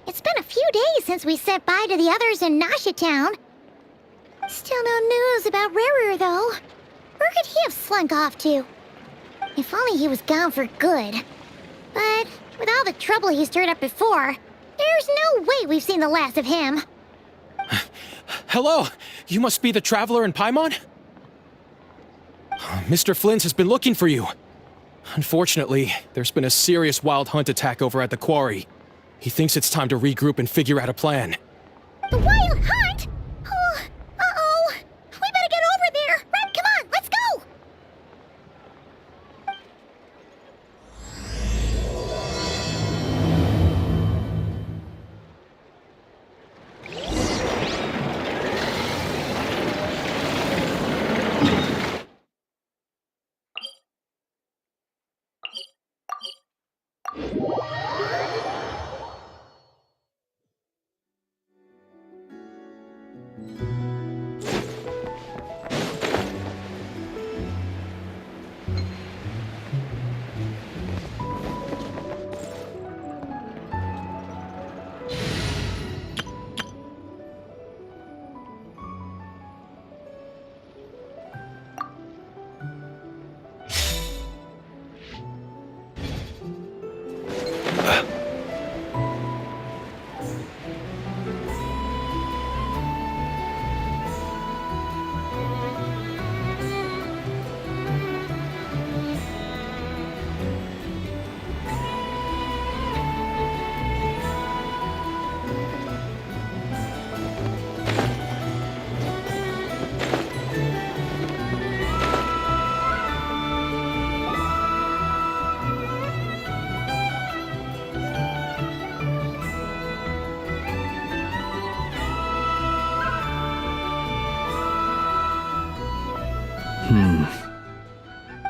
It's been a few days since we said bye to the others in Nasha Town. Still no news about Rerir, though. Where could he have slunk off to? If only he was gone for good. But with all the trouble he stirred up before, there's no way we've seen the last of him. Hello! You must be the traveler in Paimon? Mr. Flint has been looking for you. Unfortunately, there's been a serious wild hunt attack over at the quarry. He thinks it's time to regroup and figure out a plan. The wild hunt? Oh, uh-oh. We better get over there. Run, come on, let's go!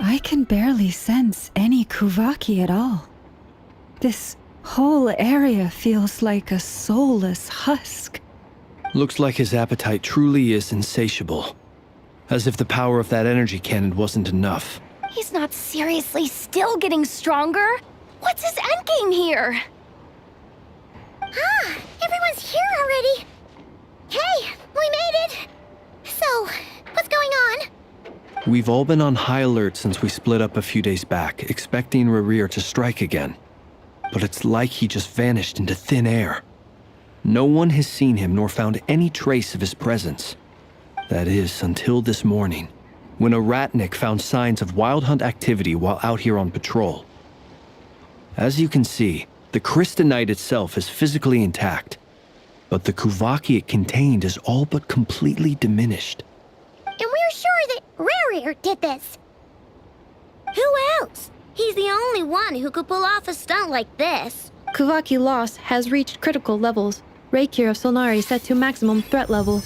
I can barely sense any Kuvaki at all. This whole area feels like a soulless husk. Looks like his appetite truly is insatiable. As if the power of that energy cannon wasn't enough. He's not seriously still getting stronger? What's his endgame here? Ah, everyone's here already. Hey, we made it. So, what's going on? We've all been on high alert since we split up a few days back, expecting Rerir to strike again. But it's like he just vanished into thin air. No one has seen him nor found any trace of his presence. That is, until this morning, when a ratnik found signs of wild hunt activity while out here on patrol. As you can see, the crystalite itself is physically intact, but the Kuvaki it contained is all but completely diminished. And we're sure that Rerir did this. Who else? He's the only one who could pull off a stunt like this. Kuvaki loss has reached critical levels. Rerir of Solnari set to maximum threat level.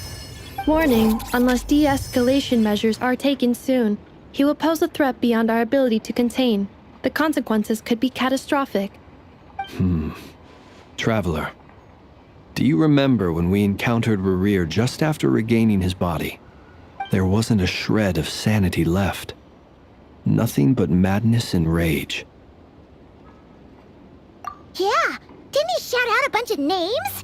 Warning, unless de-escalation measures are taken soon, he will pose a threat beyond our ability to contain. The consequences could be catastrophic. Traveler, do you remember when we encountered Rerir just after regaining his body? There wasn't a shred of sanity left. Nothing but madness and rage. Yeah, didn't he shout out a bunch of names?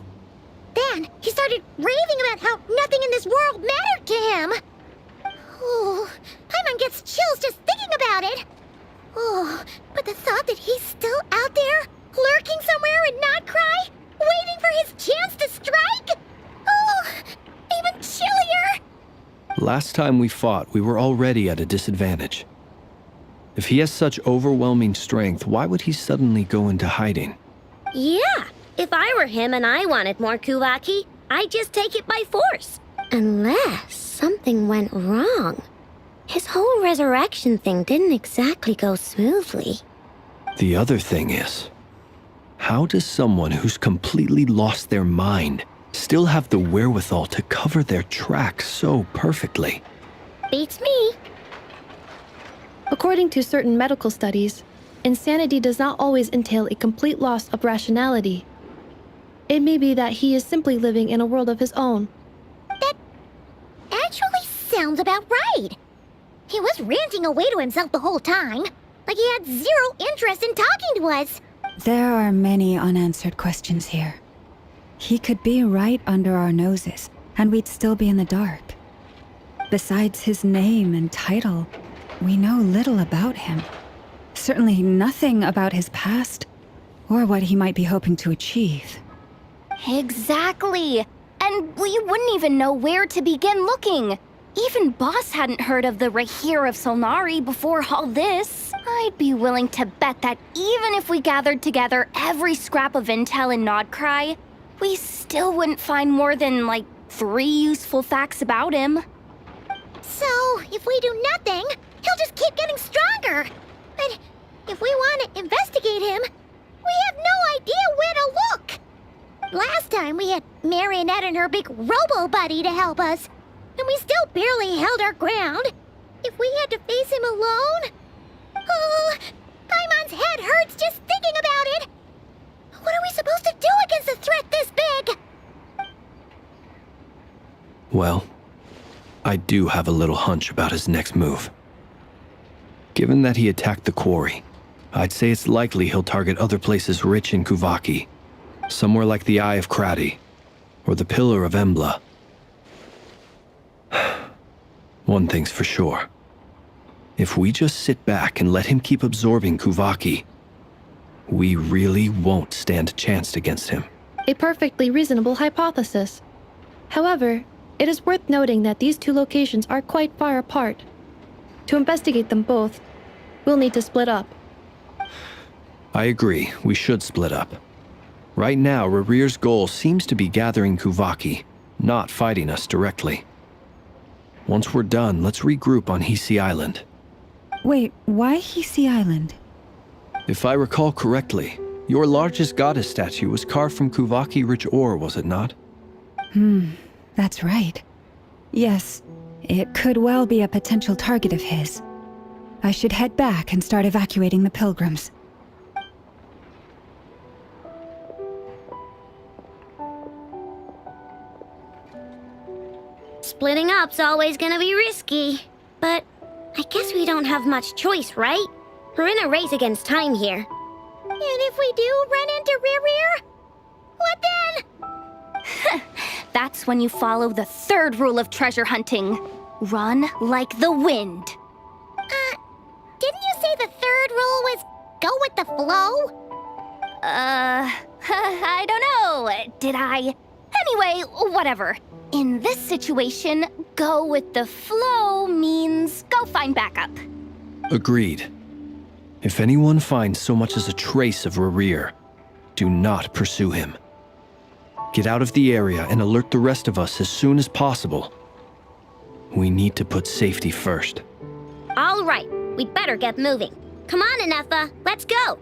Then he started raving about how nothing in this world mattered to him. Oh, Paimon gets chills just thinking about it. Oh, but the thought that he's still out there, lurking somewhere in Not Cry, waiting for his chance to strike? Oh, even chillier. Last time we fought, we were already at a disadvantage. If he has such overwhelming strength, why would he suddenly go into hiding? Yeah, if I were him and I wanted more Kuvaki, I'd just take it by force. Unless something went wrong. His whole resurrection thing didn't exactly go smoothly. The other thing is, how does someone who's completely lost their mind still have the wherewithal to cover their tracks so perfectly? Beats me. According to certain medical studies, insanity does not always entail a complete loss of rationality. It may be that he is simply living in a world of his own. That actually sounds about right. He was ranting away to himself the whole time, like he had zero interest in talking to us. There are many unanswered questions here. He could be right under our noses, and we'd still be in the dark. Besides his name and title, we know little about him. Certainly nothing about his past, or what he might be hoping to achieve. Exactly. And we wouldn't even know where to begin looking. Even Boss hadn't heard of the Rerir of Solnari before all this. I'd be willing to bet that even if we gathered together every scrap of intel in Nodcry, we still wouldn't find more than, like, 3 useful facts about him. So, if we do nothing, he'll just keep getting stronger. But if we want to investigate him, we have no idea where to look. Last time we had Marionette and her big robo-buddy to help us, and we still barely held our ground. If we had to face him alone... Oh, Paimon's head hurts just thinking about it. What are we supposed to do against a threat this big? Well, I do have a little hunch about his next move. Given that he attacked the quarry, I'd say it's likely he'll target other places rich in Kuvaki. Somewhere like the Eye of Krati, or the Pillar of Embla. One thing's for sure. If we just sit back and let him keep absorbing Kuvaki, we really won't stand a chance against him. A perfectly reasonable hypothesis. However, it is worth noting that these 2 locations are quite far apart. To investigate them both, we'll need to split up. I agree, we should split up. Right now, Rerir's goal seems to be gathering Kuvaki, not fighting us directly. Once we're done, let's regroup on Hisi Island. Wait, why Hisi Island? If I recall correctly, your largest goddess statue was carved from Kuvaki-rich ore, was it not? That's right. Yes, it could well be a potential target of his. I should head back and start evacuating the pilgrims. Splitting up's always gonna be risky. But I guess we don't have much choice, right? We're in a race against time here. And if we do run into Rerir, what then? That's when you follow the 3rd rule of treasure hunting. Run like the wind. Didn't you say the 3rd rule was go with the flow? I don't know. Did I? Anyway, whatever. In this situation, go with the flow means go find backup. Agreed. If anyone finds so much as a trace of Rerir, do not pursue him. Get out of the area and alert the rest of us as soon as possible. We need to put safety first. All right, we'd better get moving. Come on, Ineffa, let's go.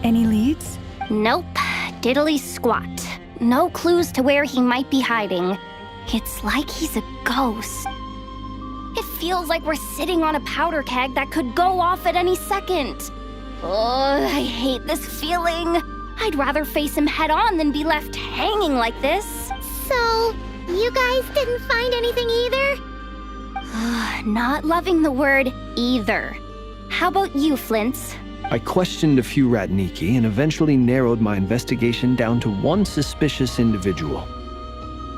Any leads? Nope. Diddly squat. No clues to where he might be hiding. It's like he's a ghost. It feels like we're sitting on a powder keg that could go off at any second. Oh, I hate this feeling. I'd rather face him head on than be left hanging like this. So, you guys didn't find anything either? Not loving the word either. How about you, Flints? I questioned a few Ratniki and eventually narrowed my investigation down to one suspicious individual.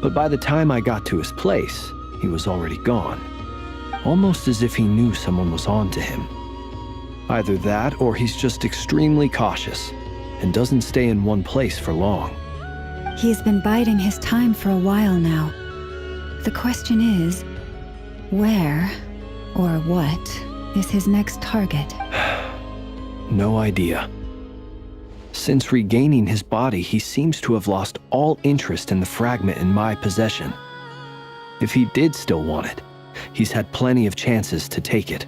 But by the time I got to his place, he was already gone. Almost as if he knew someone was on to him. Either that, or he's just extremely cautious and doesn't stay in one place for long. He's been biding his time for a while now. The question is, where or what is his next target? No idea. Since regaining his body, he seems to have lost all interest in the fragment in my possession. If he did still want it, he's had plenty of chances to take it.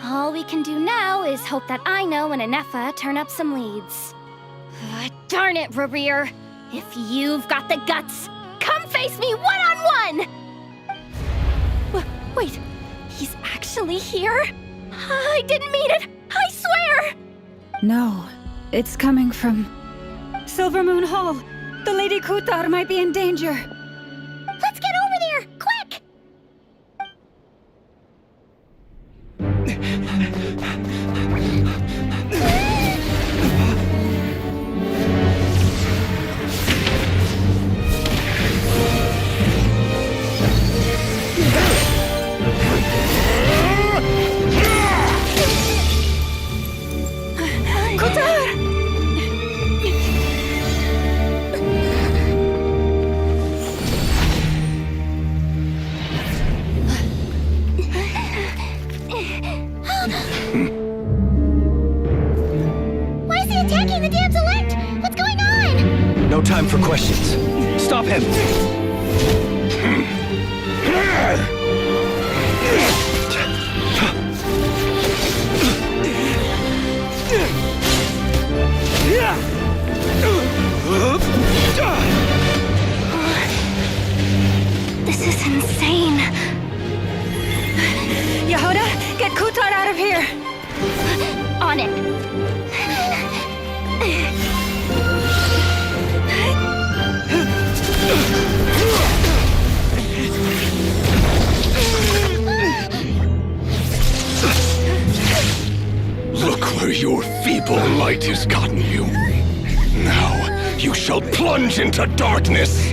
All we can do now is hope that Aino and Anefa turn up some leads. Darn it, Rerir! If you've got the guts, come face me one-on-one! Wait, he's actually here? I didn't mean it, I swear! No, it's coming from Silver Moon Hall. The Lady Kutar might be in danger. Let's get over there, quick! Why is he attacking the damsel elect? What's going on? No time for questions. Stop him! This is insane. Yehuda, get Kutar out of here! On it. Look where your feeble light has gotten you. Now you shall plunge into darkness.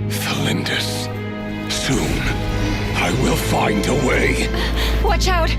Thalindus, soon I will find a way. Watch out!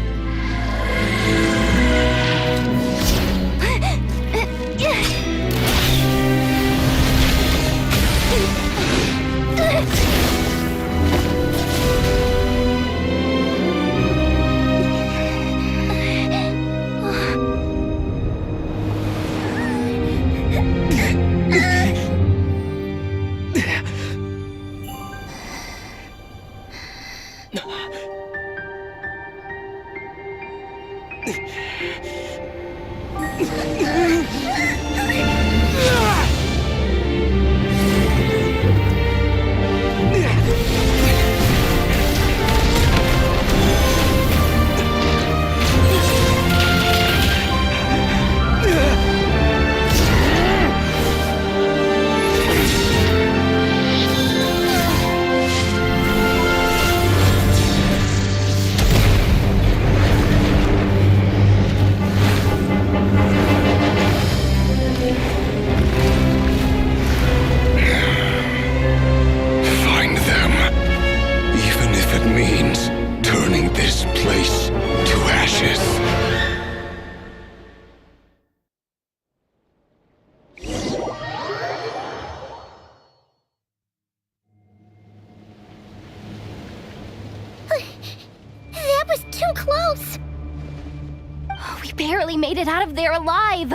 That was too close! We barely made it out of there alive.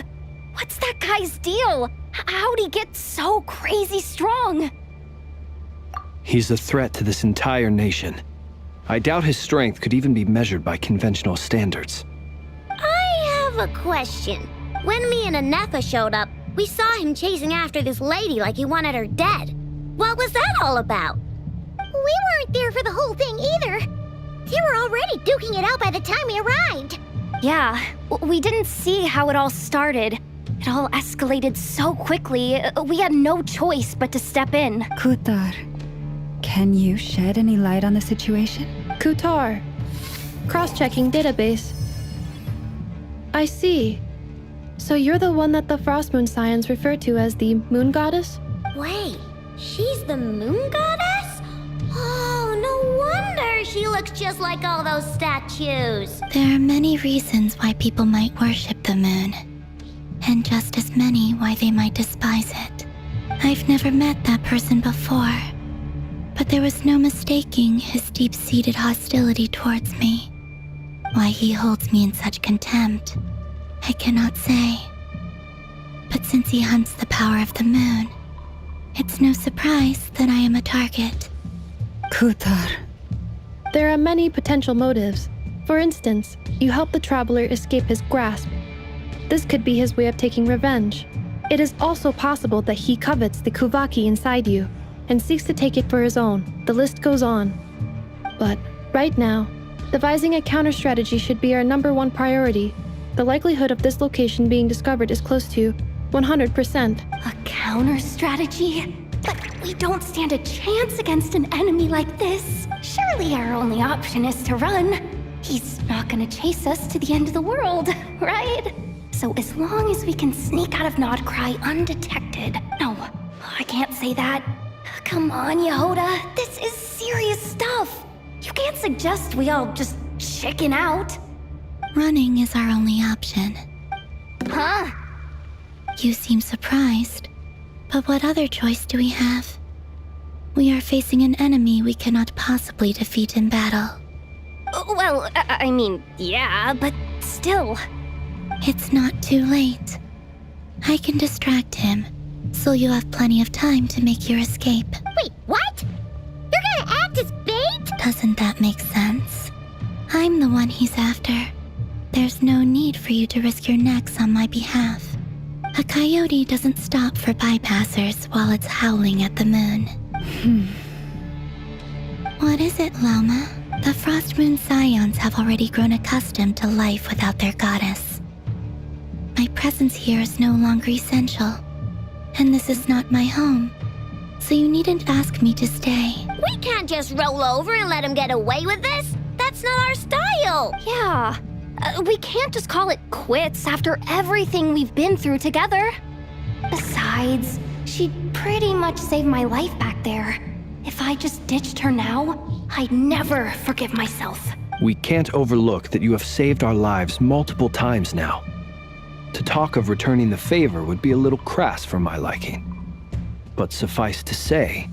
What's that guy's deal? How'd he get so crazy strong? He's a threat to this entire nation. I doubt his strength could even be measured by conventional standards. I have a question. When me and Anefa showed up, We saw him chasing after this lady like he wanted her dead. What was that all about? We weren't there for the whole thing either. They were already duking it out by the time we arrived. Yeah, we didn't see how it all started. It all escalated so quickly, we had no choice but to step in. Kutar, can you shed any light on the situation? Kutar. Cross-checking database. I see. So you're the one that the Frost Moon Scions refer to as the Moon Goddess? Wait, she's the moon goddess? Oh, no wonder she looks just like all those statues. There are many reasons why people might worship the moon, and just as many why they might despise it. I've never met that person before, but there was no mistaking his deep-seated hostility towards me. Why he holds me in such contempt, I cannot say. But since he hunts the power of the moon, it's no surprise that I am a target. Kutar. There are many potential motives. For instance, you help the traveler escape his grasp. This could be his way of taking revenge. It is also possible that he covets the Kuvaki inside you and seeks to take it for his own. The list goes on. But right now, devising a counter-strategy should be our #1 priority. The likelihood of this location being discovered is close to 100%. A counter-strategy? But we don't stand a chance against an enemy like this. Surely our only option is to run. He's not gonna chase us to the end of the world, right? So as long as we can sneak out of Nodcry undetected. No, I can't say that. Come on, Yehoda, this is serious stuff. You can't suggest we all just chicken out. Running is our only option. Huh? You seem surprised, but what other choice do we have? We are facing an enemy we cannot possibly defeat in battle. Well, I mean, yeah, but still. It's not too late. I can distract him, so you have plenty of time to make your escape. Wait, what? You're gonna act as bait? Doesn't that make sense? I'm the one he's after. There's no need for you to risk your necks on my behalf. A coyote doesn't stop for bypassers while it's howling at the moon. What is it, Loma? The Frost Moon Scions have already grown accustomed to life without their goddess. My presence here is no longer essential, and this is not my home, so you needn't ask me to stay. We can't just roll over and let him get away with this. That's not our style. Yeah. We can't just call it quits after everything we've been through together. Besides, she'd pretty much saved my life back there. If I just ditched her now, I'd never forgive myself. We can't overlook that you have saved our lives multiple times now. To talk of returning the favor would be a little crass for my liking. But suffice to say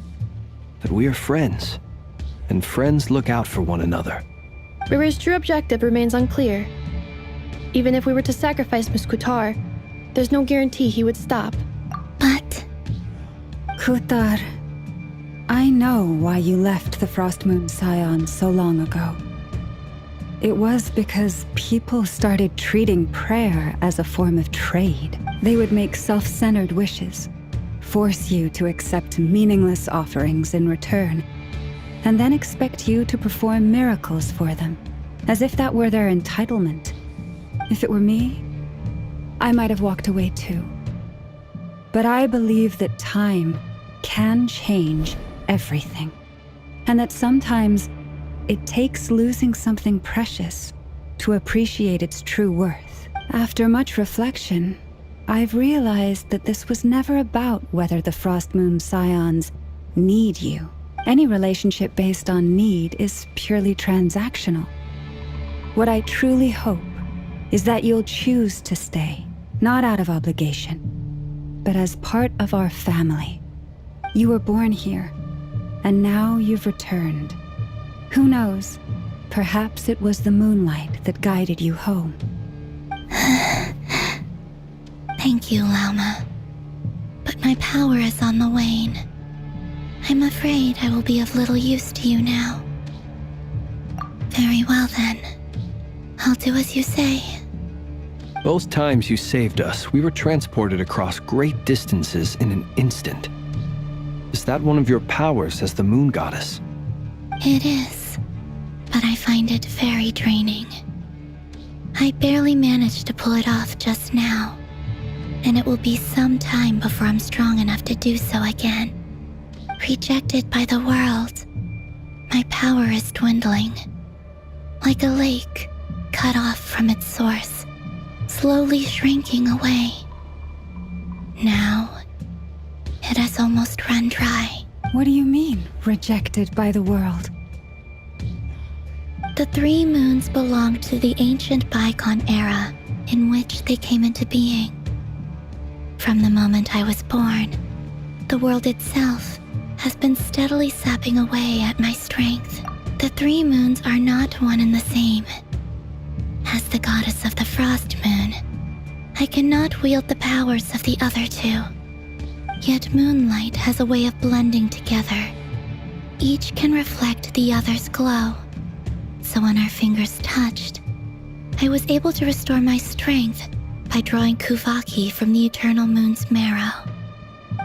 that we are friends, and friends look out for one another. Rerir's true objective remains unclear. Even if we were to sacrifice Miss Kutar, there's no guarantee he would stop. But Kutar, I know why you left the Frost Moon Scions so long ago. It was because people started treating prayer as a form of trade. They would make self-centered wishes, force you to accept meaningless offerings in return, and then expect you to perform miracles for them, as if that were their entitlement. If it were me, I might have walked away too. But I believe that time can change everything, and that sometimes it takes losing something precious to appreciate its true worth. After much reflection, I've realized that this was never about whether the Frost Moon Scions need you. Any relationship based on need is purely transactional. What I truly hope is that you'll choose to stay, not out of obligation, but as part of our family. You were born here, and now you've returned. Who knows? Perhaps it was the moonlight that guided you home. thank you, Lauma. But my power is on the wane. I'm afraid I will be of little use to you now. Very well then. I'll do as you say. Both times you saved us, we were transported across great distances in an instant. Is that one of your powers as the moon goddess? It is, but I find it very draining. I barely managed to pull it off just now, and it will be some time before I'm strong enough to do so again. Rejected by the world, my power is dwindling. Like a lake cut off from its source, slowly shrinking away. Now, it has almost run dry. What do you mean, rejected by the world? The 3 moons belong to the ancient bygone era in which they came into being. From the moment I was born, the world itself has been steadily sapping away at my strength. The 3 moons are not one and the same. As the goddess of the frost moon, I cannot wield the powers of the other 2. Yet moonlight has a way of blending together. Each can reflect the other's glow. So when our fingers touched, I was able to restore my strength by drawing Kuvaki from the eternal moon's marrow.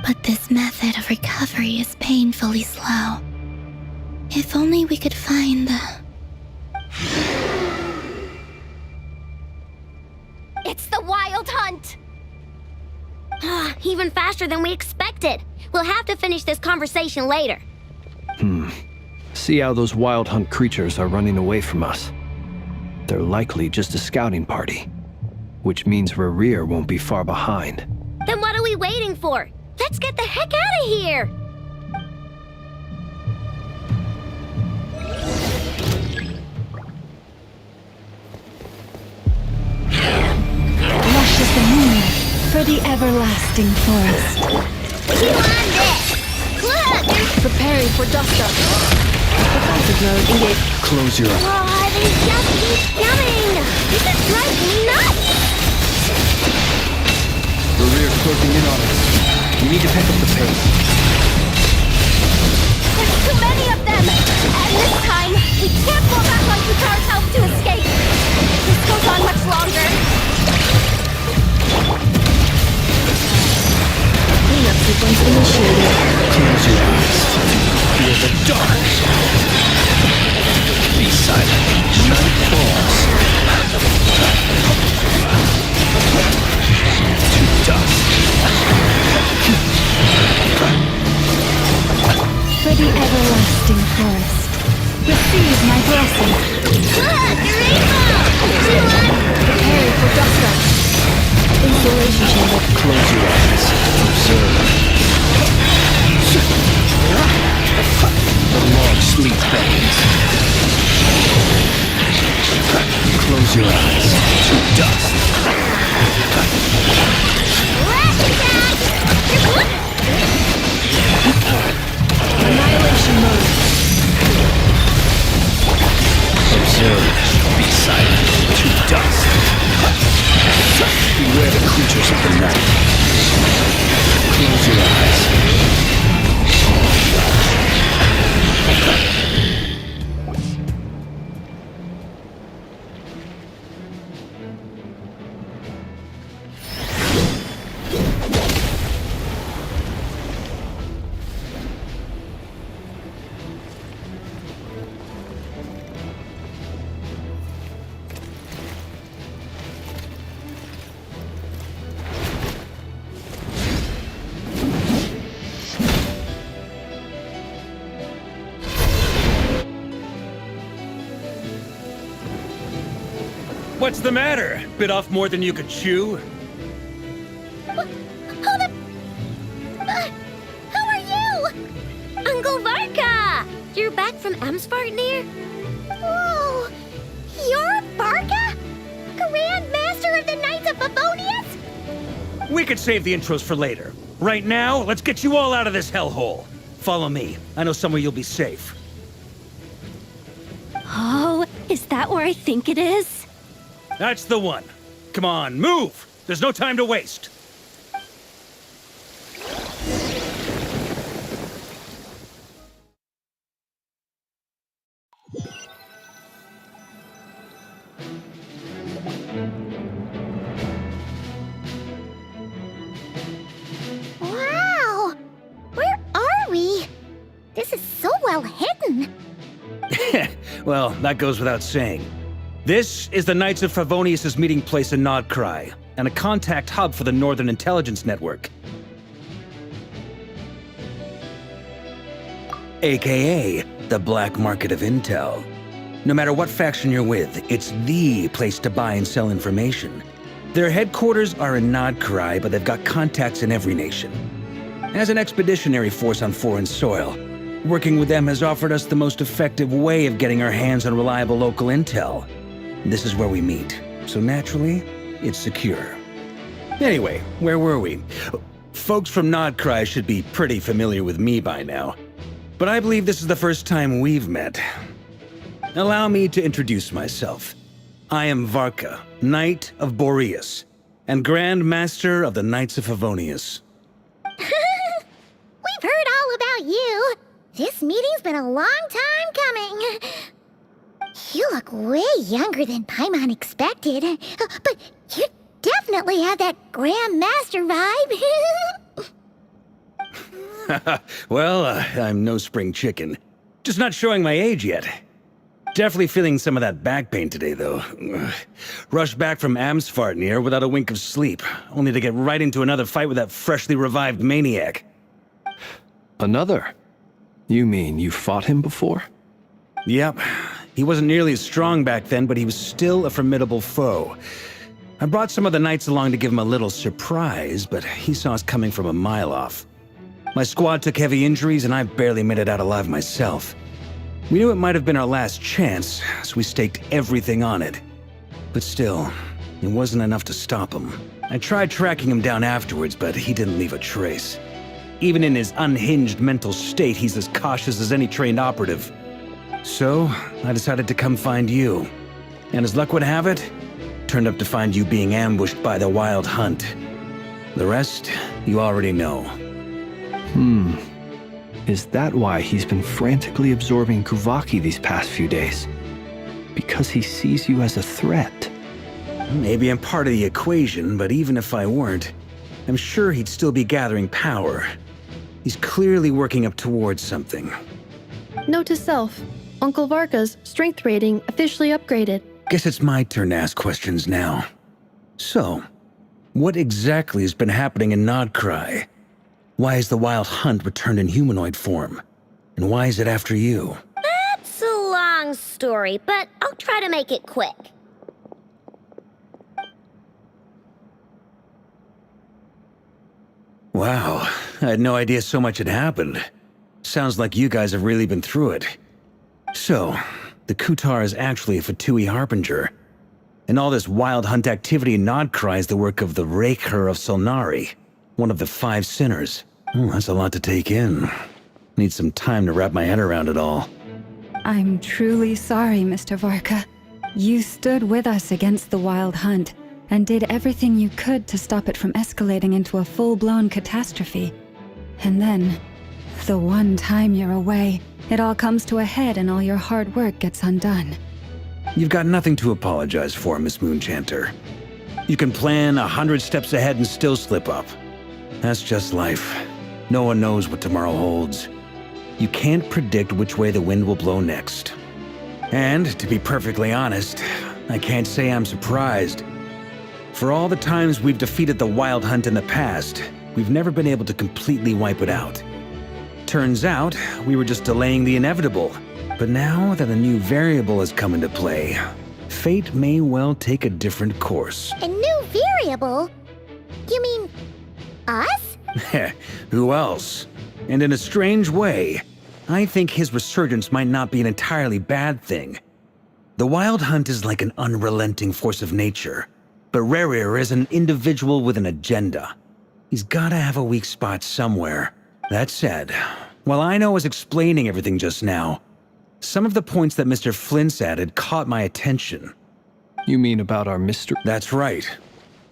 But this method of recovery is painfully slow. If only we could find the... It's the Wild Hunt! Even faster than we expected. We'll have to finish this conversation later. See how those wild hunt creatures are running away from us. They're likely just a scouting party, which means Rerir won't be far behind. Then what are we waiting for? Let's get the heck out of here! Lush as the moon for the everlasting forest. Keep on this! Look! Preparing for dust-up. Defensive mode engaged. Close your eyes. Oh, they just keep coming! This is driving me nuts! Rerir's closing in on us. We need to pick up the pace. There's too many of them! And this time, we can't fall back on Kutar's help to escape! If this goes on much longer... Cleanup sequence initiated. Close your eyes. Feel the dark. Be silent. Shut claws. To dust. For the everlasting forest, receive my blessing. Preparing for dust-up. Installation chamber. Close your eyes. Observe. The long sleep beckons. Close your eyes. To dust. Annihilation mode. Observe. Be silent. To dust. Beware the creatures of the night. Close your eyes. What's the matter? Bit off more than you could chew? How are you? Uncle Varka! You're back from Amsvartnir? Whoa! You're Varka? Grand Master of the Knights of Favonius? We could save the intros for later. Right now, let's get you all out of this hellhole. Follow me. I know somewhere you'll be safe. Oh, is that where I think it is? That's the one. Come on, move! There's no time to waste. well hidden. Well, that goes without saying. This is the Knights of Favonius' meeting place in Nodcry, and a contact hub for the Northern Intelligence Network. AKA, the black market of intel. No matter what faction you're with, it's the place to buy and sell information. Their headquarters are in Nodcry, but they've got contacts in every nation. As an expeditionary force on foreign soil, working with them has offered us the most effective way of getting our hands on reliable local intel. This is where we meet, so naturally, it's secure. Anyway, where were we? Folks from Nodcry should be pretty familiar with me by now, but I believe this is the first time we've met. Allow me to introduce myself. I am Varka, Knight of Boreas, and Grand Master of the Knights of Favonius. We've heard all about you. This meeting's been a long time coming. You look way younger than Paimon expected, but you definitely have that Grand Master vibe. Well, I'm no spring chicken. Just not showing my age yet. Definitely feeling some of that back pain today, though. Rushed back from Amsfartnir without a wink of sleep, only to get right into another fight with that freshly revived maniac. Another? You mean you fought him before? Yep. He wasn't nearly as strong back then, but he was still a formidable foe. I brought some of the knights along to give him a little surprise, but he saw us coming from a mile off. My squad took heavy injuries, and I barely made it out alive myself. We knew it might have been our last chance, so we staked everything on it. But still, it wasn't enough to stop him. I tried tracking him down afterwards, but he didn't leave a trace. Even in his unhinged mental state, he's as cautious as any trained operative. So, I decided to come find you. And as luck would have it, turned up to find you being ambushed by the Wild Hunt. The rest, you already know. Is that why he's been frantically absorbing Kuvaki these past few days? Because he sees you as a threat? Maybe I'm part of the equation, but even if I weren't, I'm sure he'd still be gathering power. He's clearly working up towards something. Note to self, Uncle Varka's strength rating officially upgraded. Guess it's my turn to ask questions now. So, what exactly has been happening in Nodcry? Why is the Wild Hunt returned in humanoid form? And why is it after you? That's a long story, but I'll try to make it quick. Wow, I had no idea so much had happened. Sounds like you guys have really been through it. So, the Kutar is actually a Fatui Harbinger. And all this Wild Hunt activity in Nodcry is the work of the Rerir of Solnari, one of the 5 sinners. That's a lot to take in. Need some time to wrap my head around it all. I'm truly sorry, Mr. Varka. You stood with us against the Wild Hunt and did everything you could to stop it from escalating into a full-blown catastrophe. And then, the one time you're away, it all comes to a head and all your hard work gets undone. You've got nothing to apologize for, Miss Moonchanter. You can plan 100 steps ahead and still slip up. That's just life. No one knows what tomorrow holds. You can't predict which way the wind will blow next. And, to be perfectly honest, I can't say I'm surprised. For all the times we've defeated the Wild Hunt in the past, we've never been able to completely wipe it out. Turns out, we were just delaying the inevitable. But now that a new variable has come into play, fate may well take a different course. A new variable? You mean us? Who else? And in a strange way, I think his resurgence might not be an entirely bad thing. The Wild Hunt is like an unrelenting force of nature, but Rerir is an individual with an agenda. He's gotta have a weak spot somewhere. That said, while I know I was explaining everything just now, some of the points that Mr. Flint's added caught my attention. You mean about our mystery? That's right.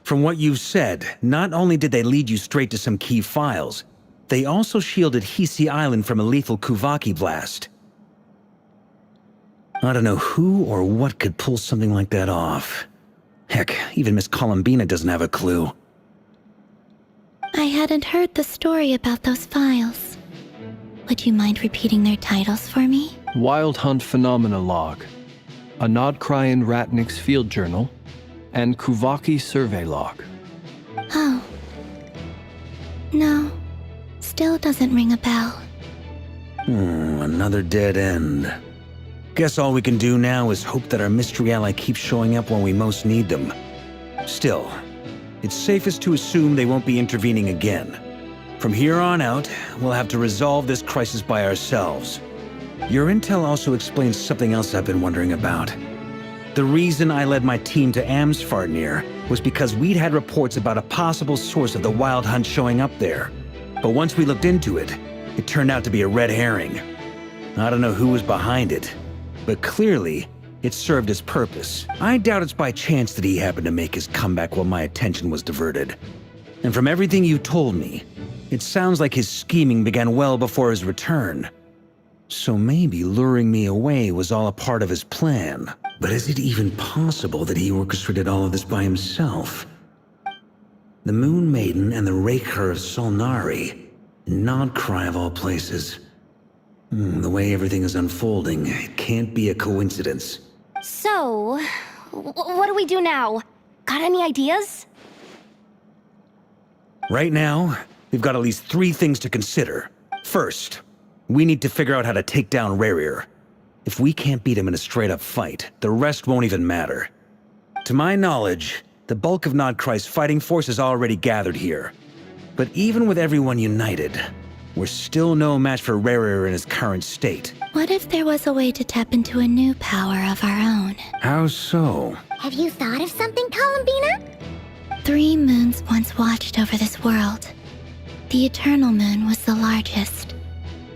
From what you've said, not only did they lead you straight to some key files, they also shielded Hisi Island from a lethal Kuvaki blast. I don't know who or what could pull something like that off. Heck, even Miss Columbina doesn't have a clue. I hadn't heard the story about those files. Would you mind repeating their titles for me? Wild Hunt Phenomena Log, a Nodkryan Ratnik's Field Journal, and Kuvaki Survey Log. Oh. No. Still doesn't ring a bell. Another dead end. Guess all we can do now is hope that our mystery ally keeps showing up when we most need them. Still, it's safest to assume they won't be intervening again. From here on out, we'll have to resolve this crisis by ourselves. Your intel also explains something else I've been wondering about. The reason I led my team to Amsfarnir was because we'd had reports about a possible source of the Wild Hunt showing up there. But once we looked into it, it turned out to be a red herring. I don't know who was behind it, but clearly, it served its purpose. I doubt it's by chance that he happened to make his comeback while my attention was diverted. And from everything you told me, it sounds like his scheming began well before his return. So maybe luring me away was all a part of his plan. But is it even possible that he orchestrated all of this by himself? The Moon Maiden and the Rerir of Solnari, Nodcry of all places. The way everything is unfolding, it can't be a coincidence. So, what do we do now? Got any ideas? Right now, we've got at least 3 things to consider. First, we need to figure out how to take down Rerir. If we can't beat him in a straight-up fight, the rest won't even matter. To my knowledge, the bulk of Nodcry's fighting force is already gathered here. But even with everyone united, we're still no match for Rerir in his current state. What if there was a way to tap into a new power of our own? How so? Have you thought of something, Columbina? 3 moons once watched over this world. The Eternal Moon was the largest.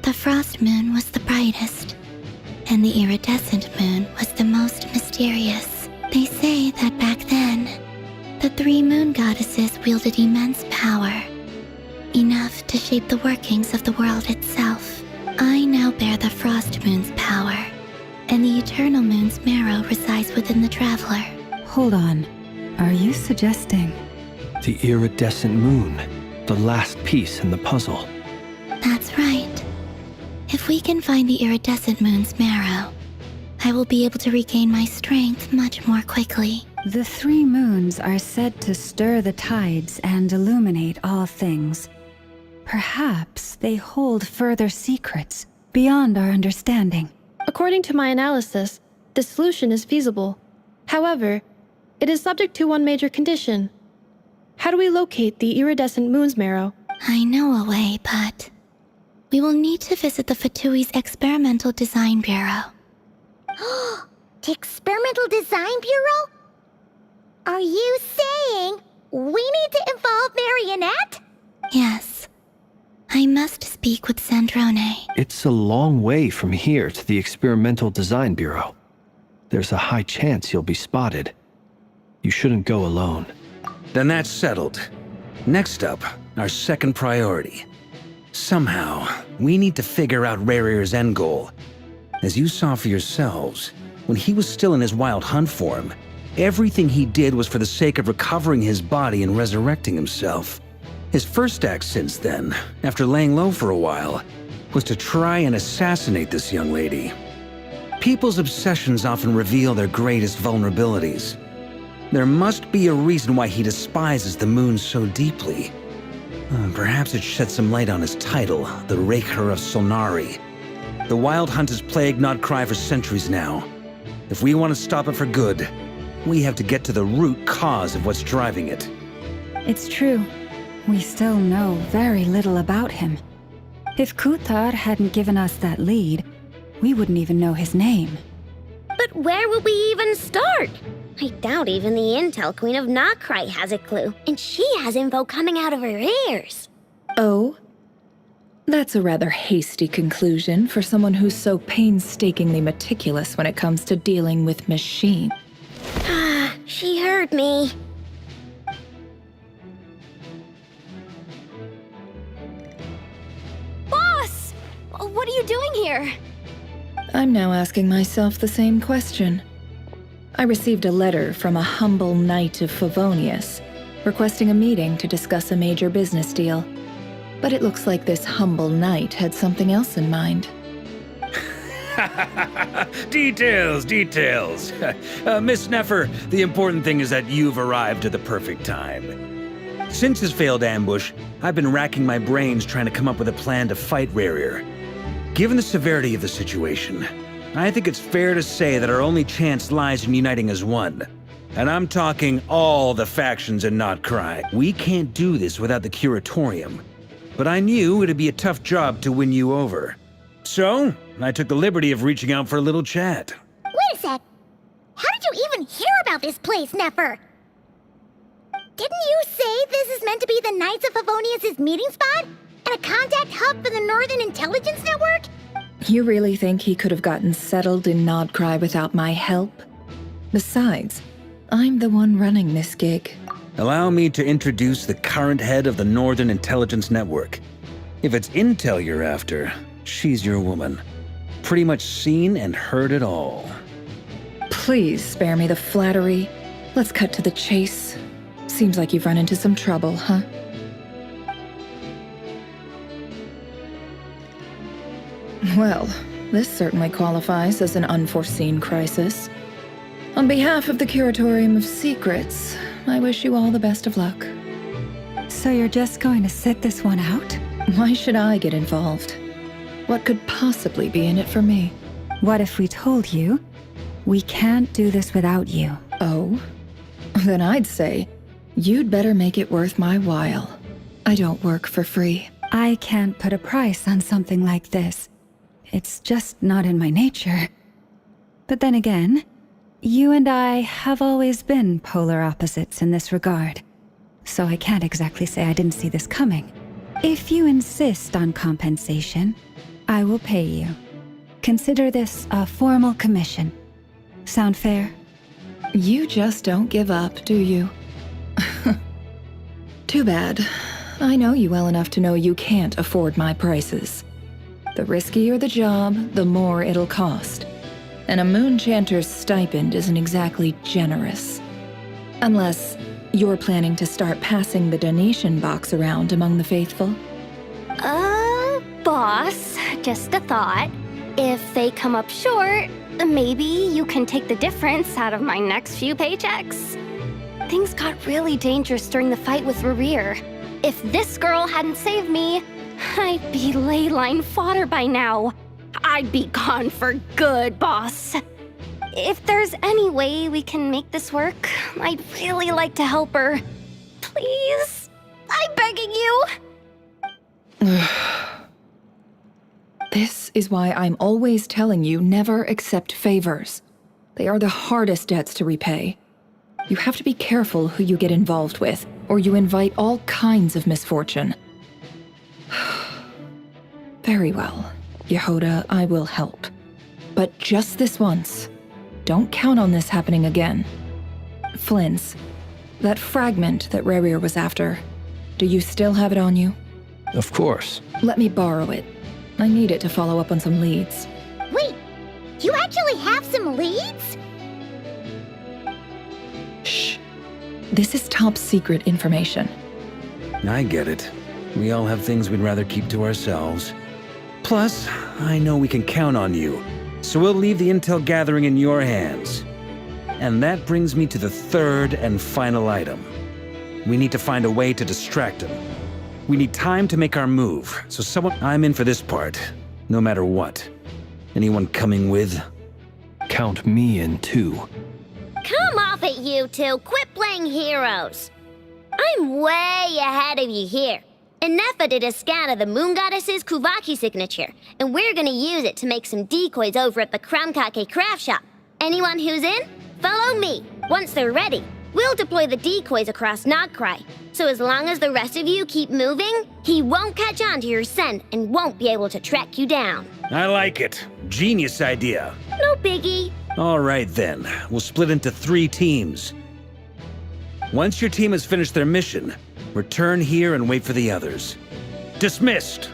The Frost Moon was the brightest. And the Iridescent Moon was the most mysterious. They say that back then, the 3 moon goddesses wielded immense power. Enough to shape the workings of the world itself. I now bear the Frost Moon's power, and the Eternal Moon's marrow resides within the Traveler. Hold on. Are you suggesting? The iridescent moon, the last piece in the puzzle. That's right. If we can find the Iridescent Moon's marrow, I will be able to regain my strength much more quickly. The 3 moons are said to stir the tides and illuminate all things. Perhaps they hold further secrets beyond our understanding. According to my analysis, the solution is feasible. However, it is subject to one major condition. How do we locate the iridescent moon's marrow? I know a way, but we will need to visit the Fatui's Experimental Design Bureau. The Experimental Design Bureau? Are you saying we need to involve Marionette? Yes. I must speak with Sandrone. It's a long way from here to the Experimental Design Bureau. There's a high chance you'll be spotted. You shouldn't go alone. Then that's settled. Next up, our second priority. Somehow, we need to figure out Rerir's end goal. As you saw for yourselves, when he was still in his Wild Hunt form, everything he did was for the sake of recovering his body and resurrecting himself. His first act since then, after laying low for a while, was to try and assassinate this young lady. People's obsessions often reveal their greatest vulnerabilities. There must be a reason why he despises the moon so deeply. Perhaps it sheds some light on his title, the Rerir of Solnari. The Wild Hunt has plagued Nodcry for centuries now. If we want to stop it for good, we have to get to the root cause of what's driving it. It's true. We still know very little about him. If Kuthar hadn't given us that lead, we wouldn't even know his name. But where would we even start? I doubt even the Intel Queen of Nodcry has a clue, and she has info coming out of her ears. Oh? That's a rather hasty conclusion for someone who's so painstakingly meticulous when it comes to dealing with machine. Ah, she heard me. Boss! What are you doing here? I'm now asking myself the same question. I received a letter from a humble knight of Favonius, requesting a meeting to discuss a major business deal. But it looks like this humble knight had something else in mind. Details, details. Miss Neffer, the important thing is that you've arrived at the perfect time. Since his failed ambush, I've been racking my brains trying to come up with a plan to fight Rerir. Given the severity of the situation, I think it's fair to say that our only chance lies in uniting as one. And I'm talking all the factions in Notcry. We can't do this without the Curatorium. But I knew it'd be a tough job to win you over. So, I took the liberty of reaching out for a little chat. Wait a sec. How did you even hear about this place, Neffer? Didn't you say this is meant to be the Knights of Favonius' meeting spot? And a contact hub for the Northern Intelligence Network? You really think he could have gotten settled in Nodcry without my help? Besides, I'm the one running this gig. Allow me to introduce the current head of the Northern Intelligence Network. If it's intel you're after, she's your woman. Pretty much seen and heard it all. Please spare me the flattery. Let's cut to the chase. Seems like you've run into some trouble, huh? Well, this certainly qualifies as an unforeseen crisis. On behalf of the Curatorium of Secrets, I wish you all the best of luck. So you're just going to sit this one out? Why should I get involved? What could possibly be in it for me? What if we told you we can't do this without you? Oh? Then I'd say you'd better make it worth my while. I don't work for free. I can't put a price on something like this. It's just not in my nature. But then again, you and I have always been polar opposites in this regard. So I can't exactly say I didn't see this coming. If you insist on compensation, I will pay you. Consider this a formal commission. Sound fair? You just don't give up, do you? Too bad. I know you well enough to know you can't afford my prices. The riskier the job, the more it'll cost. And a Moonchanter's stipend isn't exactly generous. Unless you're planning to start passing the donation box around among the faithful. Boss, just a thought. If they come up short, maybe you can take the difference out of my next few paychecks. Things got really dangerous during the fight with Rerir. If this girl hadn't saved me, I'd be ley line fodder by now. I'd be gone for good, boss. If there's any way we can make this work, I'd really like to help her. Please? I'm begging you. This is why I'm always telling you never accept favors. They are the hardest debts to repay. You have to be careful who you get involved with, or you invite all kinds of misfortune. Very well, Yehoda, I will help. But just this once. Don't count on this happening again. Flynn's, that fragment that Rerir was after, do you still have it on you? Of course. Let me borrow it. I need it to follow up on some leads. Wait, you actually have some leads? Shh. This is top secret information. I get it. We all have things we'd rather keep to ourselves. Plus, I know we can count on you, so we'll leave the intel gathering in your hands. And that brings me to the third and final item. We need to find a way to distract him. We need time to make our move, so I'm in for this part, no matter what. Anyone coming with? Count me in too. Come off it, you two. Quit playing heroes. I'm way ahead of you here. Nefa did a scan of the Moon Goddess's Kuvaki signature, and we're gonna use it to make some decoys over at the Kramkake craft shop. Anyone who's in, follow me. Once they're ready, we'll deploy the decoys across Nogcry. So as long as the rest of you keep moving, he won't catch on to your scent and won't be able to track you down. I like it. Genius idea. No biggie. All right then, we'll split into 3 teams. Once your team has finished their mission, return here and wait for the others. Dismissed!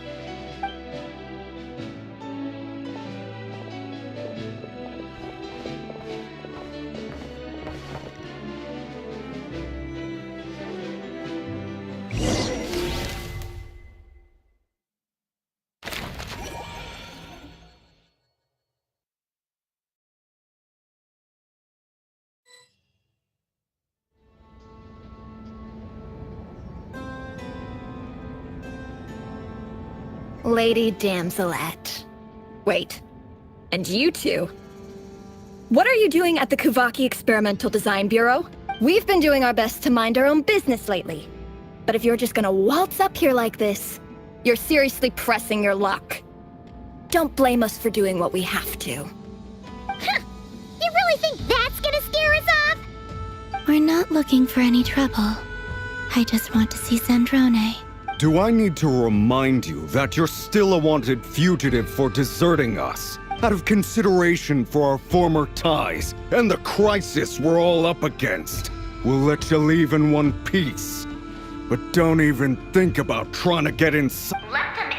Lady Damselette. Wait, and you two? What are you doing at the Kuvaki Experimental Design Bureau? We've been doing our best to mind our own business lately. But if you're just gonna waltz up here like this, you're seriously pressing your luck. Don't blame us for doing what we have to. Huh. You really think that's gonna scare us off? We're not looking for any trouble. I just want to see Zandrone. Do I need to remind you that you're still a wanted fugitive for deserting us? Out of consideration for our former ties and the crisis we're all up against, we'll let you leave in one piece. But don't even think about trying to get inside. Let them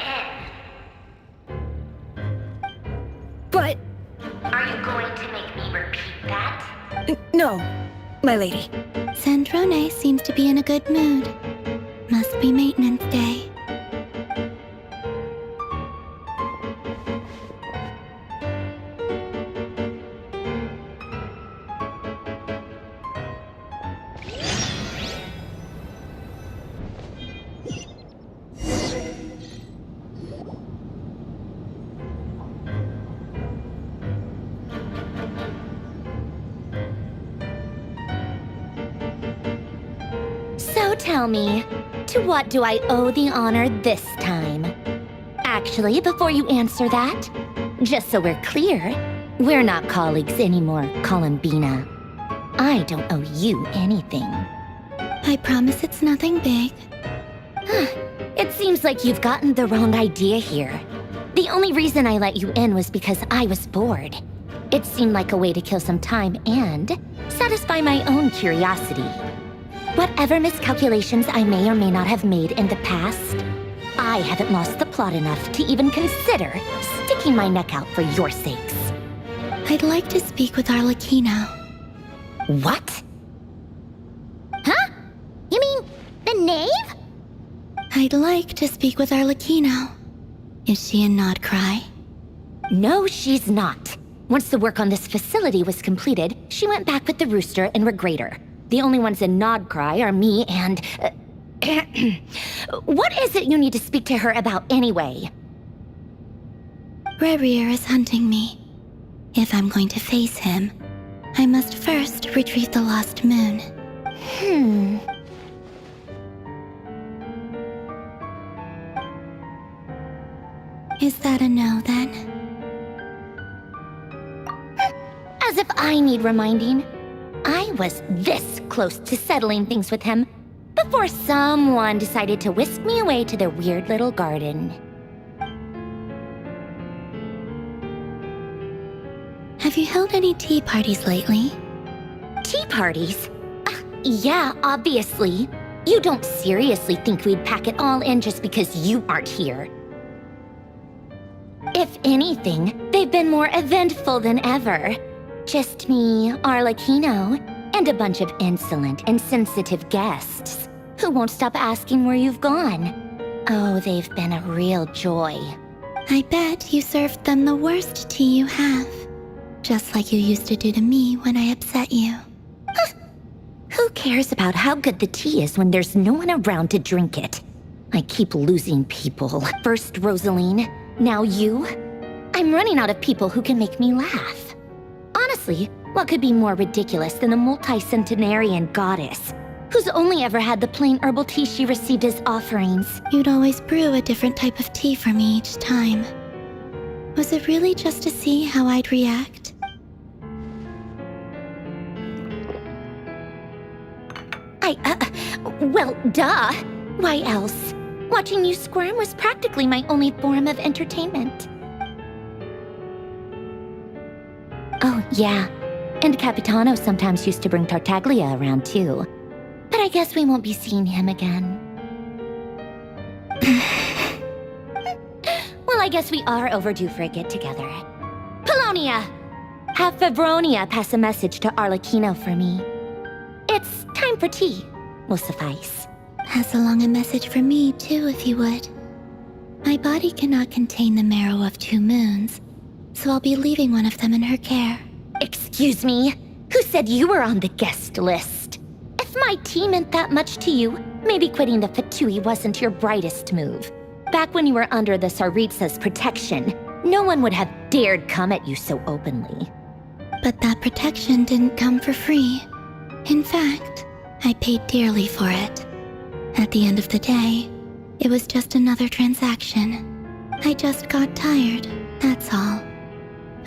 in. But... Are you going to make me repeat that? No, my lady. Zandrone seems to be in a good mood. Must be maintenance day. So tell me, to what do I owe the honor this time? Actually, before you answer that, just so we're clear, we're not colleagues anymore, Columbina. I don't owe you anything. I promise it's nothing big. It seems like you've gotten the wrong idea here. The only reason I let you in was because I was bored. It seemed like a way to kill some time and satisfy my own curiosity. Whatever miscalculations I may or may not have made in the past, I haven't lost the plot enough to even consider sticking my neck out for your sakes. I'd like to speak with Arlecchino. What? Huh? You mean the knave? I'd like to speak with Arlecchino. Is she in Nodcry? No, she's not. Once the work on this facility was completed, she went back with the Rooster and Regrator. The only ones in Nodcry are me and... What is it you need to speak to her about anyway? Rerir is hunting me. If I'm going to face him, I must first retrieve the lost moon. Is that a no, then? As if I need reminding. I was this close to settling things with him before someone decided to whisk me away to their weird little garden. Have you held any tea parties lately? Tea parties? Yeah, obviously. You don't seriously think we'd pack it all in just because you aren't here. If anything, they've been more eventful than ever. Just me, Arlecchino, and a bunch of insolent and sensitive guests who won't stop asking where you've gone. Oh, they've been a real joy. I bet you served them the worst tea you have. Just like you used to do to me when I upset you. Who cares about how good the tea is when there's no one around to drink it? I keep losing people. First Rosaline, now you. I'm running out of people who can make me laugh. Honestly, what could be more ridiculous than a multi-centenarian goddess who's only ever had the plain herbal tea she received as offerings? You'd always brew a different type of tea for me each time. Was it really just to see how I'd react? Well, duh. Why else? Watching you squirm was practically my only form of entertainment. Oh, yeah. And Capitano sometimes used to bring Tartaglia around, too. But I guess we won't be seeing him again. Well, I guess we are overdue for a get-together. Polonia! Have Favronia pass a message to Arlecchino for me. It's time for tea. Will suffice. Pass along a message for me, too, if you would. My body cannot contain the marrow of 2 moons, so I'll be leaving one of them in her care. Excuse me? Who said you were on the guest list? If my tea meant that much to you, maybe quitting the Fatui wasn't your brightest move. Back when you were under the Tsaritsa's protection, no one would have dared come at you so openly. But that protection didn't come for free. In fact, I paid dearly for it. At the end of the day, it was just another transaction. I just got tired, that's all.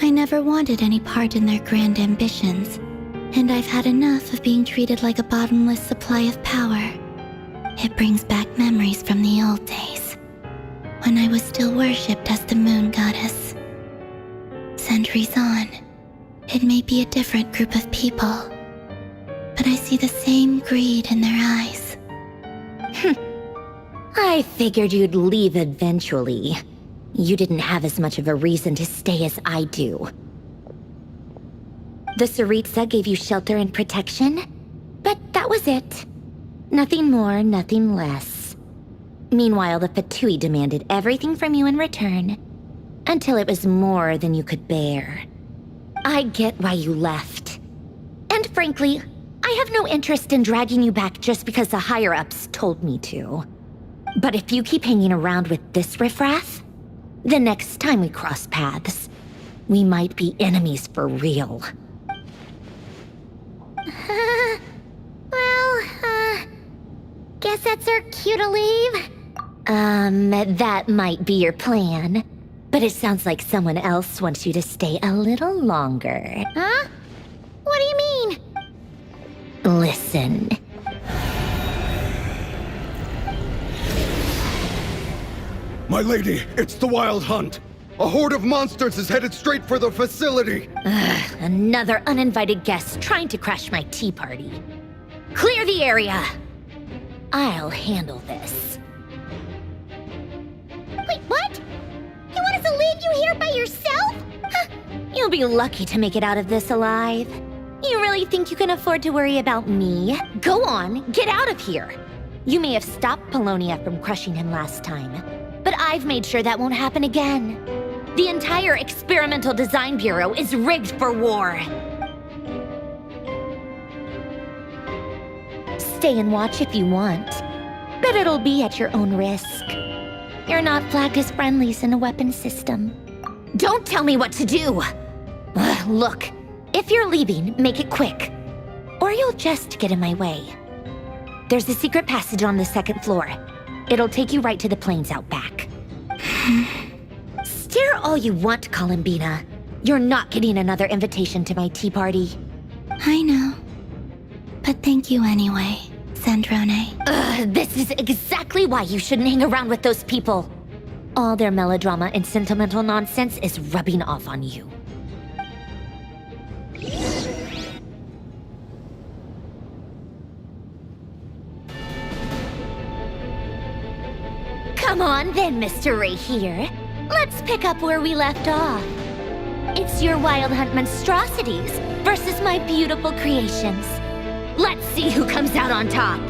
I never wanted any part in their grand ambitions, and I've had enough of being treated like a bottomless supply of power. It brings back memories from the old days, when I was still worshipped as the moon goddess. Centuries on, it may be a different group of people, but I see the same greed in their eyes. I figured you'd leave eventually. You didn't have as much of a reason to stay as I do. The Tsaritsa gave you shelter and protection, but that was it. Nothing more, nothing less. Meanwhile, the Fatui demanded everything from you in return, until it was more than you could bear. I get why you left. And frankly, I have no interest in dragging you back just because the higher-ups told me to. But if you keep hanging around with this riffraff, the next time we cross paths, we might be enemies for real. Guess that's our cue to leave. That might be your plan. But it sounds like someone else wants you to stay a little longer. Huh? What do you mean? Listen. My lady, it's the Wild Hunt. A horde of monsters is headed straight for the facility. Another uninvited guest trying to crash my tea party. Clear the area. I'll handle this. Wait, what? You want us to leave you here by yourself? Huh. You'll be lucky to make it out of this alive. You really think you can afford to worry about me? Go on, get out of here. You may have stopped Polonia from crushing him last time, but I've made sure that won't happen again. The entire Experimental Design Bureau is rigged for war. Stay and watch if you want, but it'll be at your own risk. You're not flagged as friendlies in a weapons system. Don't tell me what to do! Look, if you're leaving, make it quick, or you'll just get in my way. There's a secret passage on the second floor. It'll take you right to the plains out back. Stare all you want, Columbina. You're not getting another invitation to my tea party. I know. But thank you anyway, Sandrone. This is exactly why you shouldn't hang around with those people. All their melodrama and sentimental nonsense is rubbing off on you. Come on then, Mr. Rerir. Let's pick up where we left off. It's your Wild Hunt monstrosities versus my beautiful creations. Let's see who comes out on top.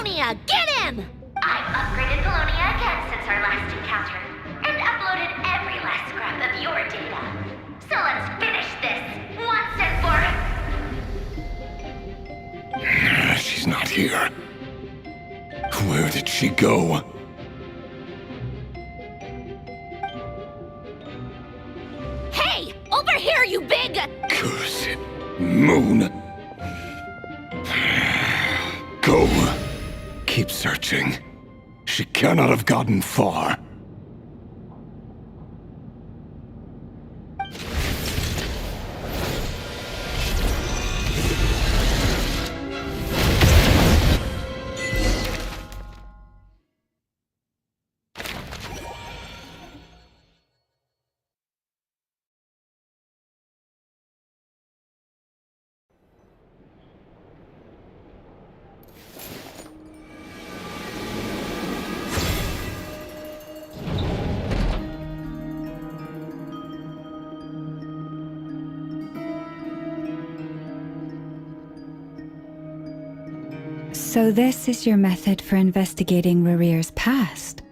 Polonia! Get him! I've upgraded Polonia again since our last encounter, and uploaded every last scrap of your data. So let's finish this, once and for... She's not here. Where did she go? Hey! Over here, you big... Curse it. Moon. Go. Keep searching. She cannot have gotten far. So this is your method for investigating Rerir's past.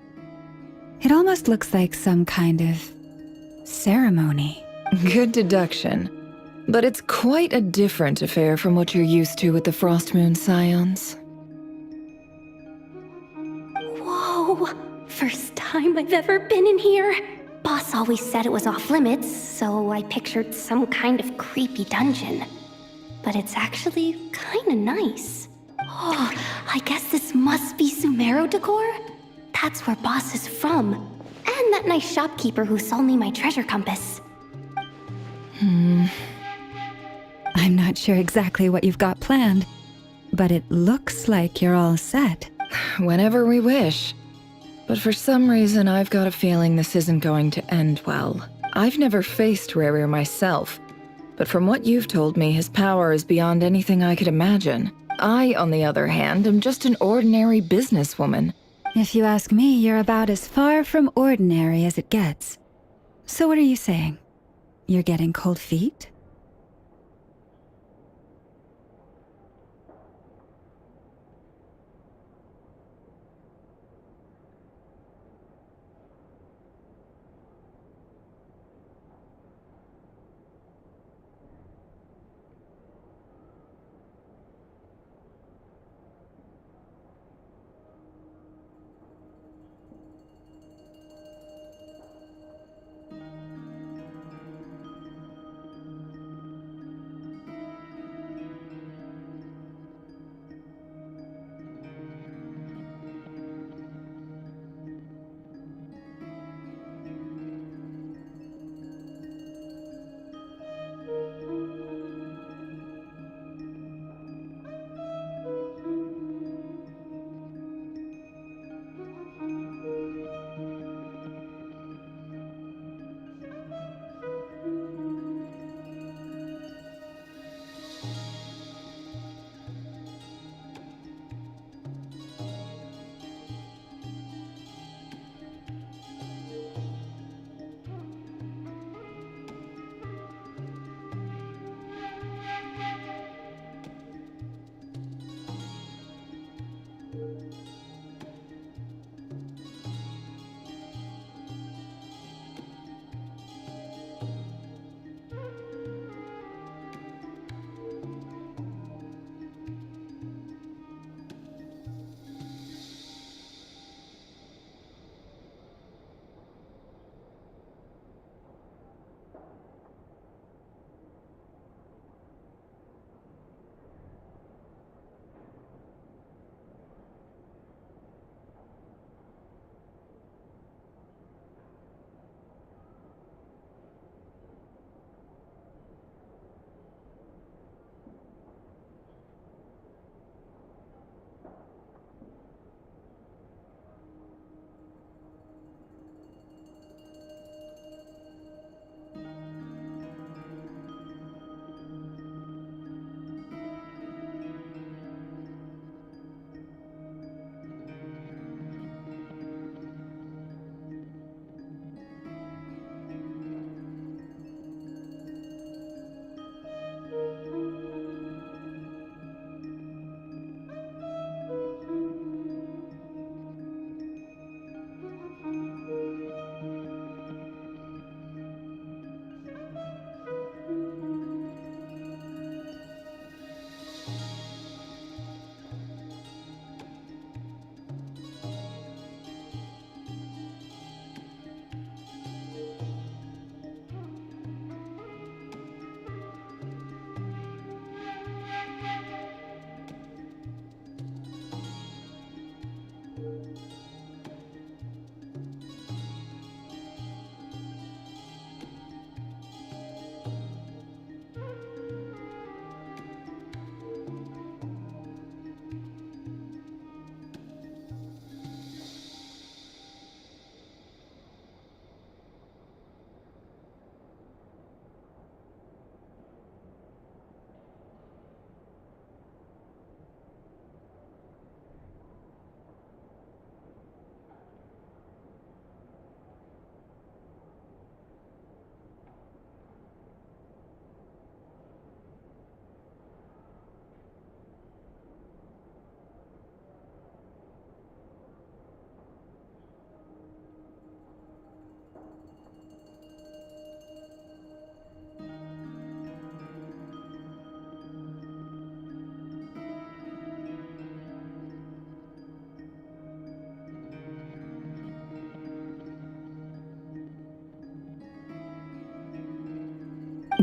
It almost looks like some kind of ceremony. Good deduction. But it's quite a different affair from what you're used to with the Frostmoon Scions. Whoa! First time I've ever been in here. Boss always said it was off limits, so I pictured some kind of creepy dungeon. But it's actually kinda nice. Oh, I guess this must be Sumero decor? That's where Boss is from. And that nice shopkeeper who sold me my treasure compass. I'm not sure exactly what you've got planned, but it looks like you're all set. Whenever we wish. But for some reason, I've got a feeling this isn't going to end well. I've never faced Rerir myself, but from what you've told me, his power is beyond anything I could imagine. I, on the other hand, am just an ordinary businesswoman. If you ask me, you're about as far from ordinary as it gets. So what are you saying? You're getting cold feet?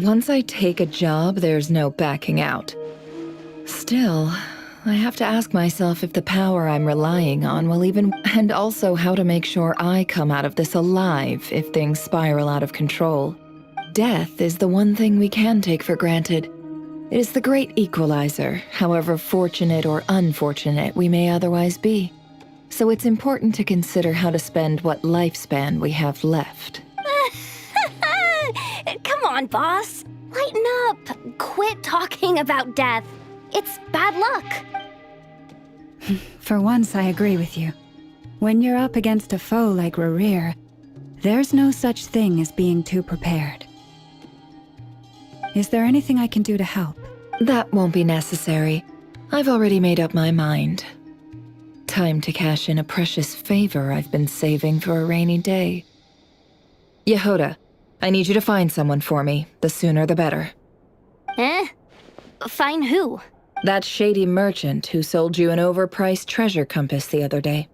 Once I take a job, there's no backing out. Still, I have to ask myself if the power I'm relying on will even... and also how to make sure I come out of this alive if things spiral out of control. Death is the one thing we can take for granted. It is the great equalizer, however fortunate or unfortunate we may otherwise be. So it's important to consider how to spend what lifespan we have left. Come on, boss. Lighten up. Quit talking about death. It's bad luck. For once, I agree with you. When you're up against a foe like Rerir, there's no such thing as being too prepared. Is there anything I can do to help? That won't be necessary. I've already made up my mind. Time to cash in a precious favor I've been saving for a rainy day. Yehoda, I need you to find someone for me. The sooner the better. Find who? That shady merchant who sold you an overpriced treasure compass the other day.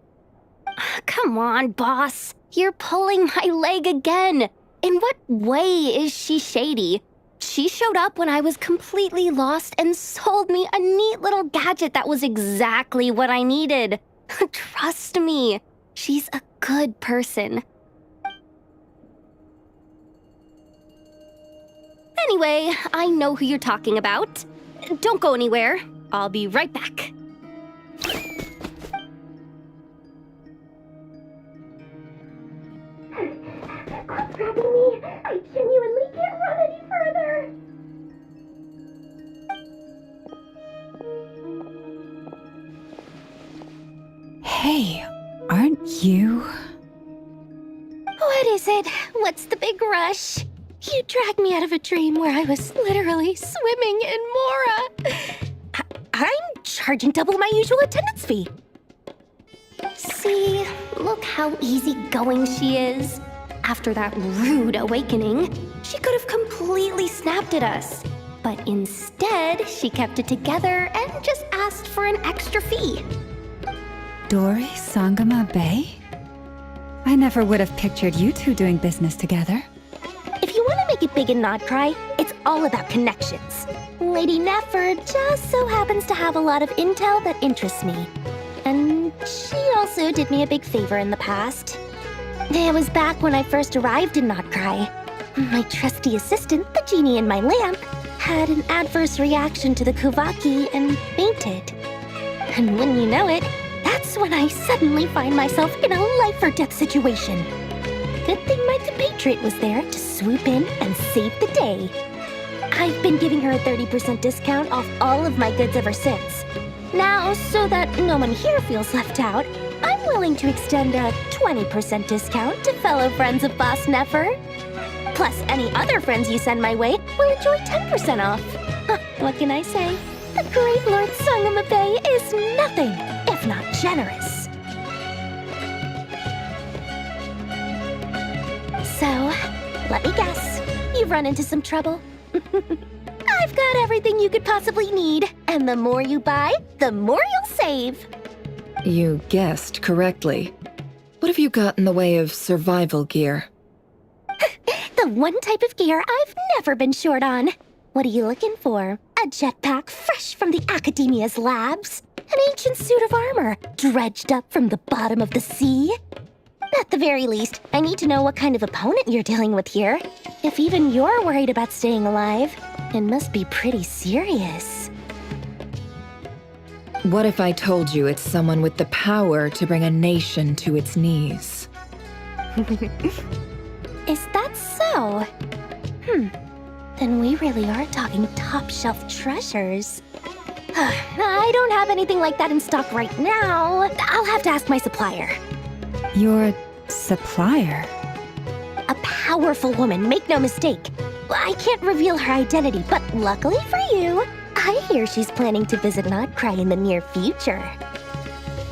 Come on, boss. You're pulling my leg again. In what way is she shady? She showed up when I was completely lost and sold me a neat little gadget that was exactly what I needed. Trust me, she's a good person. Anyway, I know who you're talking about. Don't go anywhere. I'll be right back. Quit grabbing me. I genuinely can't run any further. Hey, aren't you... What is it? What's the big rush? You dragged me out of a dream where I was literally swimming in Mora. I'm charging double my usual attendance fee. See, look how easygoing she is. After that rude awakening, she could have completely snapped at us. But instead, she kept it together and just asked for an extra fee. Dori Sangama Bay? I never would have pictured you two doing business together. If you want to make it big and not cry, it's all about connections. Lady Nefer just so happens to have a lot of intel that interests me. And she also did me a big favor in the past. It was back when I first arrived in Not Cry. My trusty assistant, the genie in my lamp, had an adverse reaction to the Kuvaki and fainted. And wouldn't you know it, that's when I suddenly find myself in a life-or-death situation. Good thing my compatriot was there to swoop in and save the day. I've been giving her a 30% discount off all of my goods ever since. Now, so that no one here feels left out, I'm willing to extend a 20% discount to fellow friends of Boss Nefer. Plus, any other friends you send my way will enjoy 10% off. What can I say? The great Lord Sangama Bay is nothing if not generous. So, let me guess. You've run into some trouble? I've got everything you could possibly need. And the more you buy, the more you'll save. You guessed correctly. What have you got in the way of survival gear? The one type of gear I've never been short on. What are you looking for? A jetpack fresh from the Academia's labs? An ancient suit of armor dredged up from the bottom of the sea? At the very least, I need to know what kind of opponent you're dealing with here. If even you're worried about staying alive, it must be pretty serious. What if I told you it's someone with the power to bring a nation to its knees? Is that so? Then we really are talking top-shelf treasures. I don't have anything like that in stock right now. I'll have to ask my supplier. Your supplier? A powerful woman, make no mistake. I can't reveal her identity, but luckily for you, I hear she's planning to visit Not Cry in the near future.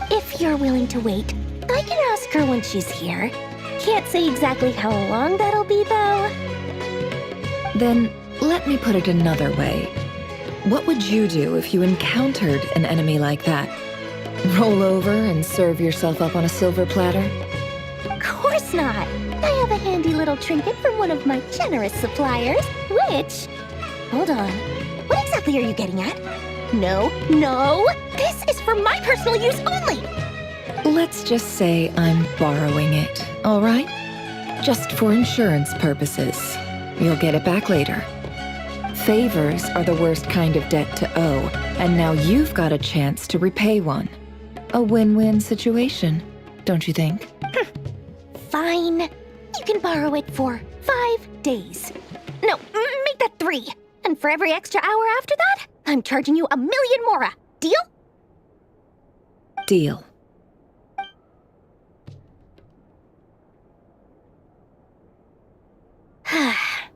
If you're willing to wait, I can ask her when she's here. Can't say exactly how long that'll be, though. Then, let me put it another way. What would you do if you encountered an enemy like that? Roll over and serve yourself up on a silver platter? Of course not. I have a handy little trinket from one of my generous suppliers, which... Hold on. What exactly are you getting at? No, no! This is for my personal use only! Let's just say I'm borrowing it, all right? Just for insurance purposes. You'll get it back later. Favors are the worst kind of debt to owe, and now you've got a chance to repay one. A win-win situation, don't you think? Fine. You can borrow it for 5 days. No, make that 3. And for every extra hour after that, I'm charging you 1,000,000 mora. Deal? Deal.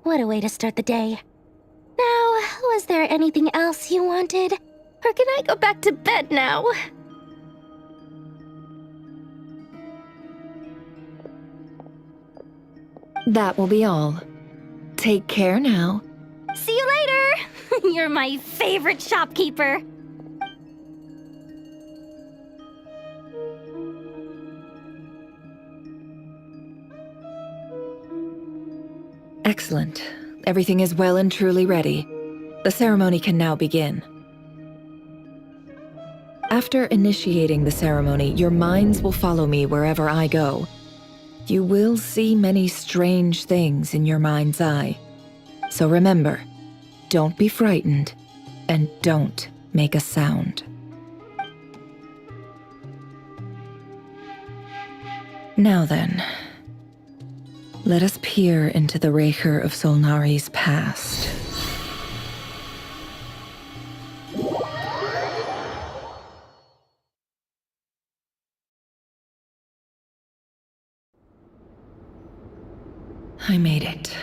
What a way to start the day. Now, was there anything else you wanted? Or can I go back to bed now? That will be all. Take care now. See you later! You're my favorite shopkeeper. Excellent. Everything is well and truly ready. The ceremony can now begin. After initiating the ceremony, your minds will follow me wherever I go. You will see many strange things in your mind's eye. So remember, don't be frightened, and don't make a sound. Now then, let us peer into the Rerir of Solnari's past. I made it.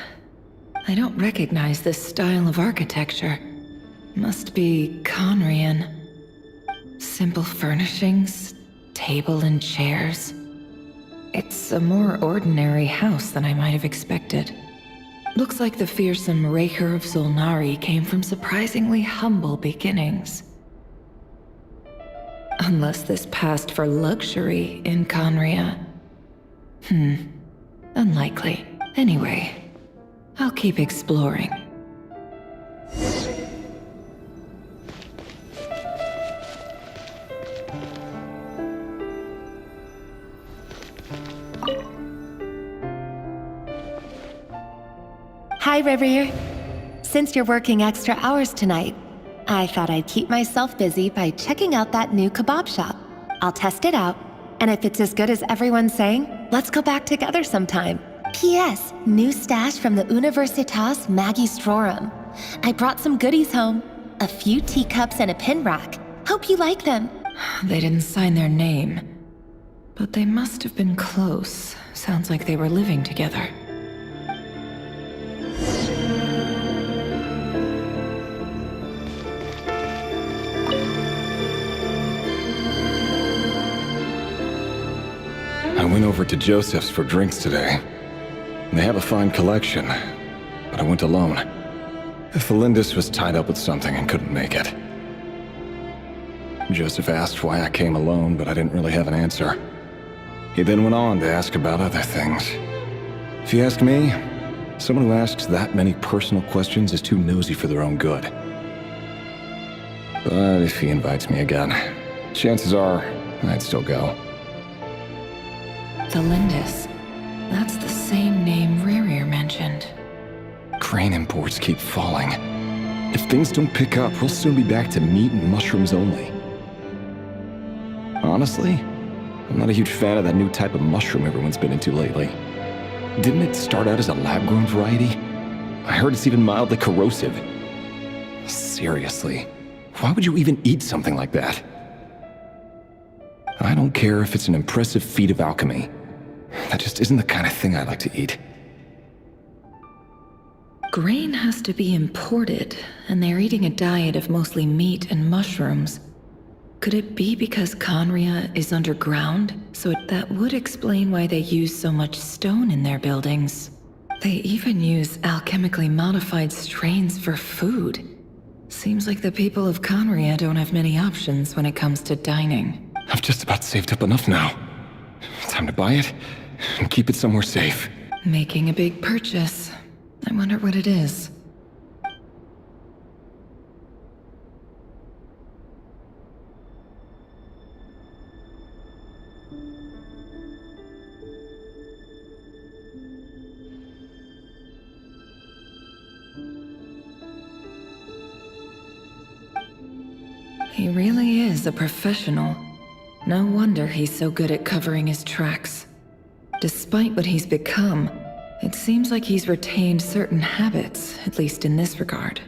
I don't recognize this style of architecture. Must be Conrian. Simple furnishings, table and chairs. It's a more ordinary house than I might have expected. Looks like the fearsome Rerir of Solnari came from surprisingly humble beginnings. Unless this passed for luxury in Conria. Unlikely. Anyway, I'll keep exploring. Hi, Rerir. Since you're working extra hours tonight, I thought I'd keep myself busy by checking out that new kebab shop. I'll test it out, and if it's as good as everyone's saying, let's go back together sometime. P.S. New stash from the Universitas Magistrorum. I brought some goodies home. A few teacups and a pin rack. Hope you like them. They didn't sign their name, but they must have been close. Sounds like they were living together. I went over to Joseph's for drinks today. They have a fine collection, but I went alone. Felindus was tied up with something and couldn't make it. Joseph asked why I came alone, but I didn't really have an answer. He then went on to ask about other things. If you ask me, someone who asks that many personal questions is too nosy for their own good. But if he invites me again, chances are I'd still go. Felindus. That's the same name Rerir mentioned. Crane imports keep falling. If things don't pick up, we'll soon be back to meat and mushrooms only. Honestly, I'm not a huge fan of that new type of mushroom everyone's been into lately. Didn't it start out as a lab-grown variety? I heard it's even mildly corrosive. Seriously, why would you even eat something like that? I don't care if it's an impressive feat of alchemy. That just isn't the kind of thing I like to eat. Grain has to be imported, and they're eating a diet of mostly meat and mushrooms. Could it be because Conria is underground? That would explain why they use so much stone in their buildings. They even use alchemically modified strains for food. Seems like the people of Conria don't have many options when it comes to dining. I've just about saved up enough now. Time to buy it and keep it somewhere safe. Making a big purchase. I wonder what it is. He really is a professional. No wonder he's so good at covering his tracks. Despite what he's become, it seems like he's retained certain habits, at least in this regard.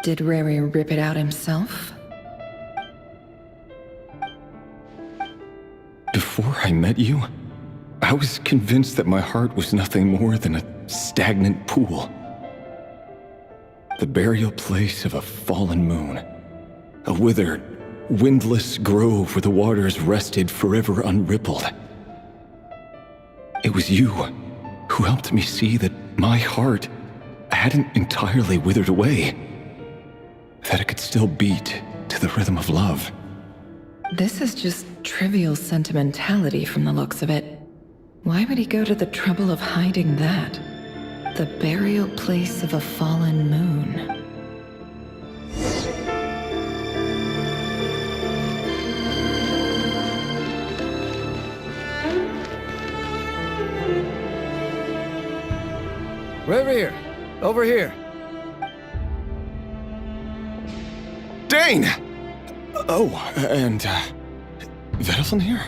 Did Rerir rip it out himself? Before I met you, I was convinced that my heart was nothing more than a stagnant pool. The burial place of a fallen moon. A withered, windless grove where the waters rested forever unrippled. It was you who helped me see that my heart hadn't entirely withered away. That it could still beat to the rhythm of love. This is just trivial sentimentality from the looks of it. Why would he go to the trouble of hiding that? The burial place of a fallen moon. Rerir, over here. Dane! Oh, and, Vedelson here?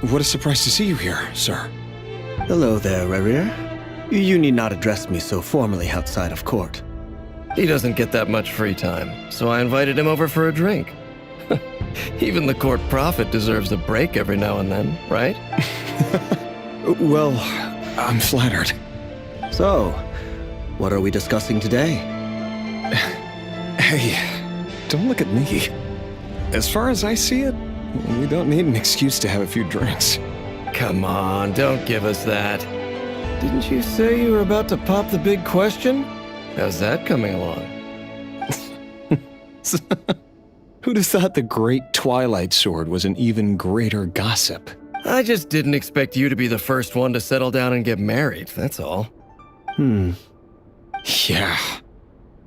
What a surprise to see you here, sir. Hello there, Rerir. You need not address me so formally outside of court. He doesn't get that much free time, so I invited him over for a drink. Even the court prophet deserves a break every now and then, right? Well, I'm flattered. So, what are we discussing today? Hey, don't look at me. As far as I see it, we don't need an excuse to have a few drinks. Come on, don't give us that. Didn't you say you were about to pop the big question? How's that coming along? Who'd have thought the great Twilight Sword was an even greater gossip? I just didn't expect you to be the first one to settle down and get married, that's all. Yeah.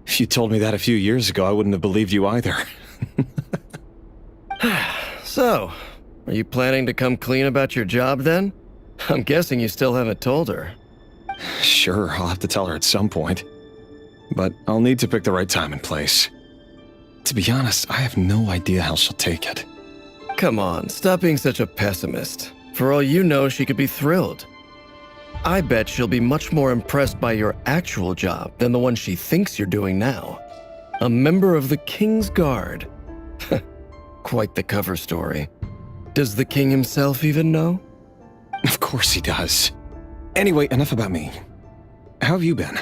If you told me that a few years ago, I wouldn't have believed you either. So, are you planning to come clean about your job then? I'm guessing you still haven't told her. Sure, I'll have to tell her at some point. But I'll need to pick the right time and place. To be honest, I have no idea how she'll take it. Come on, stop being such a pessimist. For all you know, she could be thrilled. I bet she'll be much more impressed by your actual job than the one she thinks you're doing now. A member of the King's Guard. Quite the cover story. Does the king himself even know? Of course he does. Anyway, enough about me. How have you been?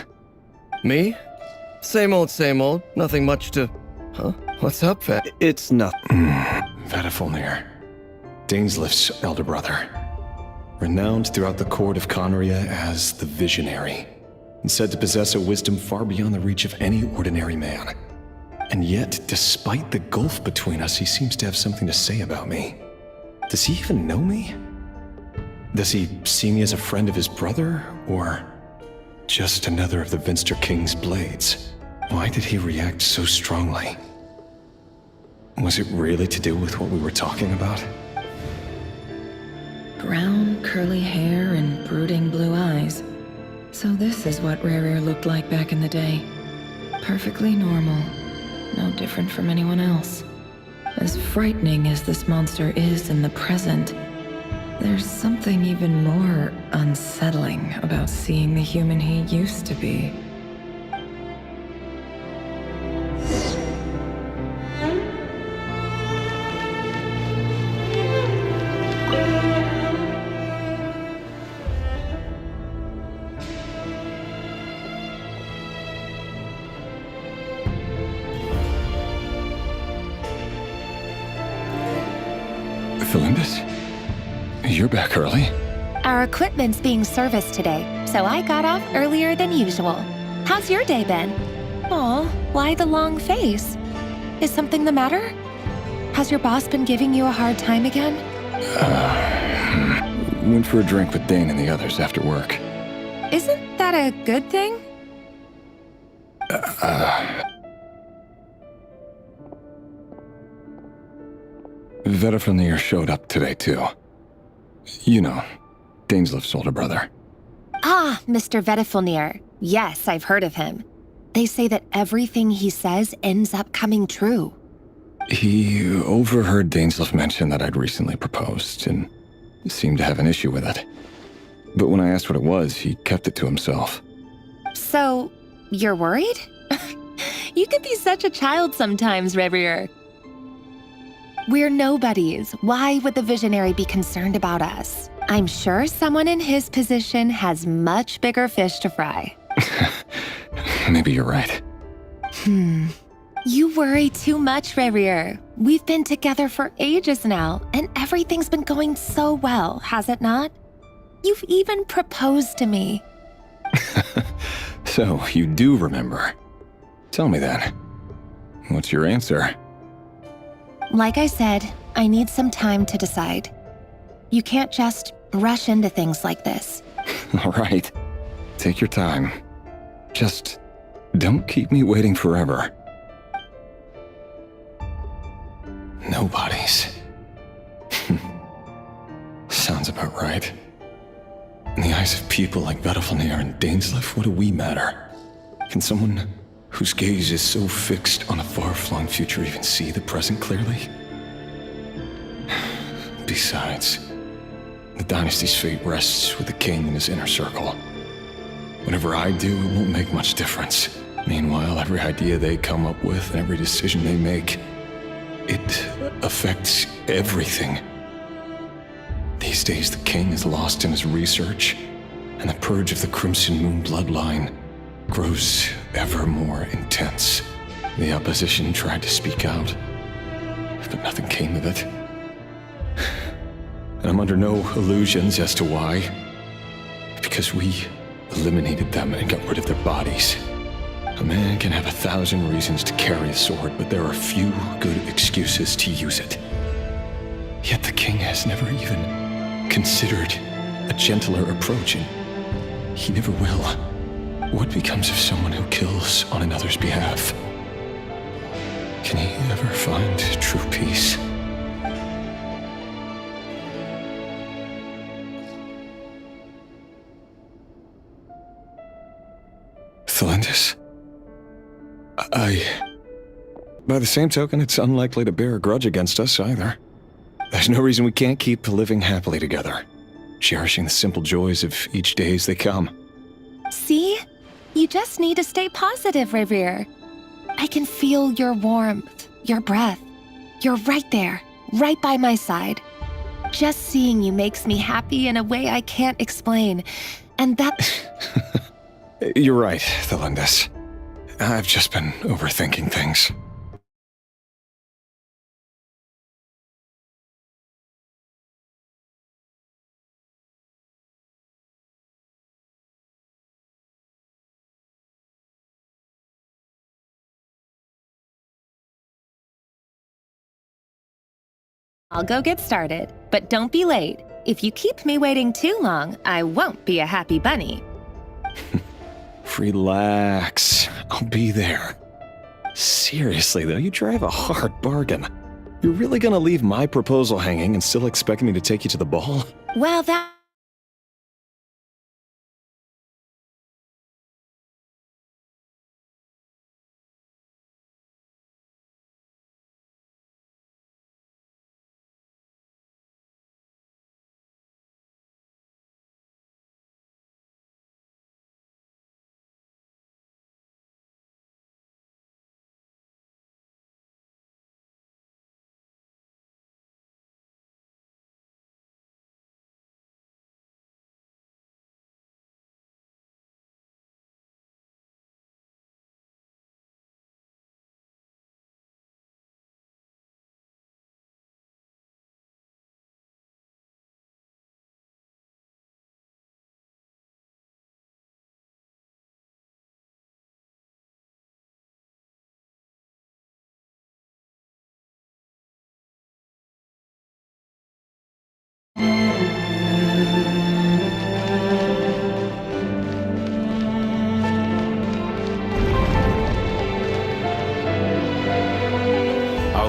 Me? Same old, nothing much to... Huh? What's up, Vat? It's nothing. Vadafulnir. Dainslift's elder brother. Renowned throughout the court of Conria as the Visionary, and said to possess a wisdom far beyond the reach of any ordinary man. And yet, despite the gulf between us, he seems to have something to say about me. Does he even know me? Does he see me as a friend of his brother, or just another of the Vinster King's blades? Why did he react so strongly? Was it really to do with what we were talking about? Brown, curly hair and brooding blue eyes. So this is what Rerir looked like back in the day. Perfectly normal. No different from anyone else. As frightening as this monster is in the present, there's something even more unsettling about seeing the human he used to be. Philimbus? You're back early. Our equipment's being serviced today, so I got off earlier than usual. How's your day been? Aw, why the long face? Is something the matter? Has your boss been giving you a hard time again? Went for a drink with Dane and the others after work. Isn't that a good thing? Vedifnir showed up today, too. You know, Daneslif's older brother. Ah, Mr. Vedifnir. Yes, I've heard of him. They say that everything he says ends up coming true. He overheard Daneslif mention that I'd recently proposed, and seemed to have an issue with it. But when I asked what it was, he kept it to himself. So, you're worried? You could be such a child sometimes, Rerir. We're nobodies. Why would the visionary be concerned about us? I'm sure someone in his position has much bigger fish to fry. Maybe you're right. You worry too much, Rerir. We've been together for ages now, and everything's been going so well, has it not? You've even proposed to me. So, you do remember. Tell me then. What's your answer? Like I said, I need some time to decide. You can't just rush into things like this. All right. Take your time. Just don't keep me waiting forever. Nobody's. Sounds about right. In the eyes of people like Vedifnir and Daneslif, what do we matter? Can someone whose gaze is so fixed on a far-flung future even see the present clearly? Besides, the dynasty's fate rests with the king and his inner circle. Whatever I do, it won't make much difference. Meanwhile, every idea they come up with and every decision they make, it affects everything. These days, the king is lost in his research, and the purge of the Crimson Moon bloodline grows ever more intense. The opposition tried to speak out, but nothing came of it. And I'm under no illusions as to why. Because we eliminated them and got rid of their bodies. A man can have 1,000 reasons to carry a sword, but there are few good excuses to use it. Yet the king has never even considered a gentler approach, and he never will. What becomes of someone who kills on another's behalf? Can he ever find true peace? Thelindis? By the same token, it's unlikely to bear a grudge against us either. There's no reason we can't keep living happily together, cherishing the simple joys of each day as they come. See? You just need to stay positive, Rerir. I can feel your warmth, your breath. You're right there, right by my side. Just seeing you makes me happy in a way I can't explain. And that... You're right, Thelindis. I've just been overthinking things. I'll go get started, but don't be late. If you keep me waiting too long, I won't be a happy bunny. Relax. I'll be there. Seriously, though, you drive a hard bargain. You're really gonna leave my proposal hanging and still expect me to take you to the ball? Well, that...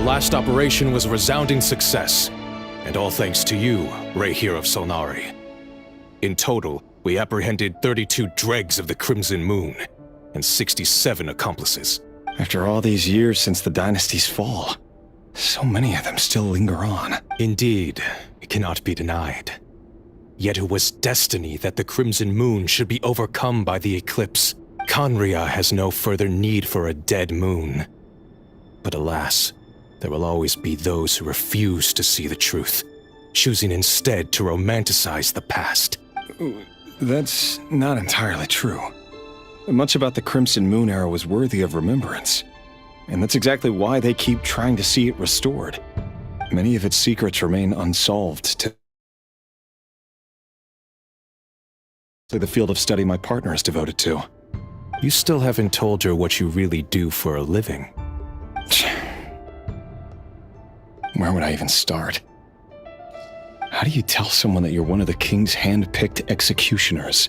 last operation was a resounding success, and all thanks to you, Rerir of Solnari. In total, we apprehended 32 dregs of the Crimson Moon, and 67 accomplices. After all these years since the dynasty's fall, so many of them still linger on. Indeed, it cannot be denied. Yet it was destiny that the Crimson Moon should be overcome by the eclipse. Khaenri'ah has no further need for a dead moon. But alas, there will always be those who refuse to see the truth, choosing instead to romanticize the past. That's not entirely true. Much about the Crimson Moon era was worthy of remembrance, and that's exactly why they keep trying to see it restored. Many of its secrets remain unsolved to the field of study my partner is devoted to. You still haven't told her what you really do for a living. Where would I even start? How do you tell someone that you're one of the king's hand-picked executioners?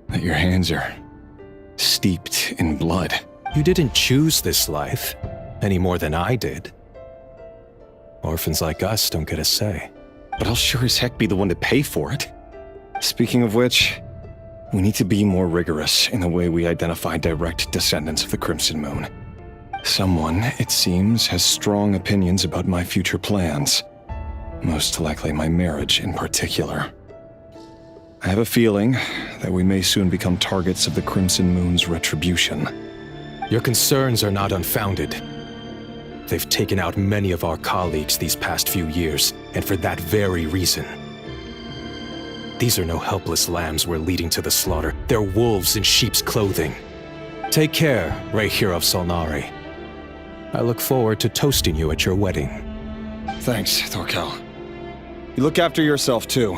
That your hands are steeped in blood? You didn't choose this life, any more than I did. Orphans like us don't get a say. But I'll sure as heck be the one to pay for it. Speaking of which, we need to be more rigorous in the way we identify direct descendants of the Crimson Moon. Someone, it seems, has strong opinions about my future plans. Most likely my marriage in particular. I have a feeling that we may soon become targets of the Crimson Moon's retribution. Your concerns are not unfounded. They've taken out many of our colleagues these past few years, and for that very reason. These are no helpless lambs we're leading to the slaughter. They're wolves in sheep's clothing. Take care, Rerir of Solnari. I look forward to toasting you at your wedding. Thanks, Thorkel. You look after yourself, too.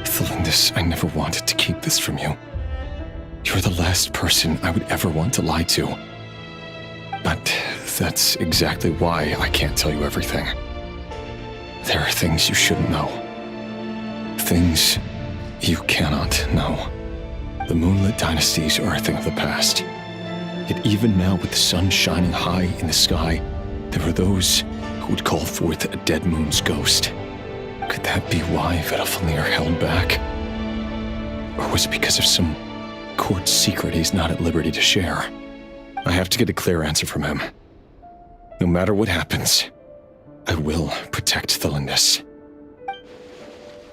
Thelindis, I never wanted to keep this from you. You're the last person I would ever want to lie to. But that's exactly why I can't tell you everything. There are things you shouldn't know. Things you cannot know. The moonlit dynasties are a thing of the past. Yet even now, with the sun shining high in the sky, there are those who would call forth a dead moon's ghost. Could that be why Vedalfnir held back? Or was it because of some court secret he's not at liberty to share? I have to get a clear answer from him. No matter what happens, I will protect Thelindis.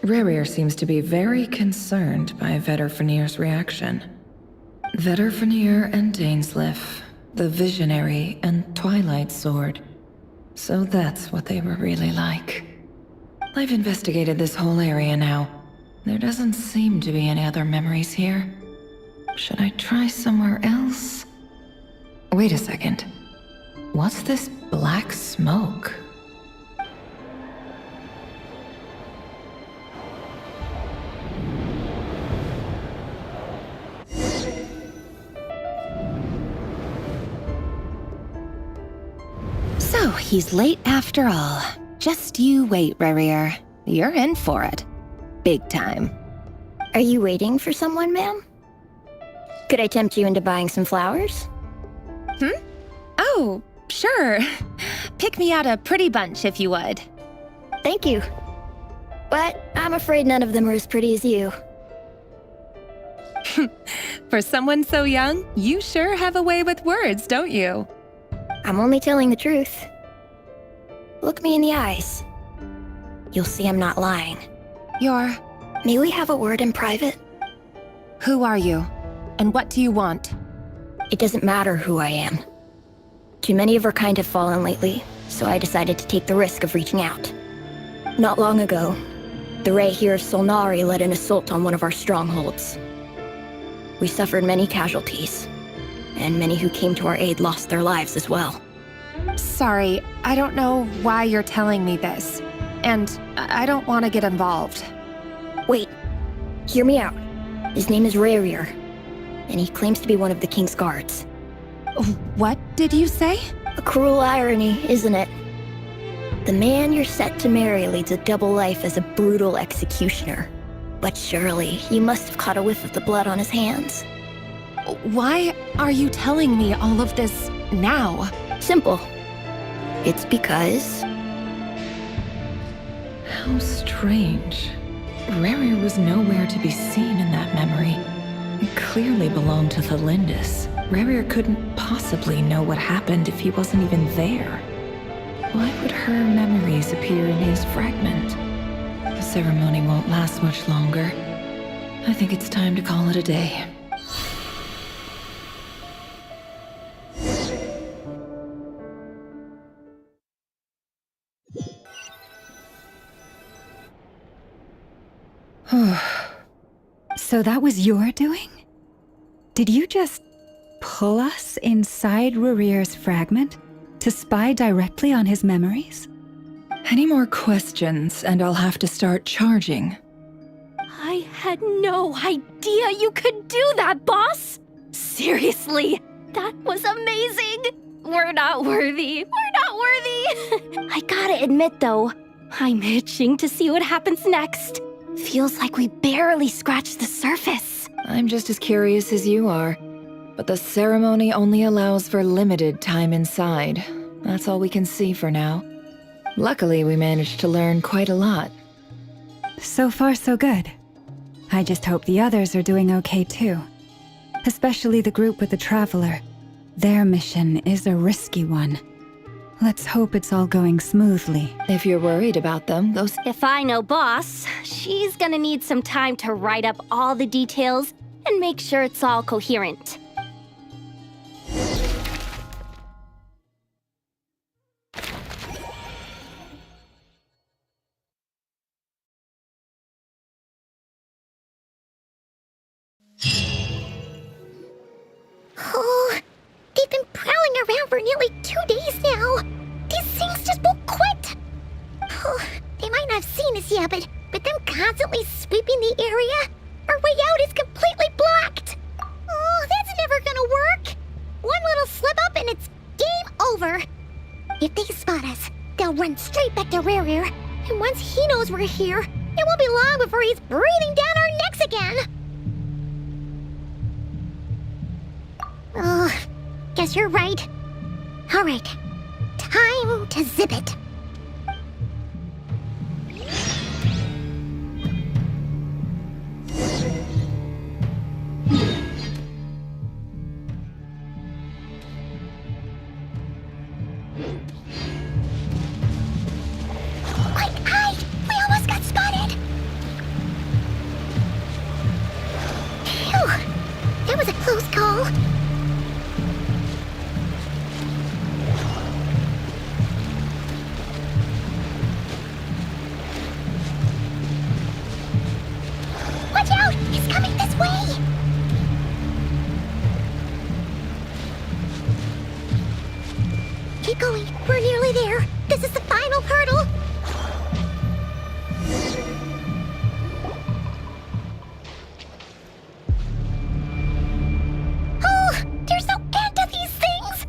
Rerir seems to be very concerned by Vedalfnir's reaction. Vedalfnir and Dainsleif, the Visionary and Twilight Sword. So that's what they were really like. I've investigated this whole area now. There doesn't seem to be any other memories here. Should I try somewhere else? Wait a second. What's this black smoke? So, he's late after all. Just you wait, Rerir. You're in for it. Big time. Are you waiting for someone, ma'am? Could I tempt you into buying some flowers? Oh, sure. Pick me out a pretty bunch if you would. Thank you. But I'm afraid none of them are as pretty as you. For someone so young, you sure have a way with words, don't you? I'm only telling the truth. Look me in the eyes. You'll see I'm not lying. May we have a word in private? Who are you? And what do you want? It doesn't matter who I am. Too many of our kind have fallen lately, so I decided to take the risk of reaching out. Not long ago, the Rerir of Solnari led an assault on one of our strongholds. We suffered many casualties, and many who came to our aid lost their lives as well. Sorry, I don't know why you're telling me this. And I don't want to get involved. Wait, hear me out. His name is Rerir, and he claims to be one of the king's guards. What did you say? A cruel irony, isn't it? The man you're set to marry leads a double life as a brutal executioner. But surely, you must have caught a whiff of the blood on his hands. Why are you telling me all of this now? Simple. It's because... How strange. Rerir was nowhere to be seen in that memory. It clearly belonged to the Lindis. Rerir couldn't possibly know what happened if he wasn't even there. Why would her memories appear in his fragment? The ceremony won't last much longer. I think it's time to call it a day. So that was your doing? Did you just pull us inside Rerir's fragment to spy directly on his memories? Any more questions, and I'll have to start charging. I had no idea you could do that, boss! Seriously, that was amazing! We're not worthy. We're not worthy! I gotta admit, though, I'm itching to see what happens next. Feels like we barely scratched the surface. I'm just as curious as you are. But the ceremony only allows for limited time inside. That's all we can see for now. Luckily, we managed to learn quite a lot. So far, so good. I just hope the others are doing okay too. Especially the group with the Traveler. Their mission is a risky one. Let's hope it's all going smoothly. If you're worried about them, those... If I know boss, she's gonna need some time to write up all the details and make sure it's all coherent. Oh, they've been prowling around for nearly 2 days now. These things just won't quit. Oh, they might not have seen us yet, but them constantly sweeping the area, our way out is completely blocked. Oh, that's never gonna work. One little slip up and it's game over. If they spot us, they'll run straight back to Rerir. And once he knows we're here, it won't be long before he's breathing down our necks again. Oh, guess you're right. All right, time to zip it. Quick, hide! We almost got spotted! Phew, that was a close call. Watch out! He's coming this way! Keep going. We're nearly there. This is the final hurdle. Oh, there's no end to these things!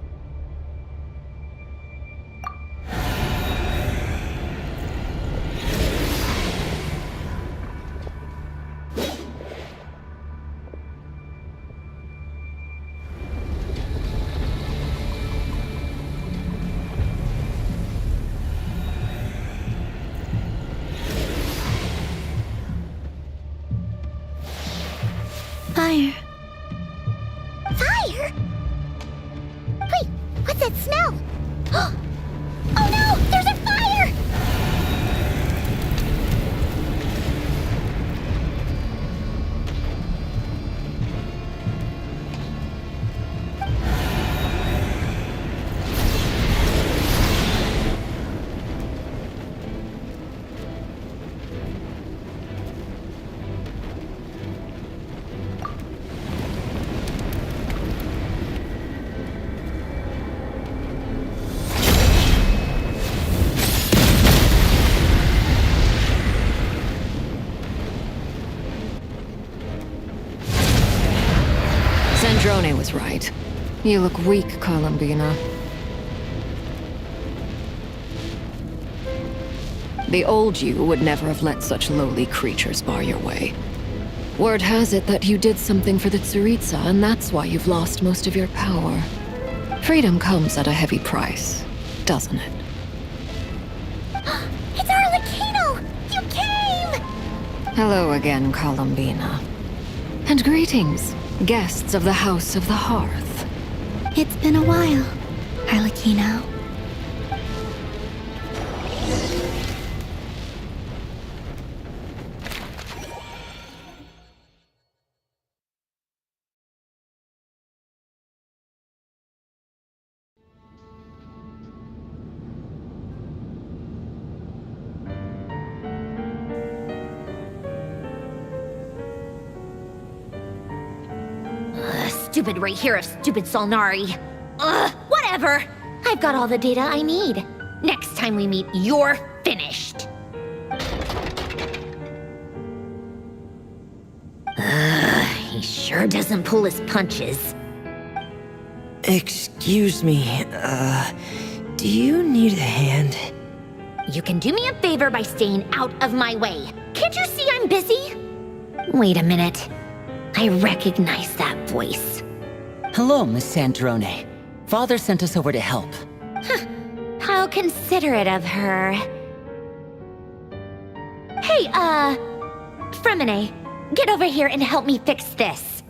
Fire. Fire? Wait, what's that smell? Oh no! There's a fire! Sandrone was right. You look weak, Columbina. The old you would never have let such lowly creatures bar your way. Word has it that you did something for the Tsaritsa, and that's why you've lost most of your power. Freedom comes at a heavy price, doesn't it? It's Arlecchino! You came! Hello again, Columbina. And greetings, guests of the House of the Hearth. It's been a while, Arlecchino. Stupid Rerir of stupid Solnari. Whatever. I've got all the data I need. Next time we meet, you're finished. He sure doesn't pull his punches. Excuse me, do you need a hand? You can do me a favor by staying out of my way. Can't you see I'm busy? Wait a minute. I recognize that voice. Hello, Miss Sandrone. Father sent us over to help. How considerate of her. Hey, Fremine, get over here and help me fix this.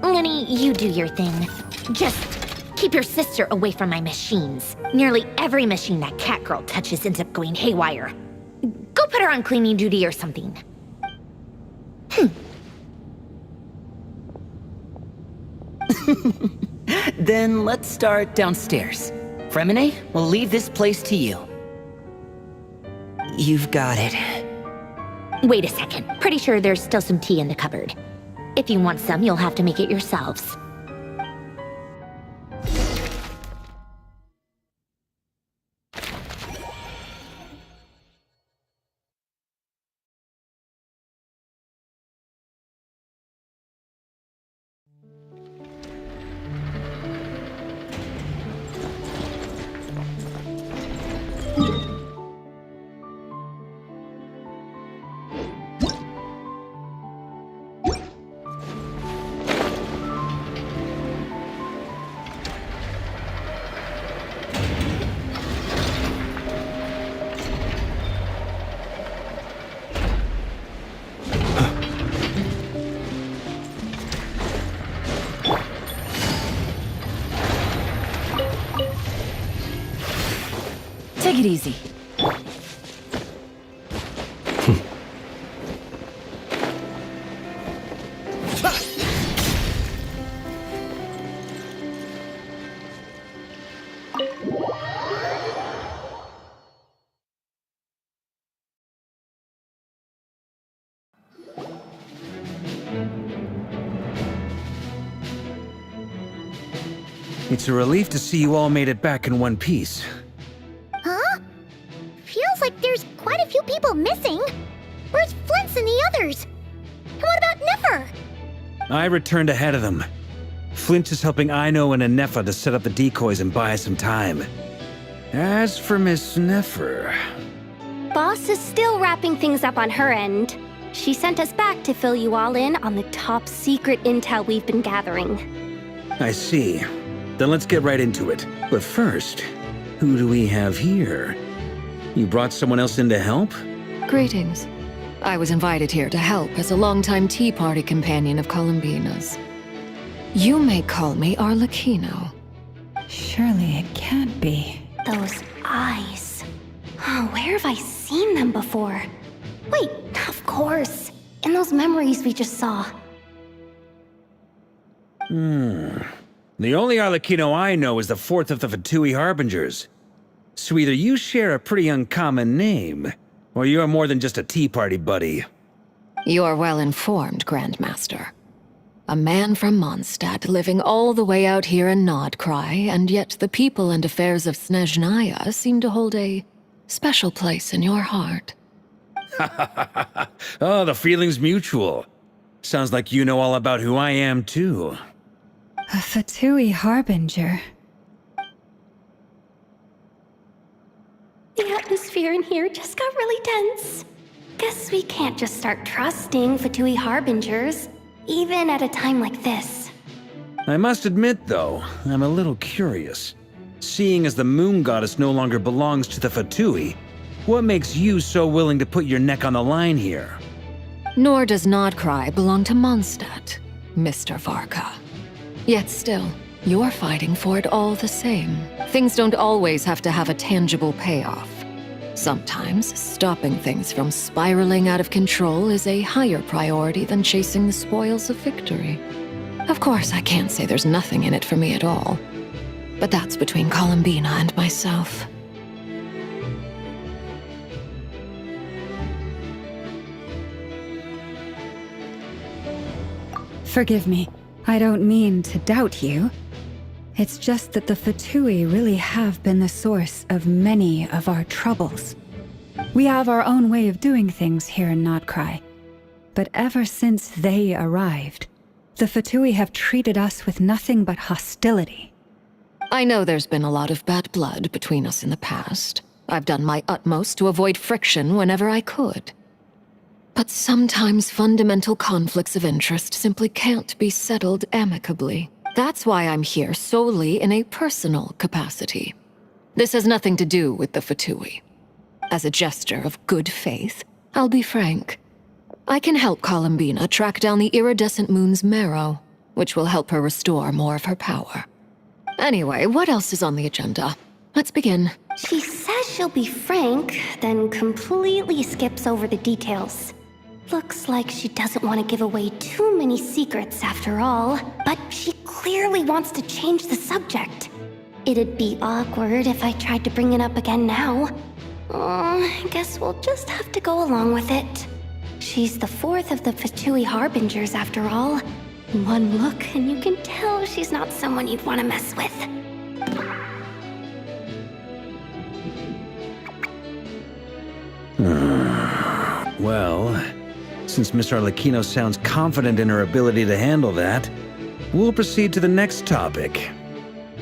Lenny, you do your thing. Just keep your sister away from my machines. Nearly every machine that Catgirl touches ends up going haywire. Go put her on cleaning duty or something. Then let's start downstairs. Fremine, we'll leave this place to you. You've got it. Wait a second. Pretty sure there's still some tea in the cupboard. If you want some, you'll have to make it yourselves. Take it easy. It's a relief to see you all made it back in one piece. Huh? Feels like there's quite a few people missing. Where's Flint's and the others? And what about Nefer? I returned ahead of them. Flint is helping Ino and Anefa to set up the decoys and buy us some time. As for Miss Nefer... Boss is still wrapping things up on her end. She sent us back to fill you all in on the top secret intel we've been gathering. I see. Then let's get right into it. But first, who do we have here? You brought someone else in to help? Greetings. I was invited here to help as a longtime Tea Party companion of Columbina's. You may call me Arlecchino. Surely it can't be. Those eyes. Oh, where have I seen them before? Wait, of course. In those memories we just saw. The only Arlecchino I know is the fourth of the Fatui Harbingers. So either you share a pretty uncommon name, or you're more than just a Tea Party buddy. You're well informed, Grandmaster. A man from Mondstadt living all the way out here in Nodcry, and yet the people and affairs of Snezhnaya seem to hold a special place in your heart. Oh, the feeling's mutual. Sounds like you know all about who I am, too. A Fatui Harbinger. The atmosphere in here just got really tense. guess we can't just start trusting Fatui Harbingers, even at a time like this. I must admit, though, I'm a little curious. Seeing as the moon goddess no longer belongs to the Fatui, what makes you so willing to put your neck on the line here? Nor does Nodcry belong to Mondstadt, Mr. Varka. Yet still, you're fighting for it all the same. Things don't always have to have a tangible payoff. Sometimes, stopping things from spiraling out of control is a higher priority than chasing the spoils of victory. Of course, I can't say there's nothing in it for me at all. But that's between Columbina and myself. Forgive me. I don't mean to doubt you. It's just that the Fatui really have been the source of many of our troubles. We have our own way of doing things here in Nodcry. But ever since they arrived, the Fatui have treated us with nothing but hostility. I know there's been a lot of bad blood between us in the past. I've done my utmost to avoid friction whenever I could. But sometimes fundamental conflicts of interest simply can't be settled amicably. That's why I'm here solely in a personal capacity. This has nothing to do with the Fatui. As a gesture of good faith, I'll be frank. I can help Columbina track down the iridescent moon's marrow, which will help her restore more of her power. Anyway, what else is on the agenda? Let's begin. She says she'll be frank, then completely skips over the details. Looks like she doesn't want to give away too many secrets after all, but she clearly wants to change the subject. It'd be awkward if I tried to bring it up again now. I guess we'll just have to go along with it. She's the fourth of the Fatui Harbingers after all. One look and you can tell she's not someone you'd want to mess with. Well, since Miss Arlecchino sounds confident in her ability to handle that, we'll proceed to the next topic.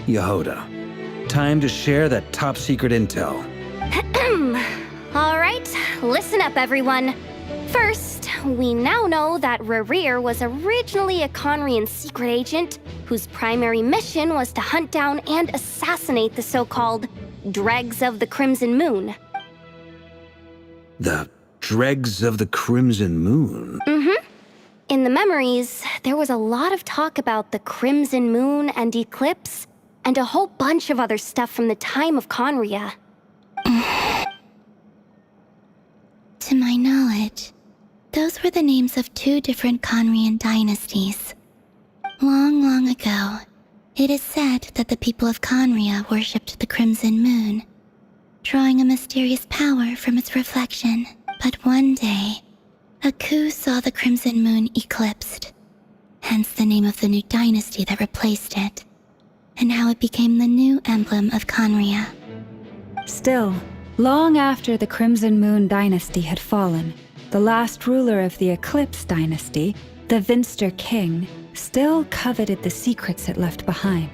Yehuda, time to share that top secret intel. Alright, listen up everyone. First, we now know that Rerir was originally a Conrian secret agent whose primary mission was to hunt down and assassinate the so-called Dregs of the Crimson Moon. The Dregs of the Crimson Moon? Mm-hmm. In the memories, there was a lot of talk about the Crimson Moon and Eclipse, and a whole bunch of other stuff from the time of Conria. To my knowledge, those were the names of two different Conrian dynasties. Long, long ago, it is said that the people of Conria worshipped the Crimson Moon, drawing a mysterious power from its reflection. But one day, a coup saw the Crimson Moon eclipsed, hence the name of the new dynasty that replaced it, and how it became the new emblem of Conria. Still, long after the Crimson Moon dynasty had fallen, the last ruler of the Eclipse dynasty, the Vinster King, still coveted the secrets it left behind.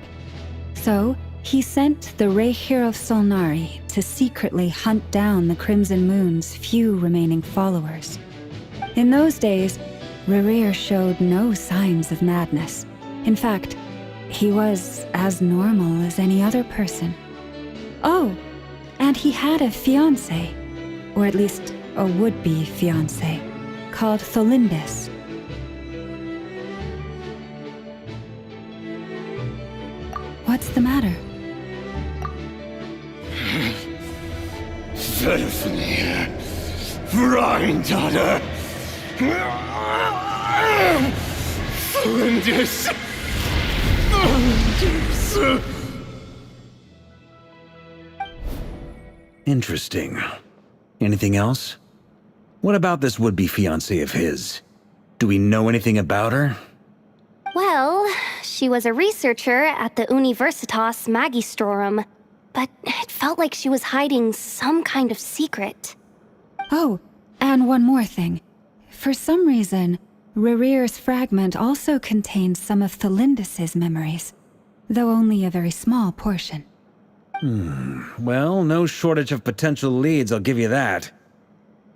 So, he sent the Rerir of Solnari to secretly hunt down the Crimson Moon's few remaining followers. In those days, Rerir showed no signs of madness. In fact, he was as normal as any other person. Oh, and he had a fiancé, or at least a would-be fiancé, called Tholindis. What's the matter? Verfnir, Freindaughter, Tholindis. Interesting. Anything else? What about this would-be fiancé of his? Do we know anything about her? Well, she was a researcher at the Universitas Magistrorum, but it felt like she was hiding some kind of secret. Oh, and one more thing. For some reason, Rerir's fragment also contains some of Tholindis' memories, though only a very small portion. Well, no shortage of potential leads, I'll give you that.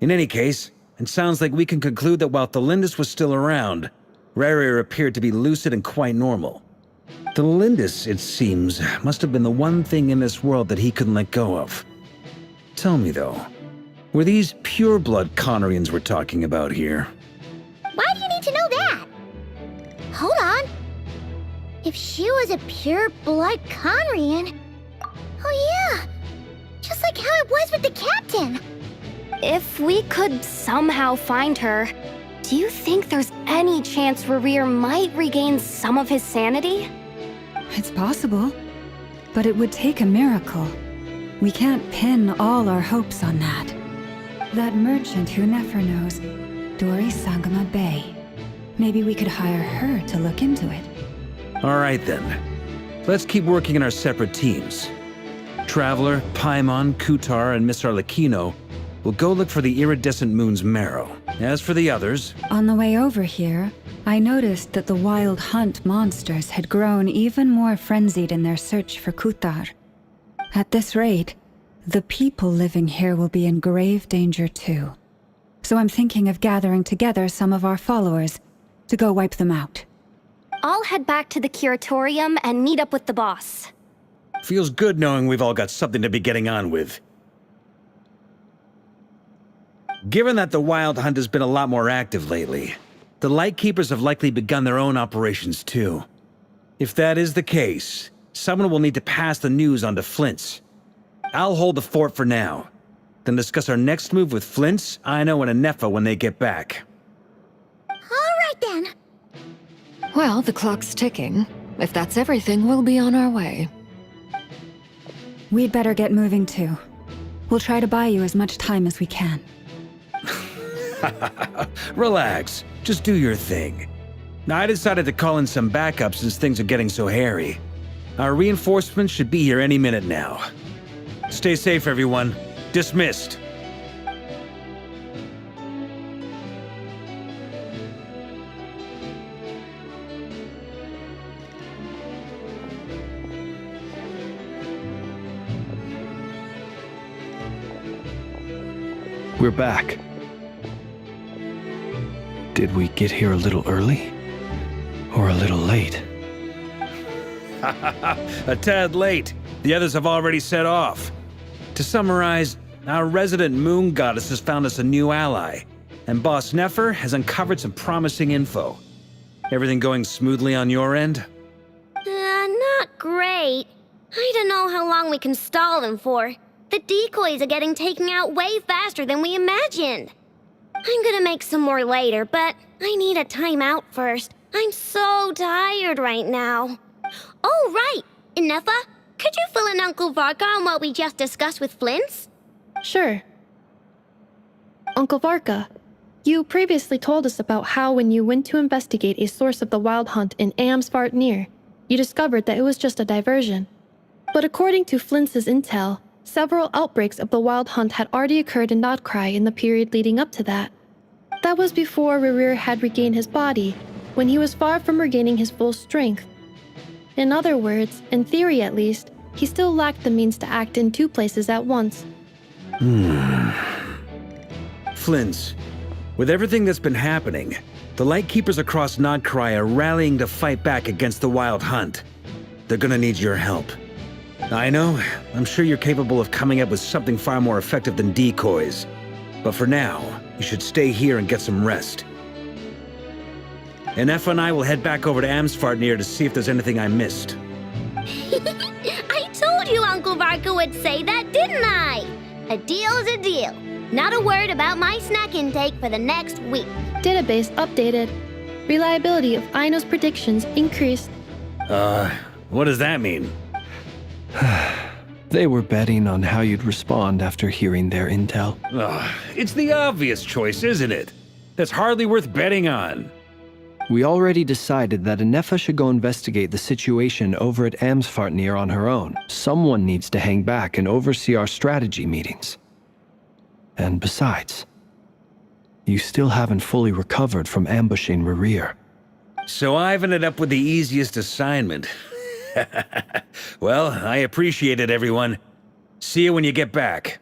In any case, It sounds like we can conclude that while Thelindis was still around, Rerir appeared to be lucid and quite normal. Thelindis, it seems, must have been the one thing in this world that he couldn't let go of. Tell me though, were these pure-blood Conorians we're talking about here? Why do you need to know that? Hold on. If she was a pure-blood Conrian... Oh yeah! Just like how it was with the captain! If we could somehow find her, do you think there's any chance Rerir might regain some of his sanity? It's possible, but it would take a miracle. We can't pin all our hopes on that. That merchant who Nefer knows, Dori Sangama Bay. Maybe we could hire her to look into it. All right then. Let's keep working in our separate teams. Traveler, Paimon, Kutar, and Miss Arlecchino will go look for the iridescent moon's marrow. As for the others... On the way over here, I noticed that the Wild Hunt monsters had grown even more frenzied in their search for Kutar. At this rate, the people living here will be in grave danger too. So I'm thinking of gathering together some of our followers to go wipe them out. I'll head back to the curatorium and meet up with the boss. Feels good knowing we've all got something to be getting on with. Given that the Wild Hunt has been a lot more active lately, the Lightkeepers have likely begun their own operations too. If that is the case, someone will need to pass the news on to Flint's. I'll hold the fort for now, then discuss our next move with Flint's, Aino, and Anefa when they get back. All right then. Well, the clock's ticking. If that's everything, we'll be on our way. We'd better get moving too. We'll try to buy you as much time as we can. Relax. Just do your thing. Now, I decided to call in some backup since things are getting so hairy. Our reinforcements should be here any minute now. Stay safe, everyone. Dismissed. We're back. Did we get here a little early? Or a little late? A tad late. The others have already set off. To summarize, our resident moon goddess has found us a new ally, and Boss Nefer has uncovered some promising info. Everything going smoothly on your end? Not great. I don't know how long we can stall them for. The decoys are getting taken out way faster than we imagined. I'm gonna make some more later, but I need a timeout first. I'm so tired right now. Oh, right! Inefa, could you fill in Uncle Varka on what we just discussed with Flint's? Sure. Uncle Varka, you previously told us about how when you went to investigate a source of the Wild Hunt in Amsvartnir, you discovered that it was just a diversion. But according to Flint's intel, several outbreaks of the Wild Hunt had already occurred in Nodcry in the period leading up to that. That was before Rerir had regained his body, when he was far from regaining his full strength. In other words, in theory at least, he still lacked the means to act in two places at once. Flint's, with everything that's been happening, the Lightkeepers across Nodcry are rallying to fight back against the Wild Hunt. They're gonna need your help. I know, I'm sure you're capable of coming up with something far more effective than decoys. But for now, you should stay here and get some rest. Anefa and I will head back over to Amsvartnir to see if there's anything I missed. I told you Uncle Varka would say that, didn't I? A deal is a deal. Not a word about my snack intake for the next week. Database updated. Reliability of Aino's predictions increased. What does that mean? They were betting on how you'd respond after hearing their intel. It's the obvious choice, isn't it? That's hardly worth betting on. We already decided that Anefa should go investigate the situation over at Amsvartnir on her own. Someone needs to hang back and oversee our strategy meetings. And besides, you still haven't fully recovered from ambushing Rerir. So I've ended up with the easiest assignment. Well, I appreciate it, everyone. See you when you get back.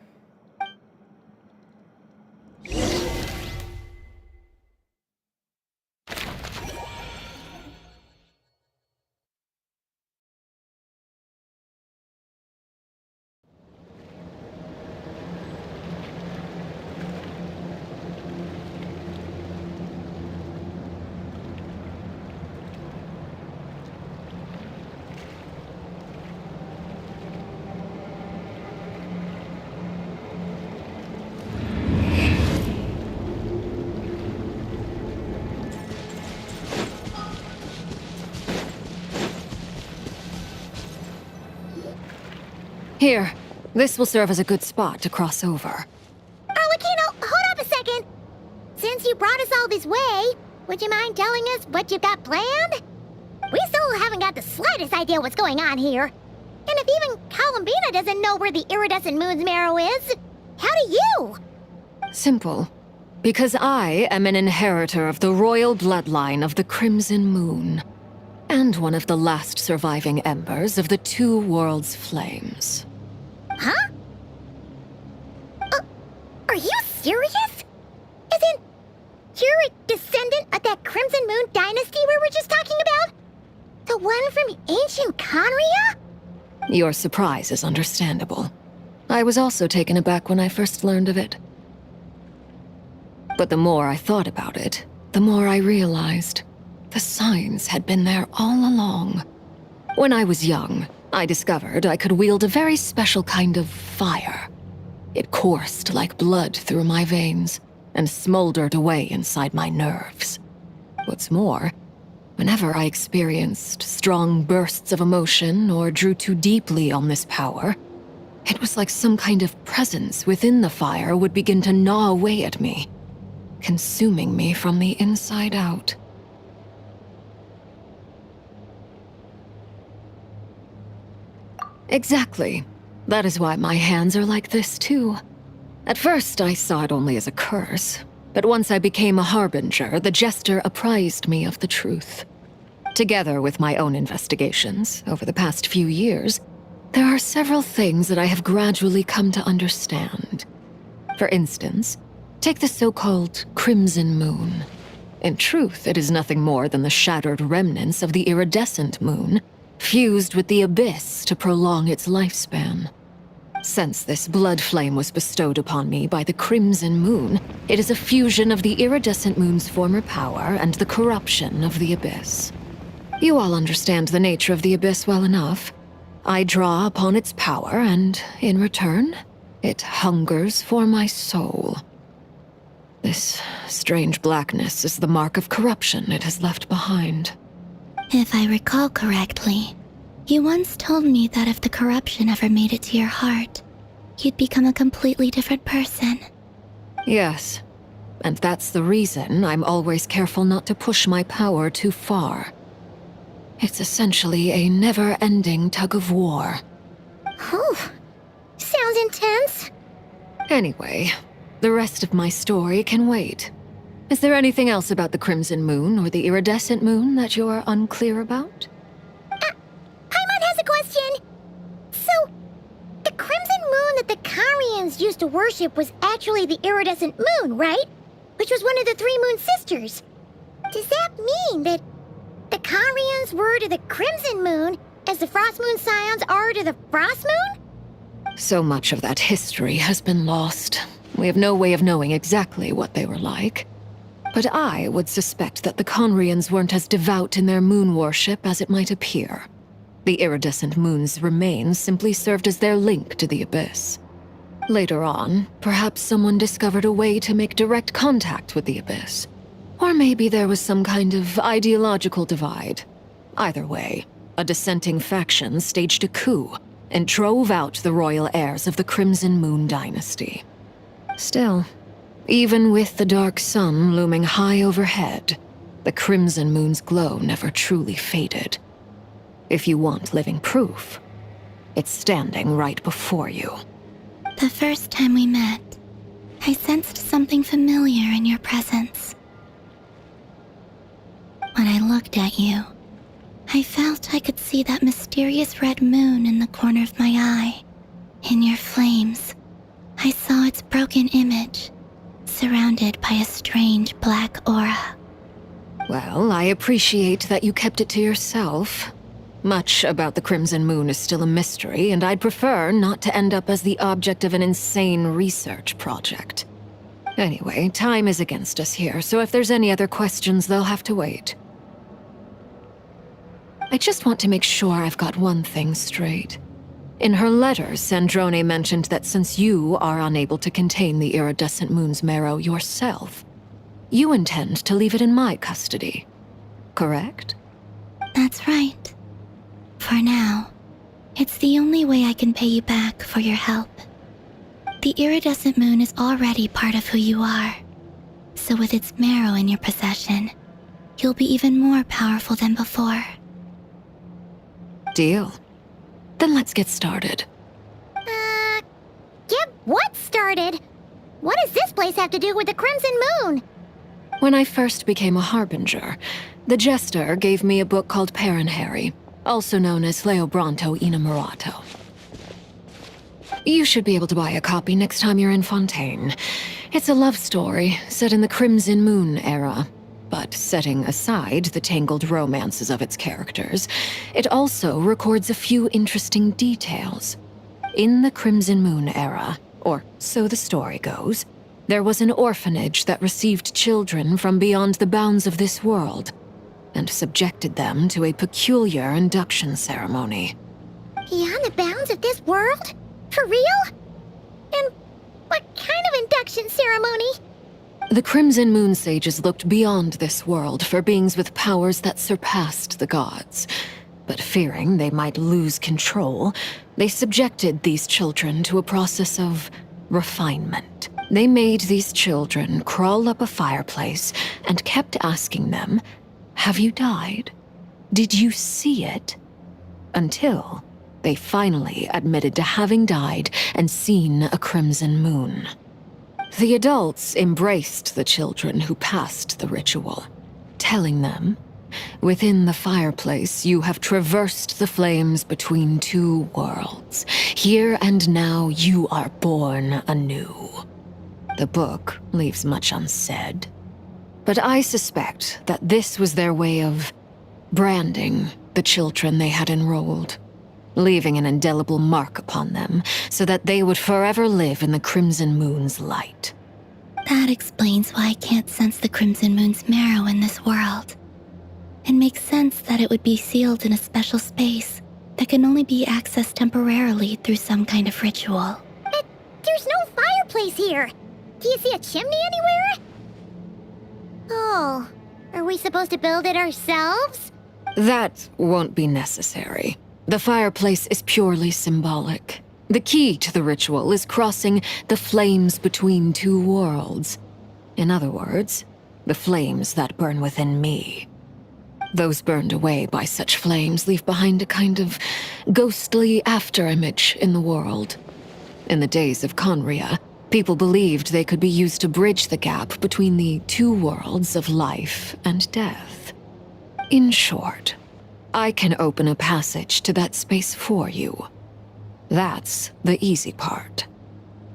Here, this will serve as a good spot to cross over. Arlecchino, hold up a second. Since you brought us all this way, would you mind telling us what you've got planned? We still haven't got the slightest idea what's going on here. And if even Columbina doesn't know where the iridescent moon's marrow is, how do you? Simple. Because I am an inheritor of the royal bloodline of the Crimson Moon, and one of the last surviving embers of the Two Worlds' flames. Huh? Are you serious? Isn't you're a descendant of that Crimson Moon dynasty we were just talking about? The one from ancient Conria? Your surprise is understandable. I was also taken aback when I first learned of it. But the more I thought about it, the more I realized the signs had been there all along. When I was young, I discovered I could wield a very special kind of fire. It coursed like blood through my veins and smoldered away inside my nerves. What's more, whenever I experienced strong bursts of emotion or drew too deeply on this power, it was like some kind of presence within the fire would begin to gnaw away at me, consuming me from the inside out. Exactly. That is why my hands are like this, too. At first, I saw it only as a curse, but once I became a harbinger, the jester apprised me of the truth. Together with my own investigations over the past few years, there are several things that I have gradually come to understand. For instance, take the so-called Crimson Moon. In truth, it is nothing more than the shattered remnants of the iridescent moon, fused with the abyss to prolong its lifespan. Since this blood flame was bestowed upon me by the Crimson Moon, it is a fusion of the iridescent moon's former power and the corruption of the abyss. You all understand the nature of the abyss well enough. I draw upon its power, and in return, it hungers for my soul. This strange blackness is the mark of corruption it has left behind. If I recall correctly, you once told me that if the corruption ever made it to your heart, you'd become a completely different person. Yes, and that's the reason I'm always careful not to push my power too far. It's essentially a never-ending tug-of-war. Whew. Sounds intense. Anyway, the rest of my story can wait. Is there anything else about the Crimson Moon or the Iridescent Moon that you're unclear about? Paimon has a question. So, the Crimson Moon that the Carians used to worship was actually the Iridescent Moon, right? Which was one of the three Moon Sisters. Does that mean that the Carians were to the Crimson Moon as the Frost Moon Scions are to the Frost Moon? So much of that history has been lost. We have no way of knowing exactly what they were like. But I would suspect that the Conrians weren't as devout in their moon worship as it might appear. The iridescent moon's remains simply served as their link to the abyss. Later on, perhaps someone discovered a way to make direct contact with the abyss. Or maybe there was some kind of ideological divide. Either way, a dissenting faction staged a coup and drove out the royal heirs of the Crimson Moon dynasty. Still, even with the dark sun looming high overhead, the Crimson Moon's glow never truly faded. If you want living proof, it's standing right before you. The first time we met, I sensed something familiar in your presence. When I looked at you, I felt I could see that mysterious red moon in the corner of my eye. In your flames, I saw its broken image, surrounded by a strange black aura. Well, I appreciate that you kept it to yourself. Much about the Crimson Moon is still a mystery, and I'd prefer not to end up as the object of an insane research project. Anyway, time is against us here, so if there's any other questions, they'll have to wait. I just want to make sure I've got one thing straight. In her letter, Sandrone mentioned that since you are unable to contain the iridescent moon's marrow yourself, you intend to leave it in my custody, correct? That's right. For now, It's the only way I can pay you back for your help. The iridescent moon is already part of who you are. So with its marrow in your possession, you'll be even more powerful than before. Deal. Then let's get started. Get what started? What does this place have to do with the Crimson Moon? When I first became a harbinger, the Jester gave me a book called Paranhari, also known as Leobranto Inamorato. You should be able to buy a copy next time you're in Fontaine. It's a love story set in the Crimson Moon era. But setting aside the tangled romances of its characters, it also records a few interesting details. In the Crimson Moon era, or so the story goes, there was an orphanage that received children from beyond the bounds of this world, and subjected them to a peculiar induction ceremony. Beyond the bounds of this world? For real? And what kind of induction ceremony? The Crimson Moon sages looked beyond this world for beings with powers that surpassed the gods. But fearing they might lose control, they subjected these children to a process of refinement. They made these children crawl up a fireplace and kept asking them, "Have you died? Did you see it?" Until they finally admitted to having died and seen a crimson moon. The adults embraced the children who passed the ritual, telling them, "Within the fireplace, you have traversed the flames between two worlds. Here and now, you are born anew." The book leaves much unsaid, but I suspect that this was their way of branding the children they had enrolled, leaving an indelible mark upon them so that they would forever live in the Crimson Moon's light. That explains why I can't sense the Crimson Moon's marrow in this world. It makes sense that it would be sealed in a special space that can only be accessed temporarily through some kind of ritual. But there's no fireplace here. Do you see a chimney anywhere? Oh, are we supposed to build it ourselves? That won't be necessary. The fireplace is purely symbolic. The key to the ritual is crossing the flames between two worlds. In other words, the flames that burn within me. Those burned away by such flames leave behind a kind of ghostly afterimage in the world. In the days of Conria, people believed they could be used to bridge the gap between the two worlds of life and death. In short, I can open a passage to that space for you. That's the easy part.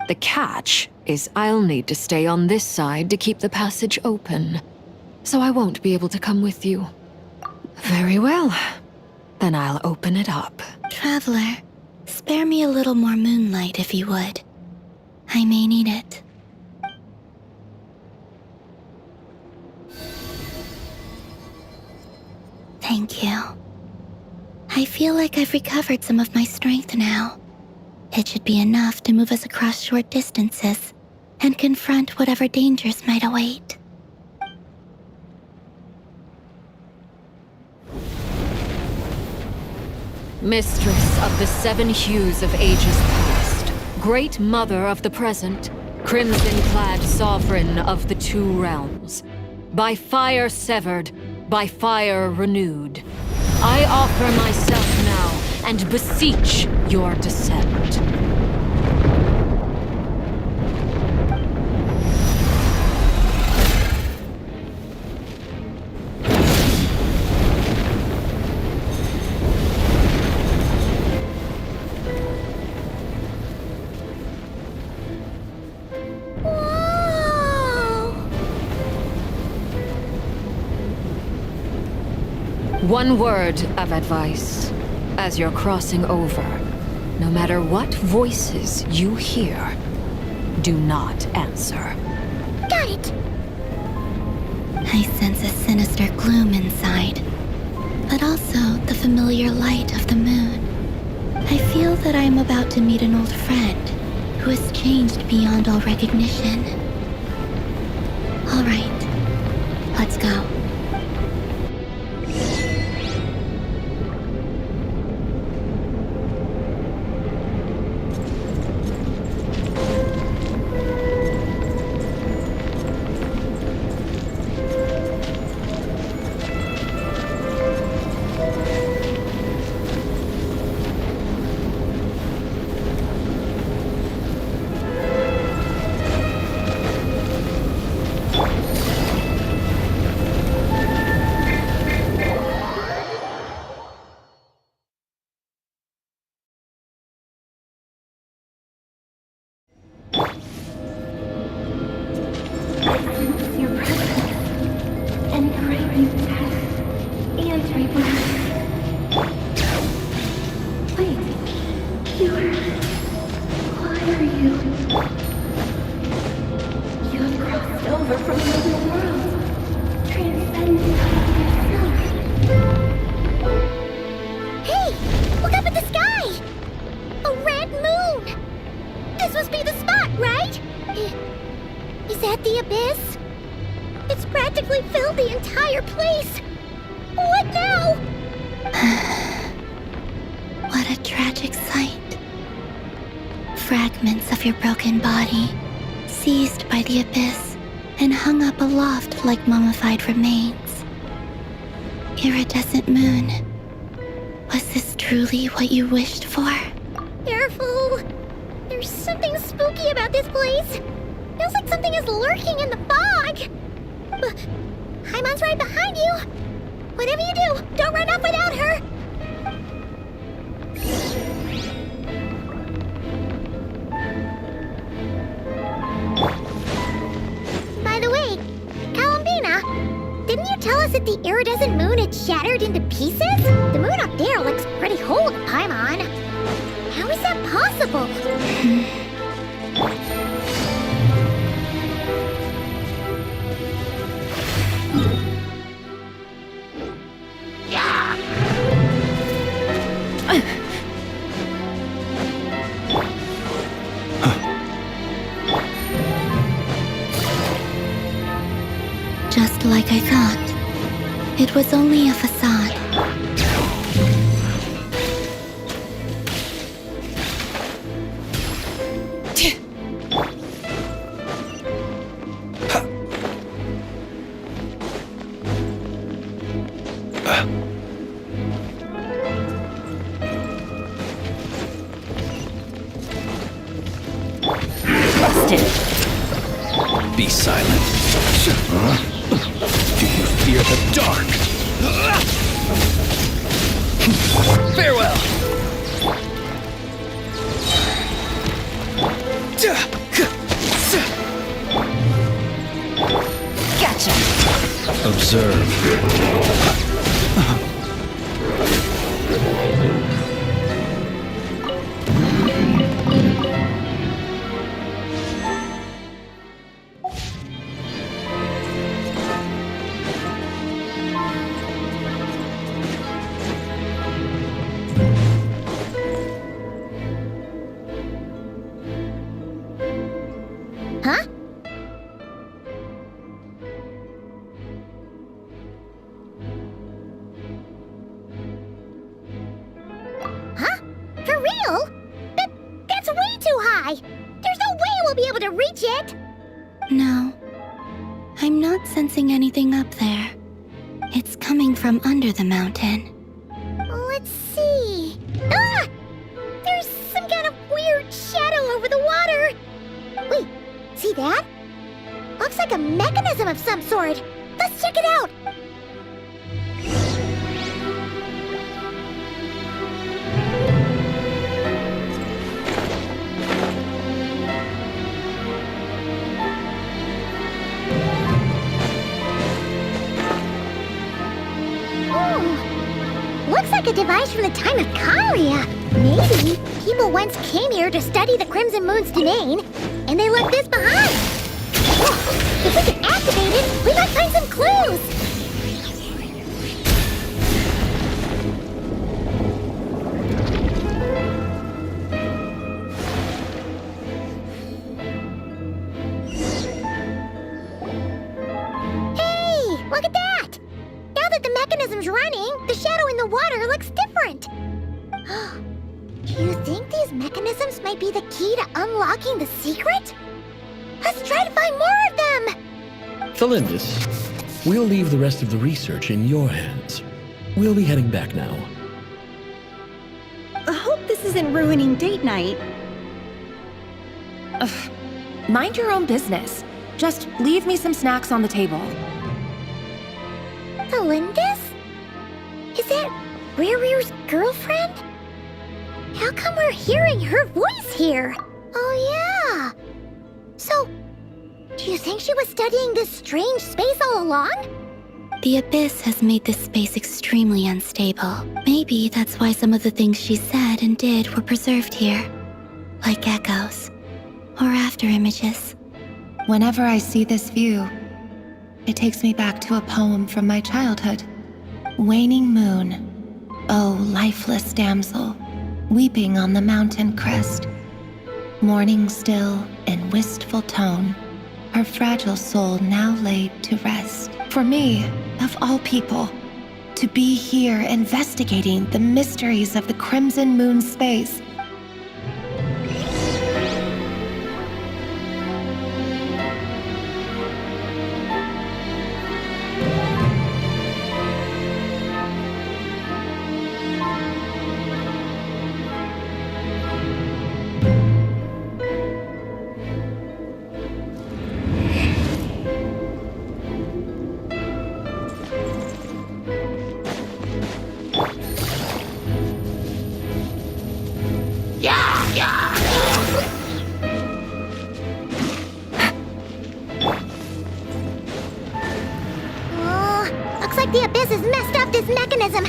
The catch is I'll need to stay on this side to keep the passage open, so I won't be able to come with you. Very well. Then I'll open it up. Traveler, spare me a little more moonlight if you would. I may need it. Thank you. I feel like I've recovered some of my strength now. It should be enough to move us across short distances and confront whatever dangers might await. Mistress of the seven hues of ages past, great mother of the present, crimson-clad sovereign of the two realms, by fire severed, by fire renewed, I offer myself now and beseech your descent. One word of advice. As you're crossing over, no matter what voices you hear, do not answer. Got it! I sense a sinister gloom inside, but also the familiar light of the moon. I feel that I am about to meet an old friend who has changed beyond all recognition. All right, let's go. Fragments of your broken body, seized by the abyss, and hung up aloft like mummified remains. Iridescent moon, was this truly what you wished for? Careful! There's something spooky about this place. Feels like something is lurking in the fog. Haimon's right behind you. Whatever you do, don't run off without her. By the way, Columbina, didn't you tell us that the iridescent moon had shattered into pieces? The moon up there looks pretty whole to Paimon. How is that possible? Just like I thought. It was only a facade. Be silent. Do you fear the dark? Farewell! Gotcha! Observe. Huh? Huh? For real? That's way too high! There's no way we'll be able to reach it! No. I'm not sensing anything up there. It's coming from under the mountain. Let's see... Ah! There's some kind of weird shadow over the water! Wait, see that? Looks like a mechanism of some sort. Let's check it out! Looks like a device from the time of Kalia. Maybe people once came here to study the Crimson Moon's domain, and they left this behind. If we can activate it, we might find some clues. Hey, look at that! Now that the mechanism's running, the shadow in the water looks different. Do you think these mechanisms might be the key to unlocking the secret? Let's try to find more of them! Felindis, we'll leave the rest of the research in your hands. We'll be heading back now. I hope this isn't ruining date night. Ugh. Mind your own business. Just leave me some snacks on the table. Felindis? Is that Rerir's girlfriend? How come we're hearing her voice here? Oh yeah! So, do you think she was studying this strange space all along? The Abyss has made this space extremely unstable. Maybe that's why some of the things she said and did were preserved here. Like echoes. Or after images. Whenever I see this view, it takes me back to a poem from my childhood. Waning moon, oh lifeless damsel, weeping on the mountain crest. Mourning still in wistful tone, her fragile soul now laid to rest. For me, of all people, to be here investigating the mysteries of the Crimson Moon space. The Abyss has messed up this mechanism.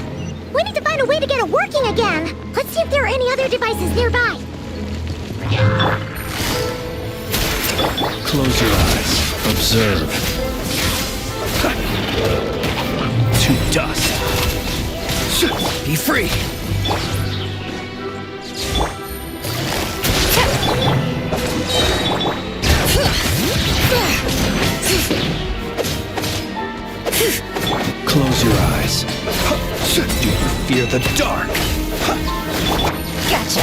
We need to find a way to get it working again. Let's see if there are any other devices nearby. Close your eyes. Observe. To dust. Be free. Close your eyes. Do you fear the dark? Gotcha.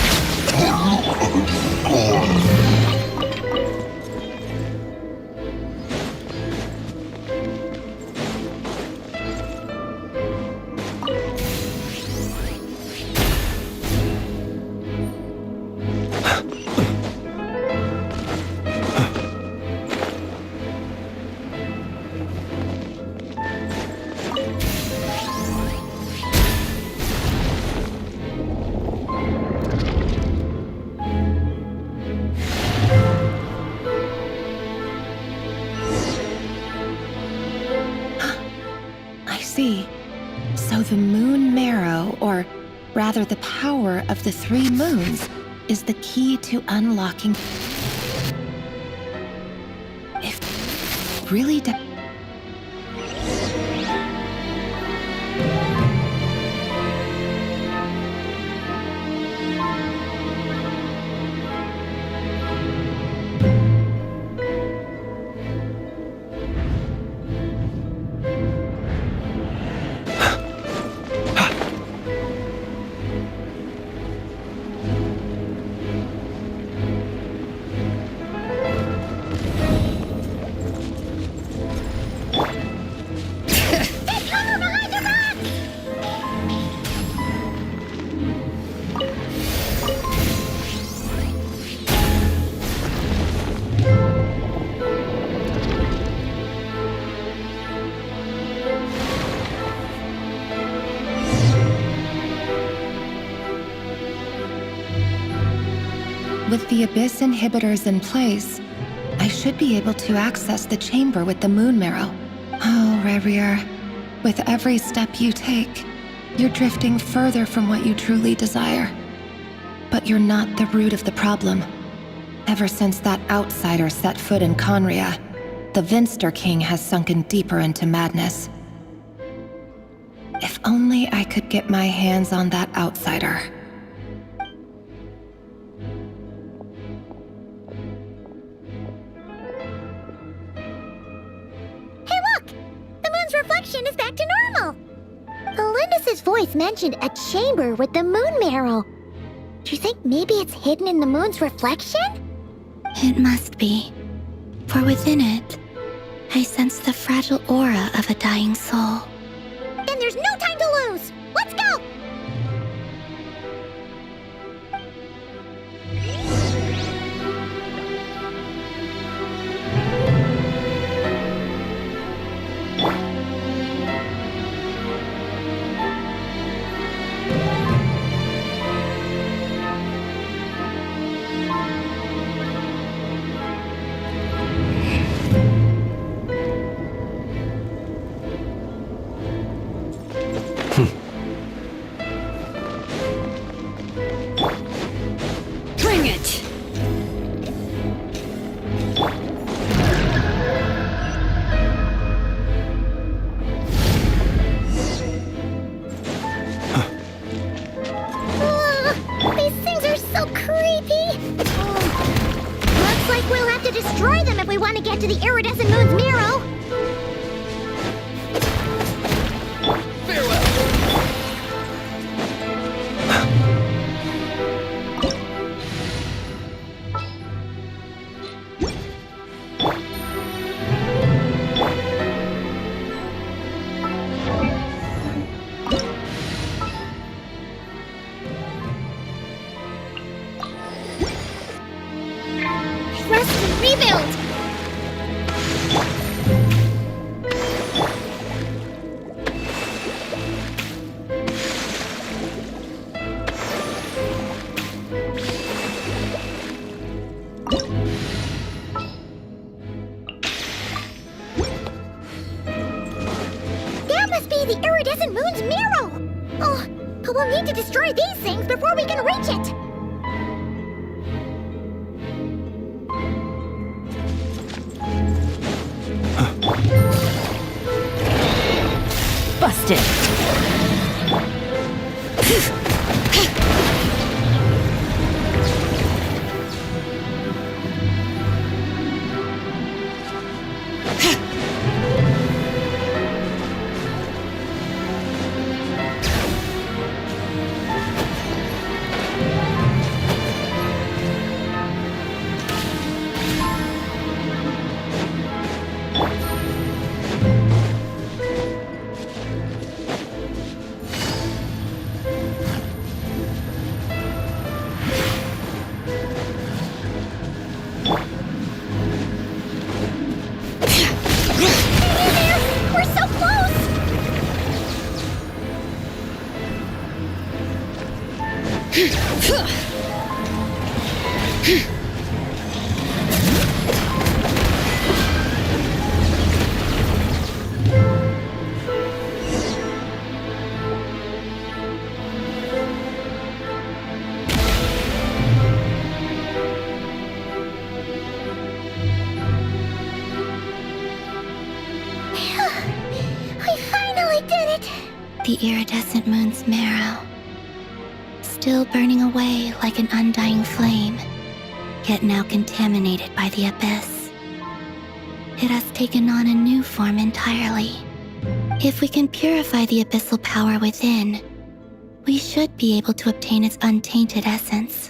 So the moon marrow, or rather the power of the 3 moons, is the key to unlocking... If really With the Abyss inhibitors in place, I should be able to access the chamber with the moon marrow. Oh, Rerir, with every step you take, you're drifting further from what you truly desire. But you're not the root of the problem. Ever since that outsider set foot in Conria, the Vinster King has sunken deeper into madness. If only I could get my hands on that outsider. Reflection is back to normal. Elendis' voice mentioned a chamber with the moon marrow. Do you think maybe it's hidden in the moon's reflection? It must be. For within it, I sense the fragile aura of a dying soul. Then there's no time to lose! Let's go! the iridescent moon's marrow. Rest and rebuild! That must be the iridescent moon's marrow! Oh, but we'll need to destroy these things before we can reach it! Busted! We're so close! We finally did it! The iridescent moon's marrow, still burning away like an undying flame, yet now contaminated by the abyss. It has taken on a new form entirely. If we can purify the abyssal power within, we should be able to obtain its untainted essence.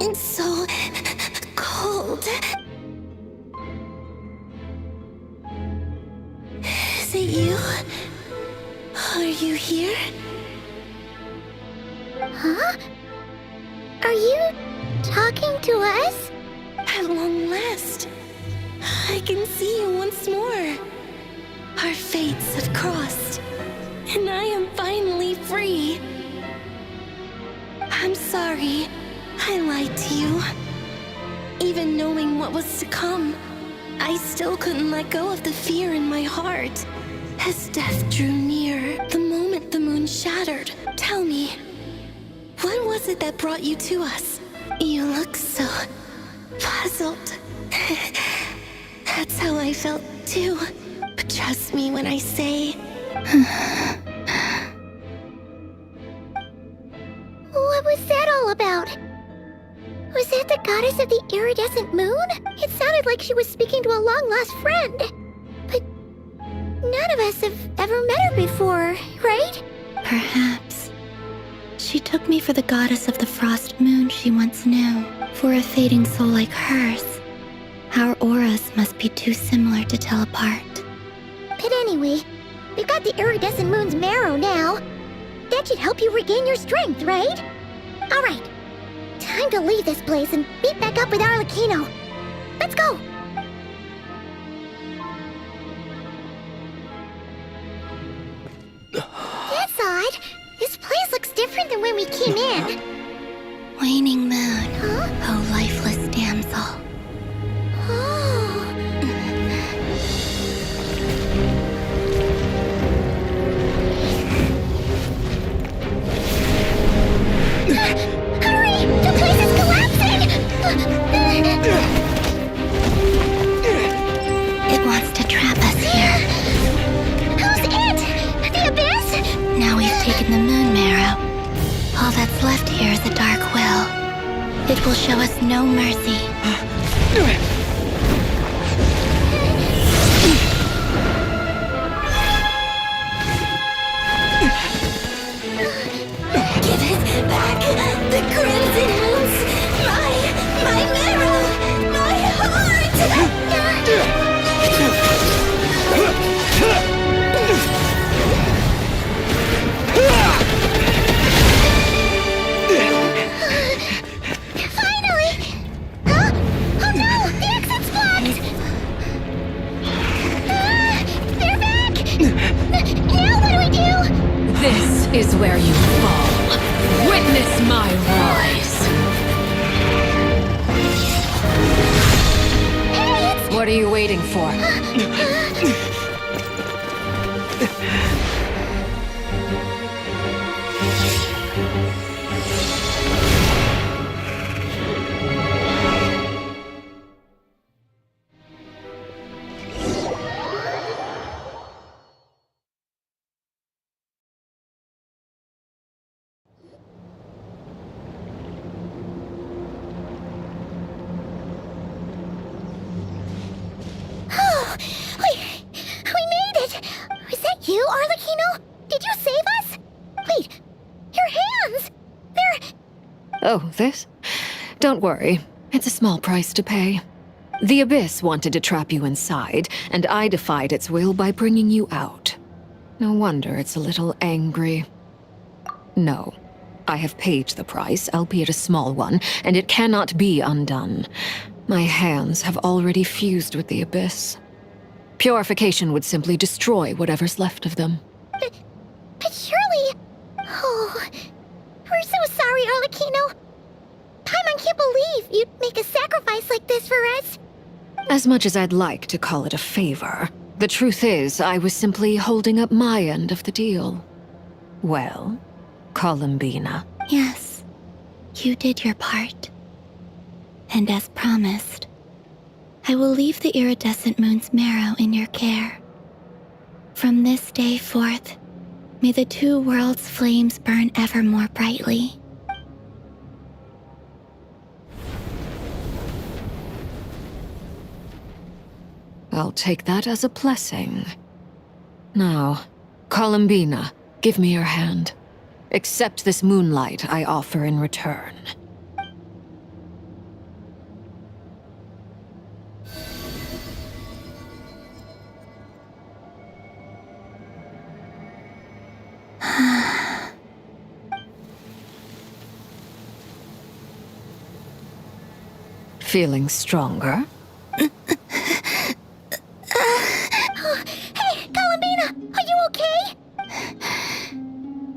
It's so cold. Is it you? Are you here? Huh? Are you talking to us? At long last, I can see you once more. Our fates have crossed, and I am finally free. I'm sorry. I lied to you. Even knowing what was to come, I still couldn't let go of the fear in my heart. As death drew near, the moment the moon shattered, tell me, what was it that brought you to us? You look so puzzled. That's how I felt too. But trust me when I say... What was that all about? Was that the goddess of the iridescent moon? It sounded like she was speaking to a long-lost friend. But none of us have ever met her before, right? Perhaps. She took me for the goddess of the frost moon she once knew. For a fading soul like hers, our auras must be too similar to tell apart. But anyway, we've got the iridescent moon's marrow now. That should help you regain your strength, right? All right. Time to leave this place and meet back up with Arlecchino. Let's go! That's odd. This place looks different than when we came in. Waning moon, oh lifeless damsel. Hurry! The place is collapsing! It will show us no mercy. Give it back! The crimson moons! My marrow! My heart! Finally! Huh? Oh no! The exit's blocked! They're back! Now what do we do? This is where you fall. Witness my rise. What are you waiting for? Oh, we made it! Is that you, Arlecchino? Did you save us? Wait, your hands! They're... Oh, this? Don't worry. It's a small price to pay. The Abyss wanted to trap you inside, and I defied its will by bringing you out. No wonder it's a little angry. No. I have paid the price, albeit a small one, and it cannot be undone. My hands have already fused with the Abyss. Purification would simply destroy whatever's left of them. But surely... Oh... We're so sorry, Arlecchino. Paimon can't believe you'd make a sacrifice like this for us. As much as I'd like to call it a favor, the truth is I was simply holding up my end of the deal. Well, Columbina. Yes, you did your part. And as promised, I will leave the iridescent moon's marrow in your care. From this day forth, may the two worlds' flames burn ever more brightly. I'll take that as a blessing. Now, Columbina, give me your hand. Accept this moonlight I offer in return. Feeling stronger? Hey, Columbina, are you okay?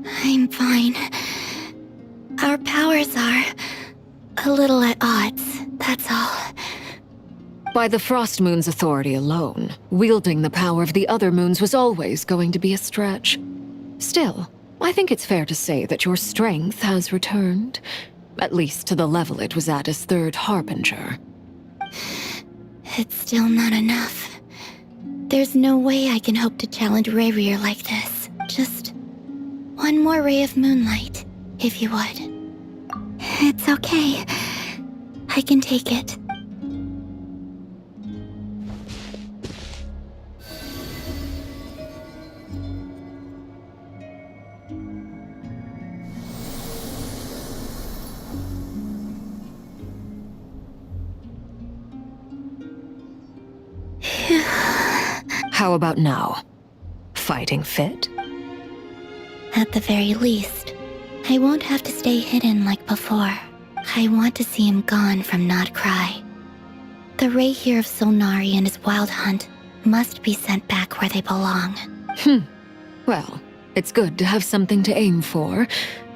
I'm fine. Our powers are a little at odds, that's all. By the Frost Moon's authority alone, wielding the power of the other moons was always going to be a stretch. Still, I think it's fair to say that your strength has returned. At least to the level it was at as Third Harbinger. It's still not enough. There's no way I can hope to challenge Rerir like this. Just one more ray of moonlight, if you would. It's okay. I can take it. How about now? Fighting fit? At the very least, I won't have to stay hidden like before. I want to see him gone from Nod Cry. The Rerir of Solnari and his wild hunt must be sent back where they belong. Well, it's good to have something to aim for.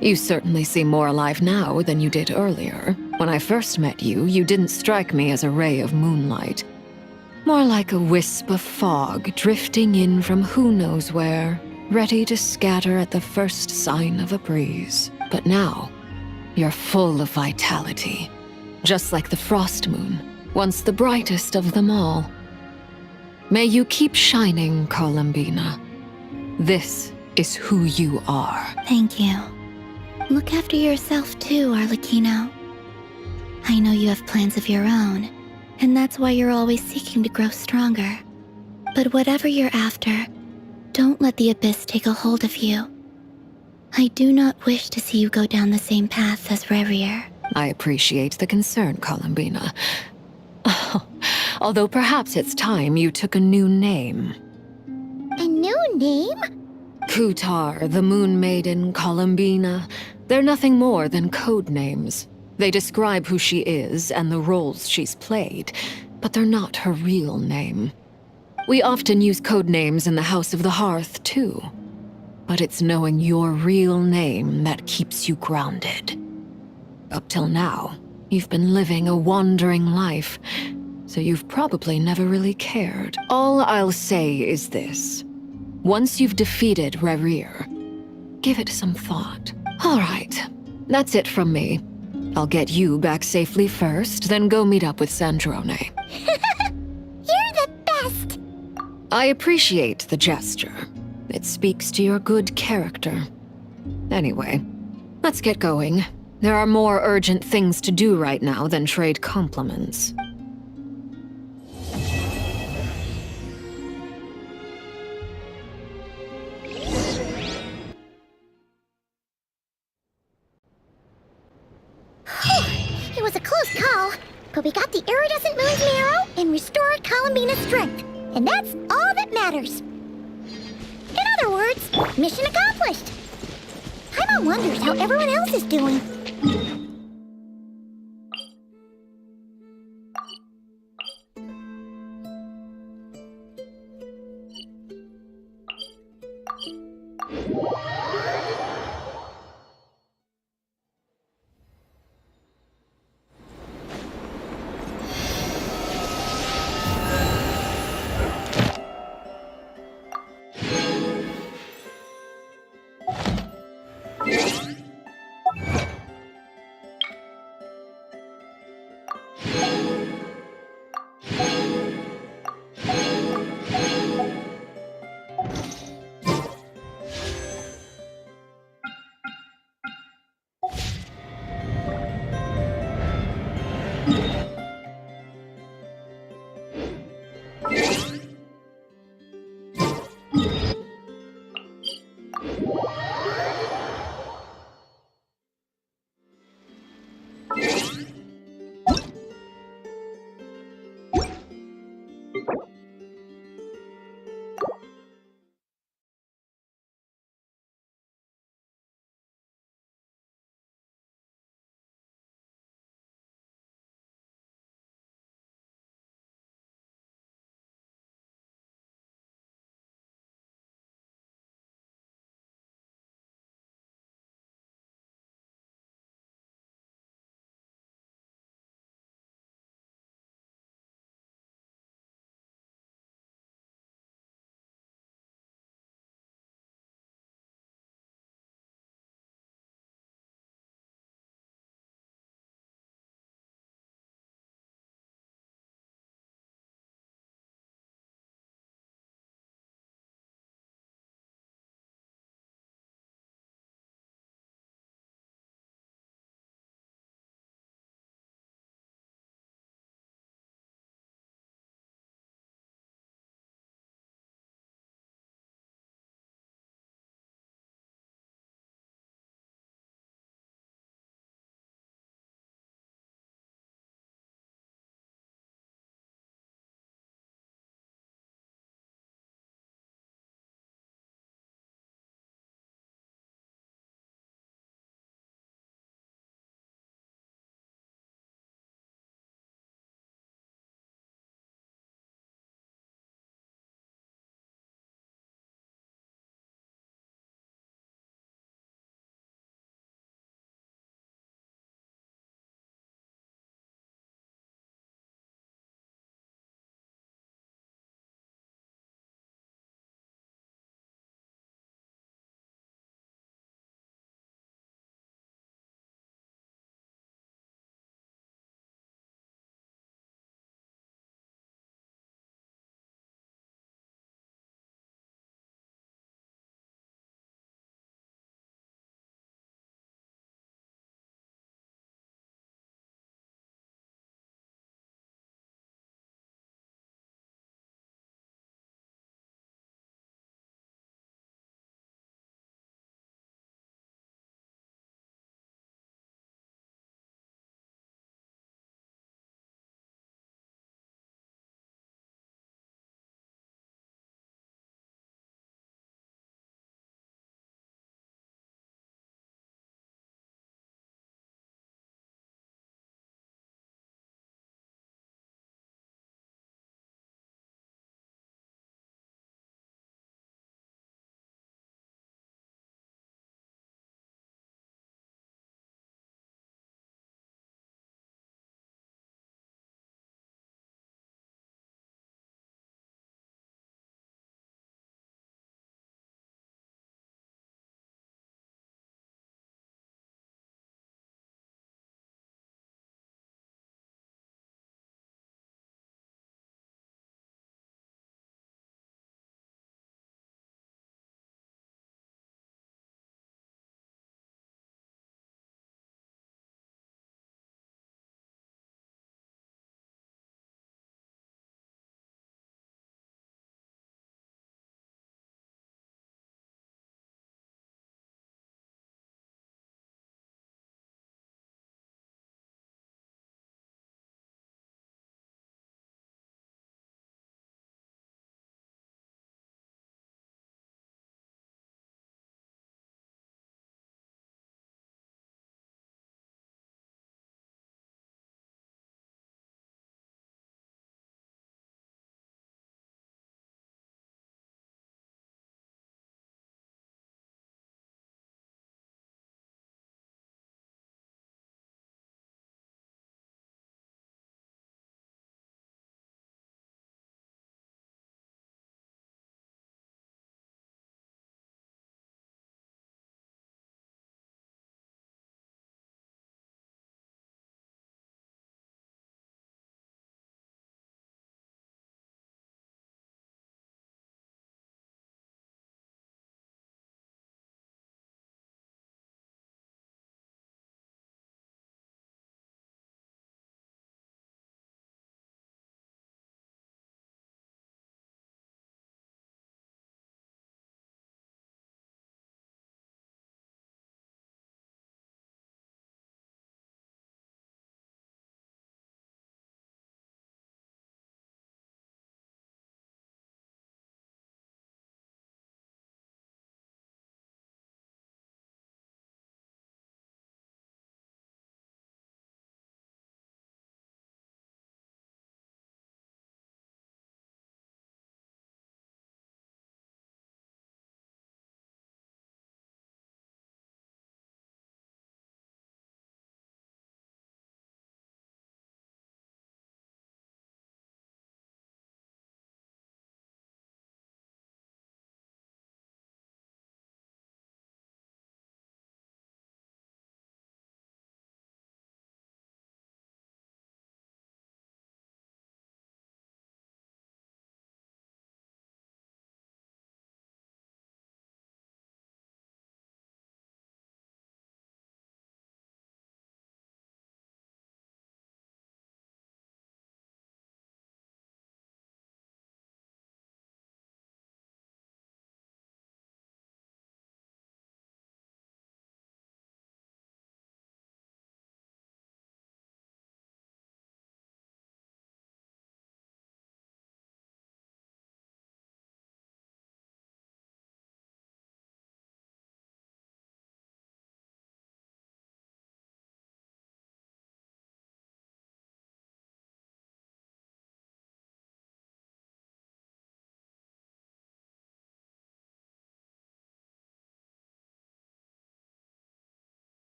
You certainly seem more alive now than you did earlier. When I first met you, you didn't strike me as a ray of moonlight. More like a wisp of fog drifting in from who knows where, ready to scatter at the first sign of a breeze. But now, you're full of vitality. Just like the Frost Moon, once the brightest of them all. May you keep shining, Columbina. This is who you are. Thank you. Look after yourself too, Arlecchino. I know you have plans of your own, and that's why you're always seeking to grow stronger. But whatever you're after, don't let the abyss take a hold of you. I do not wish to see you go down the same path as Rerir. I appreciate the concern, Columbina. Although perhaps it's time you took a new name. A new name? Kutar, the Moon Maiden, Columbina. They're nothing more than code names. They describe who she is and the roles she's played, but they're not her real name. We often use code names in the House of the Hearth, too. But it's knowing your real name that keeps you grounded. Up till now, you've been living a wandering life, so you've probably never really cared. All I'll say is this. Once you've defeated Rerir, give it some thought. All right, that's it from me. I'll get you back safely first, then go meet up with Sandrone. You're the best! I appreciate the gesture. It speaks to your good character. Anyway, let's get going. There are more urgent things to do right now than trade compliments. It was a close call, but we got the iridescent moon's marrow and restored Columbina's strength, and that's all that matters. In other words, mission accomplished. Paimon wonders how everyone else is doing.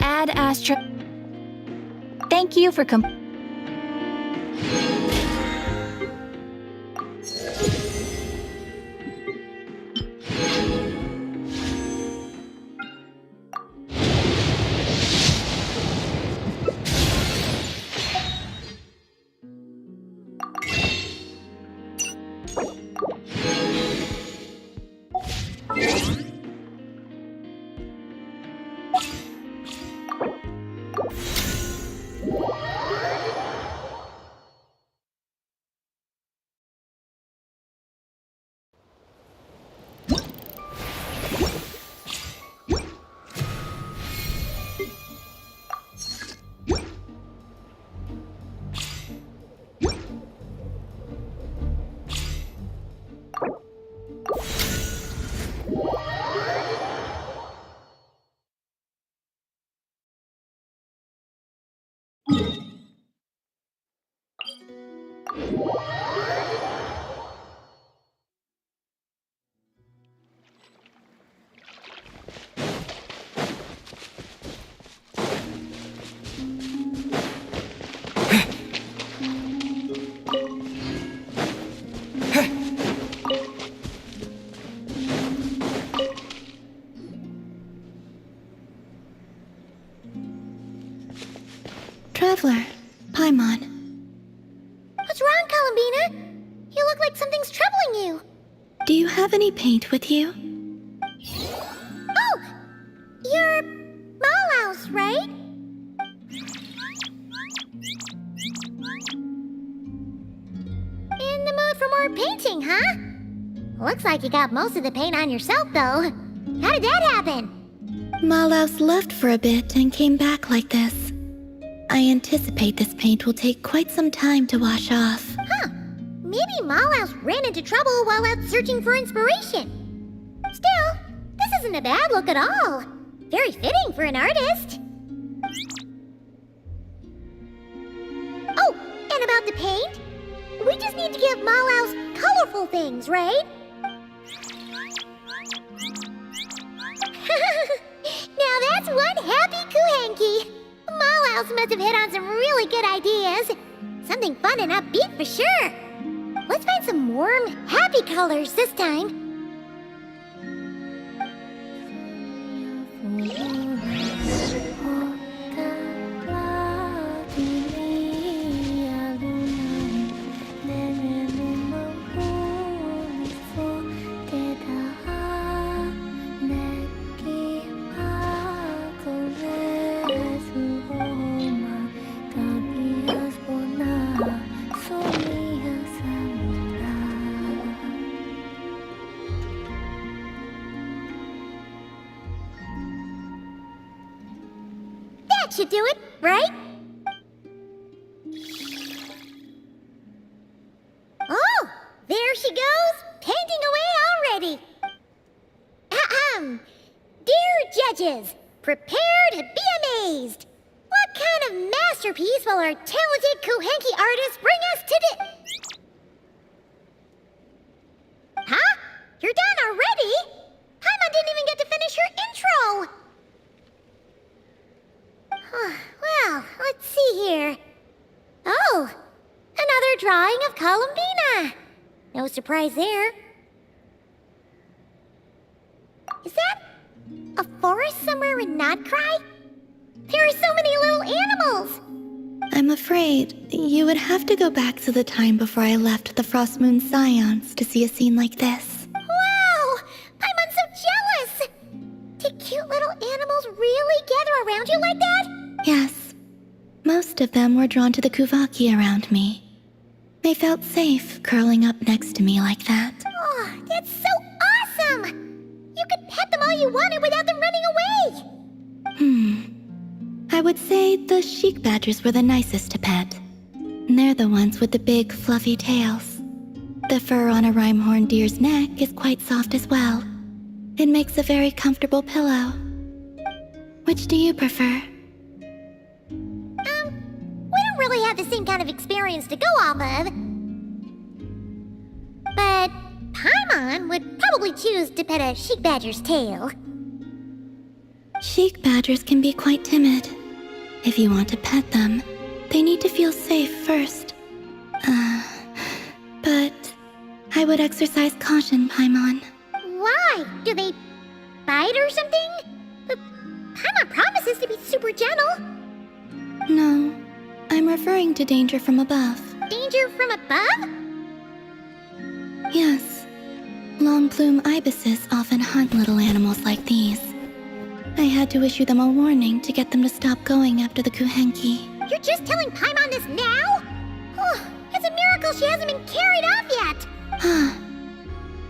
Ad Astra. Thank you for Traveler, Paimon. What's wrong, Columbina? You look like something's troubling you. Do you have any paint with you? Oh! You're Malaus, right? In the mood for more painting, huh? Looks like you got most of the paint on yourself, though. How did that happen? Malaus left for a bit and came back like this. I anticipate this paint will take quite some time to wash off. Huh. Maybe Malaus ran into trouble while out searching for inspiration. Still, this isn't a bad look at all. Very fitting for an artist. Oh, and about the paint? We just need to give Malaus colorful things, right? Now that's one happy Kuhenki. Malaus must have hit on some really good ideas. Something fun and upbeat for sure. Let's find some warm, happy colors this time. Should do it, right? Oh, there she goes, painting away already. Ahem. Dear judges, prepare to be amazed. What kind of masterpiece will our talented Kuhenki artist bring us today? Huh? You're done already? Paimon didn't even get to finish her intro. Well, let's see here. Oh, another drawing of Columbina. No surprise there. Is that a forest somewhere in Nodcry? There are so many little animals. I'm afraid you would have to go back to the time before I left the Frost Moon Scions to see a scene like this. Wow! Paimon's so jealous! Do cute little animals really gather around you like that? Yes. Most of them were drawn to the Kuvaki around me. They felt safe curling up next to me like that. Oh, that's so awesome! You could pet them all you wanted without them running away! I would say the sheik badgers were the nicest to pet. They're the ones with the big, fluffy tails. The fur on a rhyme-horned deer's neck is quite soft as well. It makes a very comfortable pillow. Which do you prefer? We don't really have the same kind of experience to go off of. But Paimon would probably choose to pet a sheik badger's tail. Sheik badgers can be quite timid. If you want to pet them, they need to feel safe first. But I would exercise caution, Paimon. Why? Do they bite or something? But Paimon promises to be super gentle. No, I'm referring to danger from above. Danger from above? Yes. Long plume ibises often hunt little animals like these. I had to issue them a warning to get them to stop going after the Kuhenki. You're just telling Paimon this now? Oh, it's a miracle she hasn't been carried off yet.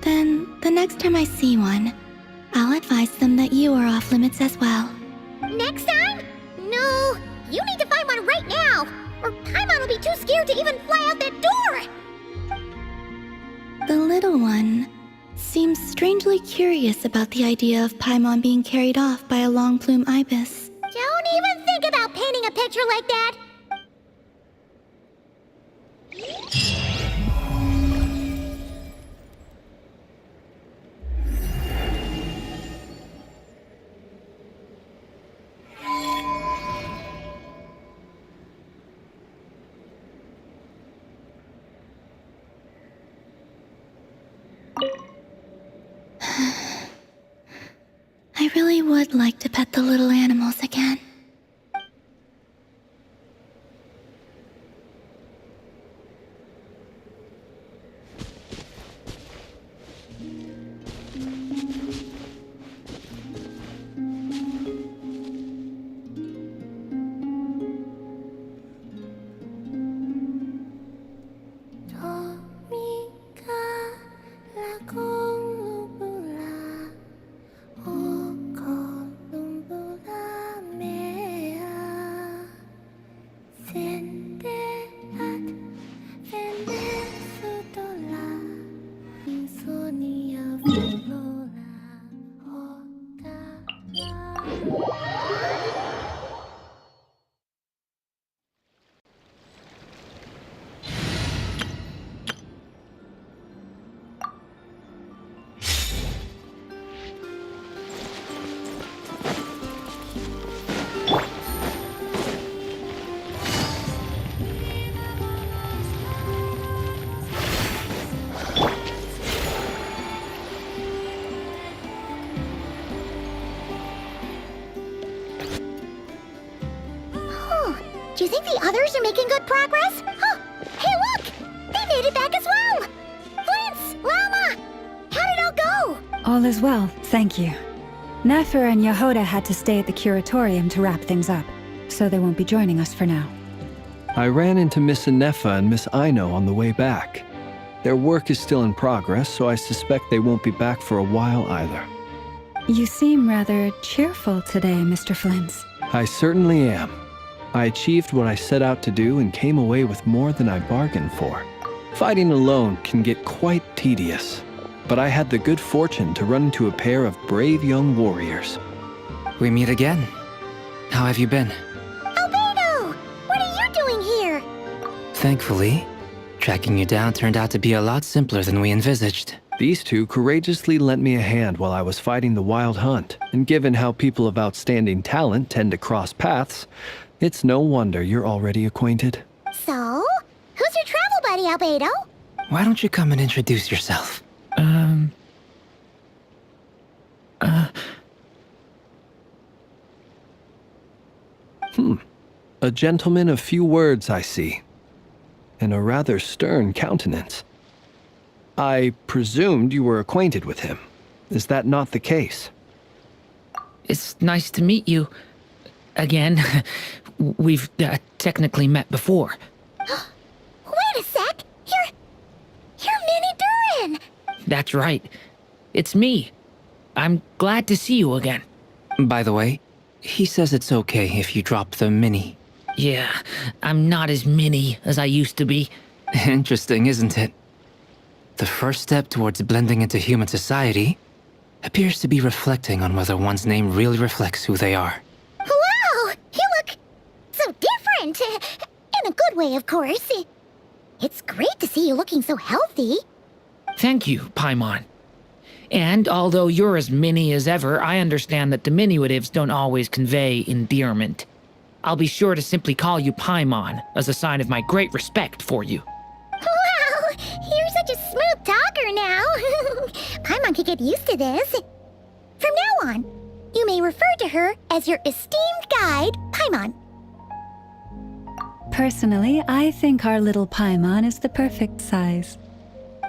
Then, the next time I see one, I'll advise them that you are off limits as well. Next time? No, you need to find one right now, or Paimon will be too scared to even fly out that door! The little one seems strangely curious about the idea of Paimon being carried off by a long plume ibis. Don't even think about painting a picture like that! I really would like to pet the little animals again. Do you think the others are making good progress? Oh, hey look! They made it back as well! Flintz! Llama! How did it all go? All is well, thank you. Nefer and Yehoda had to stay at the curatorium to wrap things up, so they won't be joining us for now. I ran into Miss Anefa and Miss Aino on the way back. Their work is still in progress, so I suspect they won't be back for a while either. You seem rather cheerful today, Mr. Flintz. I certainly am. I achieved what I set out to do and came away with more than I bargained for. Fighting alone can get quite tedious, but I had the good fortune to run into a pair of brave young warriors. We meet again. How have you been? Albedo! What are you doing here? Thankfully, tracking you down turned out to be a lot simpler than we envisaged. These two courageously lent me a hand while I was fighting the wild hunt, and given how people of outstanding talent tend to cross paths, it's no wonder you're already acquainted. So? Who's your travel buddy, Albedo? Why don't you come and introduce yourself? A gentleman of few words, I see, and a rather stern countenance. I presumed you were acquainted with him. Is that not the case? It's nice to meet you. again. We've technically met before. Wait a sec! You're Minnie Durin! That's right. It's me. I'm glad to see you again. By the way, he says it's okay if you drop the mini. Yeah, I'm not as mini as I used to be. Interesting, isn't it? The first step towards blending into human society appears to be reflecting on whether one's name really reflects who they are. Wow! You look so different! In a good way, of course. It's great to see you looking so healthy. Thank you, Paimon. And although you're as mini as ever, I understand that diminutives don't always convey endearment. I'll be sure to simply call you Paimon as a sign of my great respect for you. Wow! You're such a smooth talker now. Paimon could get used to this. From now on, you may refer to her as your esteemed guide, Paimon. Personally, I think our little Paimon is the perfect size.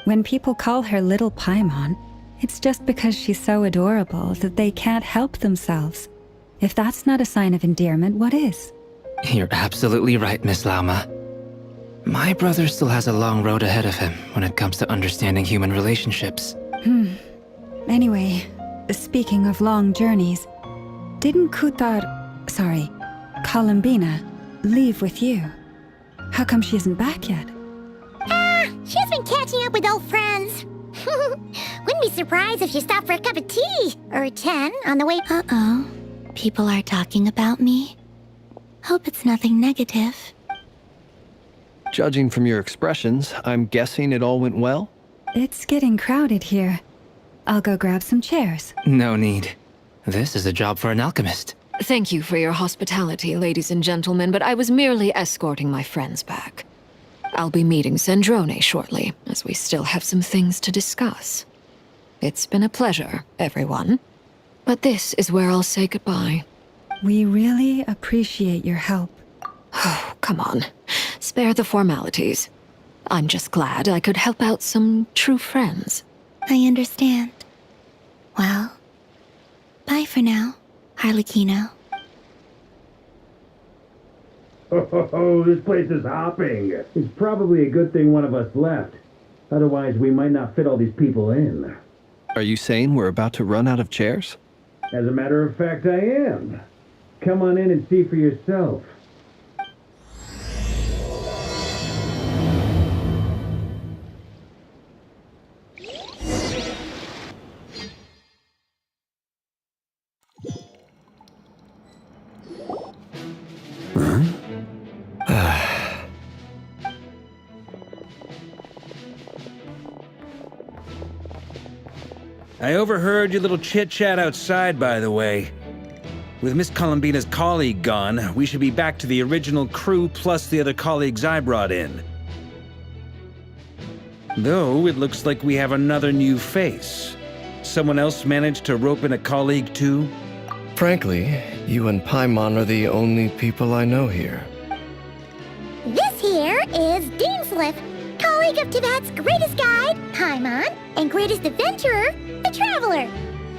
When people call her Little Paimon, it's just because she's so adorable that they can't help themselves. If that's not a sign of endearment, what is? You're absolutely right, Miss Lauma. My brother still has a long road ahead of him when it comes to understanding human relationships. Anyway, speaking of long journeys, didn't Columbina, leave with you? How come she isn't back yet? She's been catching up with old friends. Wouldn't be surprised if she stopped for a cup of tea or 10 on the way. Uh-oh. People are talking about me. Hope it's nothing negative. Judging from your expressions, I'm guessing it all went well? It's getting crowded here. I'll go grab some chairs. No need. This is a job for an alchemist. Thank you for your hospitality, ladies and gentlemen, but I was merely escorting my friends back. I'll be meeting Sandrone shortly, as we still have some things to discuss. It's been a pleasure, everyone. But this is where I'll say goodbye. We really appreciate your help. Oh, come on. Spare the formalities. I'm just glad I could help out some true friends. I understand. Well, bye for now, Harlequino. Oh, this place is hopping. It's probably a good thing one of us left. Otherwise, we might not fit all these people in. Are you saying we're about to run out of chairs? As a matter of fact, I am. Come on in and see for yourself. I overheard your little chit-chat outside, by the way. With Miss Columbina's colleague gone, we should be back to the original crew plus the other colleagues I brought in. Though, it looks like we have another new face. Someone else managed to rope in a colleague too? Frankly, you and Paimon are the only people I know here. This here is Deansliff, colleague of Tibet's greatest guide, Paimon, and greatest adventurer, the Traveler.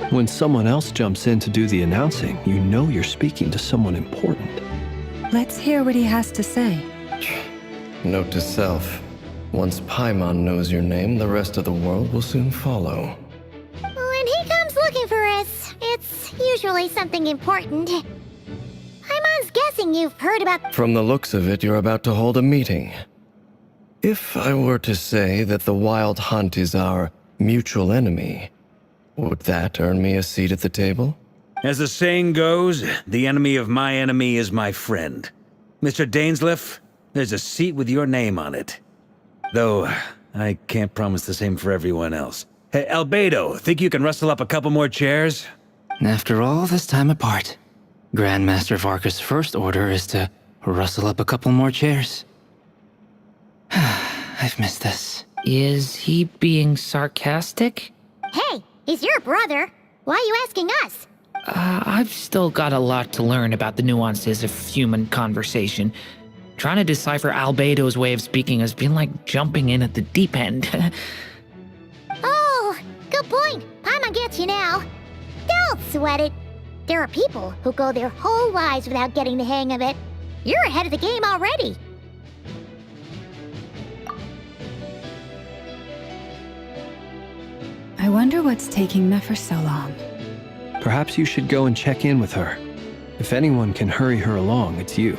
When someone else jumps in to do the announcing, you know you're speaking to someone important. Let's hear what he has to say. Note to self. Once Paimon knows your name, the rest of the world will soon follow. When he comes looking for us, it's usually something important. Paimon's guessing you've heard about— From the looks of it, you're about to hold a meeting. If I were to say that the Wild Hunt is our mutual enemy, would that earn me a seat at the table? As the saying goes, the enemy of my enemy is my friend. Mr. Dainsliff, there's a seat with your name on it. Though, I can't promise the same for everyone else. Hey, Albedo, think you can rustle up a couple more chairs? After all this time apart, Grandmaster Varka's first order is to rustle up a couple more chairs. I've missed this. Is he being sarcastic? Hey, he's your brother. Why are you asking us? I've still got a lot to learn about the nuances of human conversation. Trying to decipher Albedo's way of speaking has been like jumping in at the deep end. Oh, good point. Paimon gets you now. Don't sweat it. There are people who go their whole lives without getting the hang of it. You're ahead of the game already. I wonder what's taking Nefer so long. Perhaps you should go and check in with her. If anyone can hurry her along, it's you.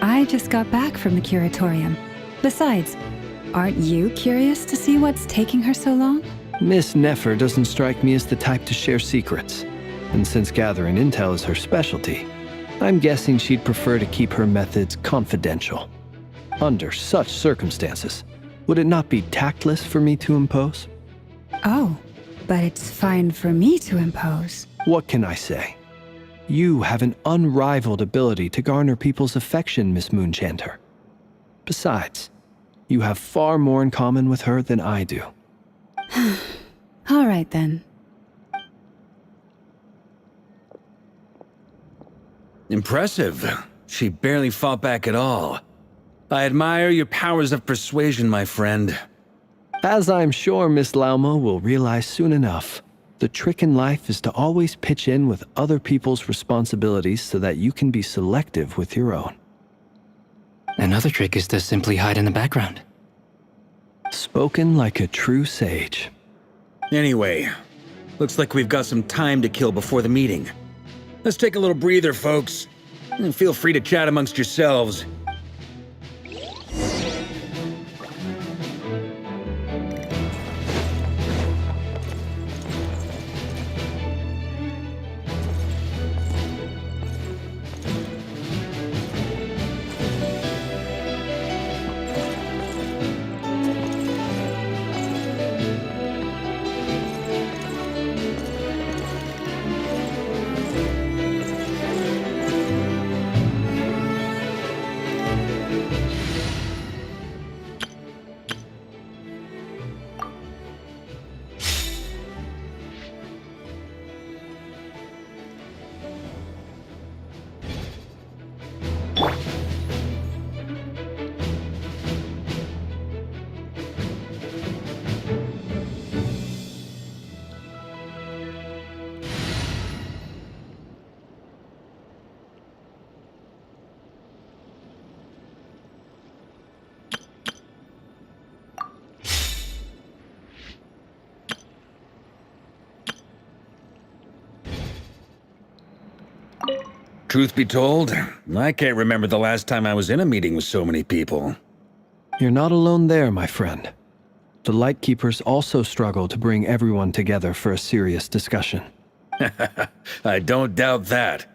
I just got back from the curatorium. Besides, aren't you curious to see what's taking her so long? Miss Nefer doesn't strike me as the type to share secrets. And since gathering intel is her specialty, I'm guessing she'd prefer to keep her methods confidential. Under such circumstances, would it not be tactless for me to impose? Oh, but it's fine for me to impose. What can I say? You have an unrivaled ability to garner people's affection, Miss Moonchanter. Besides, you have far more in common with her than I do. All right then. Impressive. She barely fought back at all. I admire your powers of persuasion, my friend. As I'm sure Miss Lauma will realize soon enough, the trick in life is to always pitch in with other people's responsibilities so that you can be selective with your own. Another trick is to simply hide in the background. Spoken like a true sage. Anyway, looks like we've got some time to kill before the meeting. Let's take a little breather, folks. And feel free to chat amongst yourselves. Truth be told, I can't remember the last time I was in a meeting with so many people. You're not alone there, my friend. The Lightkeepers also struggle to bring everyone together for a serious discussion. I don't doubt that.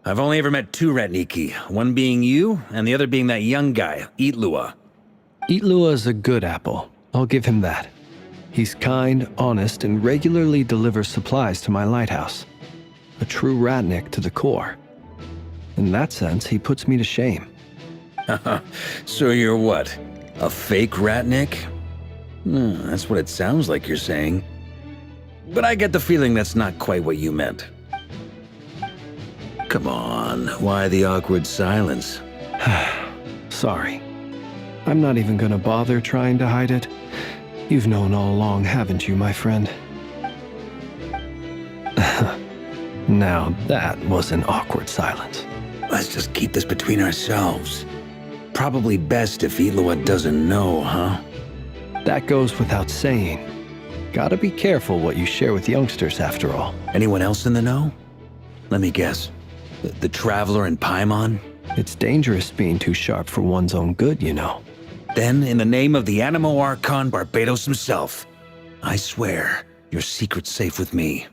I've only ever met two Ratniki, one being you, and the other being that young guy, Eatlua. Eatlua is a good apple, I'll give him that. He's kind, honest, and regularly delivers supplies to my lighthouse. A true Ratnik to the core. In that sense, he puts me to shame. So you're what? A fake Ratnik? That's what it sounds like you're saying. But I get the feeling that's not quite what you meant. Come on, why the awkward silence? Sorry. I'm not even gonna bother trying to hide it. You've known all along, haven't you, my friend? Now that was an awkward silence. Let's just keep this between ourselves. Probably best if Eatlua doesn't know, huh? That goes without saying. Gotta be careful what you share with youngsters, after all. Anyone else in the know? Let me guess. The Traveler and Paimon? It's dangerous being too sharp for one's own good, you know. Then, in the name of the Animo Archon Barbados himself, I swear, your secret's safe with me.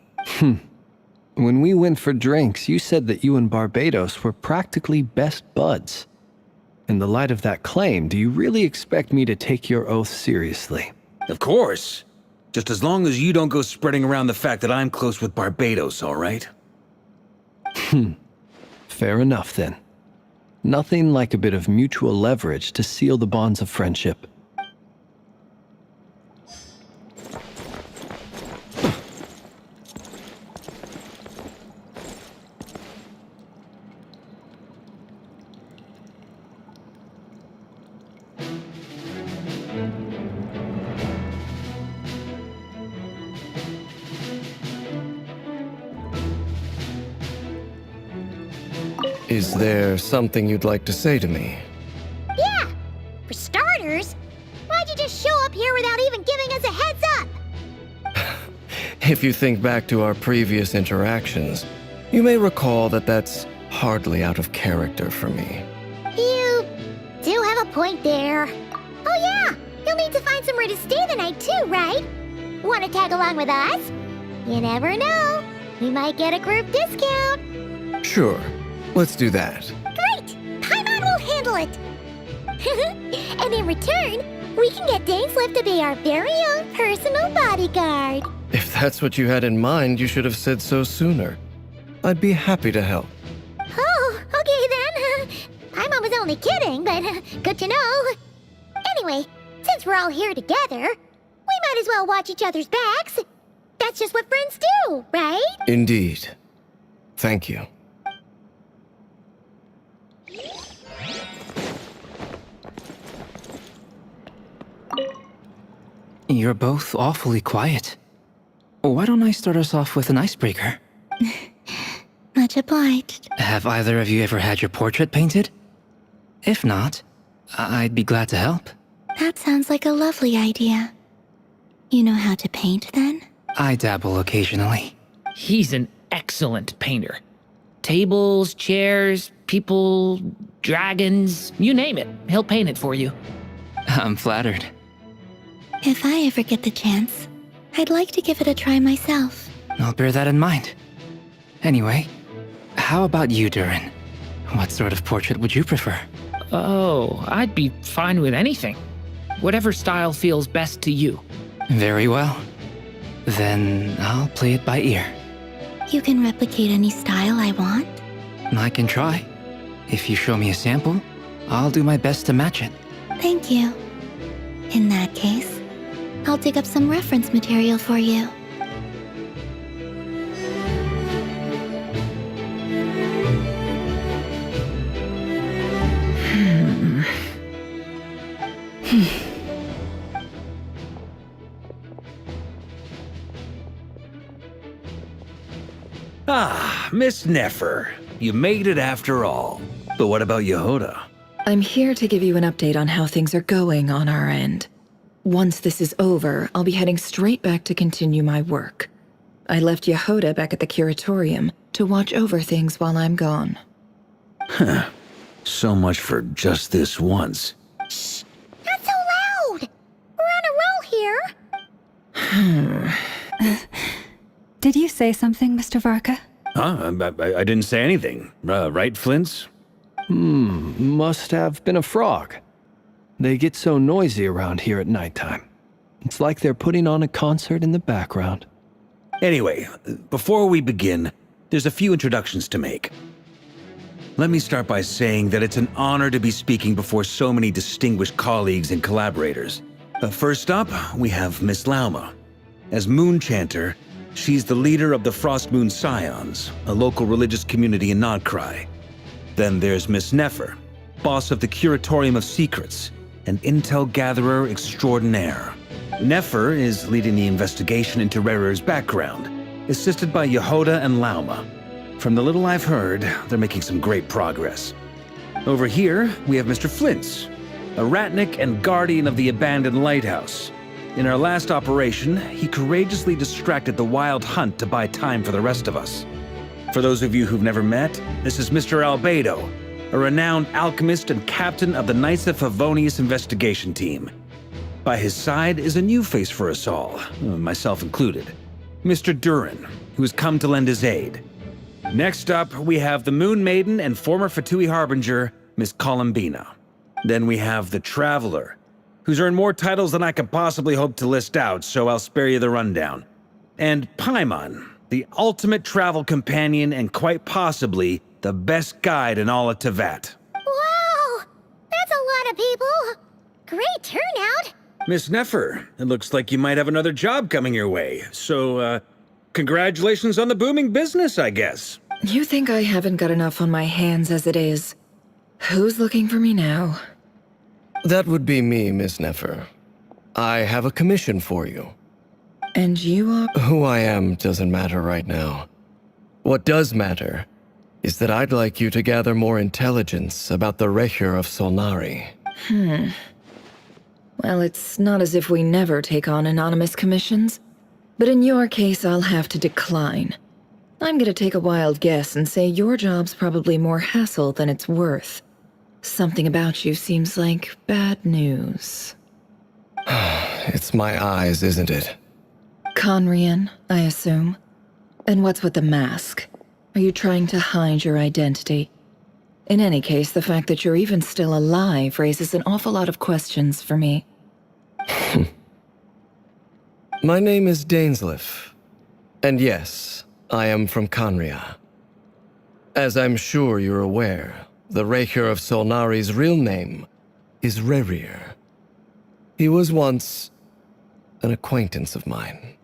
When we went for drinks, you said that you and Barbados were practically best buds. In the light of that claim, do you really expect me to take your oath seriously? Of course. Just as long as you don't go spreading around the fact that I'm close with Barbados, all right? Fair enough, then. Nothing like a bit of mutual leverage to seal the bonds of friendship. Is there something you'd like to say to me? Yeah! For starters, why'd you just show up here without even giving us a heads up? If you think back to our previous interactions, you may recall that that's hardly out of character for me. You do have a point there. Oh yeah, you'll need to find somewhere to stay the night too, right? Want to tag along with us? You never know. We might get a group discount. Sure, let's do that. Great! Paimon will handle it. And in return, we can get Dainslift to be our very own personal bodyguard. If that's what you had in mind, you should have said so sooner. I'd be happy to help. Oh, okay then. Paimon was only kidding, but good to know. Anyway, since we're all here together, we might as well watch each other's backs. That's just what friends do, right? Indeed. Thank you. You're both awfully quiet. Why don't I start us off with an icebreaker? Much obliged. Have either of you ever had your portrait painted? If not, I'd be glad to help. That sounds like a lovely idea. You know how to paint, then? I dabble occasionally. He's an excellent painter. Tables, chairs, people, dragons, you name it. He'll paint it for you. I'm flattered. If I ever get the chance, I'd like to give it a try myself. I'll bear that in mind. Anyway, how about you, Durin? What sort of portrait would you prefer? Oh, I'd be fine with anything. Whatever style feels best to you. Very well. Then I'll play it by ear. You can replicate any style I want? I can try. If you show me a sample, I'll do my best to match it. Thank you. In that case, I'll dig up some reference material for you. Ah, Miss Nefer. You made it after all. But what about Yehoda? I'm here to give you an update on how things are going on our end. Once this is over, I'll be heading straight back to continue my work. I left Yehoda back at the curatorium to watch over things while I'm gone. Huh. So much for just this once. Shh! Not so loud! We're on a roll here. Did you say something, Mr. Varka? Huh? I didn't say anything. Right, Flints? Must have been a frog. They get so noisy around here at nighttime. It's like they're putting on a concert in the background. Anyway, before we begin, there's a few introductions to make. Let me start by saying that it's an honor to be speaking before so many distinguished colleagues and collaborators. First up, we have Miss Lauma. As Moon Chanter, she's the leader of the Frost Moon Scions, a local religious community in Nodcry. Then there's Miss Nefer, boss of the Curatorium of Secrets, an intel gatherer extraordinaire. Nefer is leading the investigation into Rerir's background, assisted by Yehoda and Lauma. From the little I've heard, they're making some great progress. Over here, we have Mr. Flints, a ratnik and guardian of the abandoned lighthouse. In our last operation, he courageously distracted the wild hunt to buy time for the rest of us. For those of you who've never met, this is Mr. Albedo, a renowned alchemist and captain of the Knights of Favonius investigation team. By his side is a new face for us all, myself included, Mr. Durin, who has come to lend his aid. Next up, we have the Moon Maiden and former Fatui Harbinger, Miss Columbina. Then we have the Traveler, who's earned more titles than I could possibly hope to list out, so I'll spare you the rundown. And Paimon, the ultimate travel companion and quite possibly the best guide in all of Tevat. Wow! That's a lot of people! Great turnout! Miss Nefer, it looks like you might have another job coming your way, so, congratulations on the booming business, I guess. You think I haven't got enough on my hands as it is? Who's looking for me now? That would be me, Miss Nefer. I have a commission for you. And you are? Who I am doesn't matter right now. What does matter is that I'd like you to gather more intelligence about the Rerir of Solnari. Well, it's not as if we never take on anonymous commissions. But in your case, I'll have to decline. I'm gonna take a wild guess and say your job's probably more hassle than it's worth. Something about you seems like bad news. It's my eyes, isn't it? Conrian, I assume. And what's with the mask? Are you trying to hide your identity? In any case, the fact that you're even still alive raises an awful lot of questions for me. My name is Dainsleif. And yes, I am from Conria. As I'm sure you're aware, the Rerir of Solnari's real name is Rerir. He was once an acquaintance of mine.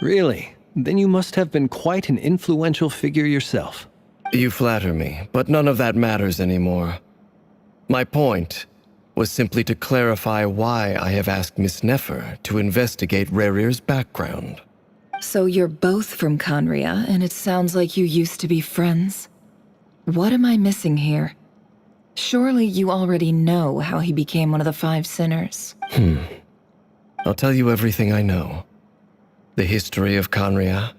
Really? Then you must have been quite an influential figure yourself. You flatter me, but none of that matters anymore. My point was simply to clarify why I have asked Miss Nefer to investigate Rerir's background. So you're both from Conria, and it sounds like you used to be friends? What am I missing here? Surely you already know how he became one of the Five Sinners. I'll tell you everything I know. The history of Conria,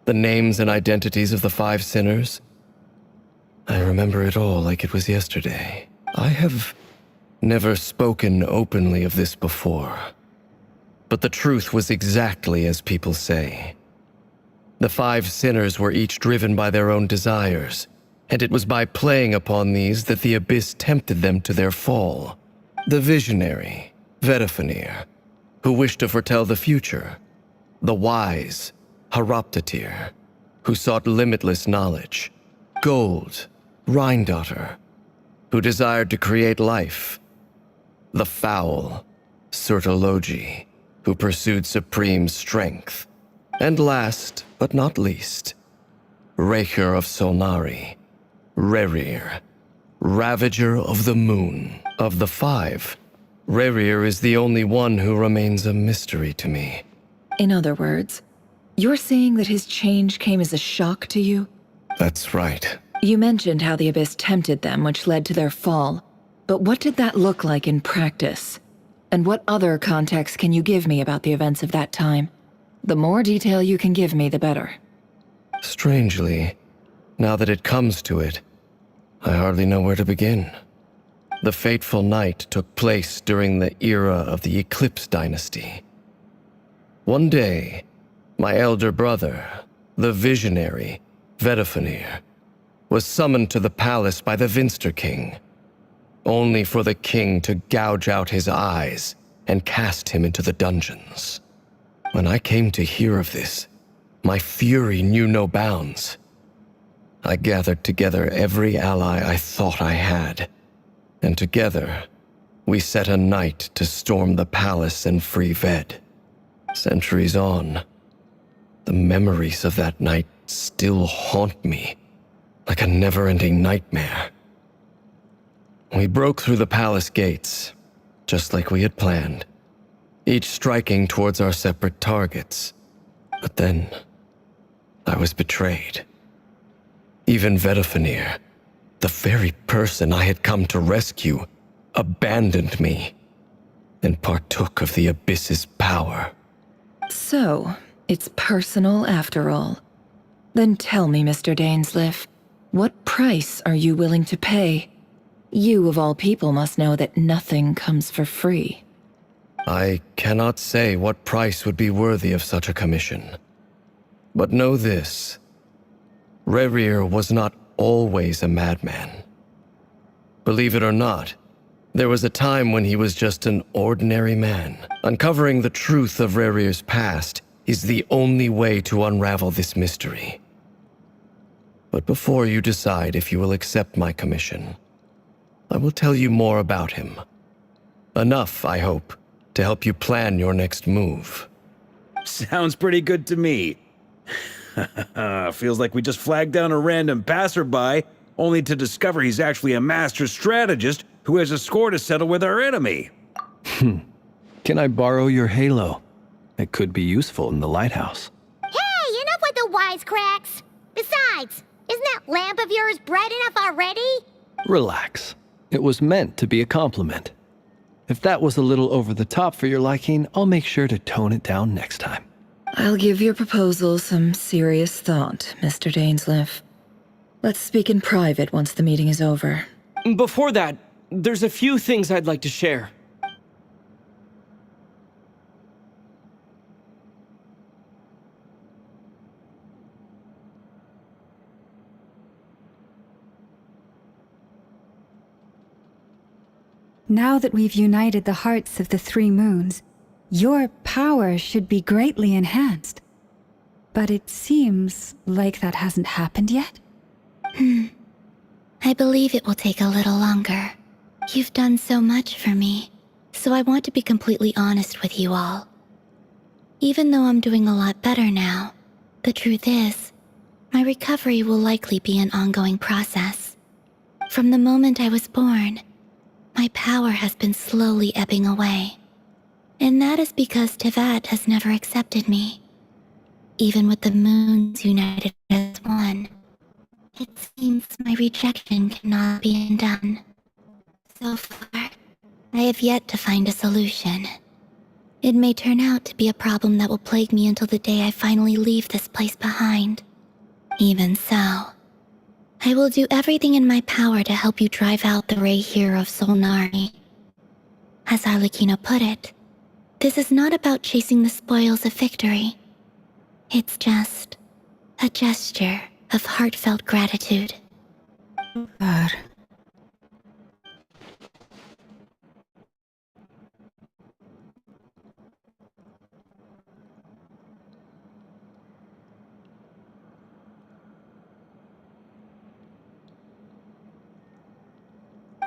the names and identities of the Five Sinners. I remember it all like it was yesterday. I have never spoken openly of this before. But the truth was exactly as people say. The Five Sinners were each driven by their own desires, and it was by playing upon these that the Abyss tempted them to their fall. The visionary, Vedafenir, who wished to foretell the future. The wise, Haroptatir, who sought limitless knowledge. Gold, Rheindotter, who desired to create life. The foul, Sertologi, who pursued supreme strength. And last, but not least, Rerir of Solnari, Rerir, Ravager of the Moon. Of the five, Rerir is the only one who remains a mystery to me. In other words, you're saying that his change came as a shock to you? That's right. You mentioned how the Abyss tempted them, which led to their fall. But what did that look like in practice? And what other context can you give me about the events of that time? The more detail you can give me, the better. Strangely, now that it comes to it, I hardly know where to begin. The fateful night took place during the era of the Eclipse Dynasty. One day, my elder brother, the visionary, Vedafenir, was summoned to the palace by the Vinster King, only for the king to gouge out his eyes and cast him into the dungeons. When I came to hear of this, my fury knew no bounds. I gathered together every ally I thought I had, and together, we set a night to storm the palace and free Ved. Centuries on, the memories of that night still haunt me, like a never-ending nightmare. We broke through the palace gates, just like we had planned, each striking towards our separate targets. But then, I was betrayed. Even Vedafenir, the very person I had come to rescue, abandoned me and partook of the Abyss's power. So, it's personal after all. Then tell me, Mr. Dainsleif, what price are you willing to pay? You, of all people, must know that nothing comes for free. I cannot say what price would be worthy of such a commission. But know this. Rerir was not always a madman. Believe it or not, there was a time when he was just an ordinary man. Uncovering the truth of Rerir's past is the only way to unravel this mystery. But before you decide if you will accept my commission, I will tell you more about him. Enough, I hope, to help you plan your next move. Sounds pretty good to me. Feels like we just flagged down a random passerby, only to discover he's actually a master strategist who has a score to settle with our enemy. Can I borrow your halo? It could be useful in the lighthouse. Hey, enough with the wisecracks! Besides, Isn't that lamp of yours bright enough already? Relax. It was meant to be a compliment. If that was a little over the top for your liking, I'll make sure to tone it down next time. I'll give your proposal some serious thought, Mr. Dainsleif. Let's speak in private once the meeting is over. Before that, there's a few things I'd like to share. Now that we've united the hearts of the three moons, your power should be greatly enhanced. But it seems like that hasn't happened yet? I believe it will take a little longer. You've done so much for me, so I want to be completely honest with you all. Even though I'm doing a lot better now, the truth is, my recovery will likely be an ongoing process. From the moment I was born, my power has been slowly ebbing away. And that is because Tevat has never accepted me. Even with the moons united as one, it seems my rejection cannot be undone. So far, I have yet to find a solution. It may turn out to be a problem that will plague me until the day I finally leave this place behind. Even so, I will do everything in my power to help you drive out the Rerir of Solnari. As Arlecchino put it, this is not about chasing the spoils of victory. It's just a gesture of heartfelt gratitude.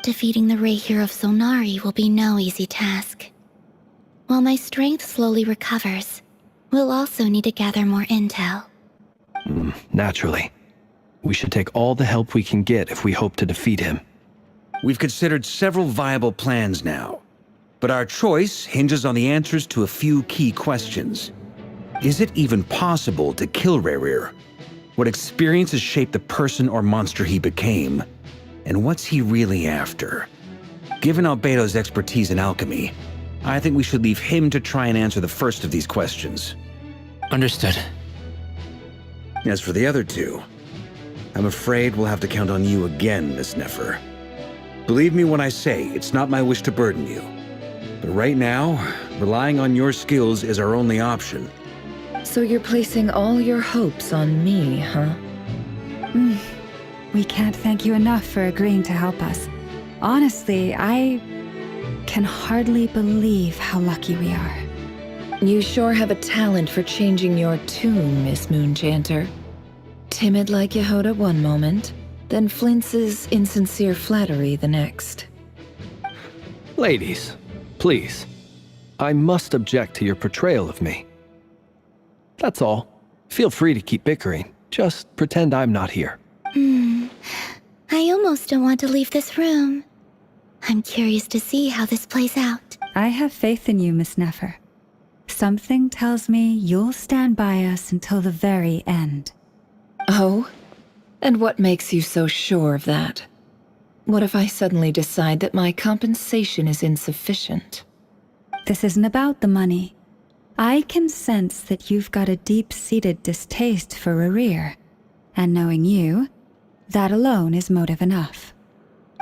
Defeating the Rerir of Solnari will be no easy task. While my strength slowly recovers, we'll also need to gather more intel. Naturally. We should take all the help we can get if we hope to defeat him. We've considered several viable plans now, but our choice hinges on the answers to a few key questions. Is it even possible to kill Rerir? What experiences shaped the person or monster he became? And what's he really after? Given Albedo's expertise in alchemy, I think we should leave him to try and answer the first of these questions. Understood. As for the other two, I'm afraid we'll have to count on you again, Miss Nefer. Believe me when I say it's not my wish to burden you. But right now, relying on your skills is our only option. So you're placing all your hopes on me, huh? We can't thank you enough for agreeing to help us. Honestly, I can hardly believe how lucky we are. You sure have a talent for changing your tune, Miss Moonchanter. Timid like Yehoda one moment, then flinches insincere flattery the next. Ladies, please. I must object to your portrayal of me. That's all. Feel free to keep bickering. Just pretend I'm not here. I almost don't want to leave this room. I'm curious to see how this plays out. I have faith in you, Miss Nefer. Something tells me you'll stand by us until the very end. Oh? And what makes you so sure of that? What if I suddenly decide that my compensation is insufficient? This isn't about the money. I can sense that you've got a deep-seated distaste for Rerir. And knowing you, that alone is motive enough.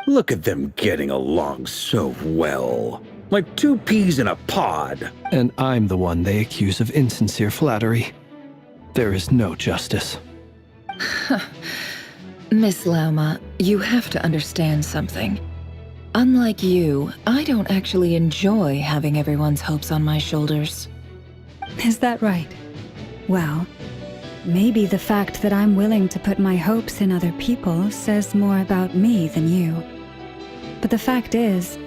Look at them getting along so well. Like two peas in a pod. And I'm the one they accuse of insincere flattery. There is no justice. Miss Lauma, you have to understand something. Unlike you, I don't actually enjoy having everyone's hopes on my shoulders. Is that right? Well, maybe the fact that I'm willing to put my hopes in other people says more about me than you. But the fact is,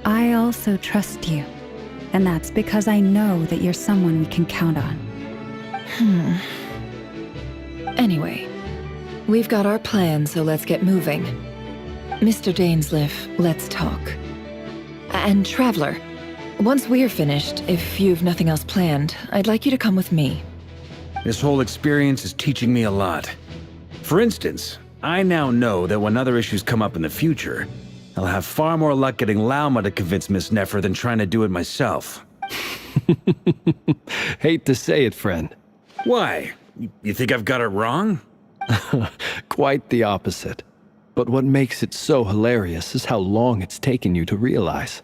I also trust you. And that's because I know that you're someone we can count on. Anyway, we've got our plan, so let's get moving. Mr. Dainsleif, let's talk. And Traveler, once we're finished, if you've nothing else planned, I'd like you to come with me. This whole experience is teaching me a lot. For instance, I now know that when other issues come up in the future, I'll have far more luck getting Lauma to convince Miss Nefer than trying to do it myself. Hate to say it, friend. Why? You think I've got it wrong? Quite the opposite. But what makes it so hilarious is how long it's taken you to realize.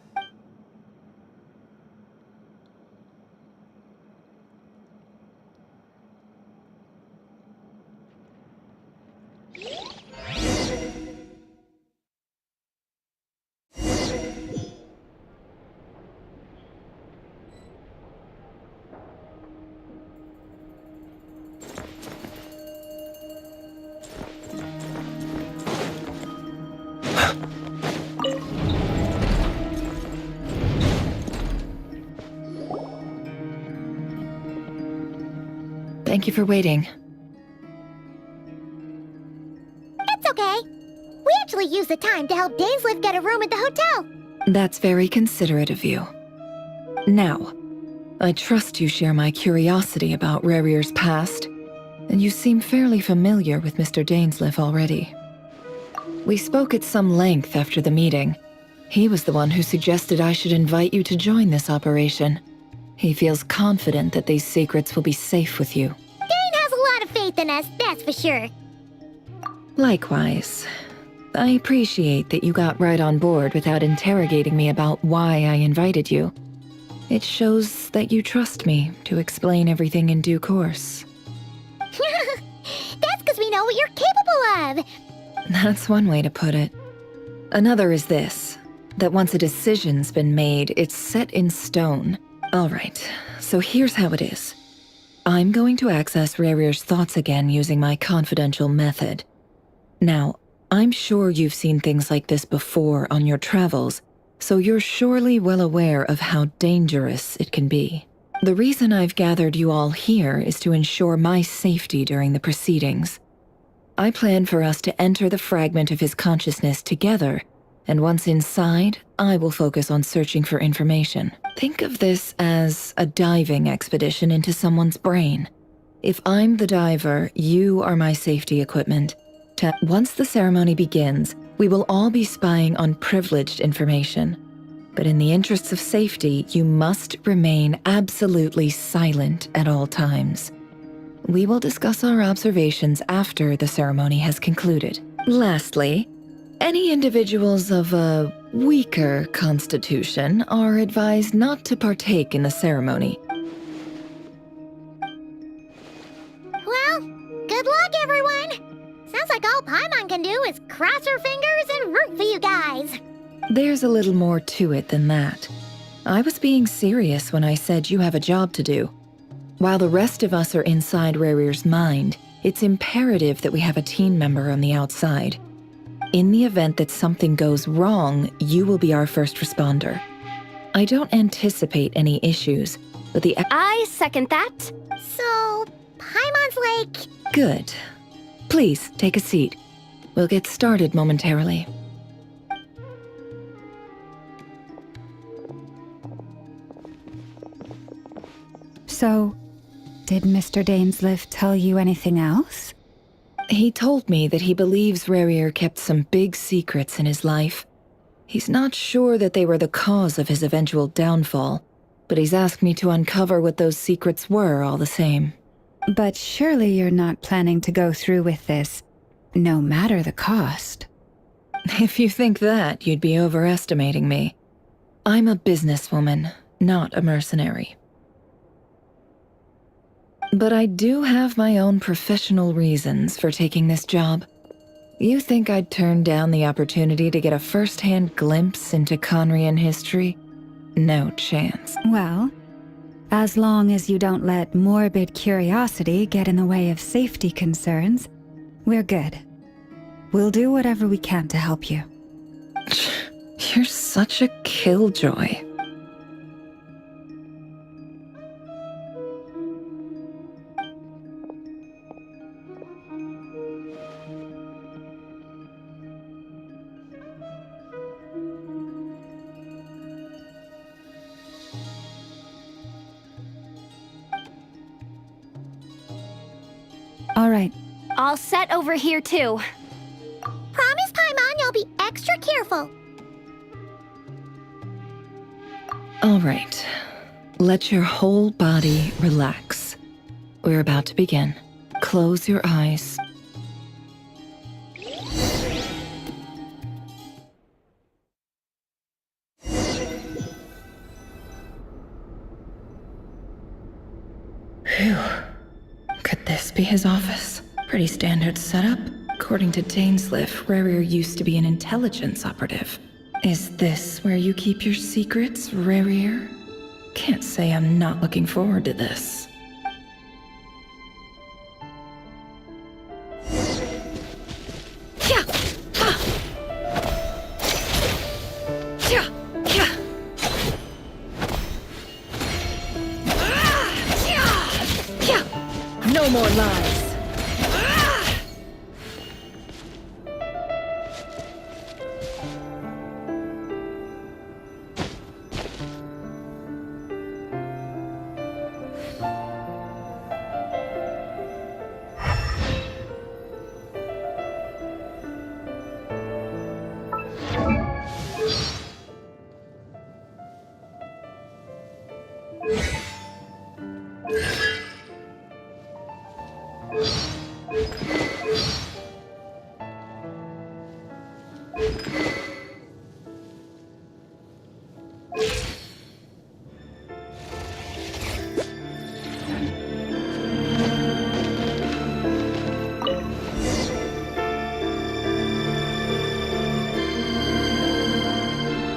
Thank you for waiting. It's okay. We actually used the time to help Dainsleif get a room at the hotel. That's very considerate of you. Now, I trust you share my curiosity about Rerir's past, and you seem fairly familiar with Mr. Dainsleif already. We spoke at some length after the meeting. He was the one who suggested I should invite you to join this operation. He feels confident that these secrets will be safe with you. Dane has a lot of faith in us, that's for sure. Likewise. I appreciate that you got right on board without interrogating me about why I invited you. It shows that you trust me to explain everything in due course. That's because we know what you're capable of. That's one way to put it. Another is this, that once a decision's been made, it's set in stone. Alright, so here's how it is. I'm going to access Rerir's thoughts again using my confidential method. Now, I'm sure you've seen things like this before on your travels, so you're surely well aware of how dangerous it can be. The reason I've gathered you all here is to ensure my safety during the proceedings. I plan for us to enter the fragment of his consciousness together, and once inside, I will focus on searching for information. Think of this as a diving expedition into someone's brain. If I'm the diver, you are my safety equipment. Once the ceremony begins, we will all be spying on privileged information. But in the interests of safety, you must remain absolutely silent at all times. We will discuss our observations after the ceremony has concluded. Lastly, any individuals of a weaker constitution are advised not to partake in the ceremony. Well, good luck, everyone. Sounds like all Paimon can do is cross her fingers and root for you guys. There's a little more to it than that. I was being serious when I said you have a job to do. While the rest of us are inside Rerir's mind, it's imperative that we have a team member on the outside. In the event that something goes wrong, you will be our first responder. I don't anticipate any issues, but I second that. So, Paimon's like... Good. Please, take a seat. We'll get started momentarily. So, did Mr. Dainsleif tell you anything else? He told me that he believes Rerir kept some big secrets in his life. He's not sure that they were the cause of his eventual downfall, but he's asked me to uncover what those secrets were all the same. But surely you're not planning to go through with this, no matter the cost. If you think that, you'd be overestimating me. I'm a businesswoman, not a mercenary. But I do have my own professional reasons for taking this job. You think I'd turn down the opportunity to get a first-hand glimpse into Conrian history? No chance. Well, as long as you don't let morbid curiosity get in the way of safety concerns, we're good. We'll do whatever we can to help you. You're such a killjoy. All right, All set over here, too. Promise, Paimon, you'll be extra careful. All right. Let your whole body relax. We're about to begin. Close your eyes. Phew. Could this be his office? Pretty standard setup. According to Dainsliff, Rerir used to be an intelligence operative. Is this where you keep your secrets, Rerir? Can't say I'm not looking forward to this. No more lies.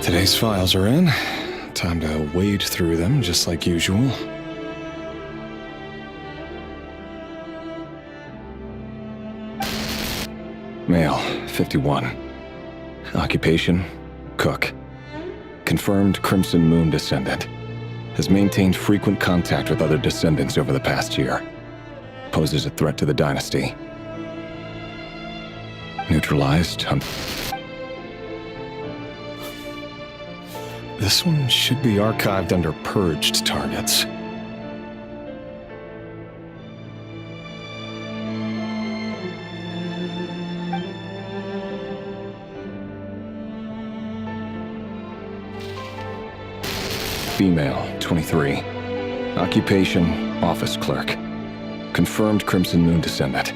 Today's files are in. Time to wade through them, just like usual. Male, 51. Occupation, cook. Confirmed Crimson Moon descendant. Has maintained frequent contact with other descendants over the past year. Poses a threat to the dynasty. Neutralized. This one should be archived under purged targets. Female, 23. Occupation, office clerk. Confirmed Crimson Moon descendant.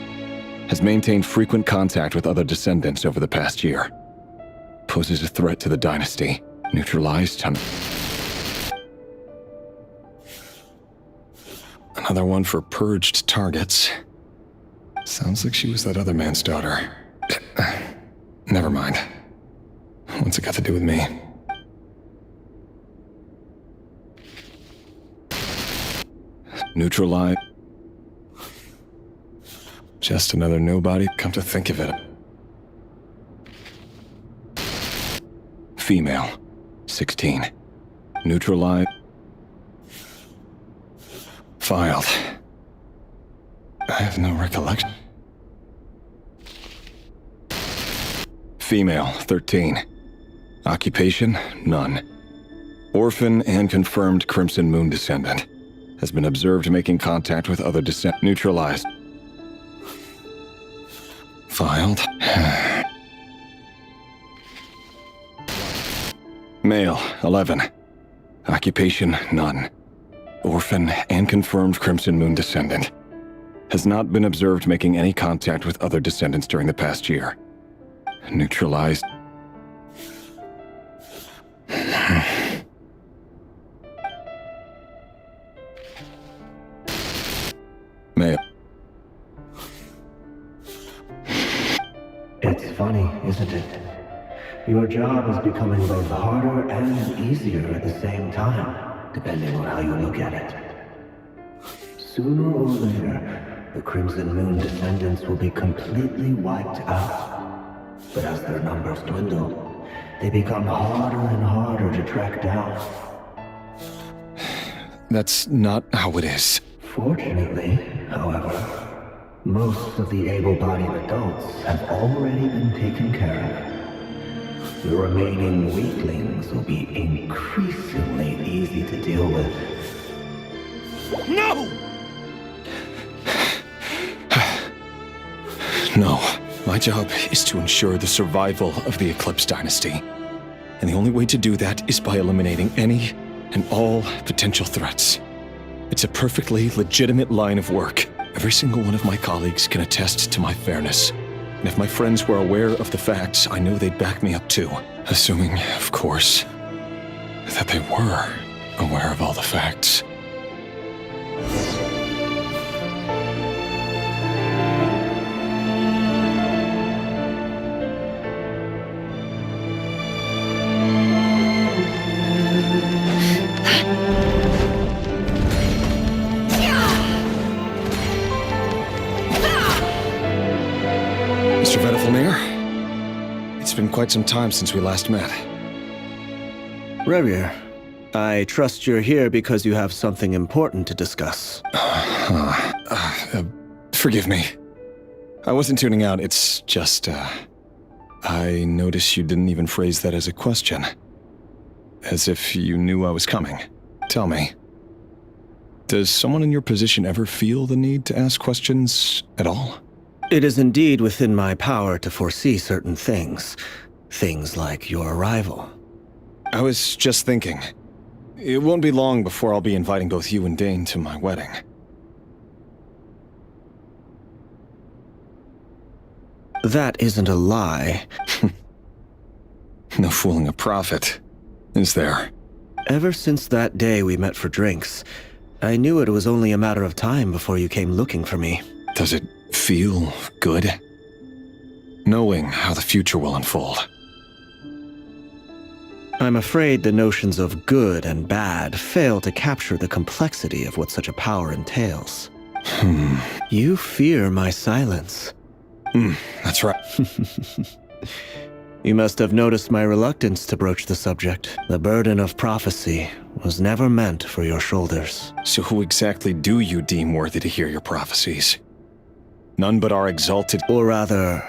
Has maintained frequent contact with other descendants over the past year. Poses a threat to the dynasty. Neutralized. Another one for purged targets. Sounds like she was that other man's daughter. Never mind. What's it got to do with me? Neutralized. Just another nobody, come to think of it. Female, 16. Neutralized. Filed. I have no recollection. Female, 13. Occupation, none. Orphan and confirmed Crimson Moon descendant. Has been observed making contact with other neutralized. Filed. Male, 11. Occupation, none. Orphan and confirmed Crimson Moon descendant. Has not been observed making any contact with other descendants during the past year. Neutralized. Male. It's funny, isn't it? Your job is becoming both harder and easier at the same time, depending on how you look at it. Sooner or later, the Crimson Moon descendants will be completely wiped out. But as their numbers dwindle, they become harder and harder to track down. That's not how it is. Fortunately, however, most of the able-bodied adults have already been taken care of. The remaining weaklings will be increasingly easy to deal with. No! No, my job is to ensure the survival of the Eclipse Dynasty. And the only way to do that is by eliminating any and all potential threats. It's a perfectly legitimate line of work. Every single one of my colleagues can attest to my fairness. And if my friends were aware of the facts, I know they'd back me up too. Assuming, of course, that they were aware of all the facts. It's been quite some time since we last met. Rerir, I trust you're here because you have something important to discuss. Forgive me. I wasn't tuning out, it's just, I noticed you didn't even phrase that as a question. As if you knew I was coming. Tell me, does someone in your position ever feel the need to ask questions at all? It is indeed within my power to foresee certain things. Things like your arrival. I was just thinking. It won't be long before I'll be inviting both you and Dane to my wedding. That isn't a lie. No fooling a prophet, is there? Ever since that day we met for drinks, I knew it was only a matter of time before you came looking for me. Does it feel good? Knowing how the future will unfold. I'm afraid the notions of good and bad fail to capture the complexity of what such a power entails. You fear my silence. That's right. You must have noticed my reluctance to broach the subject. The burden of prophecy was never meant for your shoulders. So who exactly do you deem worthy to hear your prophecies? None but our exalted... Or rather,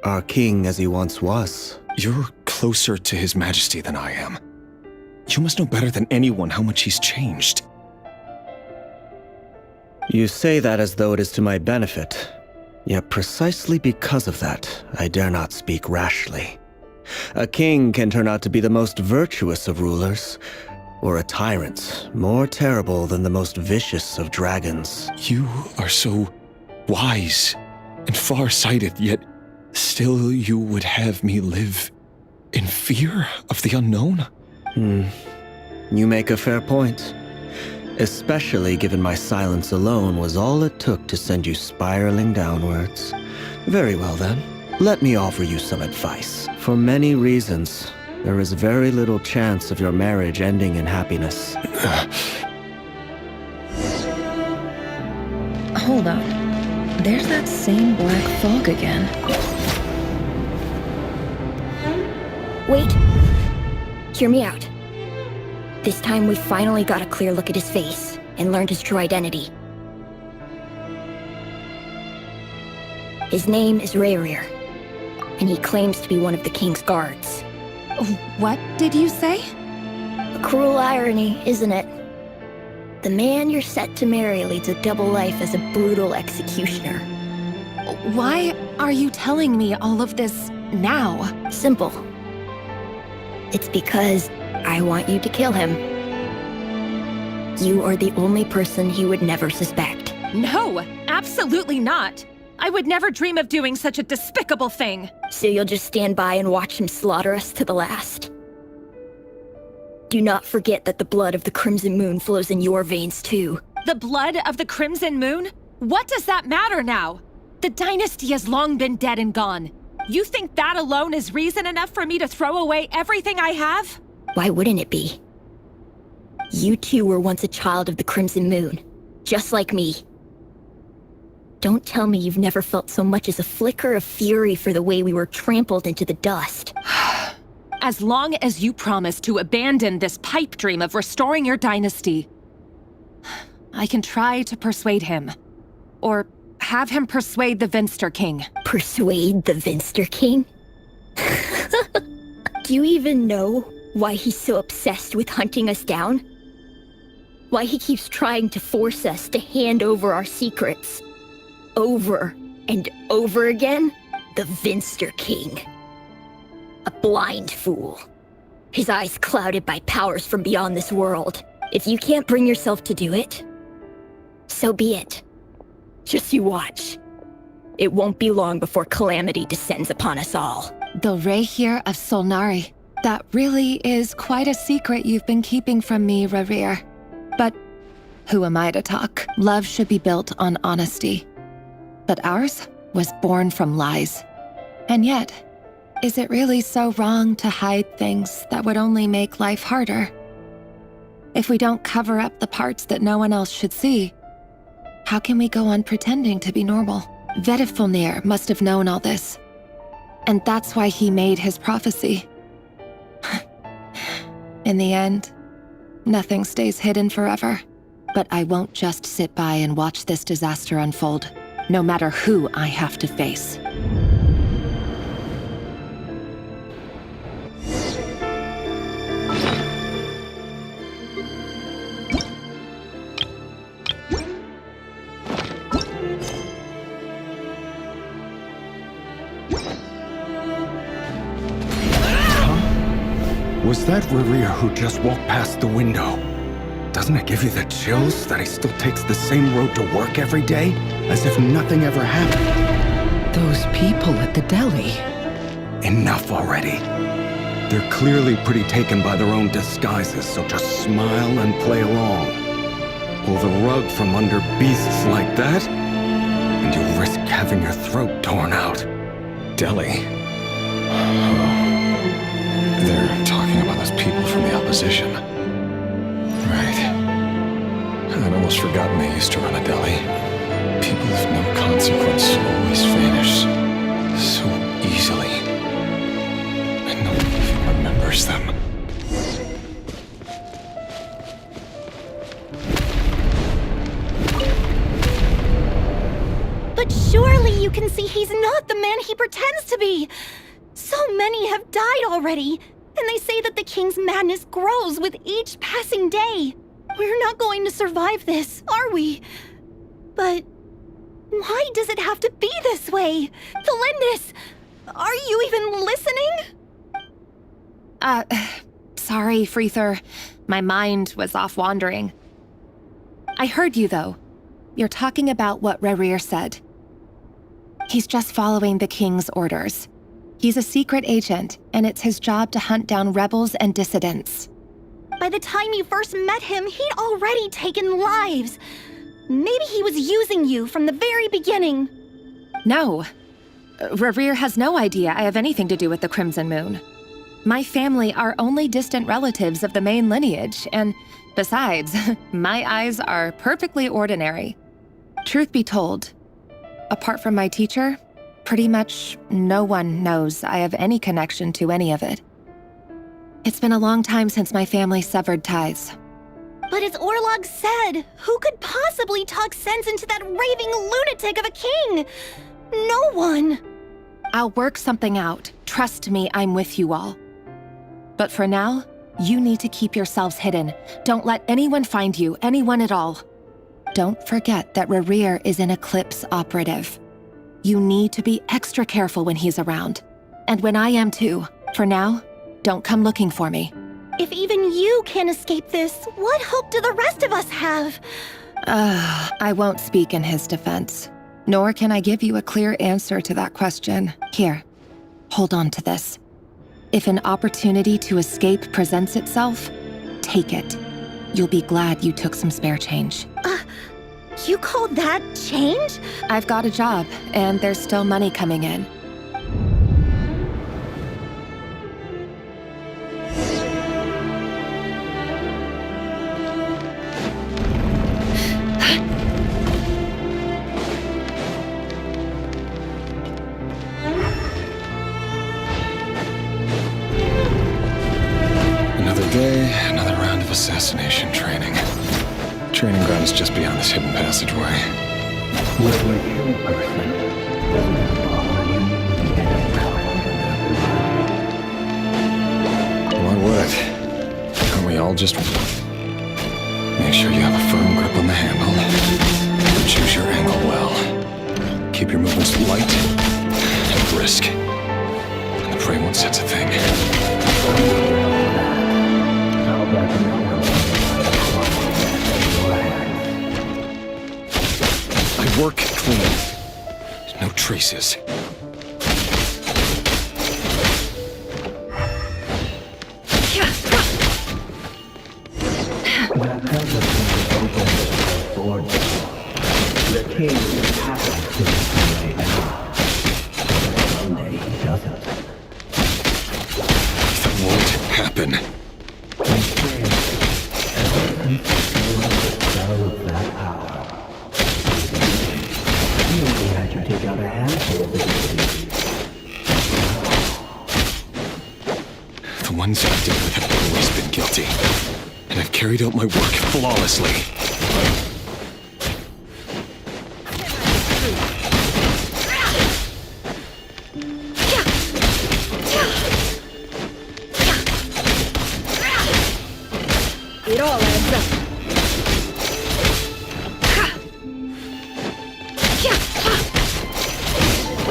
our king as he once was. You're closer to his majesty than I am. You must know better than anyone how much he's changed. You say that as though it is to my benefit. Yet precisely because of that, I dare not speak rashly. A king can turn out to be the most virtuous of rulers, or a tyrant more terrible than the most vicious of dragons. You are so wise and far-sighted, yet still you would have me live in fear of the unknown? You make a fair point. Especially given my silence alone was all it took to send you spiraling downwards. Very well then, let me offer you some advice. For many reasons, there is very little chance of your marriage ending in happiness. Hold on. There's that same black fog again. Wait. Hear me out. This time we finally got a clear look at his face and learned his true identity. His name is Rerir, and he claims to be one of the king's guards. What did you say? A cruel irony, isn't it? The man you're set to marry leads a double life as a brutal executioner. Why are you telling me all of this now? Simple. It's because I want you to kill him. You are the only person he would never suspect. No, absolutely not. I would never dream of doing such a despicable thing. So you'll just stand by and watch him slaughter us to the last? Do not forget that the blood of the Crimson Moon flows in your veins too. The blood of the Crimson Moon? What does that matter now? The dynasty has long been dead and gone. You think that alone is reason enough for me to throw away everything I have? Why wouldn't it be? You two were once a child of the Crimson Moon, just like me. Don't tell me you've never felt so much as a flicker of fury for the way we were trampled into the dust. As long as you promise to abandon this pipe dream of restoring your dynasty, I can try to persuade him. Or have him persuade the Vinster King. Persuade the Vinster King? Do you even know why he's so obsessed with hunting us down? Why he keeps trying to force us to hand over our secrets? Over And over again, the Vinster King. A blind fool. His eyes clouded by powers from beyond this world. If you can't bring yourself to do it, so be it. Just you watch. It won't be long before calamity descends upon us all. The Rerir of Solnari. That really is quite a secret you've been keeping from me, Rerir. But who am I to talk? Love should be built on honesty. But ours was born from lies. And yet, is it really so wrong to hide things that would only make life harder? If we don't cover up the parts that no one else should see, how can we go on pretending to be normal? Vedifulnir must have known all this. And that's why he made his prophecy. In the end, nothing stays hidden forever. But I won't just sit by and watch this disaster unfold, no matter who I have to face. Was that Rerir who just walked past the window? Doesn't it give you the chills that he still takes the same road to work every day? As if nothing ever happened. Those people at the deli. Enough already. They're clearly pretty taken by their own disguises, so just smile and play along. Pull the rug from under beasts like that, and you risk having your throat torn out. Deli? They're talking about those people from the opposition. Right. I'd almost forgotten they used to run a deli. People of no consequence always vanish so easily. And no one even remembers them. But surely you can see he's not the man he pretends to be! So many have died already, and they say that the king's madness grows with each passing day. We're not going to survive this, are we? But why does it have to be this way? Felindis, are you even listening? Sorry, Freether. My mind was off wandering. I heard you, though. You're talking about what Rerir said. He's just following the king's orders. He's a secret agent, and it's his job to hunt down rebels and dissidents. By the time you first met him, he'd already taken lives. Maybe he was using you from the very beginning. No. Rerir has no idea I have anything to do with the Crimson Moon. My family are only distant relatives of the main lineage, and besides, my eyes are perfectly ordinary. Truth be told, apart from my teacher, pretty much no one knows I have any connection to any of it. It's been a long time since my family severed ties. But as Orlog said, who could possibly talk sense into that raving lunatic of a king? No one. I'll work something out. Trust me, I'm with you all. But for now, you need to keep yourselves hidden. Don't let anyone find you, anyone at all. Don't forget that Rerir is an Eclipse operative. You need to be extra careful when he's around. And when I am too. For now, don't come looking for me. If even you can't escape this, what hope do the rest of us have? I won't speak in his defense. Nor can I give you a clear answer to that question. Here, hold on to this. If an opportunity to escape presents itself, take it. You'll be glad you took some spare change. You call that change? I've got a job, and there's still money coming in. Another day, another round of assassination training. Training ground is just beyond this hidden passageway. When we kill a person, doesn't it follow you get a power? Why would it? Can't we all just make sure you have a firm grip on the handle? Choose your angle well. Keep Keep your movements light and brisk. And the prey won't sense a thing. I work clean. No traces. That doesn't open the sword. The king happens to be right now. Someday he doesn't. That won't happen. That power. You only had to take out a handful of it. The ones I've dealt with have always been guilty. And I've carried out my work flawlessly. It all adds up.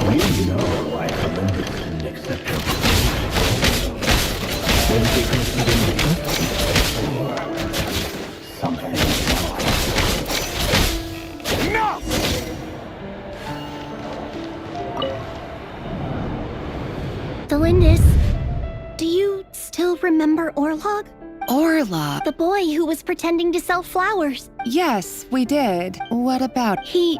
We know why Columbus didn't accept your proposal. Was it because he didn't trust you? Or something else? No! Delindis, do you still remember Orlog? Orlog? The boy who was pretending to sell flowers. Yes, we did. What about... He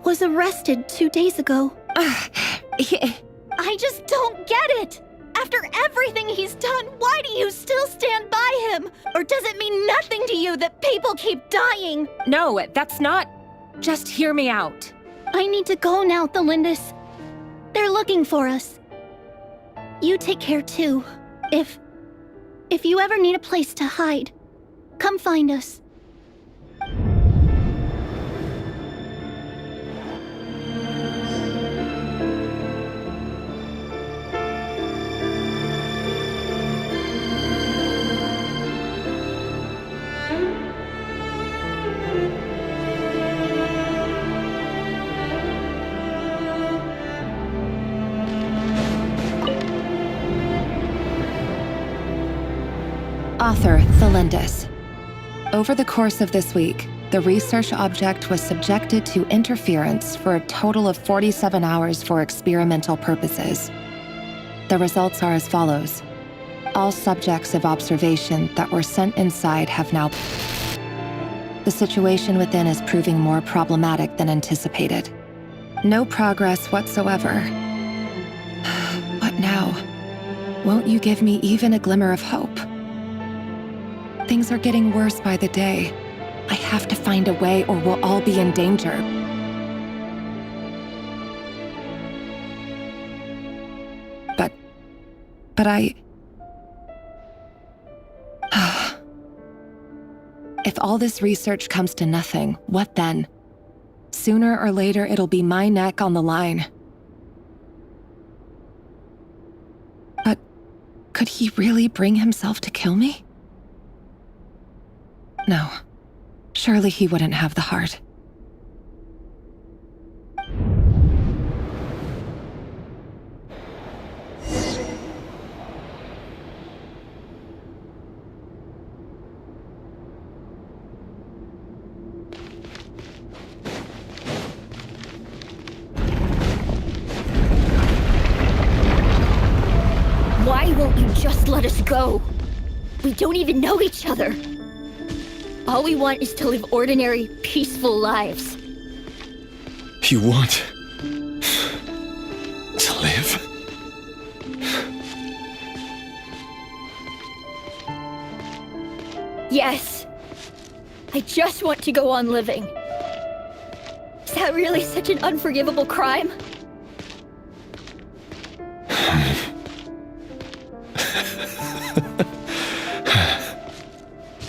was arrested 2 days ago. I just don't get it! After everything he's done, why do you still stand by him? Or does it mean nothing to you that people keep dying? No, that's not... Just hear me out. I need to go now, Delindis. They're looking for us. You take care too. If you ever need a place to hide, come find us. Author, Delindis. Over the course of this week, the research object was subjected to interference for a total of 47 hours for experimental purposes. The results are as follows. All subjects of observation that were sent inside have now... The situation within is proving more problematic than anticipated. No progress whatsoever. What now? Won't you give me even a glimmer of hope? Things are getting worse by the day. I have to find a way or we'll all be in danger. But I... If all this research comes to nothing, what then? Sooner or later, it'll be my neck on the line. But could he really bring himself to kill me? No. Surely he wouldn't have the heart. Why won't you just let us go? We don't even know each other. All we want is to live ordinary, peaceful lives. You want to live? Yes. I just want to go on living. Is that really such an unforgivable crime?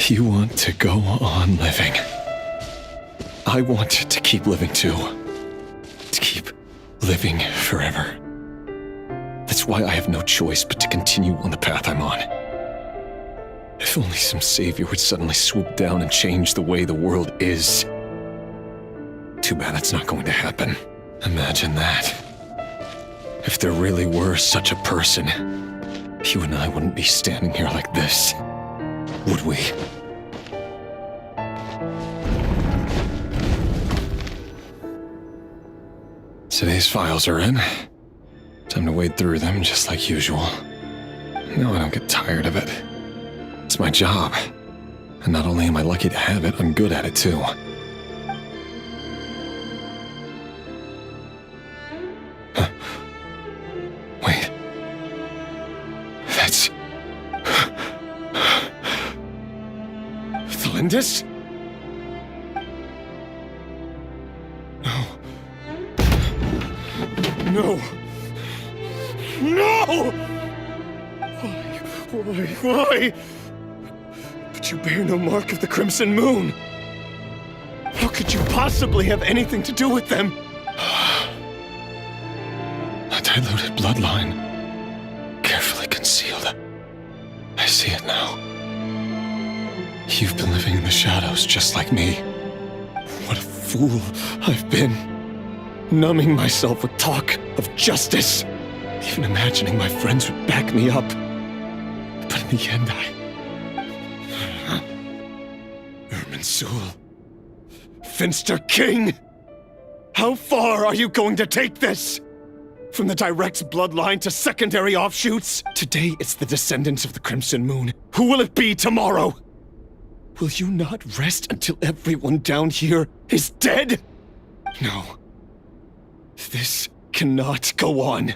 You want to go on living. I want to keep living too. To keep living forever. That's why I have no choice but to continue on the path I'm on. If only some savior would suddenly swoop down and change the way the world is. Too bad that's not going to happen. Imagine that. If there really were such a person, you and I wouldn't be standing here like this, would we? Today's files are in. Time to wade through them just like usual. No, I don't get tired of it. It's my job. And not only am I lucky to have it, I'm good at it too. Huh. Wait. That's... Thelindis? No. No! Why? But you bear no mark of the Crimson Moon. How could you possibly have anything to do with them? A diluted bloodline. Carefully concealed. I see it now. You've been living in the shadows just like me. What a fool I've been. Numbing myself with talk of justice. Even imagining my friends would back me up. But in the end, Irminsul. Finster King! How far are you going to take this? From the direct bloodline to secondary offshoots? Today it's the descendants of the Crimson Moon. Who will it be tomorrow? Will you not rest until everyone down here is dead? No. This cannot go on.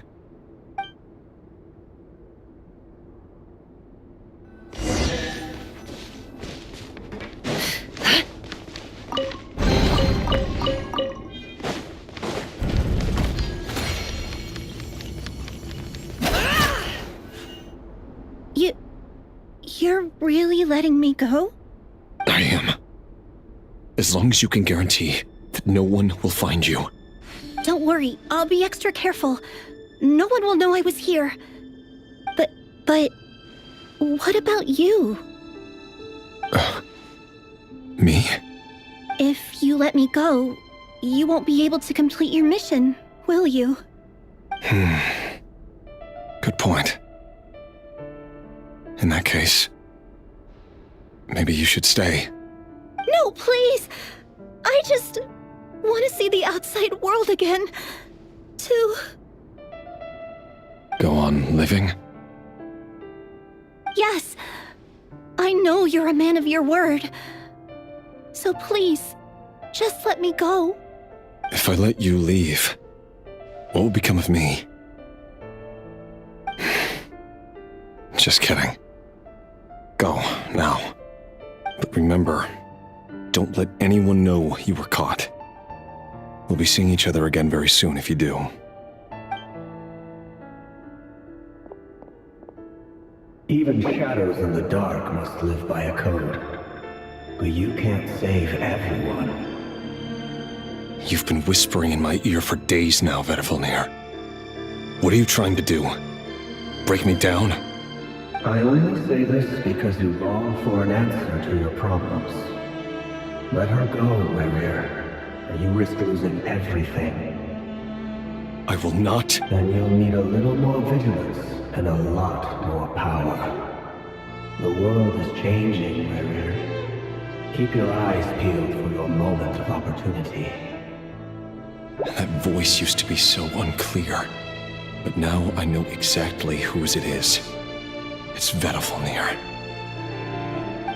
You're really letting me go? I am. As long as you can guarantee that no one will find you. Don't worry, I'll be extra careful. No one will know I was here. But what about you? Me? If you let me go, you won't be able to complete your mission, will you? Good point. In that case, maybe you should stay. No, please! I just want to see the outside world again. To... Go on living? Yes. I know you're a man of your word. So please, just let me go. If I let you leave, what will become of me? Just kidding. Go, now. But remember, don't let anyone know you were caught. We'll be seeing each other again very soon if you do. Even shadows in the dark must live by a code. But you can't save everyone. You've been whispering in my ear for days now, Vedifilnir. What are you trying to do? Break me down? I only say this because you long for an answer to your problems. Let her go, Rerir, or you risk losing everything. I will not. Then you'll need a little more vigilance and a lot more power. The world is changing, Rerir. Keep your eyes peeled for your moment of opportunity. That voice used to be so unclear, but now I know exactly whose it is. It's Vedifilnir.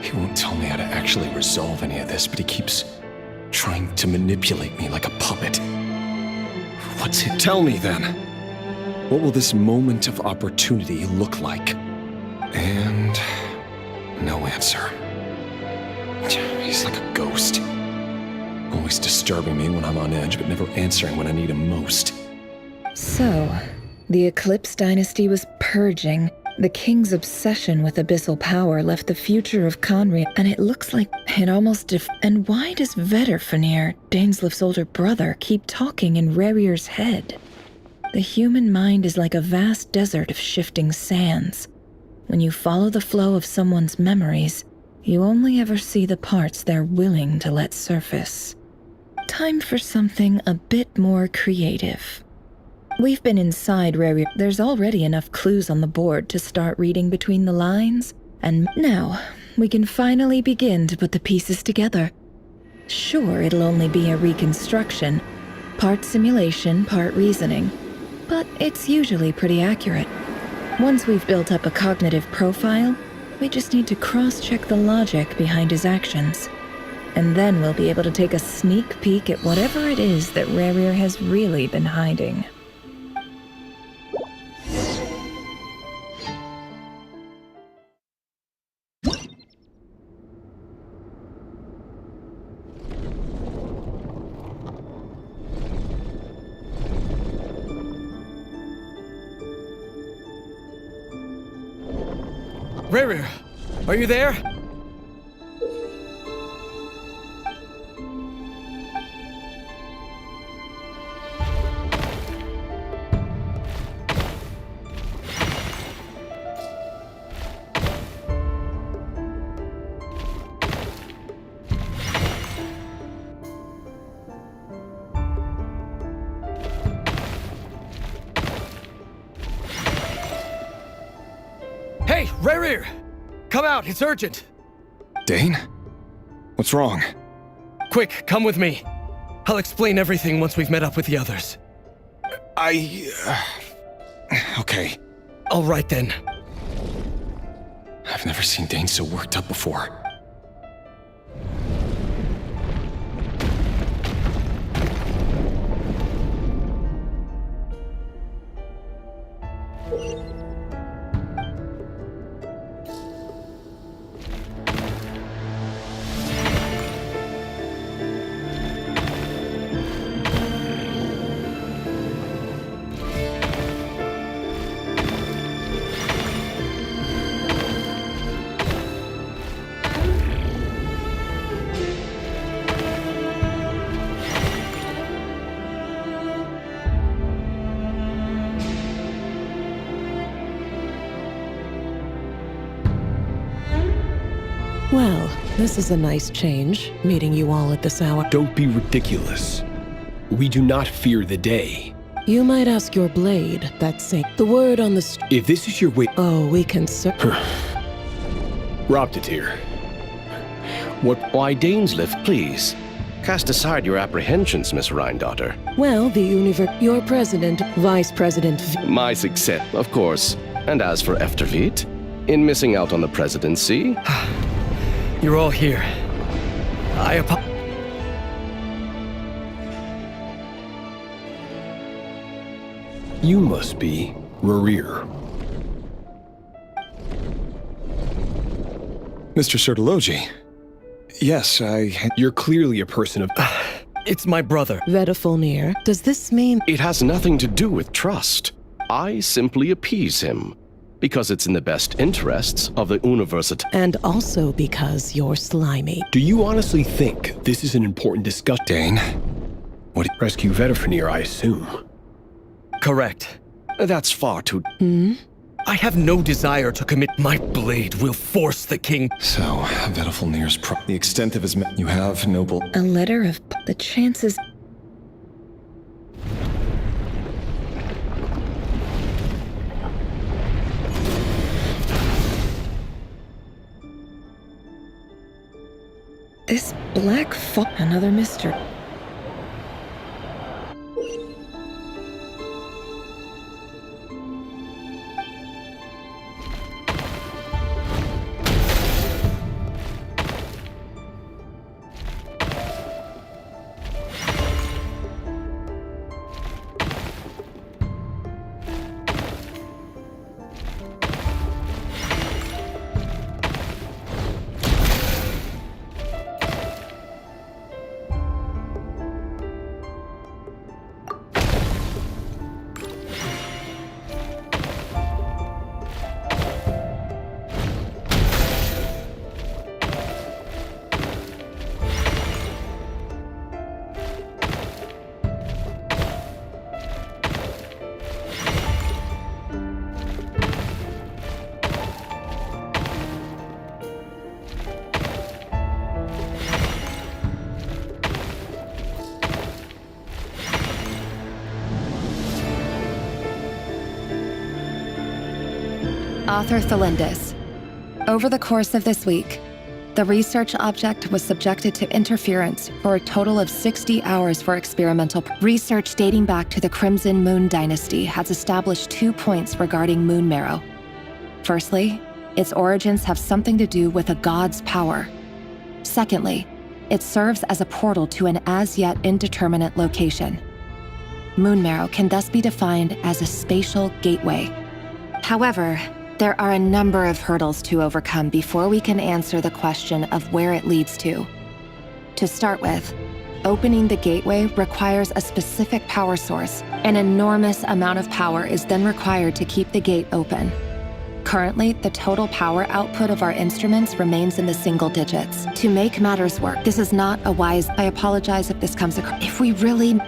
He won't tell me how to actually resolve any of this, but he keeps trying to manipulate me like a puppet. What's it? Tell me then. What will this moment of opportunity look like? And no answer. He's like a ghost. Always disturbing me when I'm on edge, but never answering when I need him most. So, the Eclipse dynasty was purging. The king's obsession with abyssal power left the future of Conry, and it looks like it almost And why does Vedifilnir, Daneslif's older brother, keep talking in Rerir's head? The human mind is like a vast desert of shifting sands. When you follow the flow of someone's memories, you only ever see the parts they're willing to let surface. time for something a bit more creative. We've been inside Rerir. There's already enough clues on the board to start reading between the lines, and now we can finally begin to put the pieces together. Sure, it'll only be a reconstruction, part simulation, part reasoning, but it's usually pretty accurate. Once we've built up a cognitive profile, we just need to cross-check the logic behind his actions. And then we'll be able to take a sneak peek at whatever it is that Rerir has really been hiding. Rerir, are you there? Hey, Rerir! Come out, it's urgent! Dane? What's wrong? Quick, come with me. I'll explain everything once we've met up with the others. Okay. All right then. I've never seen Dane so worked up before. Well, this is a nice change, meeting you all at this hour. Don't be ridiculous. We do not fear the day. You might ask your blade, that same. The word on the If this is your way— Oh, we can Robtatir. Why Dane's lift, please. Cast aside your apprehensions, Miss Rhindaughter. Well, your president, vice president My success, of course. And as for Eftervit, in missing out on the presidency— You're all here. You must be Rerir. Mr. Sertologi. Yes, You're clearly a person of— It's my brother. Vedafulnir. Does this mean— It has nothing to do with trust. I simply appease him. Because it's in the best interests of the University. And also because you're slimy. Do you honestly think this is an important discussion? Dane? What— Rescue Vedafulnir, I assume. Correct. That's far too— I have no desire to commit. My blade will force the king. So, Vedafulnir's the extent of his— You have noble— A letter of the chances— This black another mystery. Author Thelindis. Over the course of this week, the research object was subjected to interference for a total of 60 hours for experimental research dating back to the Crimson Moon Dynasty has established 2 points regarding moon marrow. Firstly, its origins have something to do with a god's power. Secondly, it serves as a portal to an as-yet indeterminate location. Moon marrow can thus be defined as a spatial gateway. However, there are a number of hurdles to overcome before we can answer the question of where it leads to. To start with, opening the gateway requires a specific power source. An enormous amount of power is then required to keep the gate open. Currently, the total power output of our instruments remains in the single digits. To make matters work, this is not a wise... I apologize if this comes across... If we really...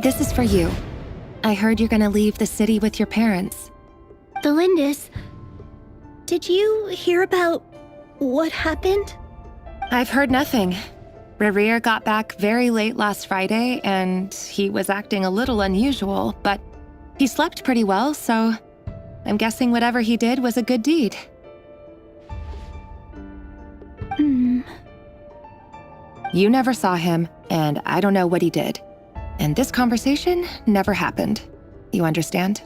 This is for you. I heard you're gonna leave the city with your parents. Thelindis, did you hear about what happened? I've heard nothing. Rerir got back very late last Friday, and he was acting a little unusual, but he slept pretty well, so I'm guessing whatever he did was a good deed. You never saw him, and I don't know what he did. And this conversation never happened. You understand?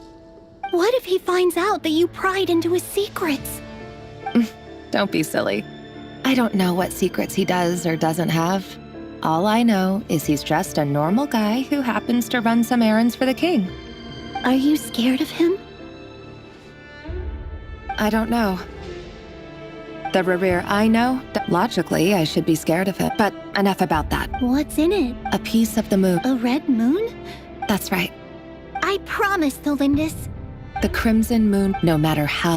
What if he finds out that you pried into his secrets? Don't be silly. I don't know what secrets he does or doesn't have. All I know is he's just a normal guy who happens to run some errands for the king. Are you scared of him? I don't know. The Rerir I know, logically I should be scared of him, but enough about that. What's in it? A piece of the moon. A red moon? That's right. I promise, Thelindis. The Crimson Moon, no matter how...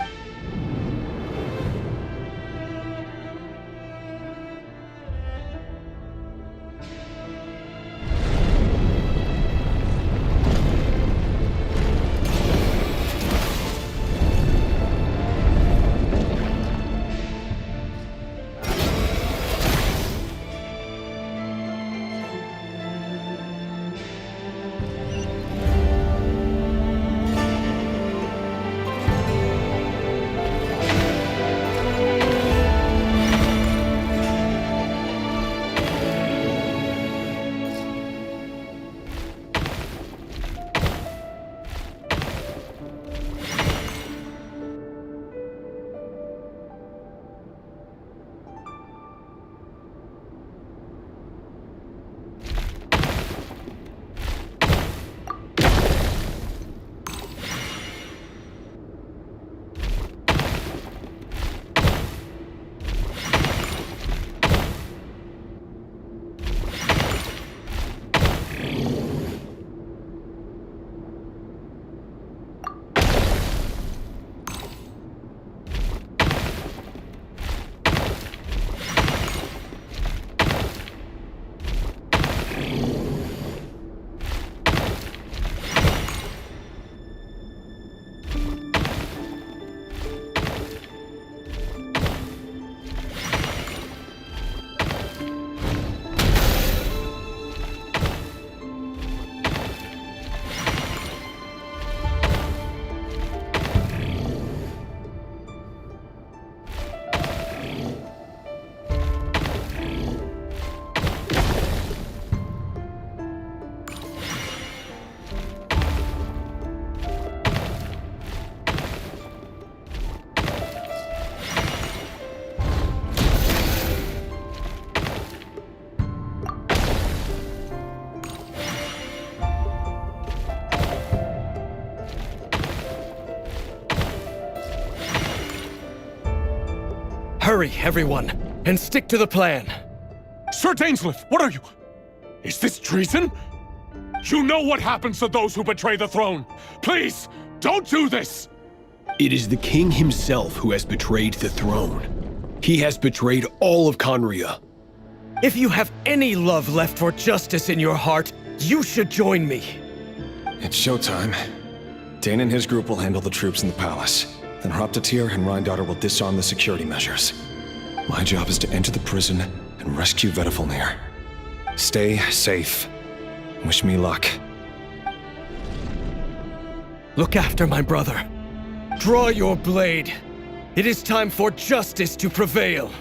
Hurry, everyone, and stick to the plan. Sir Dainsleif, what are you? Is this treason? You know what happens to those who betray the throne. Please, don't do this! It is the king himself who has betrayed the throne. He has betrayed all of Conria. If you have any love left for justice in your heart, you should join me. It's showtime. Dane and his group will handle the troops in the palace. Then Hraptatir and Rheindotter will disarm the security measures. My job is to enter the prison and rescue Vedifalnir. Stay safe. Wish me luck. Look after my brother. Draw your blade. It is time for justice to prevail.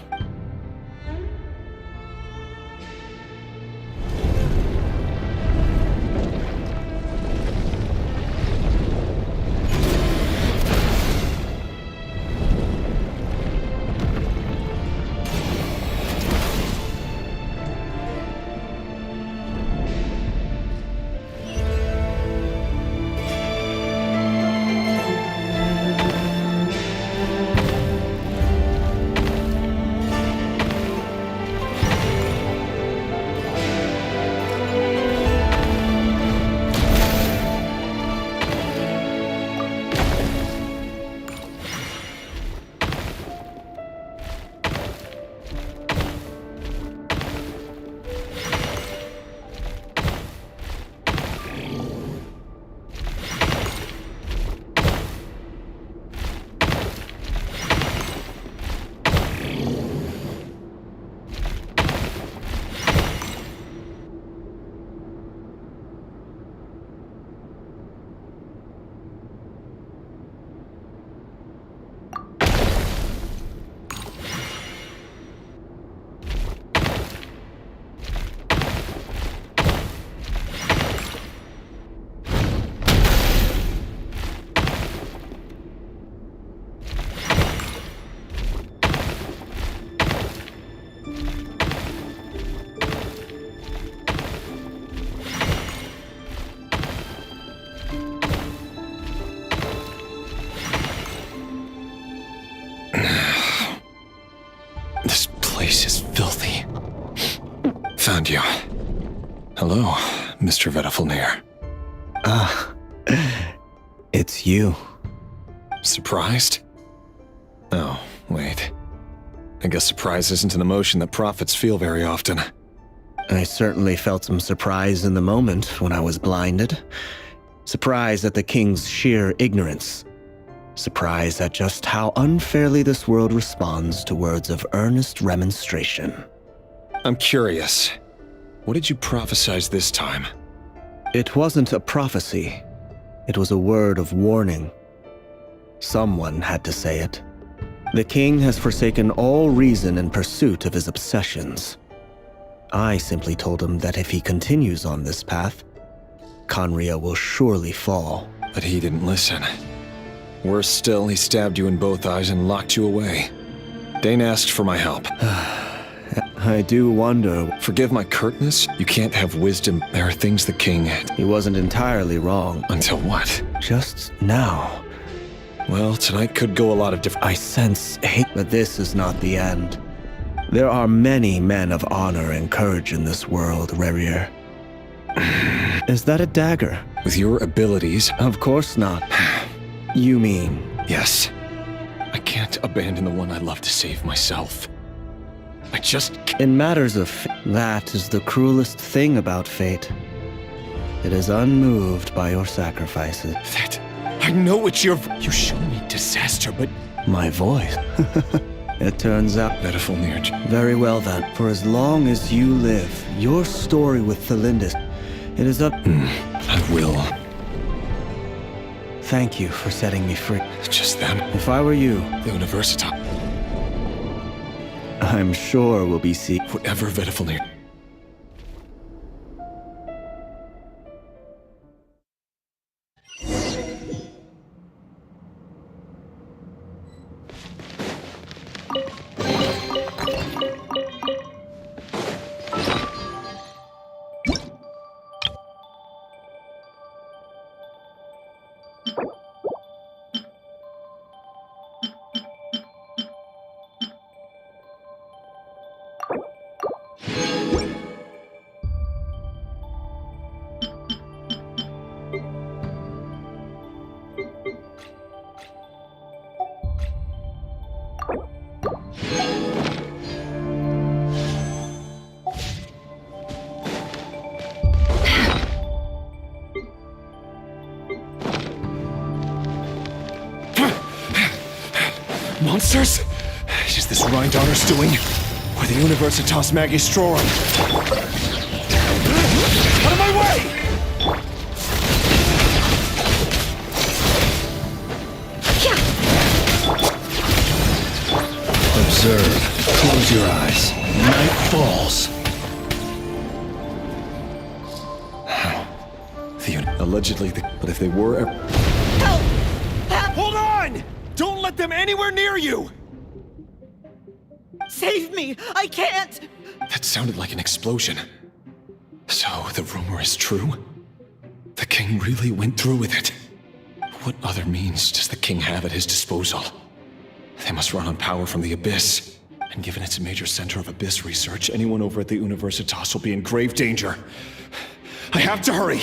This place is filthy. Found you. Hello, Mr. Vedifalnir. Ah, it's you. Surprised? Oh, wait. I guess surprise isn't an emotion that prophets feel very often. I certainly felt some surprise in the moment when I was blinded. Surprise at the king's sheer ignorance. Surprise at just how unfairly this world responds to words of earnest remonstration. I'm curious. What did you prophesize this time? It wasn't a prophecy. It was a word of warning. Someone had to say it. The king has forsaken all reason in pursuit of his obsessions. I simply told him that if he continues on this path, Conria will surely fall. But he didn't listen. Worse still, he stabbed you in both eyes and locked you away. Dane asked for my help. I do wonder. Forgive my curtness? You can't have wisdom. There are things the king... He wasn't entirely wrong. Until what? Just now. Well, tonight could go a lot of different... I sense hate, but this is not the end. There are many men of honor and courage in this world, Rerir. Is that a dagger? With your abilities... Of course not. You mean... Yes. I can't abandon the one I love to save myself. I just... In matters of that is the cruelest thing about fate. It is unmoved by your sacrifices. That... I know it's your... You show me disaster, but... My voice? It turns out... Vedifalnir. Very well then. For as long as you live, your story with Thelindis, it is up... I will. Thank you for setting me free. Just then. If I were you... The Universitas. I'm sure we'll be seeing... Whatever Vedifalnir. Monsters? Is this Rhindaughter's doing? Or the Universitas Magistrorum? Out of my way! Observe. Close your eyes. Night falls. Allegedly, but if they were... Help! Help! Hold on! Don't let them anywhere near you! Save me! I can't! That sounded like an explosion. So, the rumor is true? The king really went through with it? What other means does the king have at his disposal? They must run on power from the Abyss. And given it's a major center of Abyss research, anyone over at the Universitas will be in grave danger. I have to hurry!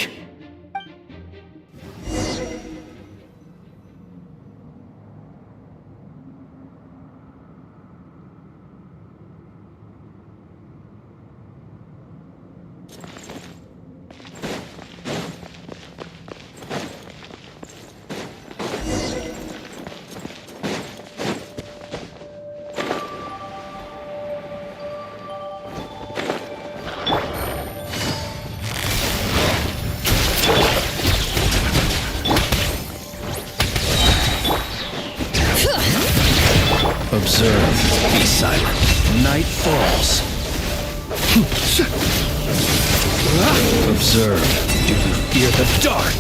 Observe. Be silent. Night falls. Observe. Do you fear the dark?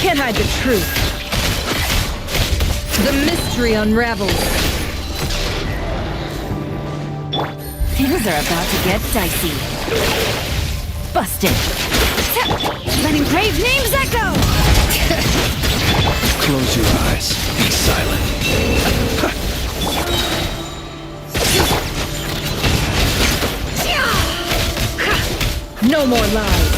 Can't hide the truth. The mystery unravels. Things are about to get dicey. Busted. Letting brave names echo! Close your eyes. Be silent. No more lies.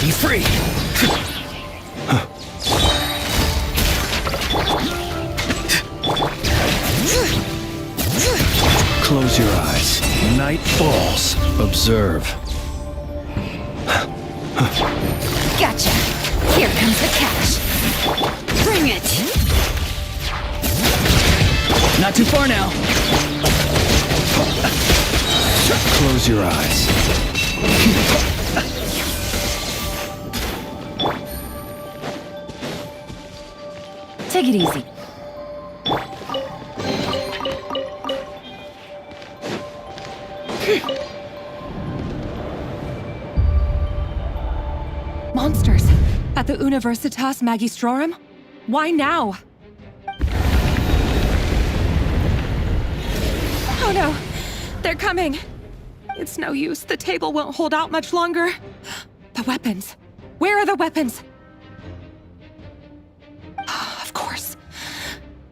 Be free. Close your eyes. Night falls. Observe. Gotcha. Here comes the catch. Bring it. Not too far now. Close your eyes. Take it easy. Monsters! At the Universitas Magistrorum? Why now? Oh no! They're coming! It's no use. The table won't hold out much longer. The weapons. Where are the weapons? Of course.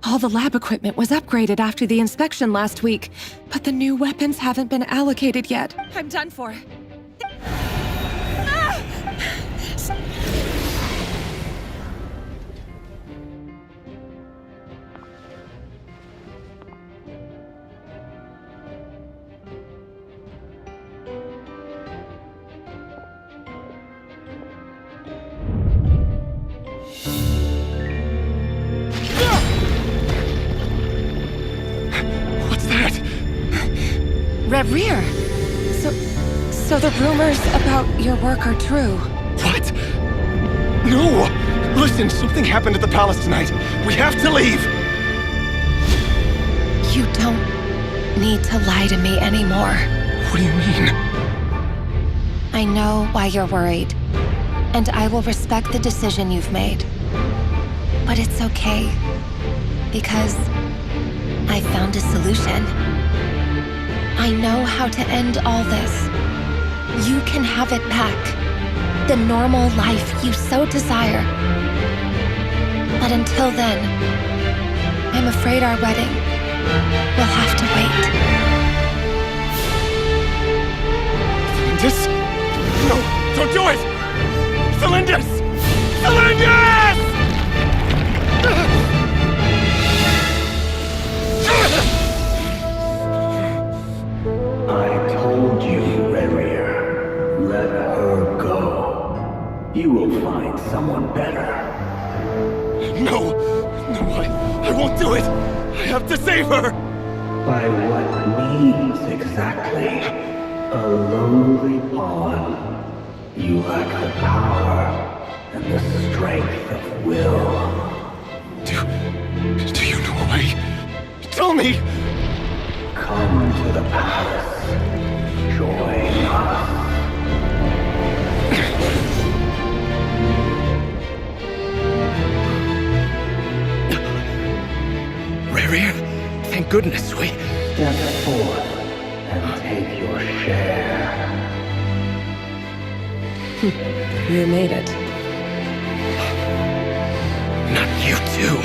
All the lab equipment was upgraded after the inspection last week, but the new weapons haven't been allocated yet. I'm done for. Rerir! So the rumors about your work are true. What? No! Listen, something happened at the palace tonight. We have to leave! You don't need to lie to me anymore. What do you mean? I know why you're worried, and I will respect the decision you've made. But it's okay, because I found a solution. I know how to end all this. You can have it back. The normal life you so desire. But until then, I'm afraid our wedding will have to wait. Celindus? No, don't do it! Celindus! Celindus! I told you, Rerir. Let her go. You will find someone better. No! No, I won't do it! I have to save her! By what means exactly? A lowly pawn. You lack the power and the strength of will. Do you know a way? Tell me! Come to the palace. Join us. Rerir, thank goodness we... Step forth and take your share. You made it. Not you too.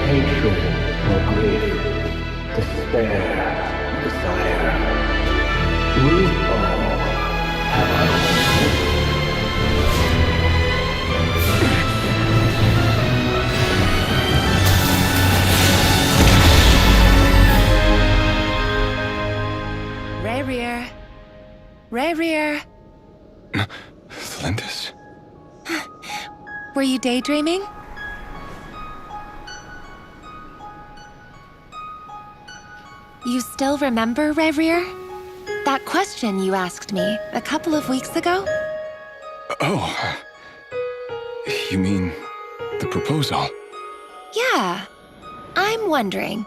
Hatred or grief, despair, desire. We all have our own. Rerir. Rerir. Flindis. Were you daydreaming? You still remember, Rerir? That question you asked me a couple of weeks ago? Oh. You mean the proposal? Yeah. I'm wondering,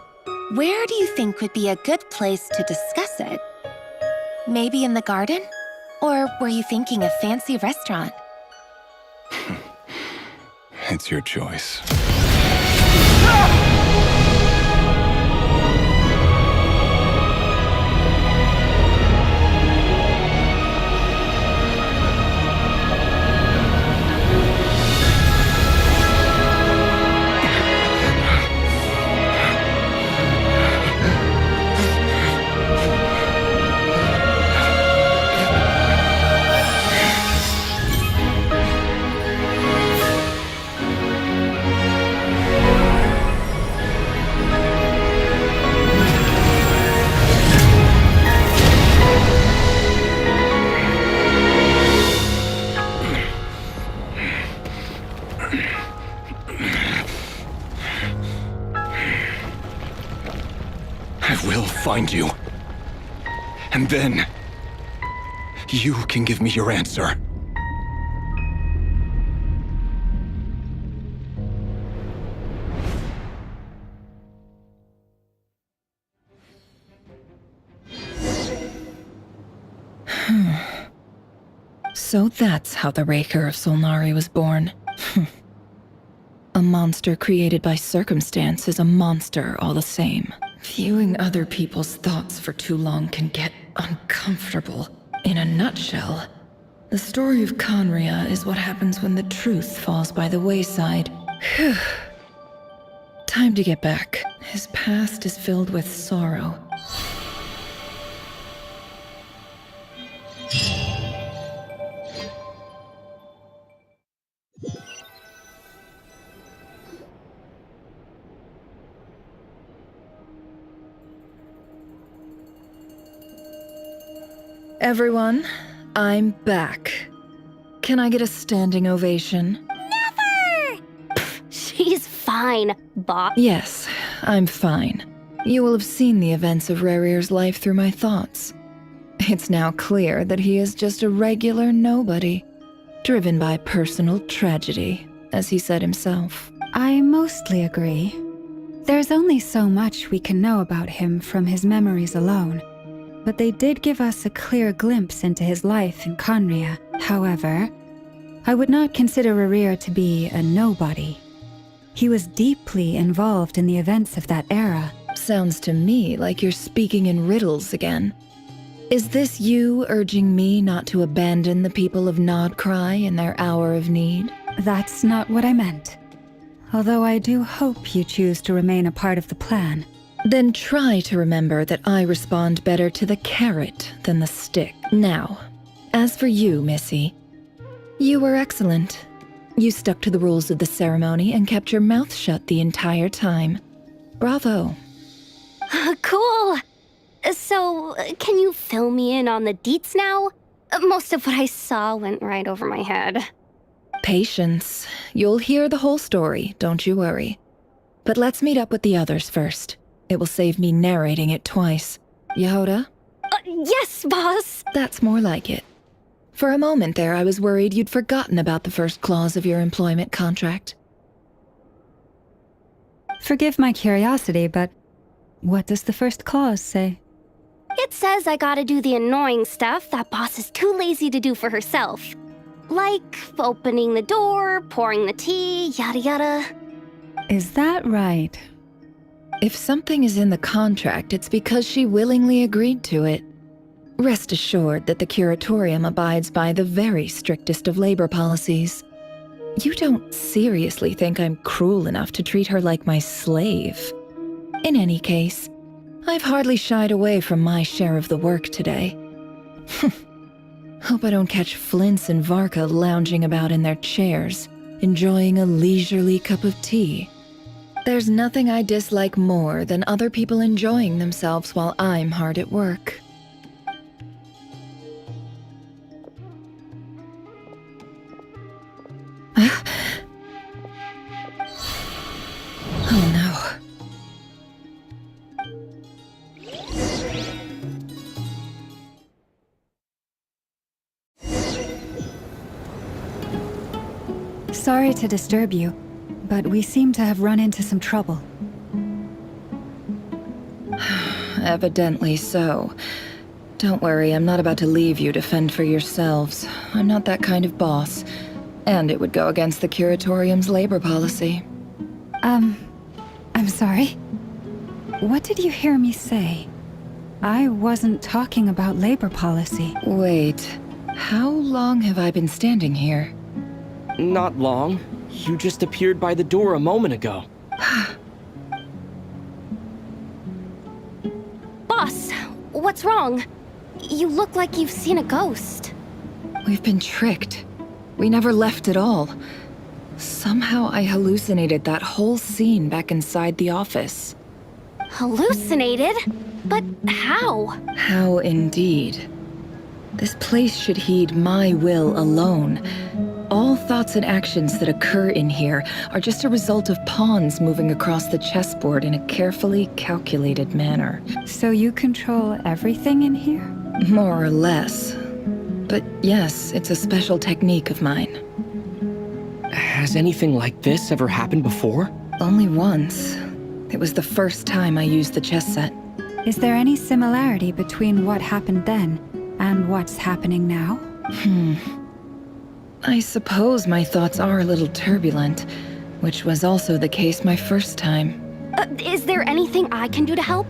where do you think would be a good place to discuss it? Maybe in the garden? Or were you thinking a fancy restaurant? It's your choice. I will find you. And then, you can give me your answer. So that's how the Rerir of Solnari was born. A monster created by circumstance is a monster all the same. Viewing other people's thoughts for too long can get uncomfortable. In a nutshell, the story of Conria is what happens when the truth falls by the wayside. Time to get back. His past is filled with sorrow. Everyone, I'm back. Can I get a standing ovation? Never! She's fine, Bob. Yes, I'm fine. You will have seen the events of Rerir's life through my thoughts. It's now clear that he is just a regular nobody, driven by personal tragedy, as he said himself. I mostly agree. There's only so much we can know about him from his memories alone. But they did give us a clear glimpse into his life in Conria. However, I would not consider Rerir to be a nobody. He was deeply involved in the events of that era. Sounds to me like you're speaking in riddles again. Is this you urging me not to abandon the people of Nodcry in their hour of need? That's not what I meant. Although I do hope you choose to remain a part of the plan. Then try to remember that I respond better to the carrot than the stick. Now, as for you, Missy, you were excellent. You stuck to the rules of the ceremony and kept your mouth shut the entire time. Bravo. Cool. So, can you fill me in on the deets now? Most of what I saw went right over my head. Patience. You'll hear the whole story, don't you worry. But let's meet up with the others first. It will save me narrating it twice. Yehoda? Yes, boss! That's more like it. For a moment there, I was worried you'd forgotten about the first clause of your employment contract. Forgive my curiosity, but what does the first clause say? It says I gotta do the annoying stuff that boss is too lazy to do for herself. Like opening the door, pouring the tea, yada yada. Is that right? If something is in the contract, it's because she willingly agreed to it. Rest assured that the Curatorium abides by the very strictest of labor policies. You don't seriously think I'm cruel enough to treat her like my slave? In any case, I've hardly shied away from my share of the work today. Hope I don't catch Flintz and Varka lounging about in their chairs, enjoying a leisurely cup of tea. There's nothing I dislike more than other people enjoying themselves while I'm hard at work. Oh no. Sorry to disturb you, but we seem to have run into some trouble. Evidently so. Don't worry, I'm not about to leave you to fend for yourselves. I'm not that kind of boss. And it would go against the Curatorium's labor policy. I'm sorry? What did you hear me say? I wasn't talking about labor policy. Wait, how long have I been standing here? Not long. You just appeared by the door a moment ago. Boss, what's wrong? You look like you've seen a ghost. We've been tricked. We never left at all. Somehow I hallucinated that whole scene back inside the office. Hallucinated? But how? How indeed. This place should heed my will alone. All thoughts and actions that occur in here are just a result of pawns moving across the chessboard in a carefully calculated manner. So you control everything in here? More or less. But yes, it's a special technique of mine. Has anything like this ever happened before? Only once. It was the first time I used the chess set. Is there any similarity between what happened then and what's happening now? I suppose my thoughts are a little turbulent, which was also the case my first time. Is there anything I can do to help?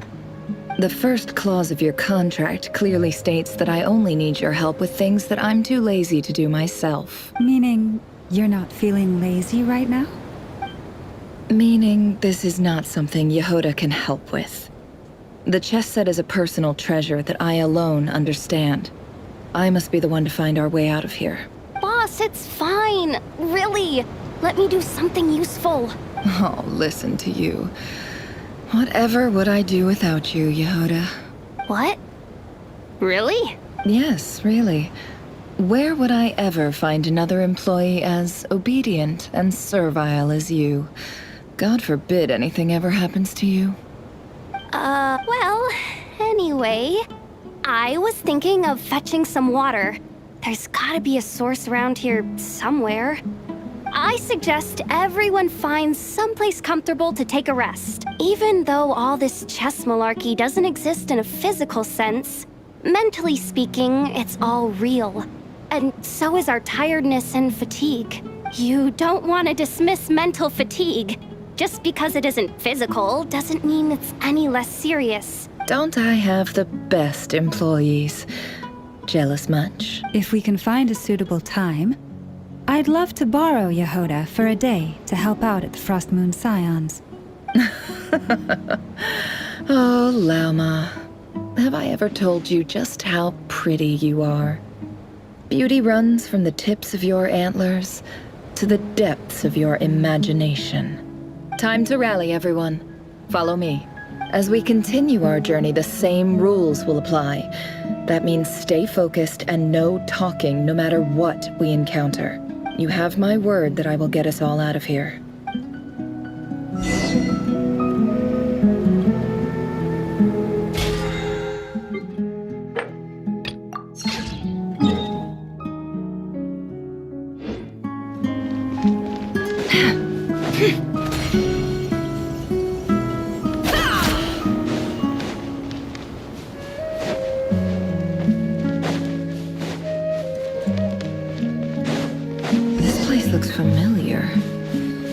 The first clause of your contract clearly states that I only need your help with things that I'm too lazy to do myself. Meaning you're not feeling lazy right now? Meaning this is not something Yehoda can help with. The chess set is a personal treasure that I alone understand. I must be the one to find our way out of here. Boss, it's fine. Really. Let me do something useful. Oh, listen to you. Whatever would I do without you, Yehoda? What? Really? Yes, really. Where would I ever find another employee as obedient and servile as you? God forbid anything ever happens to you. Well, anyway, I was thinking of fetching some water. There's gotta be a source around here somewhere. I suggest everyone finds someplace comfortable to take a rest. Even though all this chess malarkey doesn't exist in a physical sense, mentally speaking, it's all real. And so is our tiredness and fatigue. You don't want to dismiss mental fatigue. Just because it isn't physical doesn't mean it's any less serious. Don't I have the best employees? Jealous much? If we can find a suitable time, I'd love to borrow Yehoda for a day to help out at the Frost Moon Scions. Oh, Lauma. Have I ever told you just how pretty you are? Beauty runs from the tips of your antlers to the depths of your imagination. Time to rally, everyone. Follow me. As we continue our journey, the same rules will apply. That means stay focused and no talking no matter what we encounter. You have my word that I will get us all out of here. This place looks familiar.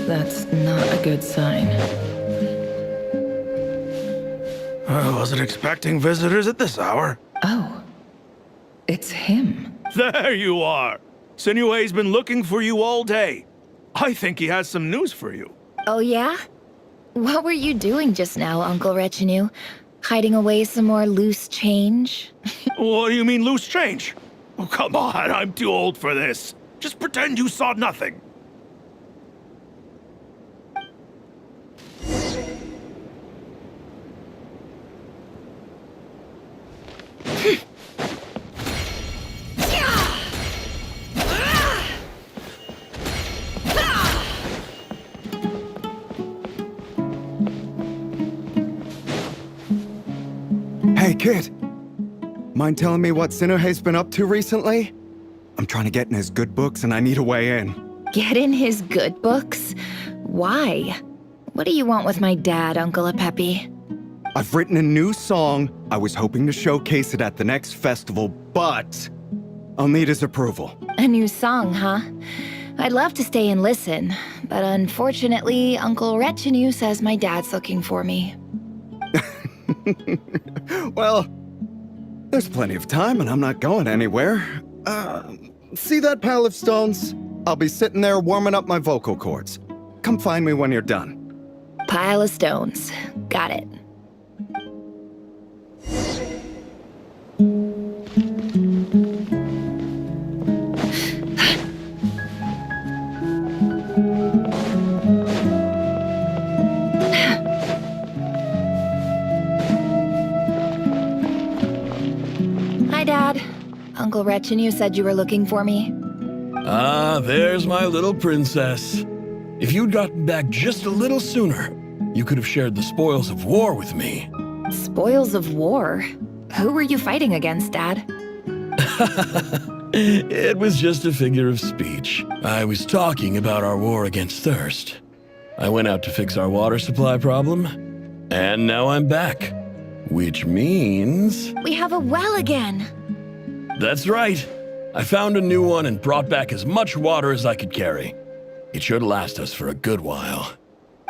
That's not a good sign. I wasn't expecting visitors at this hour. Oh, it's him. There you are. Sinue's been looking for you all day. I think he has some news for you. Oh yeah? What were you doing just now, Uncle Retinue? Hiding away some more loose change? What do you mean, loose change? Oh, come on, I'm too old for this. Just pretend you saw nothing. Hey, kid. Mind telling me what Sinuhe's been up to recently? I'm trying to get in his good books and I need a way in. Get in his good books? Why? What do you want with my dad, Uncle Apepe? I've written a new song. I was hoping to showcase it at the next festival, but I'll need his approval. A new song, huh? I'd love to stay and listen, but unfortunately, Uncle Retinue says my dad's looking for me. Well, there's plenty of time and I'm not going anywhere. See that pile of stones? I'll be sitting there warming up my vocal cords. Come find me when you're done. Pile of stones. Got it. Hi, Dad. Uncle Retinue said you were looking for me. Ah, there's my little princess. If you'd gotten back just a little sooner, you could have shared the spoils of war with me. Spoils of war? Who were you fighting against, Dad? It was just a figure of speech. I was talking about our war against thirst. I went out to fix our water supply problem, and now I'm back. Which means... We have a well again! That's right. I found a new one and brought back as much water as I could carry. It should last us for a good while.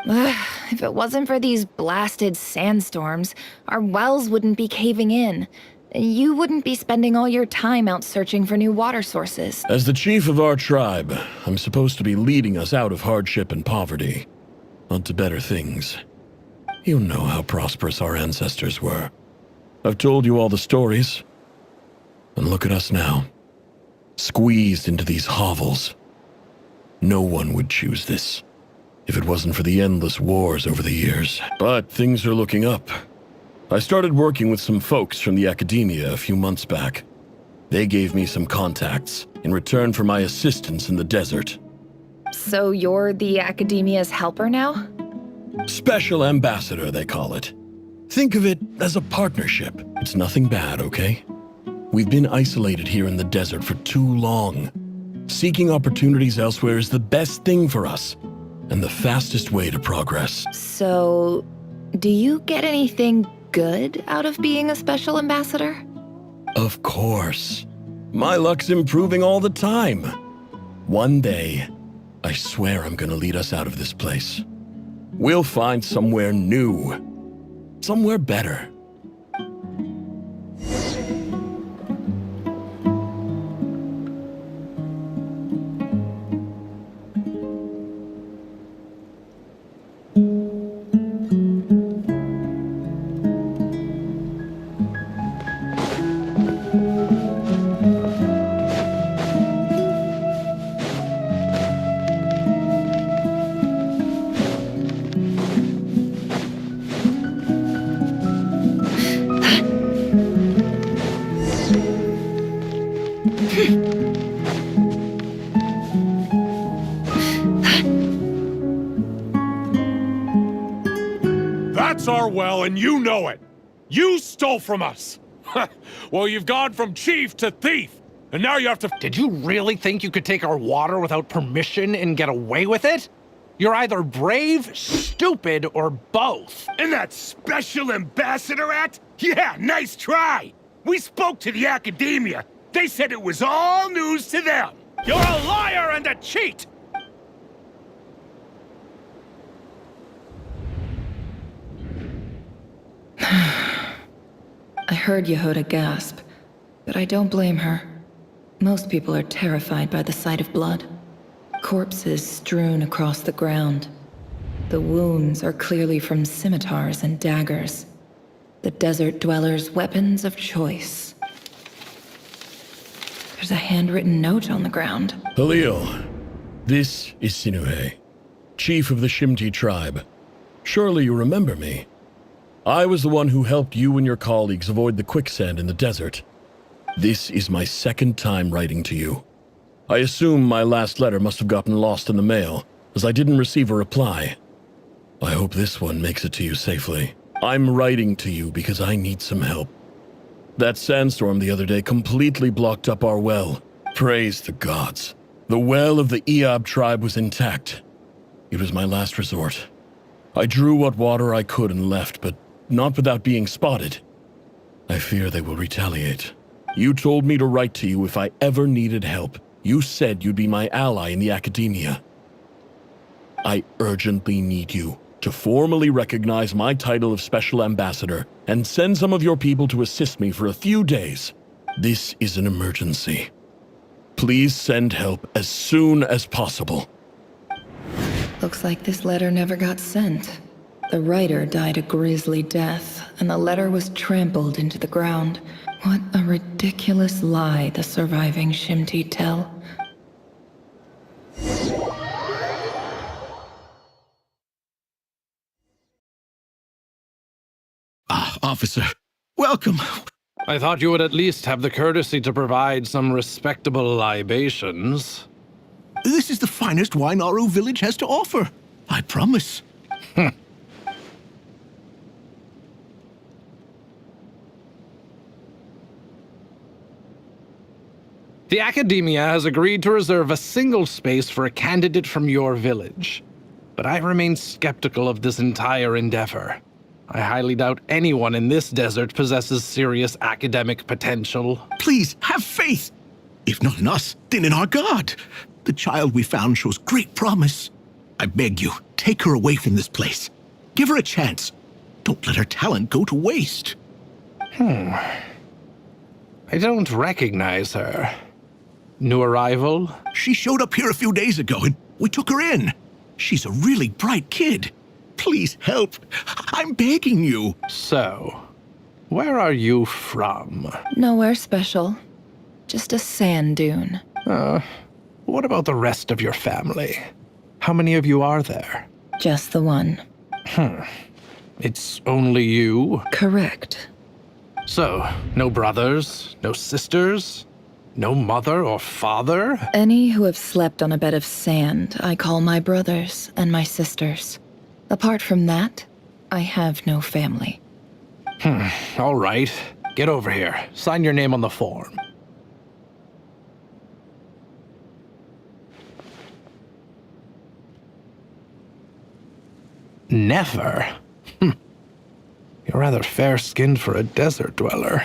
If it wasn't for these blasted sandstorms, our wells wouldn't be caving in. You wouldn't be spending all your time out searching for new water sources. As the chief of our tribe, I'm supposed to be leading us out of hardship and poverty, onto better things. You know how prosperous our ancestors were. I've told you all the stories. And look at us now, squeezed into these hovels. No one would choose this, if it wasn't for the endless wars over the years. But things are looking up. I started working with some folks from the academia a few months back. They gave me some contacts in return for my assistance in the desert. So you're the academia's helper now? Special ambassador, they call it. Think of it as a partnership. It's nothing bad, okay? We've been isolated here in the desert for too long. Seeking opportunities elsewhere is the best thing for us, and the fastest way to progress. So, do you get anything good out of being a special ambassador? Of course. My luck's improving all the time. One day, I swear I'm gonna lead us out of this place. We'll find somewhere new. Somewhere better. That's our well, and you know it! You stole from us! Well, you've gone from chief to thief, and now you have to— Did you really think you could take our water without permission and get away with it? You're either brave, stupid, or both. And that special ambassador act? Yeah, nice try! We spoke to the academia. They said it was all news to them. You're a liar and a cheat! I heard Yehuda gasp, but I don't blame her. Most people are terrified by the sight of blood. Corpses strewn across the ground. The wounds are clearly from scimitars and daggers. The desert dwellers' weapons of choice. There's a handwritten note on the ground. Halil, this is Sinuhe, chief of the Shimti tribe. Surely you remember me. I was the one who helped you and your colleagues avoid the quicksand in the desert. This is my second time writing to you. I assume my last letter must have gotten lost in the mail, as I didn't receive a reply. I hope this one makes it to you safely. I'm writing to you because I need some help. That sandstorm the other day completely blocked up our well. Praise the gods. The well of the Eob tribe was intact. It was my last resort. I drew what water I could and left, but not without being spotted. I fear they will retaliate. You told me to write to you if I ever needed help. You said you'd be my ally in the academia. I urgently need you to formally recognize my title of Special Ambassador and send some of your people to assist me for a few days. This is an emergency. Please send help as soon as possible. Looks like this letter never got sent. The writer died a grisly death, and the letter was trampled into the ground. What a ridiculous lie the surviving Shimti tell. Ah, officer. Welcome. I thought you would at least have the courtesy to provide some respectable libations. This is the finest wine Aru village has to offer. I promise. The Academia has agreed to reserve a single space for a candidate from your village. But I remain skeptical of this entire endeavor. I highly doubt anyone in this desert possesses serious academic potential. Please, have faith. If not in us, then in our god. The child we found shows great promise. I beg you, take her away from this place. Give her a chance. Don't let her talent go to waste. I don't recognize her. New arrival? She showed up here a few days ago and we took her in. She's a really bright kid. Please help. I'm begging you. So, where are you from? Nowhere special. Just a sand dune. What about the rest of your family? How many of you are there? Just the one. It's only you? Correct. So, no brothers, no sisters? No mother or father? Any who have slept on a bed of sand, I call my brothers and my sisters. Apart from that, I have no family. All right. Get over here. Sign your name on the form. Never? You're rather fair-skinned for a desert dweller.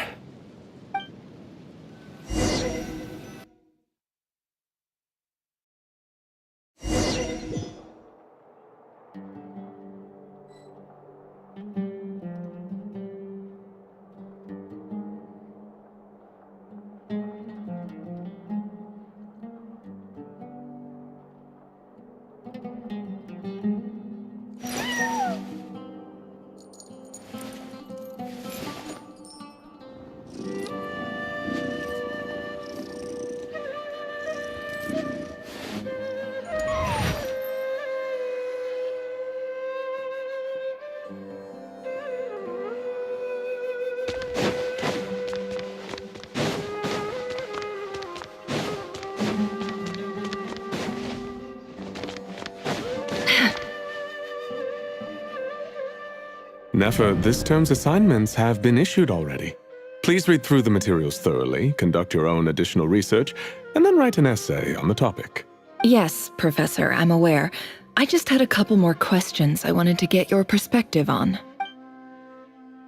Nefer, this term's assignments have been issued already. Please read through the materials thoroughly, conduct your own additional research, and then write an essay on the topic. Yes, Professor, I'm aware. I just had a couple more questions I wanted to get your perspective on.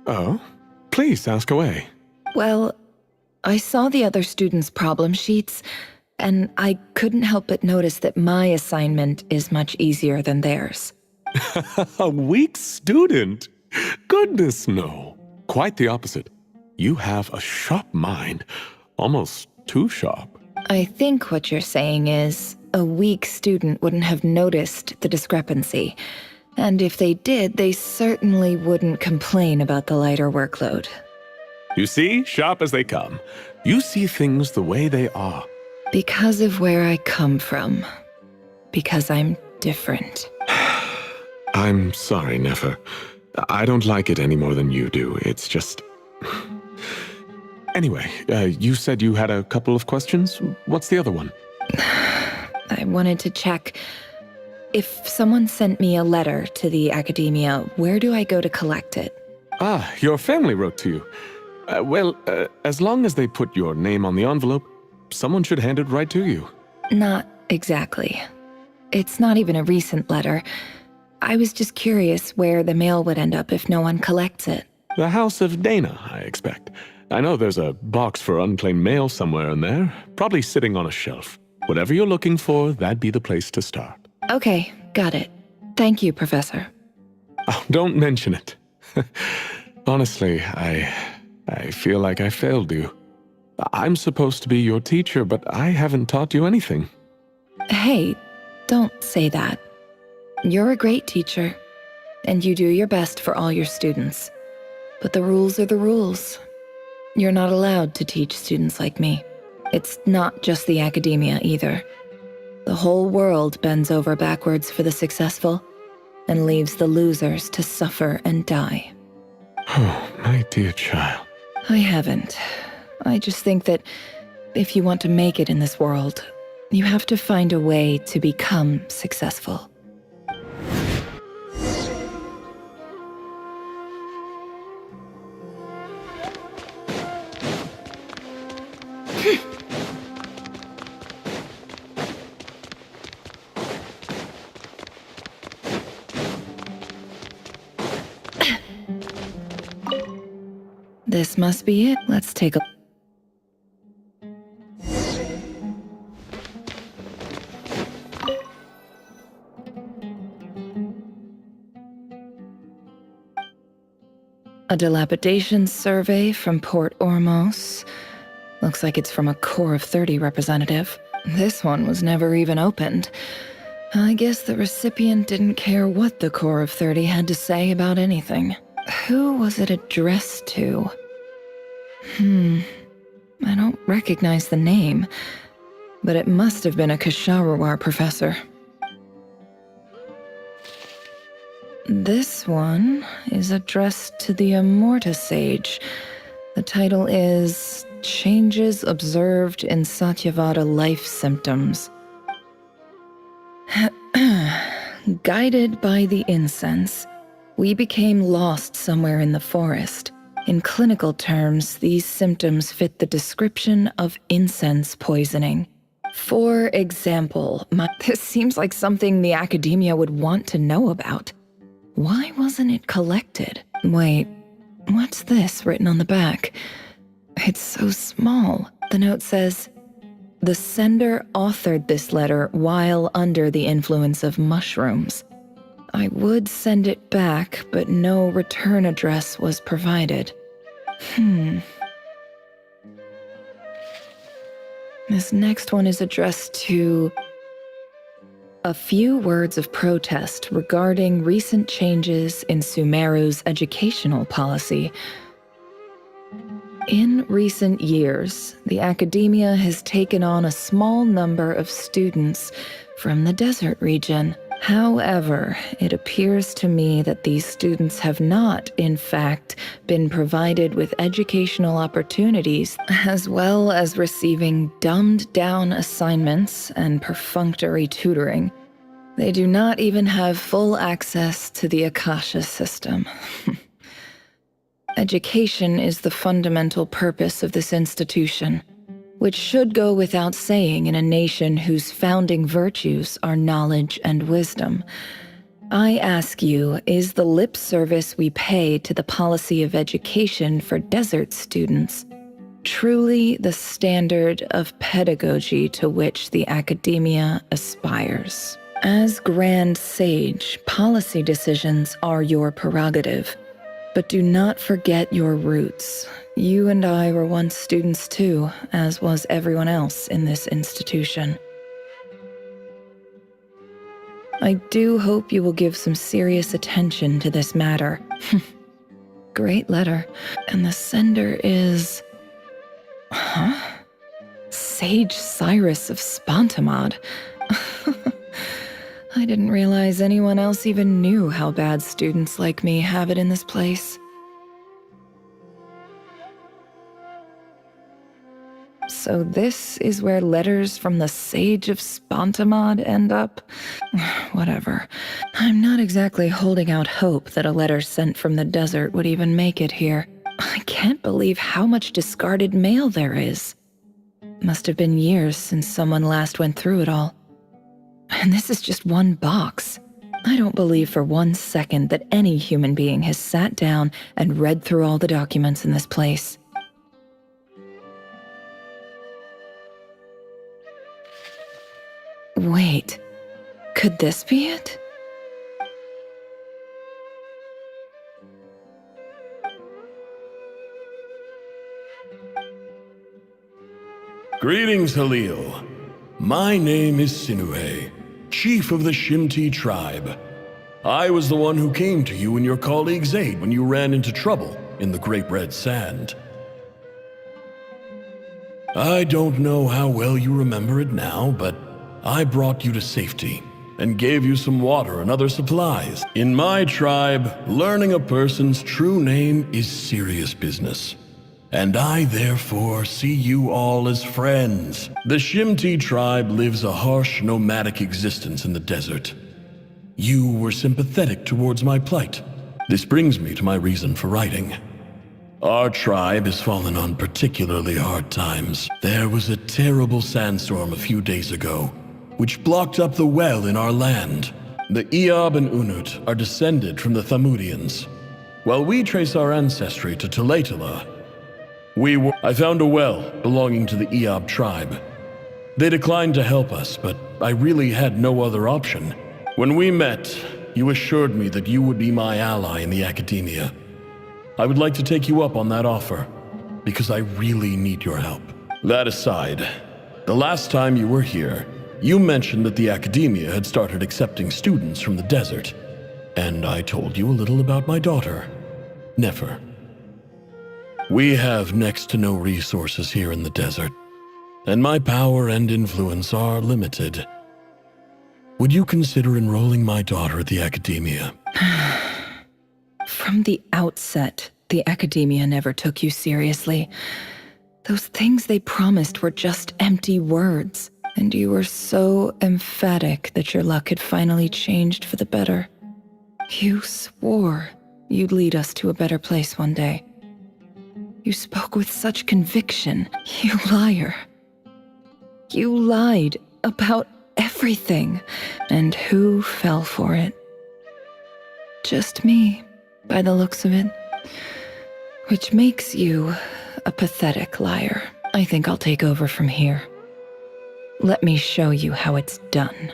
Oh? Please ask away. Well, I saw the other students' problem sheets, and I couldn't help but notice that my assignment is much easier than theirs. A weak student? Goodness, no. Quite the opposite. You have a sharp mind. Almost too sharp. I think what you're saying is, a weak student wouldn't have noticed the discrepancy. And if they did, they certainly wouldn't complain about the lighter workload. You see, sharp as they come. You see things the way they are. Because of where I come from. Because I'm different. I'm sorry, Nefer. I don't like it any more than you do. It's just... Anyway, you said you had a couple of questions. What's the other one? I wanted to check. If someone sent me a letter to the academia, where do I go to collect it? Ah, your family wrote to you. Well, as long as they put your name on the envelope, someone should hand it right to you. Not exactly. It's not even a recent letter. I was just curious where the mail would end up if no one collects it. The House of Dana, I expect. I know there's a box for unclaimed mail somewhere in there, probably sitting on a shelf. Whatever you're looking for, that'd be the place to start. Okay, got it. Thank you, Professor. Oh, don't mention it. Honestly, I feel like I failed you. I'm supposed to be your teacher, but I haven't taught you anything. Hey, don't say that. You're a great teacher, and you do your best for all your students. But the rules are the rules. You're not allowed to teach students like me. It's not just the academia either. The whole world bends over backwards for the successful and leaves the losers to suffer and die. Oh, my dear child. I haven't. I just think that if you want to make it in this world, you have to find a way to become successful. This must be it. Let's take a... A dilapidation survey from Port Ormos. Looks like it's from a Core of 30 representative. This one was never even opened. I guess the recipient didn't care what the Core of 30 had to say about anything. Who was it addressed to? I don't recognize the name, but it must have been a Kasharawar professor. This one is addressed to the Amorta Sage. The title is Changes Observed in Satyavada Life Symptoms. Guided by the incense, we became lost somewhere in the forest. In clinical terms, these symptoms fit the description of incense poisoning. For example, this seems like something the academia would want to know about. Why wasn't it collected? Wait, what's this written on the back? It's so small. The note says, "The sender authored this letter while under the influence of mushrooms. I would send it back, but no return address was provided." This next one is addressed to... A few words of protest regarding recent changes in Sumeru's educational policy. In recent years, the academia has taken on a small number of students from the desert region. However, it appears to me that these students have not, in fact, been provided with educational opportunities, as well as receiving dumbed-down assignments and perfunctory tutoring. They do not even have full access to the Akasha system. Education is the fundamental purpose of this institution, which should go without saying in a nation whose founding virtues are knowledge and wisdom. I ask you, is the lip service we pay to the policy of education for desert students truly the standard of pedagogy to which the academia aspires? As Grand Sage, policy decisions are your prerogative, but do not forget your roots. You and I were once students too, as was everyone else in this institution. I do hope you will give some serious attention to this matter. Great letter. And the sender is... Huh? Sage Cyrus of Spontamod. I didn't realize anyone else even knew how bad students like me have it in this place. So this is where letters from the Sage of Spontamod end up? Whatever. I'm not exactly holding out hope that a letter sent from the desert would even make it here. I can't believe how much discarded mail there is. Must have been years since someone last went through it all. And this is just one box. I don't believe for 1 second that any human being has sat down and read through all the documents in this place. Wait, could this be it? Greetings, Halil. My name is Sinuhe, chief of the Shimti tribe. I was the one who came to you and your colleague's aid when you ran into trouble in the Great Red Sand. I don't know how well you remember it now, but I brought you to safety and gave you some water and other supplies. In my tribe, learning a person's true name is serious business. And I therefore see you all as friends. The Shimti tribe lives a harsh nomadic existence in the desert. You were sympathetic towards my plight. This brings me to my reason for writing. Our tribe has fallen on particularly hard times. There was a terrible sandstorm a few days ago, which blocked up the well in our land. The Eob and Unut are descended from the Thamudians. While we trace our ancestry to Tulatala, I found a well belonging to the Eob tribe. They declined to help us, but I really had no other option. When we met, you assured me that you would be my ally in the academia. I would like to take you up on that offer, because I really need your help. That aside, the last time you were here, you mentioned that the academia had started accepting students from the desert, and I told you a little about my daughter, Nefer. We have next to no resources here in the desert, and my power and influence are limited. Would you consider enrolling my daughter at the academia? From the outset, the academia never took you seriously. Those things they promised were just empty words, and you were so emphatic that your luck had finally changed for the better. You swore you'd lead us to a better place one day. You spoke with such conviction, you liar. You lied about everything, and who fell for it? Just me, by the looks of it. Which makes you a pathetic liar. I think I'll take over from here. Let me show you how it's done.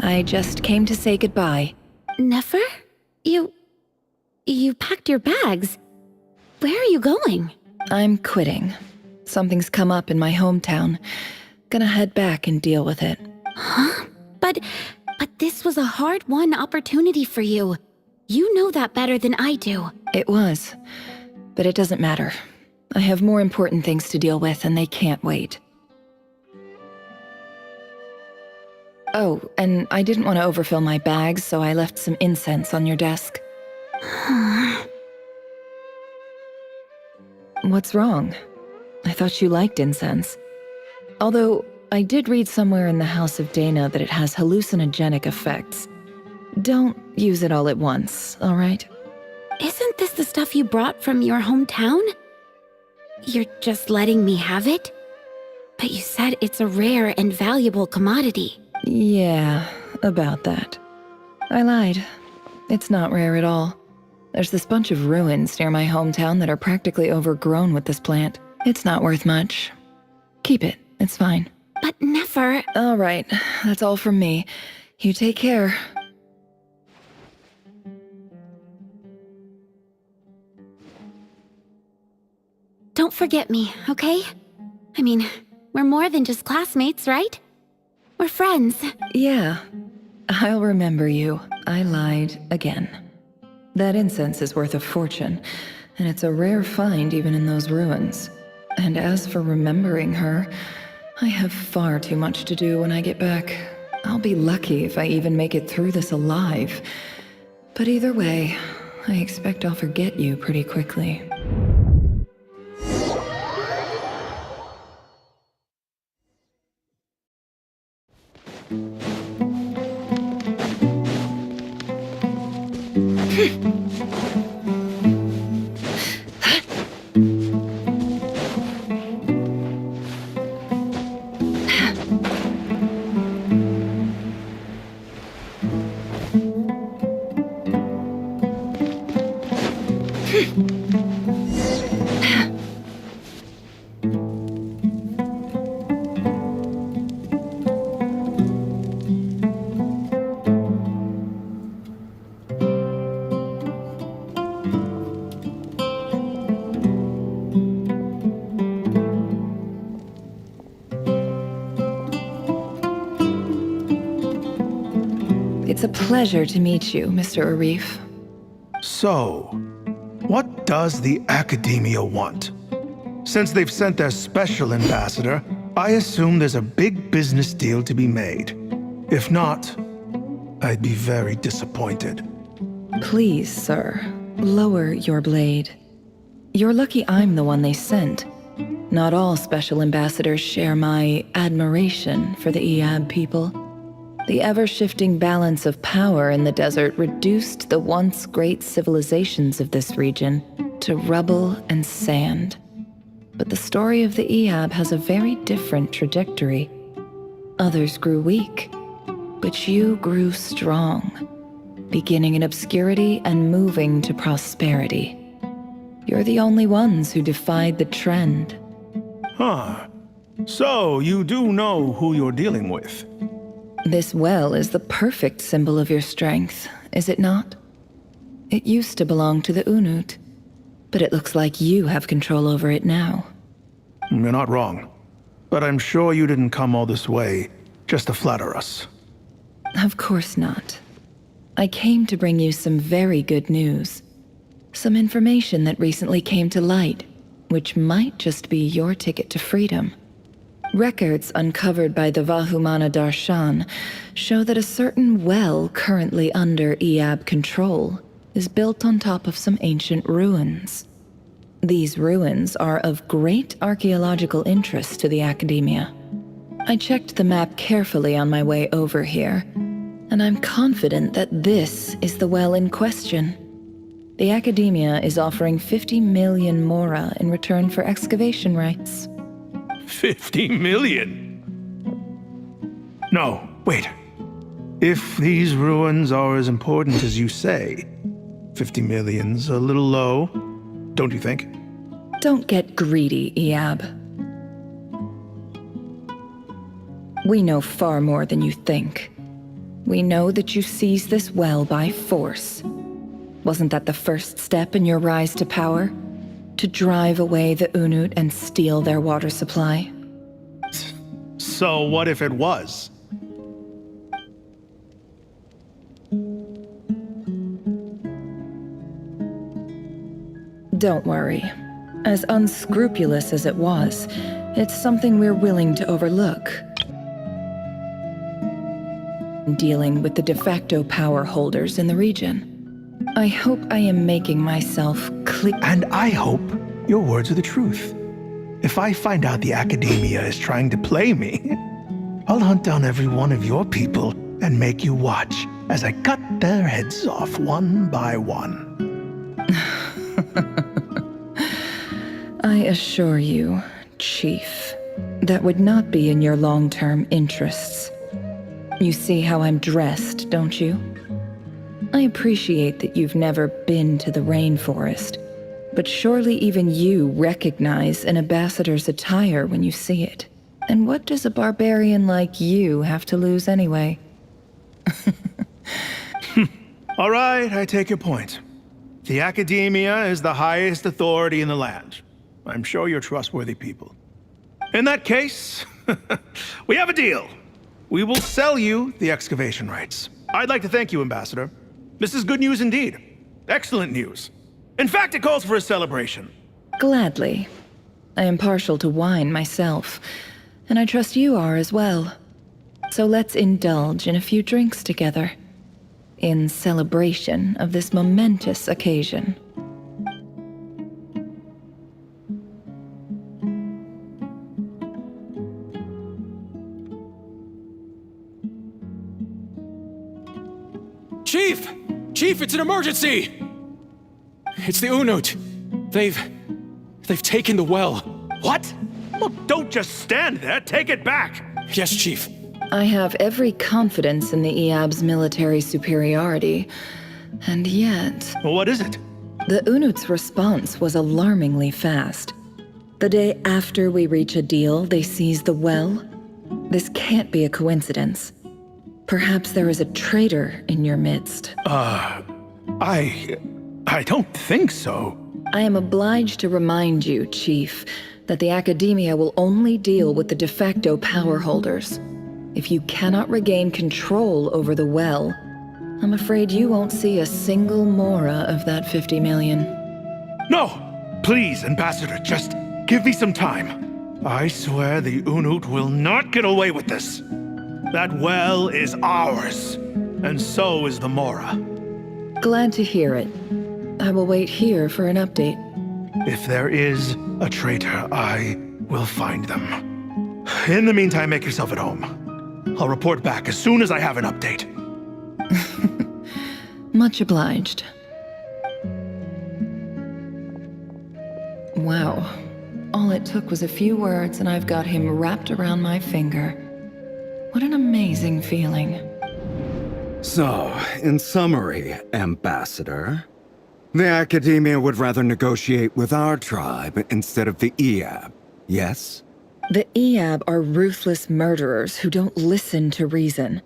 I just came to say goodbye. Nefer? You packed your bags. Where are you going? I'm quitting. Something's come up in my hometown. Gonna head back and deal with it. Huh? But this was a hard-won opportunity for you. You know that better than I do. It was, but it doesn't matter. I have more important things to deal with, and they can't wait. Oh, and I didn't want to overfill my bags, so I left some incense on your desk. What's wrong? I thought you liked incense. Although, I did read somewhere in the House of Dana that it has hallucinogenic effects. Don't use it all at once, all right? Isn't this the stuff you brought from your hometown? You're just letting me have it? But you said it's a rare and valuable commodity. Yeah, about that. I lied. It's not rare at all. There's this bunch of ruins near my hometown that are practically overgrown with this plant. It's not worth much. Keep it, it's fine. But never. All right, that's all from me. You take care. Don't forget me, okay? I mean, we're more than just classmates, right? We're friends. Yeah, I'll remember you. I lied again. That incense is worth a fortune, and it's a rare find even in those ruins. And as for remembering her, I have far too much to do when I get back. I'll be lucky if I even make it through this alive. But either way, I expect I'll forget you pretty quickly. It's a pleasure to meet you, Mr. Arif. So, what does the Academia want? Since they've sent their special ambassador, I assume there's a big business deal to be made. If not, I'd be very disappointed. Please, sir, lower your blade. You're lucky I'm the one they sent. Not all special ambassadors share my admiration for the Iab people. The ever-shifting balance of power in the desert reduced the once great civilizations of this region to rubble and sand. But the story of the Iab has a very different trajectory. Others grew weak, but you grew strong, beginning in obscurity and moving to prosperity. You're the only ones who defied the trend. Huh. So, you do know who you're dealing with? This well is the perfect symbol of your strength, is it not? It used to belong to the Unut, but it looks like you have control over it now. You're not wrong. But I'm sure you didn't come all this way just to flatter us. Of course not. I came to bring you some very good news. Some information that recently came to light, which might just be your ticket to freedom. Records uncovered by the Vahumana Darshan show that a certain well currently under Iab control is built on top of some ancient ruins. These ruins are of great archaeological interest to the Academia. I checked the map carefully on my way over here, and I'm confident that this is the well in question. The Academia is offering 50 million mora in return for excavation rights. 50 million? No, wait. If these ruins are as important as you say, 50 million's a little low, don't you think? Don't get greedy, Iab. We know far more than you think. We know that you seized this well by force. Wasn't that the first step in your rise to power? To drive away the Unut and steal their water supply? So what if it was? Don't worry. As unscrupulous as it was, it's something we're willing to overlook. Dealing with the de facto power holders in the region. I hope I am making myself clear. And I hope your words are the truth. If I find out the Academia is trying to play me, I'll hunt down every one of your people and make you watch as I cut their heads off one by one. I assure you, Chief, that would not be in your long-term interests. You see how I'm dressed, don't you? I appreciate that you've never been to the rainforest, but surely even you recognize an ambassador's attire when you see it. And what does a barbarian like you have to lose anyway? All right, I take your point. The Academia is the highest authority in the land. I'm sure you're trustworthy people. In that case, we have a deal. We will sell you the excavation rights. I'd like to thank you, Ambassador. This is good news indeed. Excellent news. In fact, it calls for a celebration. Gladly. I am partial to wine myself, and I trust you are as well. So let's indulge in a few drinks together, in celebration of this momentous occasion. Chief! Chief, it's an emergency! It's the Unut. They've taken the well. What? Look, don't just stand there. Take it back. Yes, Chief. I have every confidence in the Eab's military superiority, and yet... What is it? The Unut's response was alarmingly fast. The day after we reach a deal, they seize the well. This can't be a coincidence. Perhaps there is a traitor in your midst. I don't think so. I am obliged to remind you, Chief, that the Academia will only deal with the de facto power holders. If you cannot regain control over the well, I'm afraid you won't see a single mora of that 50 million. No! Please, Ambassador, just give me some time. I swear the Unut will not get away with this. That well is ours, and so is the mora. Glad to hear it. I will wait here for an update. If there is a traitor, I will find them. In the meantime, make yourself at home. I'll report back as soon as I have an update. Much obliged. Wow. All it took was a few words and I've got him wrapped around my finger. What an amazing feeling. So, in summary, Ambassador, the Academia would rather negotiate with our tribe instead of the Eab, yes? The Eab are ruthless murderers who don't listen to reason.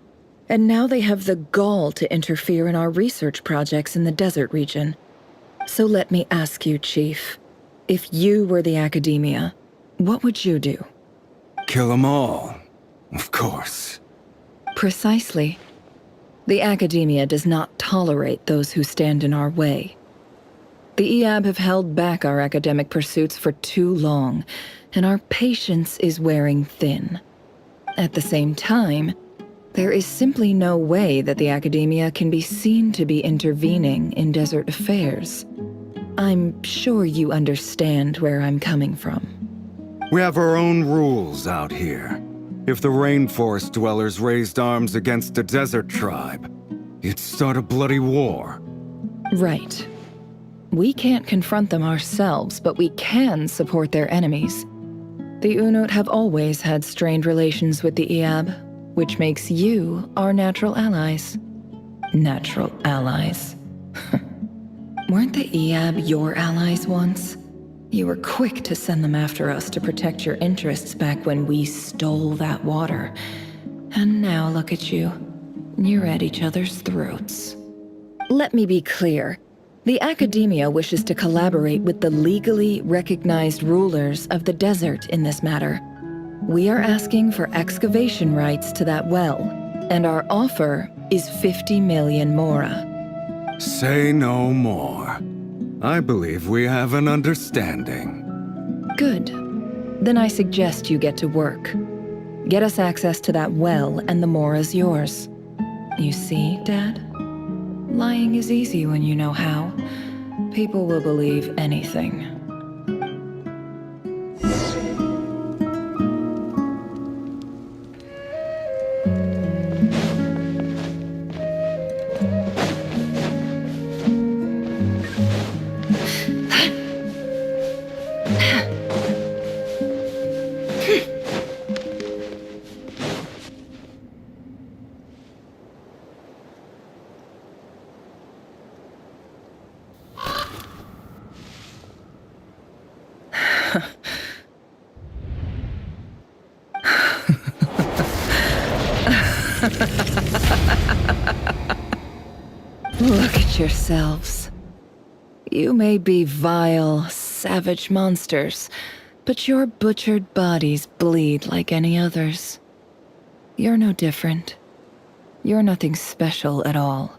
And now they have the gall to interfere in our research projects in the desert region. So let me ask you, Chief, if you were the Academia, what would you do? Kill them all, of course. Precisely. The Academia does not tolerate those who stand in our way. The Eab have held back our academic pursuits for too long, and our patience is wearing thin. At the same time, there is simply no way that the Academia can be seen to be intervening in desert affairs. I'm sure you understand where I'm coming from. We have our own rules out here. If the rainforest dwellers raised arms against a desert tribe, it'd start a bloody war. Right. We can't confront them ourselves, but we can support their enemies. The Unut have always had strained relations with the Eab, which makes you our natural allies. Natural allies. Weren't the Eab your allies once? You were quick to send them after us to protect your interests back when we stole that water. And now look at you. You're at each other's throats. Let me be clear. The Academia wishes to collaborate with the legally recognized rulers of the desert in this matter. We are asking for excavation rights to that well, and our offer is 50 million mora. Say no more. I believe we have an understanding. Good. Then I suggest you get to work. Get us access to that well, and the more is yours. You see, Dad? Lying is easy when you know how. People will believe anything. Look at yourselves. You may be vile, savage monsters, but your butchered bodies bleed like any others. You're no different. You're nothing special at all.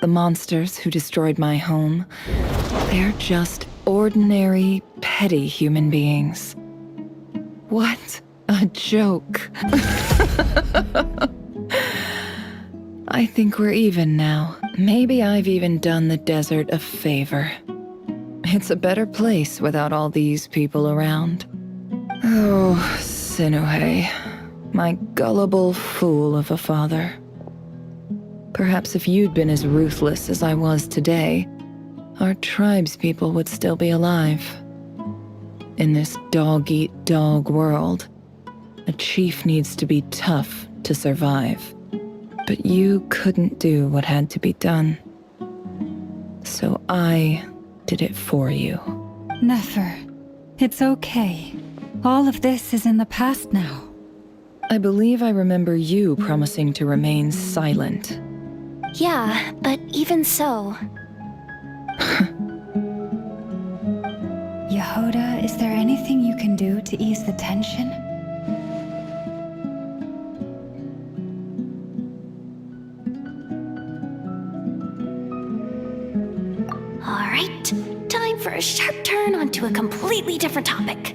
The monsters who destroyed my home, they're just ordinary, petty human beings. What a joke. I think we're even now. Maybe I've even done the desert a favor. It's a better place without all these people around. Oh, Sinuhe, my gullible fool of a father. Perhaps if you'd been as ruthless as I was today, our tribespeople would still be alive. In this dog-eat-dog world, a chief needs to be tough to survive. But you couldn't do what had to be done. So I did it for you. Nefer, it's okay. All of this is in the past now. I believe I remember you promising to remain silent. Yeah, but even so... Yehoda, is there anything you can do to ease the tension? Alright, time for a sharp turn onto a completely different topic.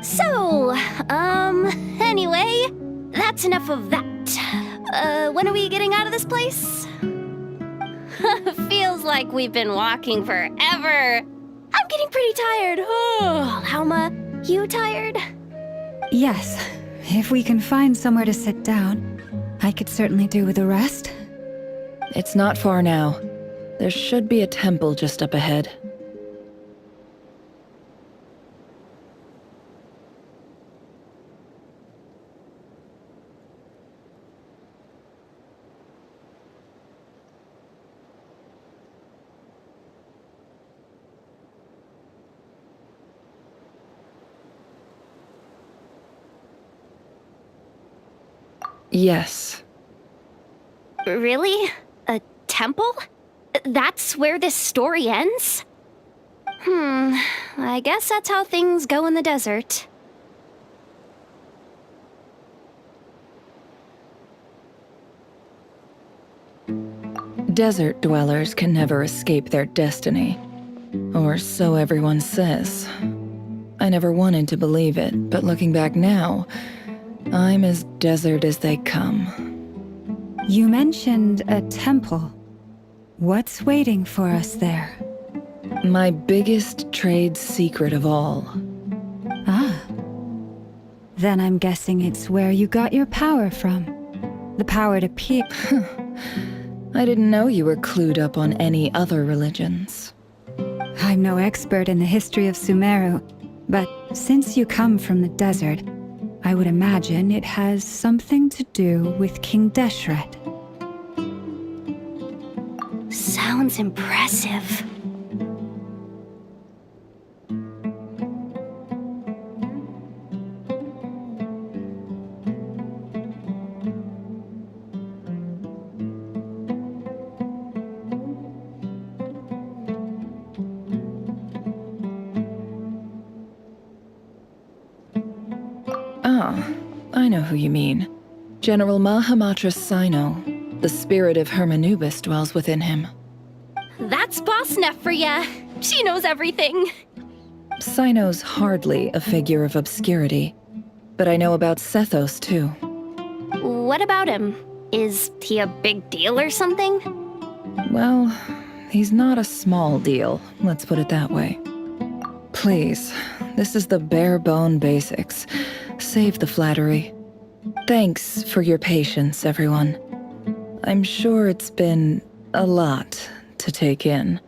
So, anyway, that's enough of that. When are we getting out of this place? Feels like we've been walking forever. I'm getting pretty tired. Oh, Alma, you tired? Yes, if we can find somewhere to sit down, I could certainly do with a rest. It's not far now. There should be a temple just up ahead. Yes. Really? A temple? That's where this story ends? I guess that's how things go in the desert. Desert dwellers can never escape their destiny. Or so everyone says. I never wanted to believe it, but looking back now, I'm as desert as they come. You mentioned a temple. What's waiting for us there? My biggest trade secret of all. Ah. Then I'm guessing it's where you got your power from. The power to peer. I didn't know you were clued up on any other religions. I'm no expert in the history of Sumeru, but since you come from the desert, I would imagine it has something to do with King Deshret. Sounds impressive. I know who you mean. General Mahamatra Sino. The spirit of Hermanubis dwells within him. That's Boss Neff for ya. She knows everything. Sino's hardly a figure of obscurity, but I know about Sethos too. What about him? Is he a big deal or something? Well, he's not a small deal, let's put it that way. Please, this is the bare bone basics. Save the flattery. Thanks for your patience, everyone. I'm sure it's been a lot to take in.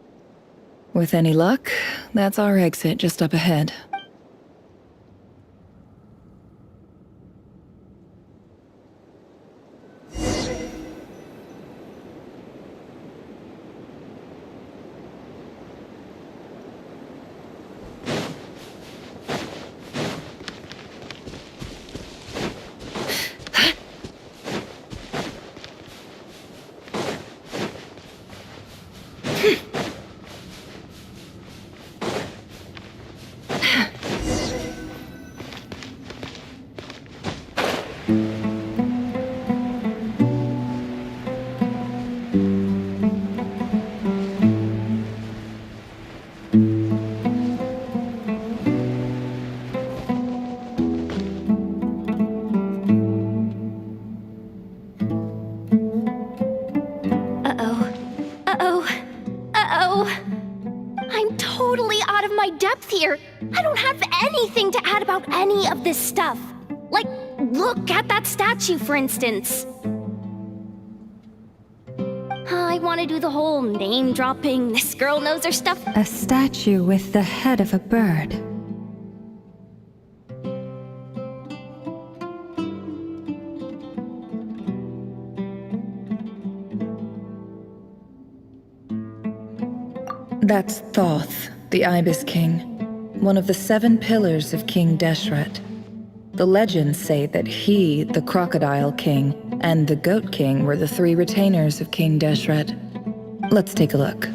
With any luck, that's our exit just up ahead. This stuff. Like, look at that statue, for instance. I want to do the whole name-dropping, this girl knows her stuff. A statue with the head of a bird. That's Thoth, the Ibis King, one of the 7 pillars of King Deshret. The legends say that he, the Crocodile King, and the Goat King were the 3 retainers of King Deshret. Let's take a look.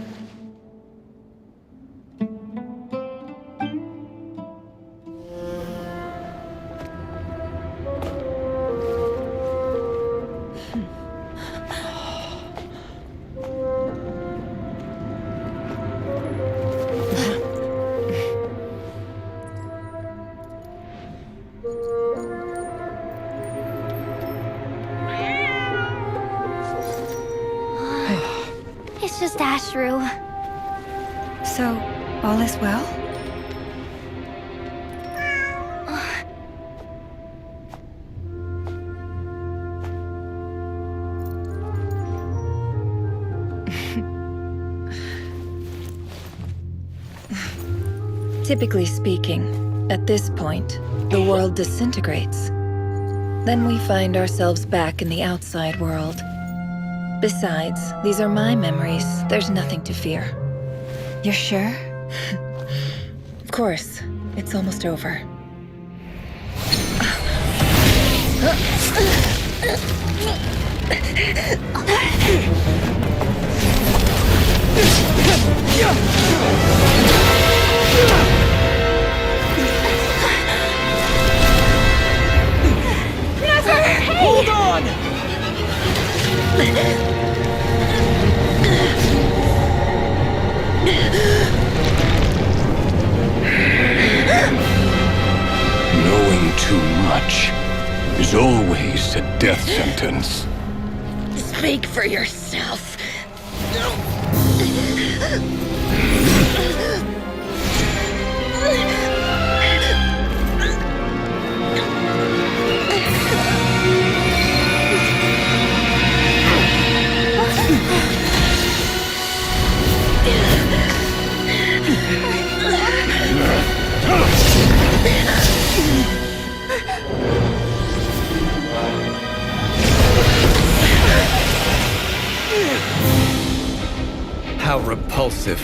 So, all is well? Typically speaking, at this point, the world disintegrates. Then we find ourselves back in the outside world. Besides, these are my memories. There's nothing to fear. You're sure? Of course. It's almost over. Hold on! Knowing too much is always a death sentence. Speak for yourself. How repulsive.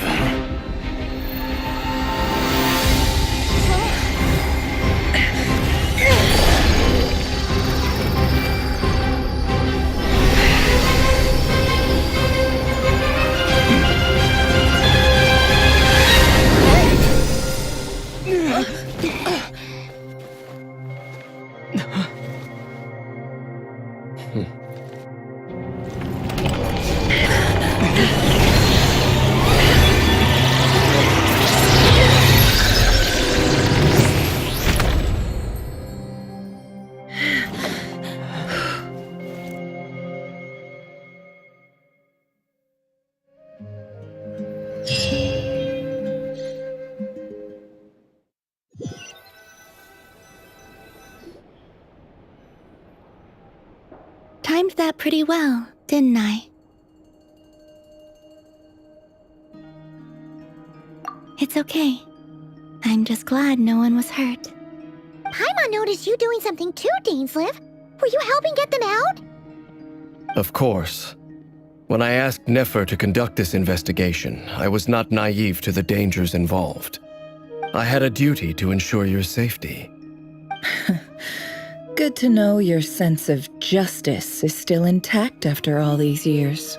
timed that pretty well, didn't I? It's okay. I'm just glad no one was hurt. Paimon noticed you doing something too, Dainsleif. Were you helping get them out? Of course. When I asked Nefer to conduct this investigation, I was not naive to the dangers involved. I had a duty to ensure your safety. Good to know your sense of justice is still intact after all these years.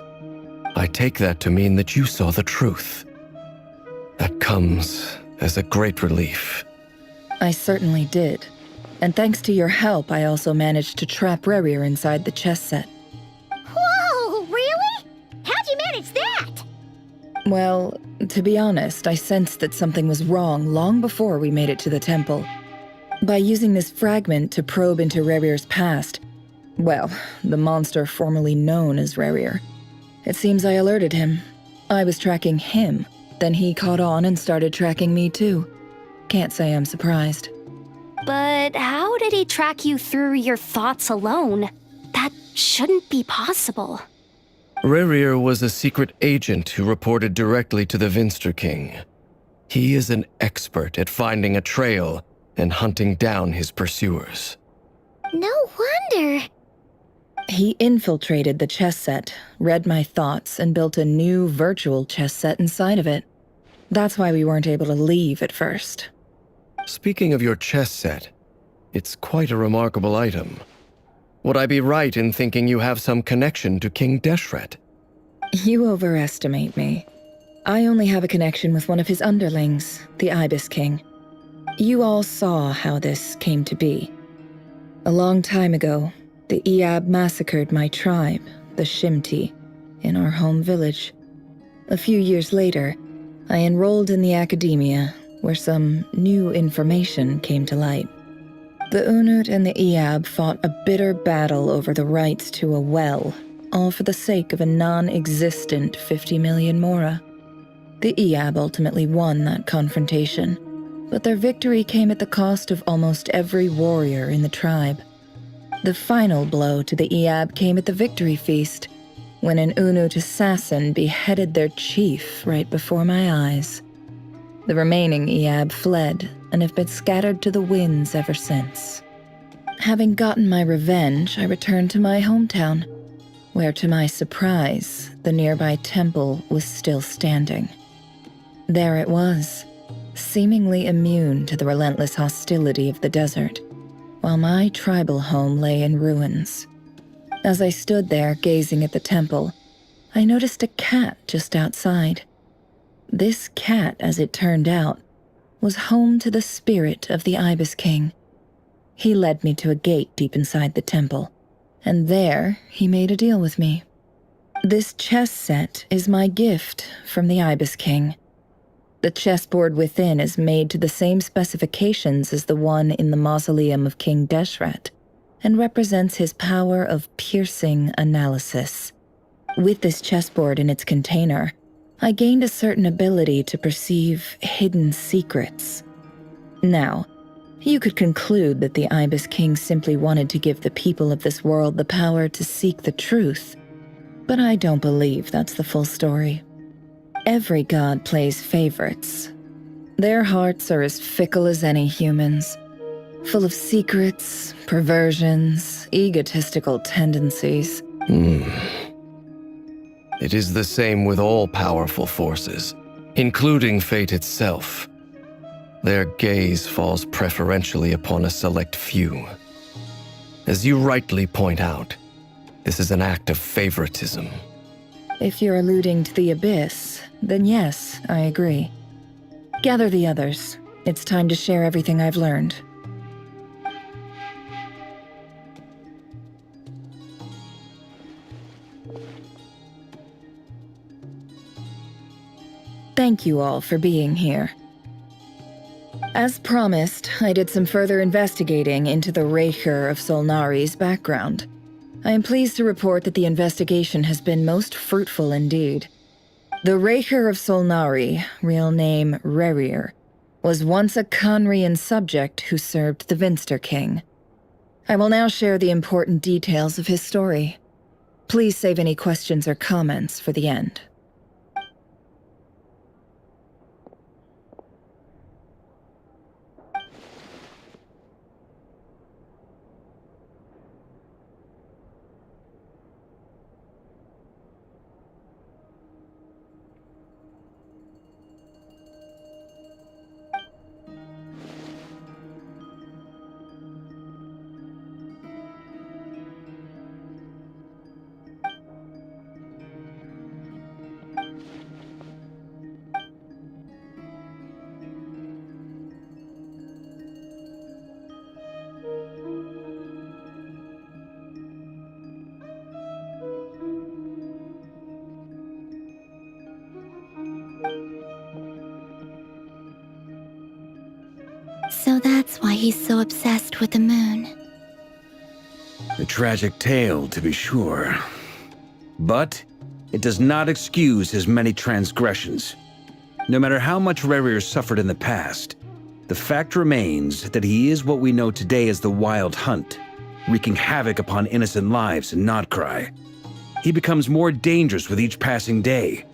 I take that to mean that you saw the truth. That comes as a great relief. I certainly did. And thanks to your help, I also managed to trap Rerir inside the chess set. Whoa, really? How'd you manage that? Well, to be honest, I sensed that something was wrong long before we made it to the temple. By using this fragment to probe into Rerir's past, well, the monster formerly known as Rerir, it seems I alerted him. I was tracking him, then he caught on and started tracking me too. Can't say I'm surprised. But how did he track you through your thoughts alone? That shouldn't be possible. Rerir was a secret agent who reported directly to the Vinster King. He is an expert at finding a trail and hunting down his pursuers. No wonder. He infiltrated the chess set, read my thoughts, and built a new virtual chess set inside of it. That's why we weren't able to leave at first. Speaking of your chess set, it's quite a remarkable item. Would I be right in thinking you have some connection to King Deshret? You overestimate me. I only have a connection with one of his underlings, the Ibis King. You all saw how this came to be. A long time ago, the Iab massacred my tribe, the Shimti, in our home village. A few years later, I enrolled in the academia, where some new information came to light. The Unut and the Iab fought a bitter battle over the rights to a well, all for the sake of a non-existent 50 million mora. The Iab ultimately won that confrontation, but their victory came at the cost of almost every warrior in the tribe. The final blow to the Iab came at the victory feast, when an Unut assassin beheaded their chief right before my eyes. The remaining Iab fled and have been scattered to the winds ever since. Having gotten my revenge, I returned to my hometown, where to my surprise, the nearby temple was still standing. There it was, seemingly immune to the relentless hostility of the desert, while my tribal home lay in ruins. As I stood there gazing at the temple, I noticed a cat just outside. This cat, as it turned out, was home to the spirit of the Ibis King. He led me to a gate deep inside the temple, and there he made a deal with me. This chess set is my gift from the Ibis King. The chessboard within is made to the same specifications as the one in the mausoleum of King Deshret, and represents his power of piercing analysis. With this chessboard in its container, I gained a certain ability to perceive hidden secrets. Now, you could conclude that the Ibis King simply wanted to give the people of this world the power to seek the truth, but I don't believe that's the full story. Every god plays favorites. Their hearts are as fickle as any humans, full of secrets, perversions, egotistical tendencies. It is the same with all powerful forces, including fate itself. Their gaze falls preferentially upon a select few. As you rightly point out, this is an act of favoritism. If you're alluding to the Abyss, then yes, I agree. Gather the others. It's time to share everything I've learned. Thank you all for being here. As promised, I did some further investigating into the Rerir of Solnari's background. I am pleased to report that the investigation has been most fruitful indeed. The Rerir of Solnari, real name Rerir, was once a Khanrian subject who served the Vinster King. I will now share the important details of his story. Please save any questions or comments for the end. So that's why he's so obsessed with the moon. A tragic tale, to be sure. But it does not excuse his many transgressions. No matter how much Rerir suffered in the past, the fact remains that he is what we know today as the Wild Hunt, wreaking havoc upon innocent lives in Notcry. He becomes more dangerous with each passing day.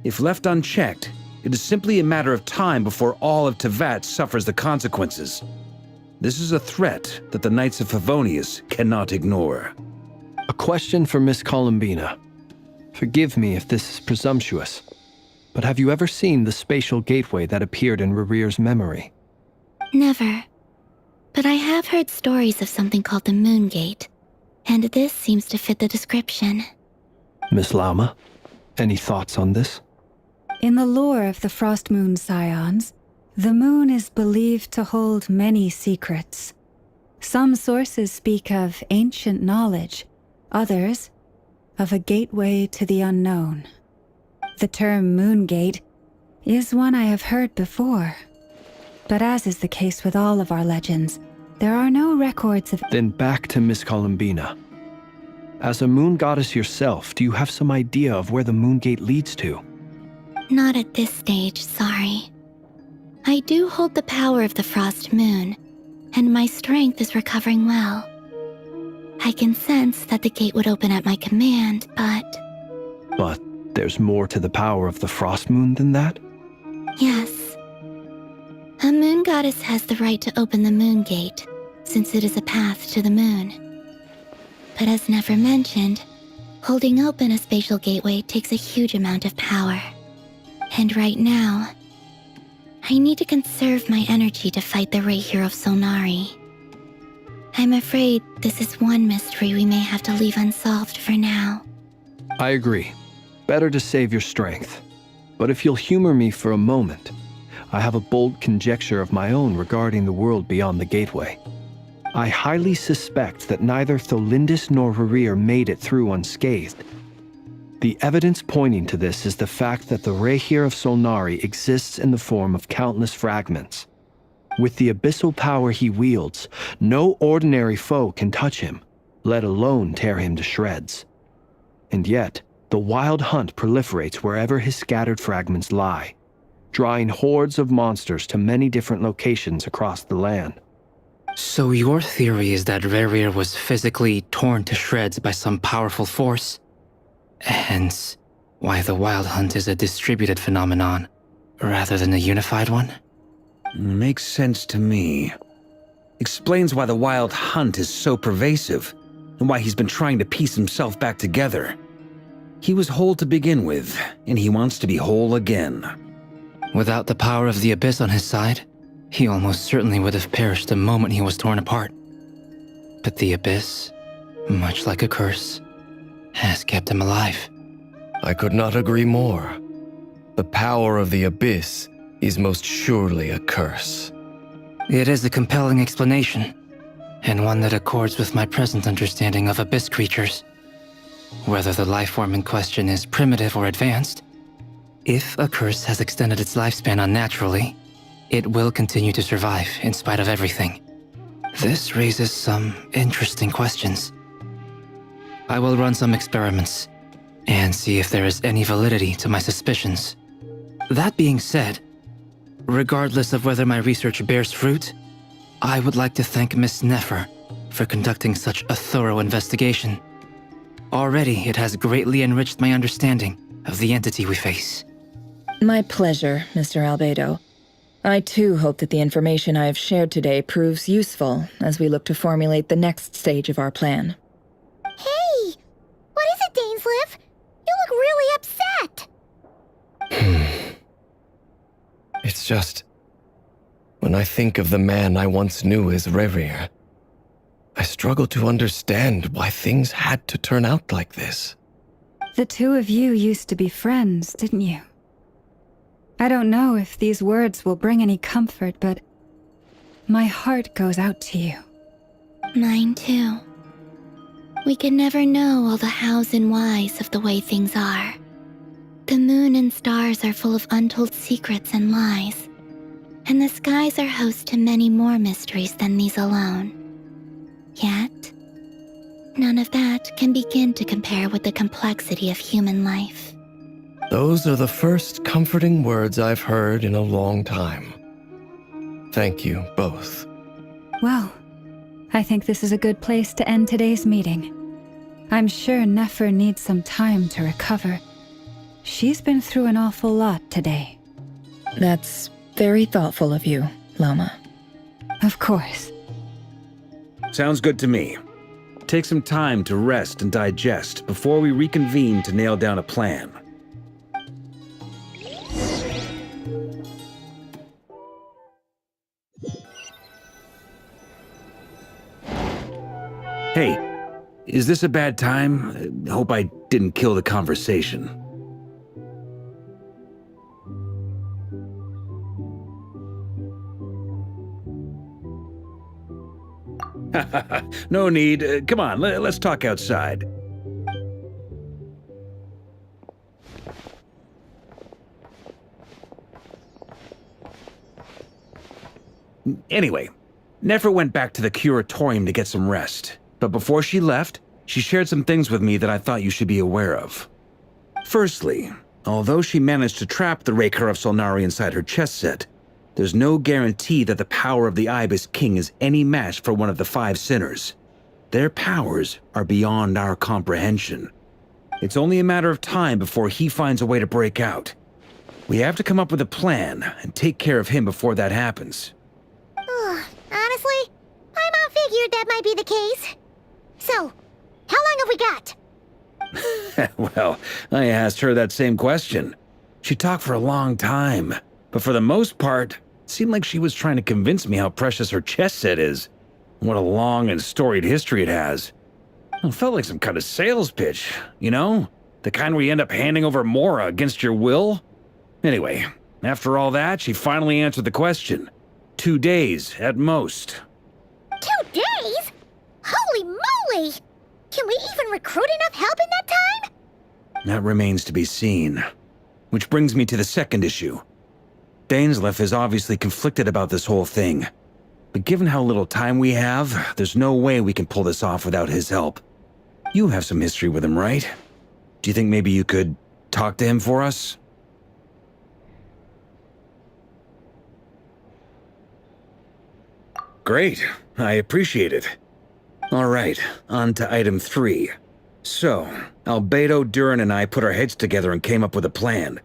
If left unchecked, it is simply a matter of time before all of Teyvat suffers the consequences. This is a threat that the Knights of Favonius cannot ignore. A question for Miss Columbina. Forgive me if this is presumptuous, but have you ever seen the spatial gateway that appeared in Rerir's memory? Never. But I have heard stories of something called the Moon Gate, and this seems to fit the description. Miss Lama, any thoughts on this? In the lore of the Frost Moon Scions, the moon is believed to hold many secrets. Some sources speak of ancient knowledge, others of a gateway to the unknown. The term Moon Gate is one I have heard before, but as is the case with all of our legends, there are no records of— Then back to Miss Columbina. As a moon goddess yourself, do you have some idea of where the Moon Gate leads to? Not at this stage, sorry. I do hold the power of the Frost Moon, and my strength is recovering well. I can sense that the gate would open at my command, but... But there's more to the power of the Frost Moon than that? Yes. A moon goddess has the right to open the Moon Gate, since it is a path to the moon. But as never mentioned, holding open a spatial gateway takes a huge amount of power. And right now, I need to conserve my energy to fight the Rerir of Solnari. I'm afraid this is one mystery we may have to leave unsolved for now. I agree. Better to save your strength. But if you'll humor me for a moment, I have a bold conjecture of my own regarding the world beyond the gateway. I highly suspect that neither Tholindis nor Rerir made it through unscathed. The evidence pointing to this is the fact that the Rerir of Solnari exists in the form of countless fragments. With the abyssal power he wields, no ordinary foe can touch him, let alone tear him to shreds. And yet, the Wild Hunt proliferates wherever his scattered fragments lie, drawing hordes of monsters to many different locations across the land. So your theory is that Rerir was physically torn to shreds by some powerful force? Hence, why the Wild Hunt is a distributed phenomenon, rather than a unified one? Makes sense to me. Explains why the Wild Hunt is so pervasive, and why he's been trying to piece himself back together. He was whole to begin with, and he wants to be whole again. Without the power of the Abyss on his side, he almost certainly would have perished the moment he was torn apart. But the Abyss, much like a curse, has kept him alive. I could not agree more. The power of the Abyss is most surely a curse. It is a compelling explanation, and one that accords with my present understanding of Abyss creatures. Whether the life form in question is primitive or advanced, if a curse has extended its lifespan unnaturally, it will continue to survive in spite of everything. This raises some interesting questions. I will run some experiments and see if there is any validity to my suspicions. That being said, regardless of whether my research bears fruit, I would like to thank Miss Nefer for conducting such a thorough investigation. Already, it has greatly enriched my understanding of the entity we face. My pleasure, Mr. Albedo. I too hope that the information I have shared today proves useful as we look to formulate the next stage of our plan. Hey! What is it, Dainsleif? You look really upset! It's just... when I think of the man I once knew as Rerir, I struggle to understand why things had to turn out like this. The two of you used to be friends, didn't you? I don't know if these words will bring any comfort, but my heart goes out to you. Mine too. We could never know all the hows and whys of the way things are. The moon and stars are full of untold secrets and lies, and the skies are host to many more mysteries than these alone. Yet, none of that can begin to compare with the complexity of human life. Those are the first comforting words I've heard in a long time. Thank you, both. Well, I think this is a good place to end today's meeting. I'm sure Nefer needs some time to recover. She's been through an awful lot today. That's very thoughtful of you, Lama. Of course. Sounds good to me. Take some time to rest and digest before we reconvene to nail down a plan. Hey, is this a bad time? Hope I didn't kill the conversation. No need. Come on, let's talk outside. Anyway, Nefer went back to the curatorium to get some rest. But before she left, she shared some things with me that I thought you should be aware of. Firstly, although she managed to trap the Rerir of Solnari inside her chess set, there's no guarantee that the power of the Ibis King is any match for one of the 5 sinners. Their powers are beyond our comprehension. It's only a matter of time before he finds a way to break out. We have to come up with a plan and take care of him before that happens. Honestly, my mom figured that might be the case. So, how long have we got? Well, I asked her that same question. She talked for a long time, but for the most part, it seemed like she was trying to convince me how precious her chess set is. What a long and storied history it has. It felt like some kind of sales pitch, you know? The kind where you end up handing over Mora against your will? Anyway, after all that, she finally answered the question. 2 days, at most. 2 days? Holy moly! Can we even recruit enough help in that time? That remains to be seen. Which brings me to the second issue. Dainsleif is obviously conflicted about this whole thing. But given how little time we have, there's no way we can pull this off without his help. You have some history with him, right? Do you think maybe you could talk to him for us? Great. I appreciate it. All right, on to item 3. So, Albedo, Durin, and I put our heads together and came up with a plan.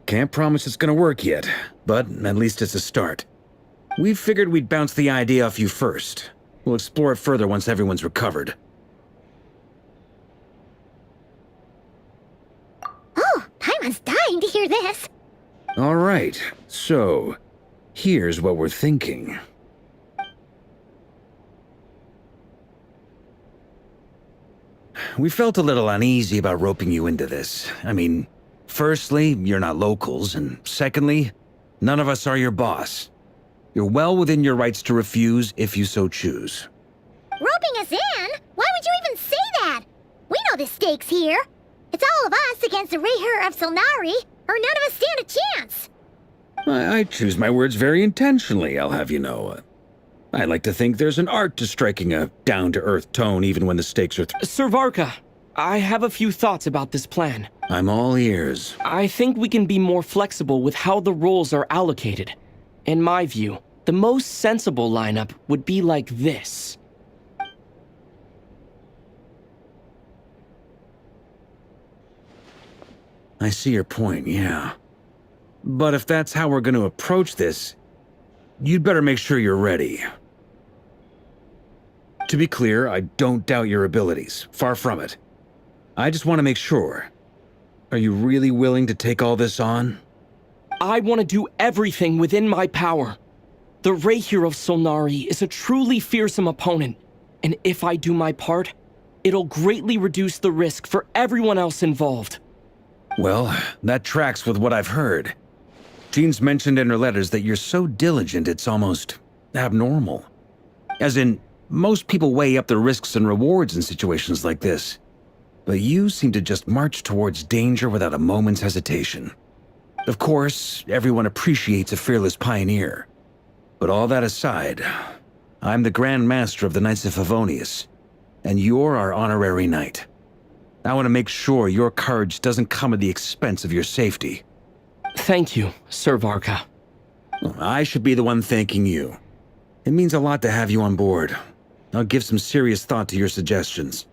Can't promise it's gonna work yet, but at least it's a start. We figured we'd bounce the idea off you first. We'll explore it further once everyone's recovered. Oh, Paimon's dying to hear this. All right, so here's what we're thinking. We felt a little uneasy about roping you into this. I mean, firstly, you're not locals, and secondly, none of us are your boss. You're well within your rights to refuse if you so choose. Roping us in? Why would you even say that? We know the stakes here. It's all of us against the Rerir of Solnari, or none of us stand a chance. I choose my words very intentionally, I'll have you know. I like to think there's an art to striking a down-to-earth tone even when the stakes are... Sir Varka, I have a few thoughts about this plan. I'm all ears. I think we can be more flexible with how the roles are allocated. In my view, the most sensible lineup would be like this. I see your point, yeah. But if that's how we're going to approach this, you'd better make sure you're ready. To be clear, I don't doubt your abilities. Far from it. I just want to make sure. Are you really willing to take all this on? I want to do everything within my power. The Rerir of Solnari is a truly fearsome opponent, and if I do my part, it'll greatly reduce the risk for everyone else involved. Well, that tracks with what I've heard. Jean's mentioned in her letters that you're so diligent it's almost abnormal. As in, most people weigh up the risks and rewards in situations like this. But you seem to just march towards danger without a moment's hesitation. Of course, everyone appreciates a fearless pioneer. But all that aside, I'm the Grand Master of the Knights of Favonius, and you're our honorary knight. I want to make sure your courage doesn't come at the expense of your safety. Thank you, Sir Varka. I should be the one thanking you. It means a lot to have you on board. I'll give some serious thought to your suggestions.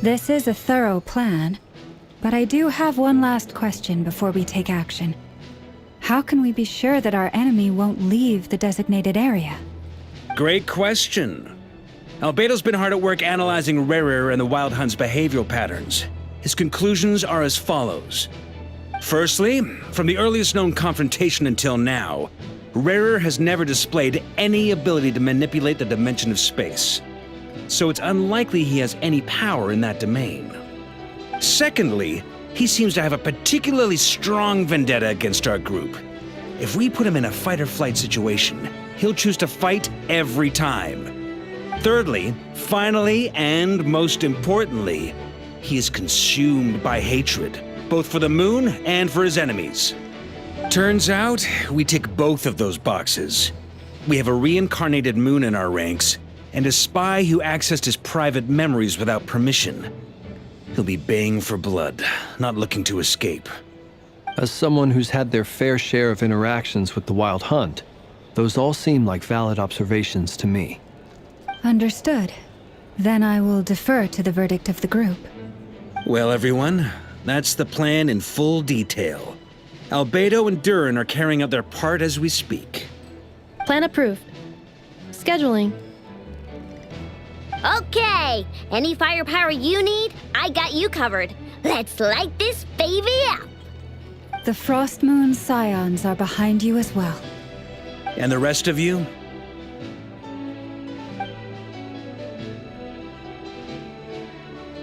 This is a thorough plan, but I do have one last question before we take action. How can we be sure that our enemy won't leave the designated area? Great question. Albedo's been hard at work analyzing Rerir and the Wild Hunt's behavioral patterns. His conclusions are as follows. Firstly, from the earliest known confrontation until now, Rerir has never displayed any ability to manipulate the dimension of space. So it's unlikely he has any power in that domain. Secondly, he seems to have a particularly strong vendetta against our group. If we put him in a fight-or-flight situation, he'll choose to fight every time. Thirdly, finally, and most importantly, he is consumed by hatred, both for the moon and for his enemies. Turns out, we tick both of those boxes. We have a reincarnated moon in our ranks, and a spy who accessed his private memories without permission. He'll be baying for blood, not looking to escape. As someone who's had their fair share of interactions with the Wild Hunt, those all seem like valid observations to me. Understood. Then I will defer to the verdict of the group. Well, everyone, that's the plan in full detail. Albedo and Durin are carrying out their part as we speak. Plan approved. Scheduling. Okay, any firepower you need, I got you covered. Let's light this baby up. The Frost Moon Scions are behind you as well. And the rest of you?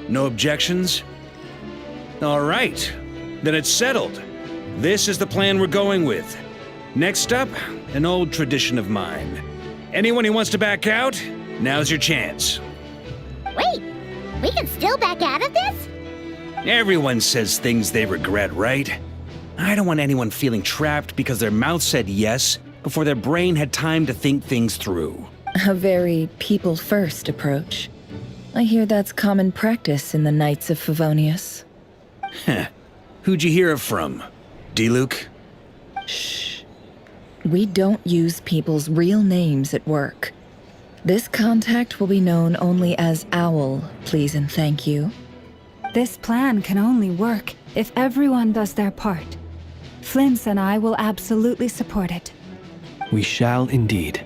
No objections? All right, then it's settled. This is the plan we're going with. Next up, an old tradition of mine. Anyone who wants to back out, now's your chance. Wait, we can still back out of this? Everyone says things they regret, right? I don't want anyone feeling trapped because their mouth said yes before their brain had time to think things through. A very people-first approach. I hear that's common practice in the Knights of Favonius. Heh. Who'd you hear it from? D-Luke? Shh. We don't use people's real names at work. This contact will be known only as Owl, please and thank you. This plan can only work if everyone does their part. Flint's and I will absolutely support it. We shall indeed.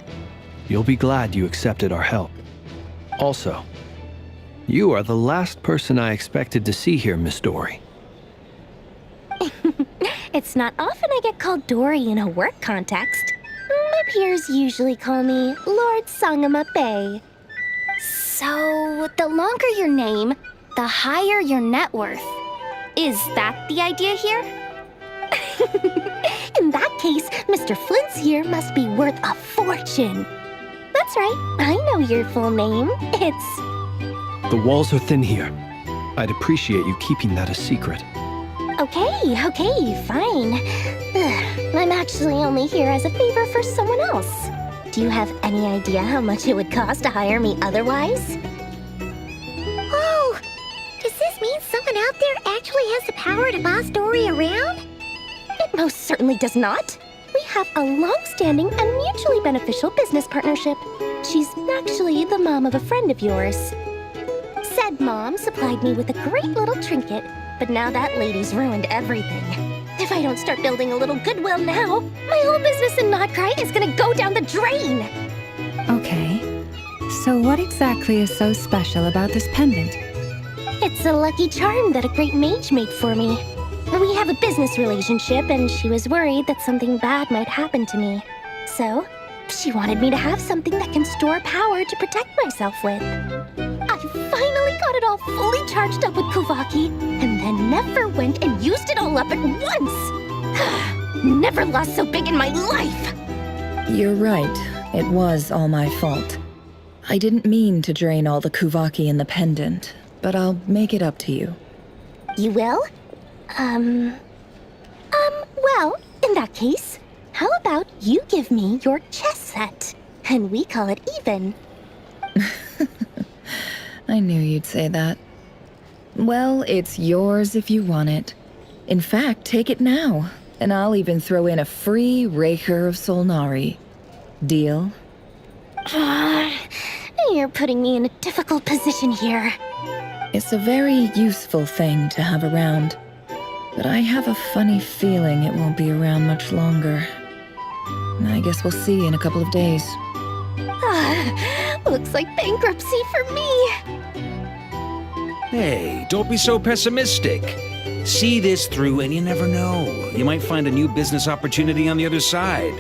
You'll be glad you accepted our help. Also, you are the last person I expected to see here, Miss Dory. It's not often I get called Dory in a work context. My peers usually call me Lord Sangamabe. So, the longer your name, the higher your net worth. Is that the idea here? In that case, Mr. Flint's here must be worth a fortune. That's right, I know your full name. It's... The walls are thin here. I'd appreciate you keeping that a secret. Okay, fine. I'm actually only here as a favor for someone else. Do you have any idea how much it would cost to hire me otherwise? Oh! Does this mean someone out there actually has the power to boss Dory around? It most certainly does not. We have a long-standing and mutually beneficial business partnership. She's actually the mom of a friend of yours. Said mom supplied me with a great little trinket, but now that lady's ruined everything. If I don't start building a little goodwill now, my whole business in Notcry is gonna go down the drain! Okay. So what exactly is so special about this pendant? It's a lucky charm that a great mage made for me. We have a business relationship, and she was worried that something bad might happen to me. So, she wanted me to have something that can store power to protect myself with. I finally got it all fully charged up with Kuvaki, and then never went and used it all up at once! Never lost so big in my life! You're right. It was all my fault. I didn't mean to drain all the Kuvaki in the pendant, but I'll make it up to you. You will? Well, in that case, how about you give me your chess set, and we call it even? I knew you'd say that. Well, it's yours if you want it. In fact, take it now, and I'll even throw in a free Rerir of Solnari. Deal? You're putting me in a difficult position here. It's a very useful thing to have around, but I have a funny feeling it won't be around much longer. I guess we'll see in a couple of days. Looks like bankruptcy for me. Hey, don't be so pessimistic. See this through and you never know. You might find a new business opportunity on the other side.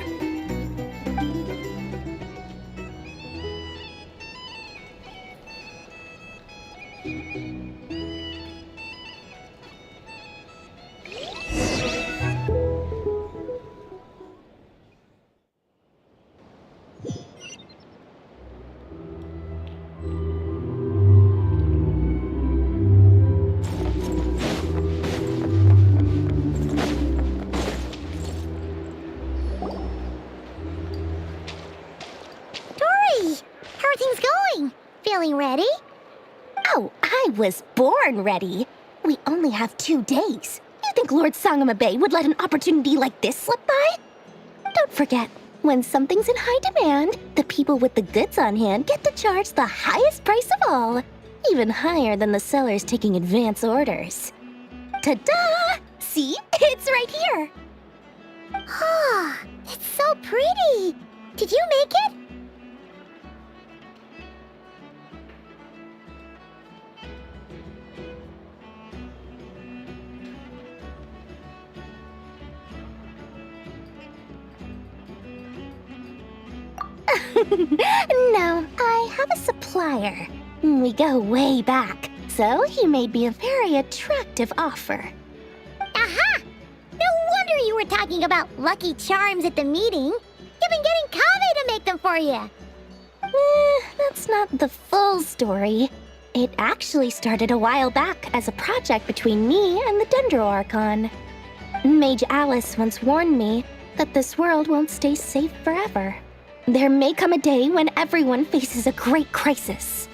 Feeling ready? Oh, I was born ready. We only have 2 days. You think Lord Sangamabe would let an opportunity like this slip by? Don't forget, when something's in high demand, the people with the goods on hand get to charge the highest price of all, even higher than the sellers taking advance orders. Ta-da! See? It's right here! Ah, it's so pretty! Did you make it? No, I have a supplier. We go way back, so he made me a very attractive offer. Aha! No wonder you were talking about lucky charms at the meeting. You've been getting Kaveh to make them for you. That's not the full story. It actually started a while back as a project between me and the Dendro Archon. Mage Alice once warned me that this world won't stay safe forever. There may come a day when everyone faces a great crisis.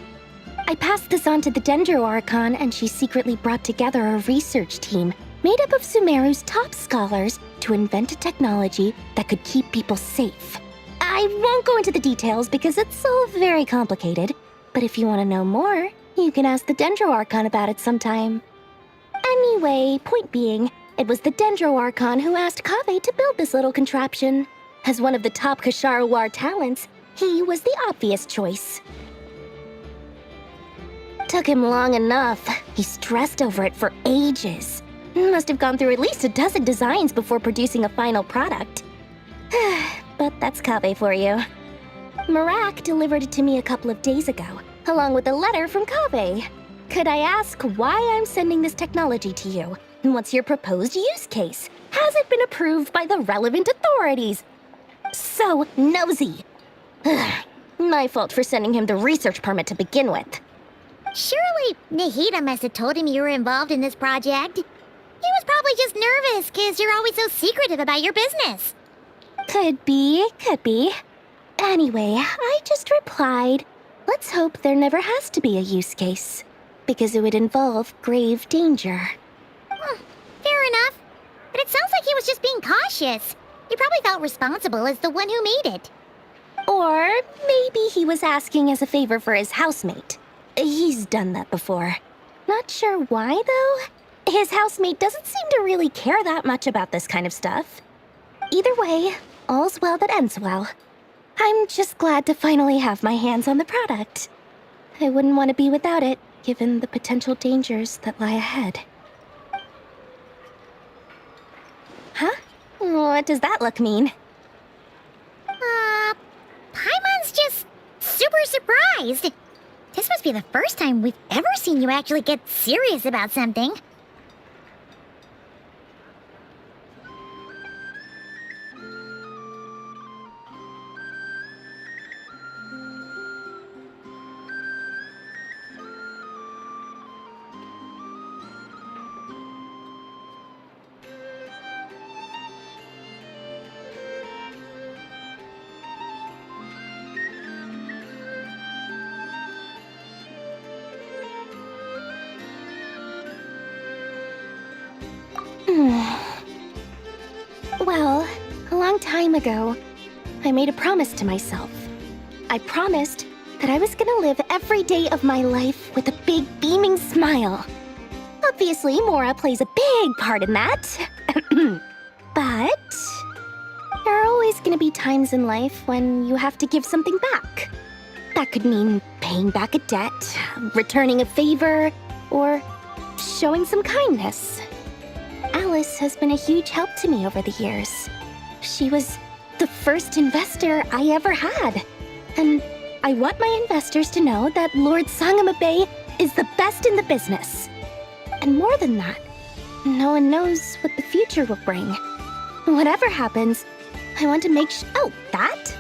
I passed this on to the Dendro Archon, and she secretly brought together a research team made up of Sumeru's top scholars to invent a technology that could keep people safe. I won't go into the details because it's all very complicated, but if you want to know more, you can ask the Dendro Archon about it sometime. Anyway, point being, it was the Dendro Archon who asked Kaveh to build this little contraption. As one of the top Kasharu War talents, he was the obvious choice. Took him long enough. He stressed over it for ages. Must have gone through at least a dozen designs before producing a final product. But that's Kaveh for you. Marak delivered it to me a couple of days ago, along with a letter from Kaveh. Could I ask why I'm sending this technology to you? And what's your proposed use case? Has it been approved by the relevant authorities? So nosy. My fault for sending him the research permit to begin with. Surely Nahida must have told him you were involved in this project. He was probably just nervous because you're always so secretive about your business. Could be. Anyway, I just replied, let's hope there never has to be a use case, because it would involve grave danger. Fair enough. But it sounds like he was just being cautious. He probably felt responsible as the one who made it. Or maybe he was asking as a favor for his housemate. He's done that before. Not sure why, though. His housemate doesn't seem to really care that much about this kind of stuff. Either way, all's well that ends well. I'm just glad to finally have my hands on the product. I wouldn't want to be without it, given the potential dangers that lie ahead. Huh? What does that look mean? Paimon's just super surprised. This must be the first time we've ever seen you actually get serious about something. Well, a long time ago, I made a promise to myself. I promised that I was gonna live every day of my life with a big beaming smile. Obviously, Mora plays a big part in that. But there are always gonna be times in life when you have to give something back. That could mean paying back a debt, returning a favor, or showing some kindness. Alice has been a huge help to me over the years. She was the first investor I ever had. And I want my investors to know that Lord Sangamabe is the best in the business. And more than that, no one knows what the future will bring. Whatever happens, I want to make oh, that?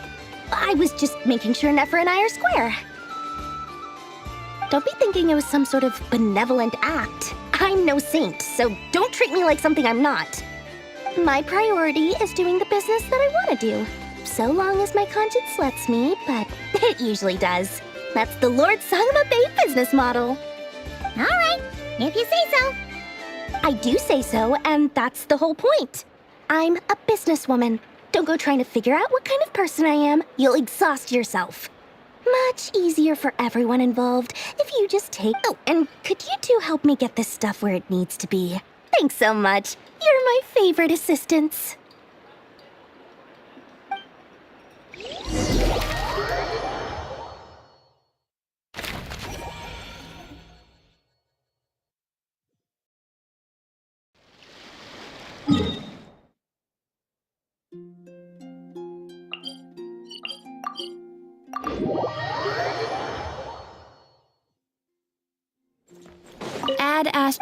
I was just making sure Nefer and I are square. Don't be thinking it was some sort of benevolent act. I'm no saint, so don't treat me like something I'm not. My priority is doing the business that I want to do, so long as my conscience lets me, but it usually does. That's the Lord Sangamabe business model. All right, if you say so. I do say so, and that's the whole point. I'm a businesswoman. Don't go trying to figure out what kind of person I am. You'll exhaust yourself. Much easier for everyone involved if you just take... Oh, and could you two help me get this stuff where it needs to be? Thanks so much. You're my favorite assistants. Add Ash.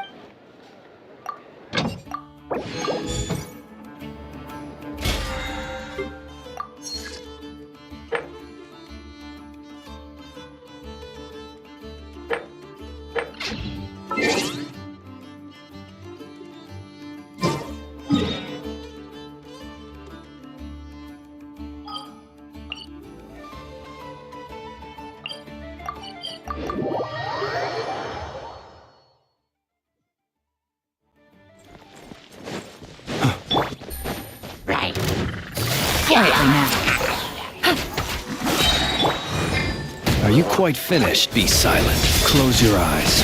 Quietly now. Are you quite finished? Be silent. Close your eyes.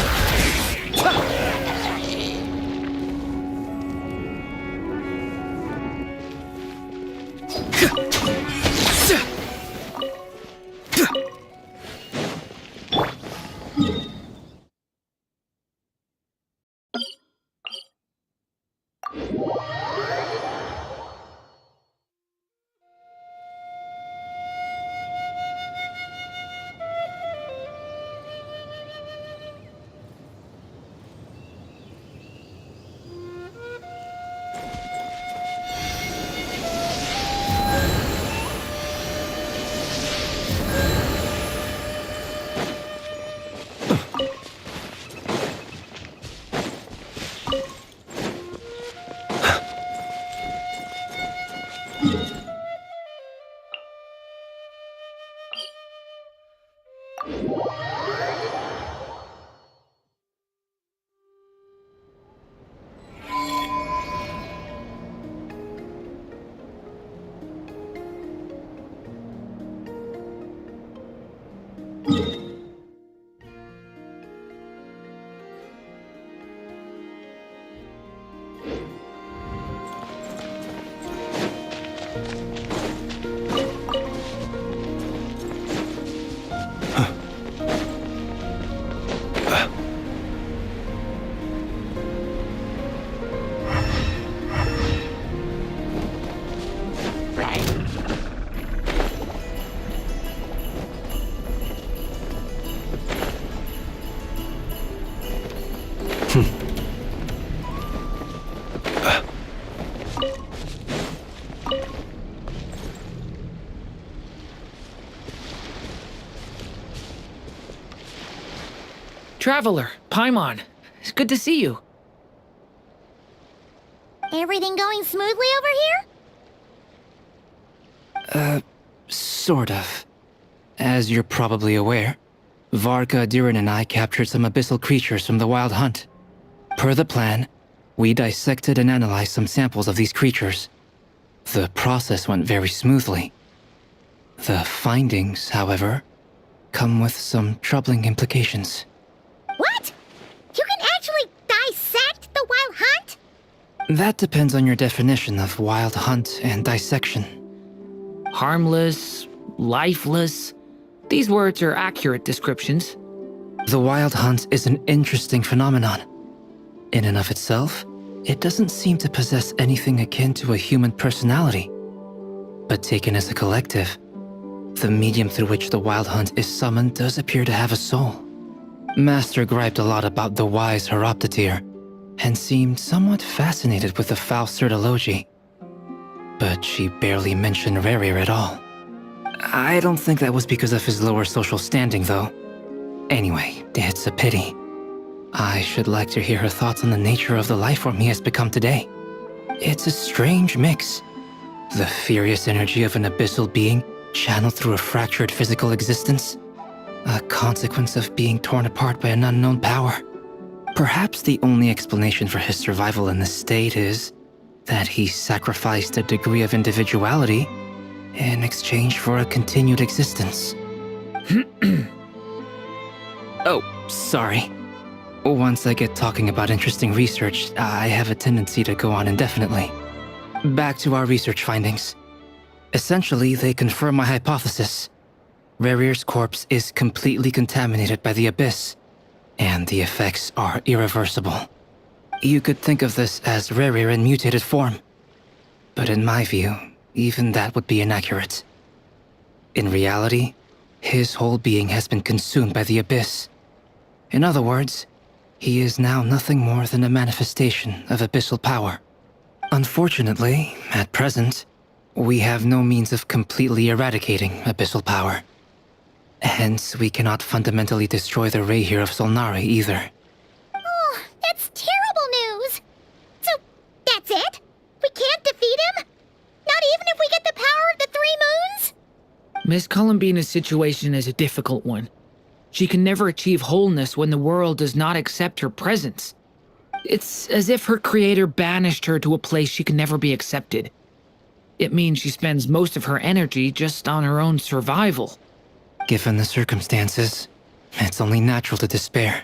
Traveler, Paimon, it's good to see you. Everything going smoothly over here? Sort of. As you're probably aware, Varka, Diren, and I captured some abyssal creatures from the Wild Hunt. Per the plan, we dissected and analyzed some samples of these creatures. The process went very smoothly. The findings, however, come with some troubling implications. What? You can actually dissect the Wild Hunt? That depends on your definition of Wild Hunt and dissection. Harmless, lifeless. These words are accurate descriptions. The Wild Hunt is an interesting phenomenon. In and of itself, it doesn't seem to possess anything akin to a human personality. But taken as a collective, the medium through which the Wild Hunt is summoned does appear to have a soul. Master griped a lot about the wise Horoptetyr, and seemed somewhat fascinated with the foul Certology. But she barely mentioned Rerir at all. I don't think that was because of his lower social standing, though. Anyway, it's a pity. I should like to hear her thoughts on the nature of the lifeform he has become today. It's a strange mix. The furious energy of an abyssal being channeled through a fractured physical existence. A consequence of being torn apart by an unknown power. Perhaps the only explanation for his survival in this state is that he sacrificed a degree of individuality in exchange for a continued existence. Oh, sorry. Once I get talking about interesting research, I have a tendency to go on indefinitely. Back to our research findings. Essentially, they confirm my hypothesis. Rerir's corpse is completely contaminated by the Abyss, and the effects are irreversible. You could think of this as Rerir in mutated form. But in my view, even that would be inaccurate. In reality, his whole being has been consumed by the Abyss. In other words, he is now nothing more than a manifestation of abyssal power. Unfortunately, at present, we have no means of completely eradicating abyssal power. Hence, we cannot fundamentally destroy the Rerir of Solnari either. Oh, that's terrible news! So, that's it? We can't defeat him? Not even if we get the power of the Three Moons? Miss Columbina's situation is a difficult one. She can never achieve wholeness when the world does not accept her presence. It's as if her creator banished her to a place she can never be accepted. It means she spends most of her energy just on her own survival. Given the circumstances, it's only natural to despair.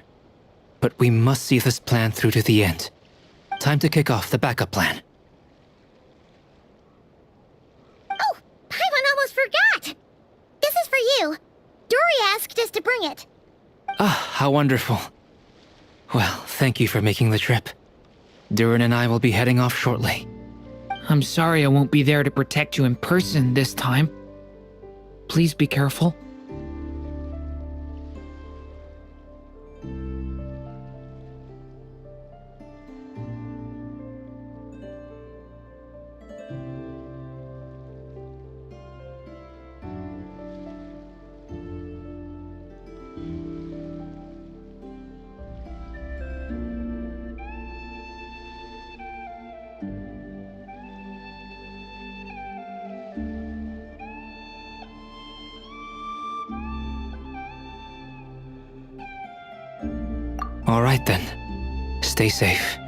But we must see this plan through to the end. Time to kick off the backup plan. Oh, Paimon almost forgot! This is for you. Dory asked us to bring it. Ah, how wonderful. Well, thank you for making the trip. Durin and I will be heading off shortly. I'm sorry I won't be there to protect you in person this time. Please be careful. All right then. Stay safe.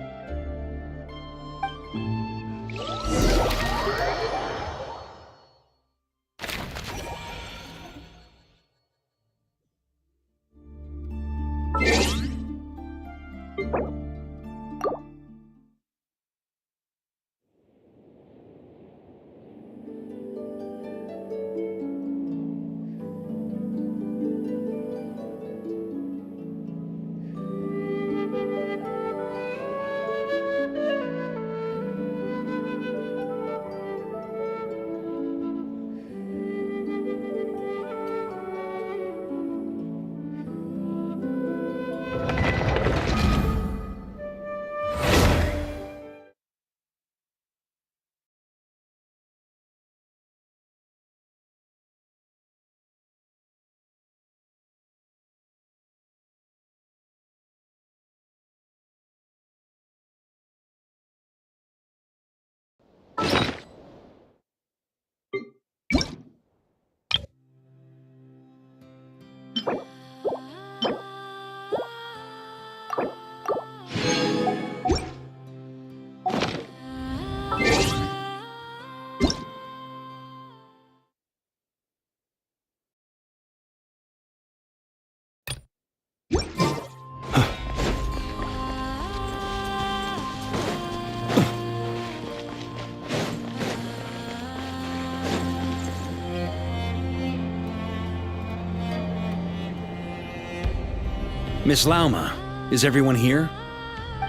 Miss Lauma, is everyone here?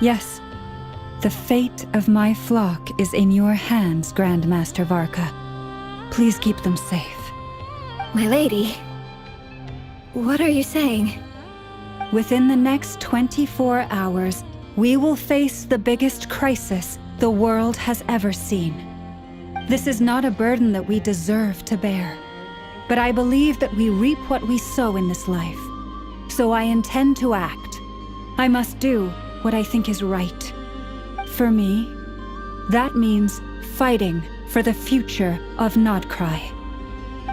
Yes. The fate of my flock is in your hands, Grandmaster Varka. Please keep them safe. My lady, what are you saying? Within the next 24 hours, we will face the biggest crisis the world has ever seen. This is not a burden that we deserve to bear, but I believe that we reap what we sow in this life. So I intend to act. I must do what I think is right. For me, that means fighting for the future of Nodcry.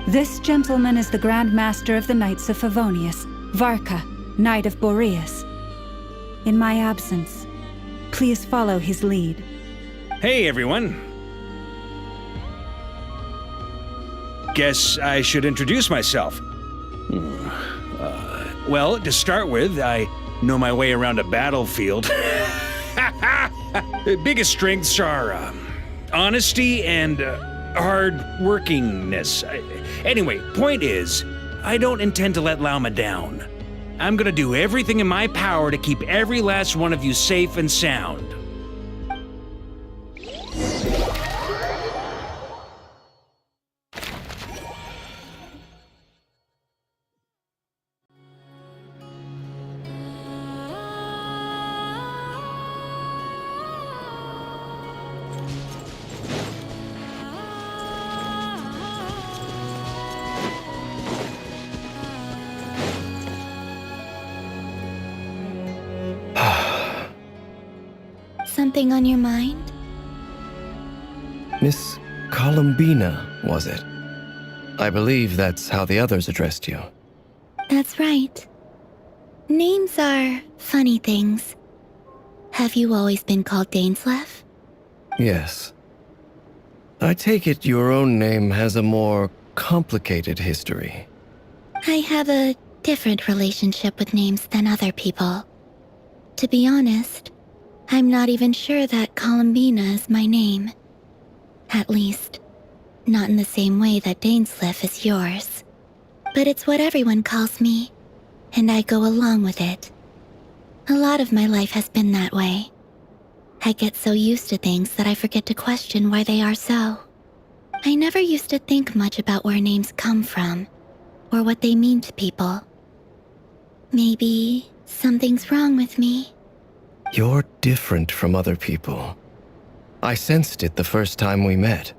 This gentleman is the Grand Master of the Knights of Favonius, Varka, Knight of Boreas. In my absence, please follow his lead. Hey, everyone. Guess I should introduce myself. Well, to start with, I know my way around a battlefield. The biggest strengths are honesty and hard-workingness. Anyway, point is, I don't intend to let Lauma down. I'm gonna do everything in my power to keep every last one of you safe and sound. Something on your mind? Miss Columbina, was it? I believe that's how the others addressed you. That's right. Names are funny things. Have you always been called Dainslev? Yes. I take it your own name has a more complicated history. I have a different relationship with names than other people. To be honest, I'm not even sure that Columbina is my name. At least, not in the same way that Dainsleif is yours. But it's what everyone calls me, and I go along with it. A lot of my life has been that way. I get so used to things that I forget to question why they are so. I never used to think much about where names come from, or what they mean to people. Maybe something's wrong with me. You're different from other people. I sensed it the first time we met.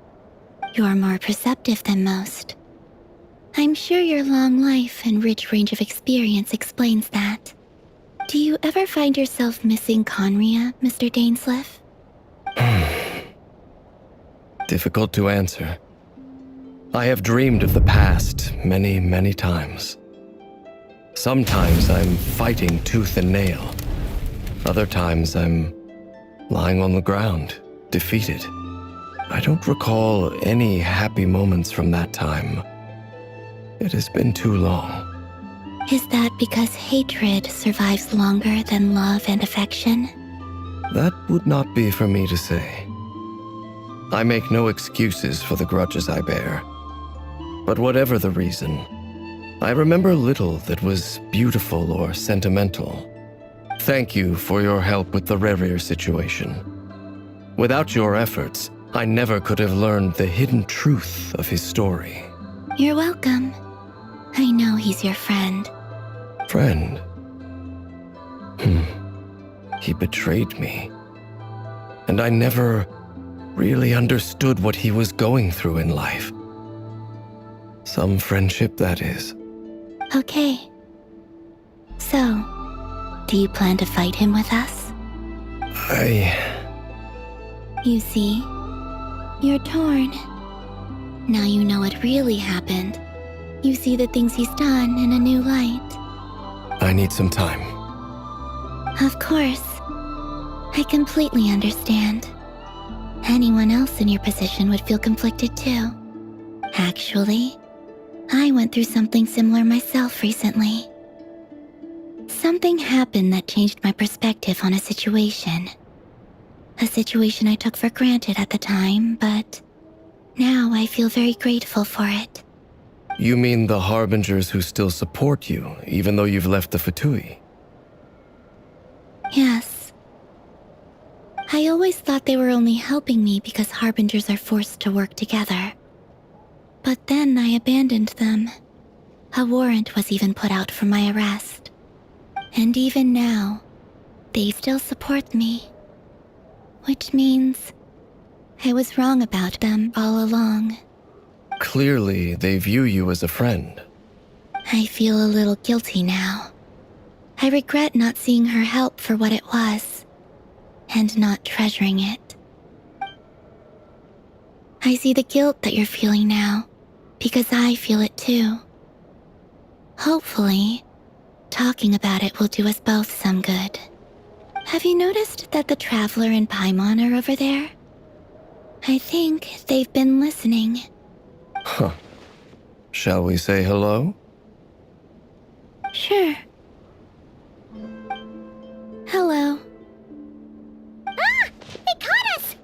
You're more perceptive than most. I'm sure your long life and rich range of experience explains that. Do you ever find yourself missing Conria, Mr. Dainsleif? Difficult to answer. I have dreamed of the past many, many times. Sometimes I'm fighting tooth and nail. Other times I'm lying on the ground, defeated. I don't recall any happy moments from that time. It has been too long. Is that because hatred survives longer than love and affection? That would not be for me to say. I make no excuses for the grudges I bear. But whatever the reason, I remember little that was beautiful or sentimental. Thank you for your help with the Rerir situation. Without your efforts, I never could have learned the hidden truth of his story. You're welcome. I know he's your friend. Friend? He betrayed me. And I never really understood what he was going through in life. Some friendship, that is. Okay. So, do you plan to fight him with us? You see, you're torn. Now you know what really happened. You see the things he's done in a new light. I need some time. Of course. I completely understand. Anyone else in your position would feel conflicted too. Actually, I went through something similar myself recently. Something happened that changed my perspective on a situation. A situation I took for granted at the time, but now I feel very grateful for it. You mean the Harbingers who still support you, even though you've left the Fatui? Yes. I always thought they were only helping me because Harbingers are forced to work together. But then I abandoned them. A warrant was even put out for my arrest. And even now, they still support me. Which means I was wrong about them all along. Clearly, they view you as a friend. I feel a little guilty now. I regret not seeing her help for what it was, and not treasuring it. I see the guilt that you're feeling now, because I feel it too. Hopefully, talking about it will do us both some good. Have you noticed that the Traveler and Paimon are over there? I think they've been listening. Huh. Shall we say hello? Sure. Hello. Ah! They caught us!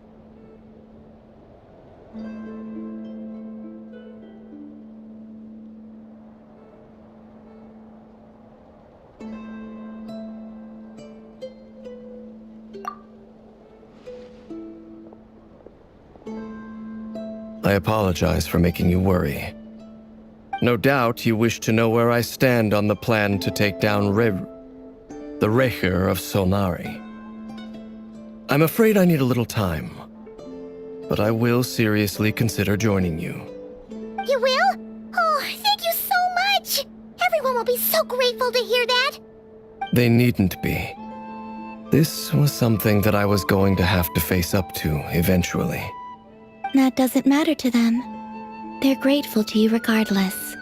I apologize for making you worry. No doubt you wish to know where I stand on the plan to take down the Rerir of Solnari. I'm afraid I need a little time, but I will seriously consider joining you. You will? Oh, thank you so much! Everyone will be so grateful to hear that! They needn't be. This was something that I was going to have to face up to eventually. That doesn't matter to them. They're grateful to you regardless.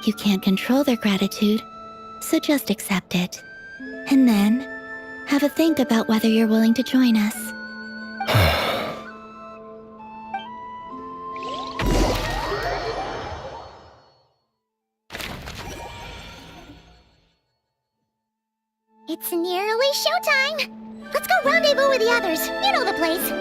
You can't control their gratitude, so just accept it. And then, have a think about whether you're willing to join us. fine. Let's go rendezvous with the others. You know the place.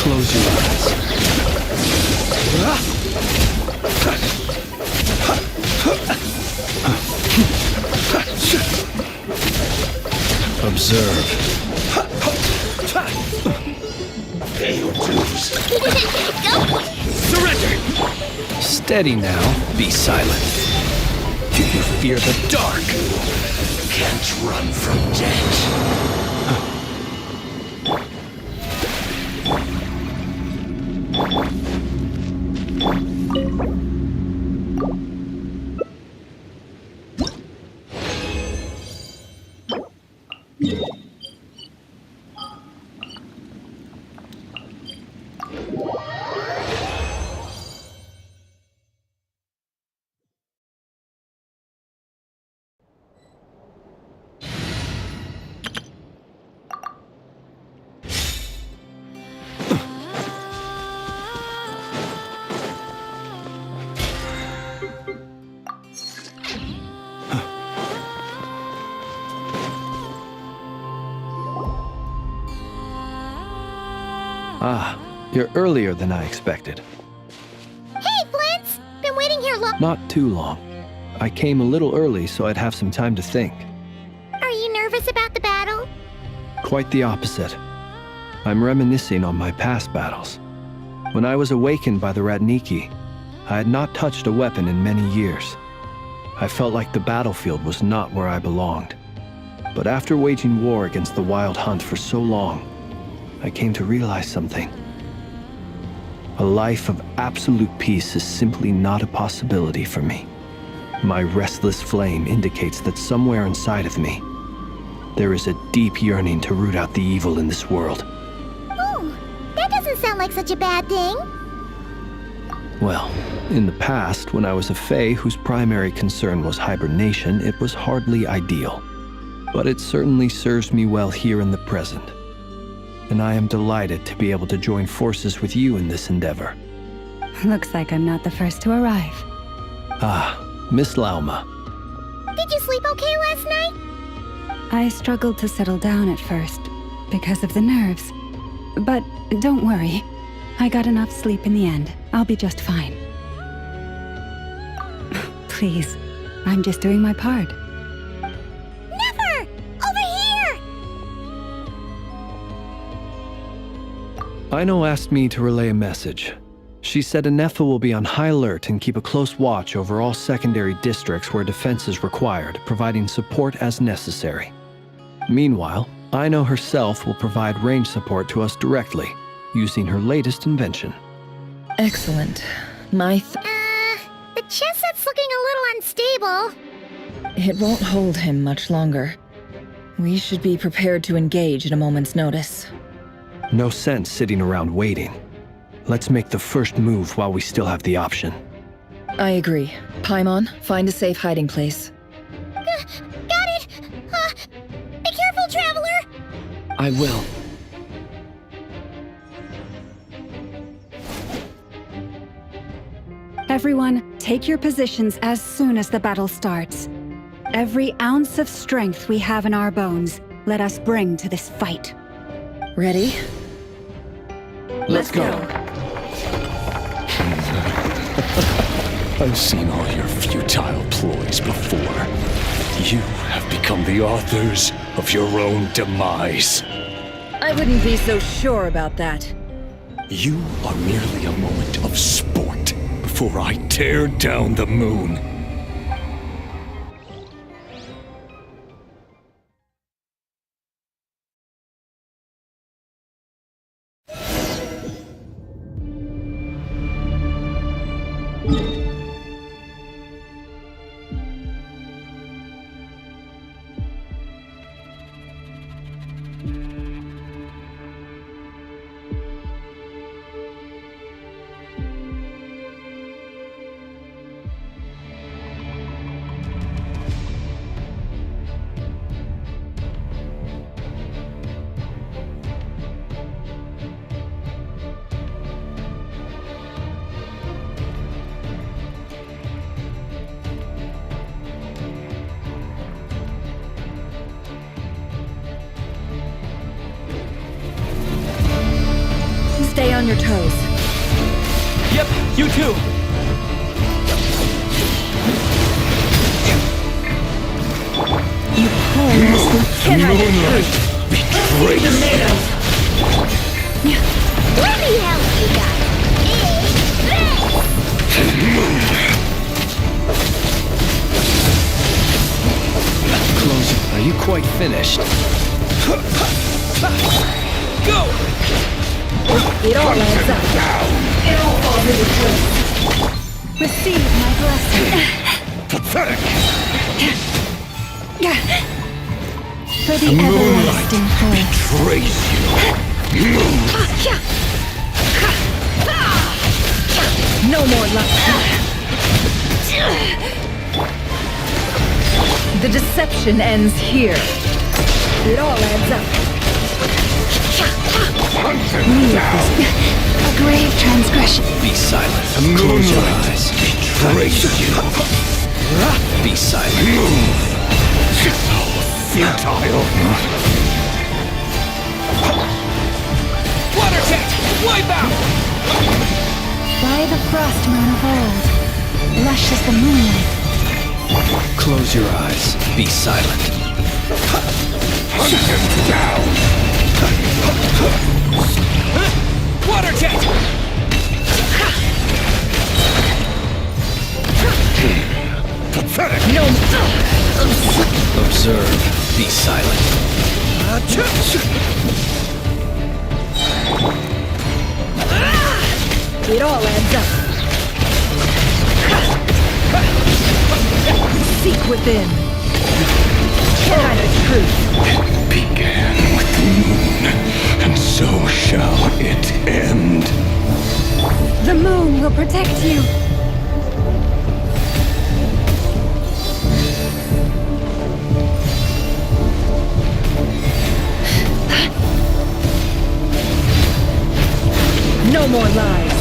Close your eyes. Observe. Pay your dues. Surrender! Steady now. Be silent. Do you fear the dark? Can't run from death. Ah, you're earlier than I expected. Hey, Flint's! Been waiting here long. Not too long. I came a little early so I'd have some time to think. Are you nervous about the battle? Quite the opposite. I'm reminiscing on my past battles. When I was awakened by the Radniki, I had not touched a weapon in many years. I felt like the battlefield was not where I belonged. But after waging war against the Wild Hunt for so long, I came to realize something. A life of absolute peace is simply not a possibility for me. My restless flame indicates that somewhere inside of me, there is a deep yearning to root out the evil in this world. Oh, that doesn't sound like such a bad thing. Well, in the past, when I was a Fae whose primary concern was hibernation, it was hardly ideal. But it certainly serves me well here in the present. And I am delighted to be able to join forces with you in this endeavor. Looks like I'm not the first to arrive. Ah, Miss Lauma. Did you sleep okay last night? I struggled to settle down at first, because of the nerves. But don't worry. I got enough sleep in the end. I'll be just fine. Please, I'm just doing my part. Never! Over here! Ino asked me to relay a message. She said Anefa will be on high alert and keep a close watch over all secondary districts where defense is required, providing support as necessary. Meanwhile, Ino herself will provide range support to us directly, using her latest invention. Excellent. The chess set's looking a little unstable. It won't hold him much longer. We should be prepared to engage at a moment's notice. No sense sitting around waiting. Let's make the first move while we still have the option. I agree. Paimon, find a safe hiding place. Got it! Be careful, Traveler! I will. Everyone, take your positions as soon as the battle starts. Every ounce of strength we have in our bones, let us bring to this fight. Ready? Let's go. I've seen all your futile ploys before. You have become the authors of your own demise. I wouldn't be so sure about that. You are merely a moment of sport before I tear down the moon. Stay on your toes. Yep, you too. You poor Muslim. Can't hide the truth. Betrayed. What the hell have you got? Close it. Are you quite finished? Go! It all adds up. It all falls into place. Receive my blessing. Pathetic. For the everlasting force. Betrays you. No more luck. The deception ends here. It all adds up. A grave transgression. Be silent. Close your eyes. Betrays you. Be silent. Futile. Water jet! Wipe out! By the frost moon of old, lush as the moonlight. Close your eyes. Be silent. Hunt him down. Water jet! Pathetic. No. Observe. Be silent. It all adds up. Seek within. Can't hide the truth. It began with the moon, and so shall it end. The moon will protect you. No more lies.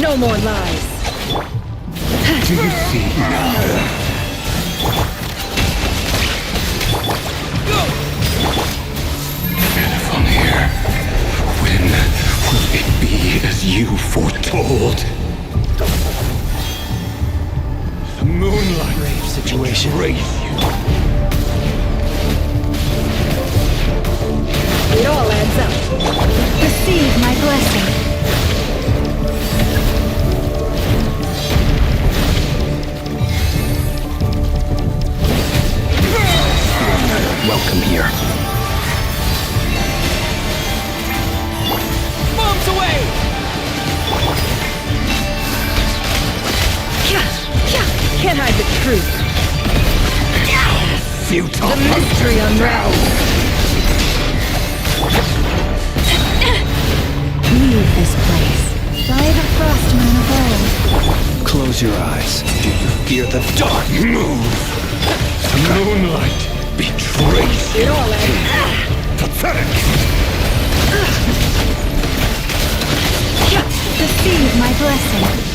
No more lies. Do you see now? From here, when will it be as you foretold? The moonlight Grave situation. race you. It all adds up. Receive my blessing. Welcome here. Bombs away! Can't hide the truth. Futile. The mystery unravels. Leave this place. By the frostmoon of old. Close your eyes. Do you fear the dark? Move. The moonlight betrays you. It all adds up. Pathetic. Receive my blessing.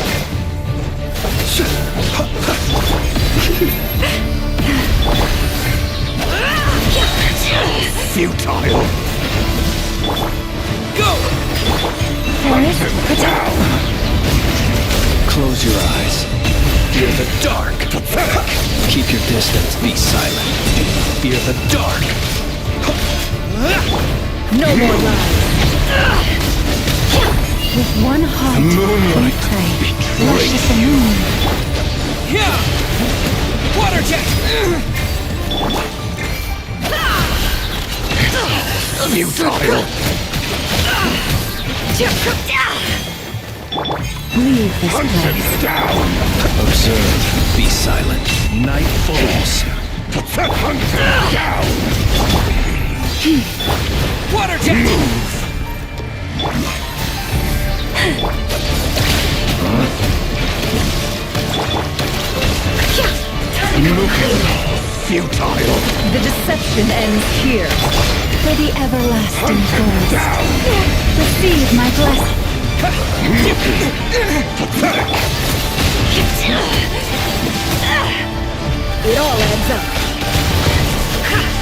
Futile. Go! Down. Close your eyes. Fear the dark. Pathetic. Keep your distance. Be silent. Fear the dark. No more lies. With one heart, The moonlight we pray. betrays Worship the you. moon. Yeah! Water jet! Futile. Leave this Hunt place. him down. Observe. Be silent. Night falls. Hunt him down. Water jet! Move. Futile. The deception ends here. For the everlasting Hunt him goals. down. Receive my blessing. Pathetic. It all adds up.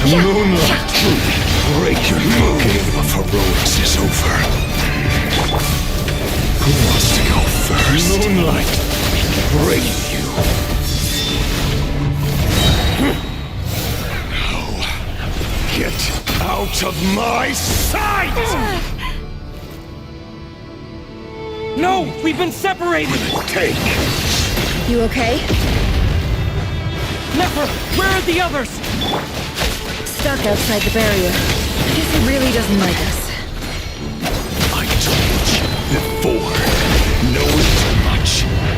The moonlight break your move. The game of heroics is over. Who wants to go first? Moonlight break you. Now, get out of my sight! No! We've been separated! Take. You okay? Never! Where are the others? Stuck outside the barrier. Guess he really doesn't like us. I told you before. Knowing too much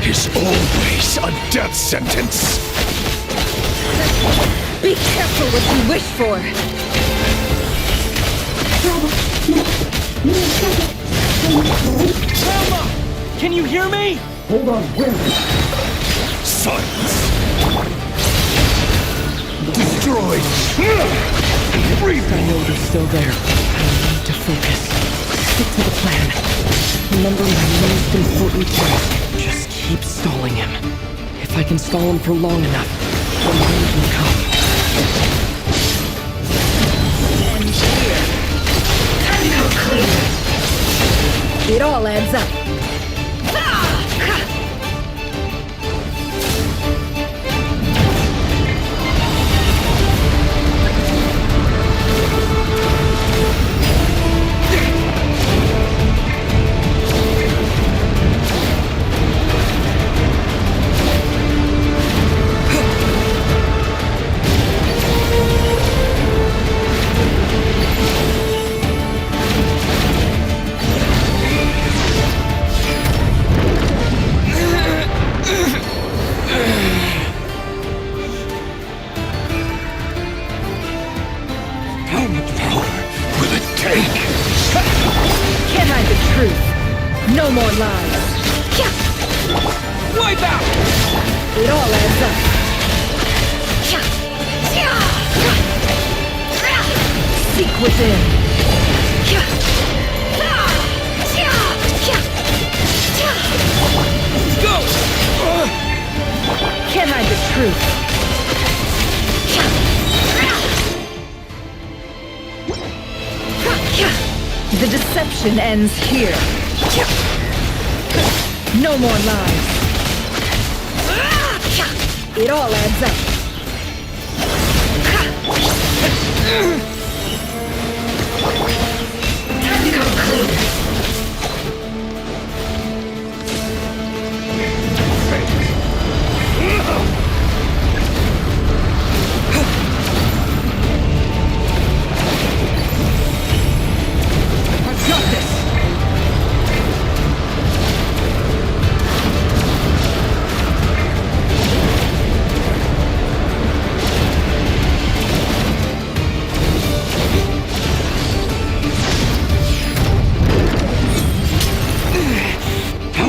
is always a death sentence. Be careful what you wish for. Selma! Can you hear me? Hold on, wait. Silence. Destroyed. Breathe. I know they're still there. I need to focus. Stick to the plan. Remember my most important task. Just keep stalling him. If I can stall him for long enough, the moment will come. And here. Tango clear. It all adds up. No more lies. Wipe out! It all adds up. Seek within. Go! Can't hide the truth. The deception ends here. No more lies. It all adds up. Time to come clean. I've got this!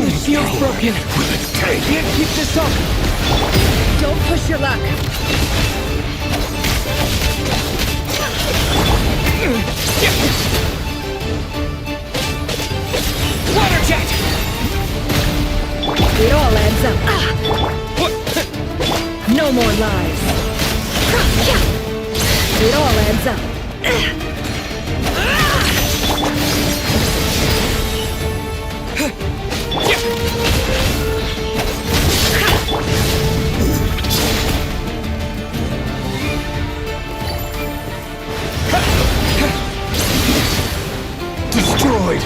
The shield's broken! Can't keep this up! Don't push your luck. Water jet! It all adds up. No more lies. It all adds up. Destroyed!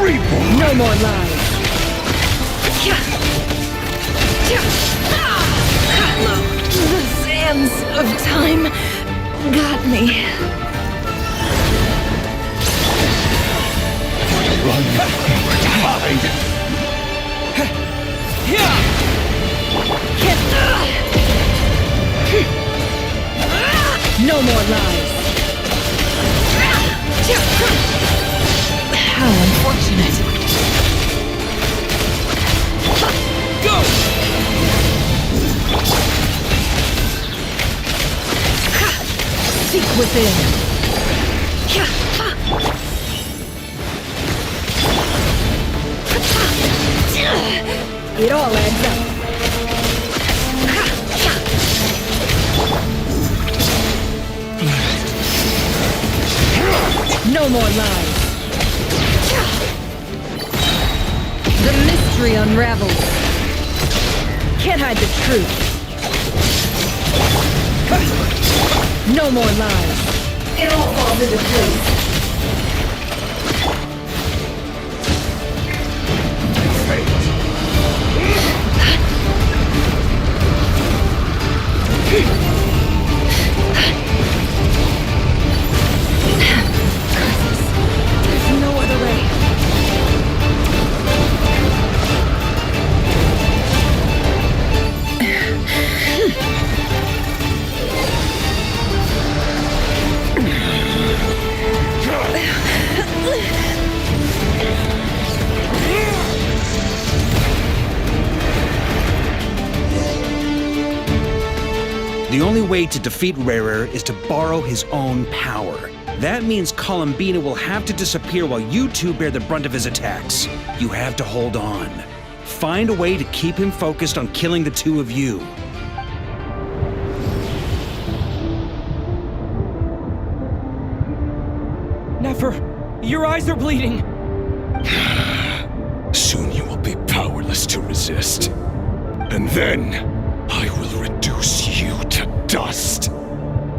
Reborn! No more lies. The sands of time got me. Run or hide! No more lies. How unfortunate. Go! Seek within. It all adds up. No more lies. The mystery unravels. Can't hide the truth. No more lies. It all falls into place. There's no other way. The only way to defeat Rerir is to borrow his own power. That means Columbina will have to disappear while you two bear the brunt of his attacks. You have to hold on. Find a way to keep him focused on killing the two of you. Never! Your eyes are bleeding! Soon you will be powerless to resist. And then, I will reduce you to dust.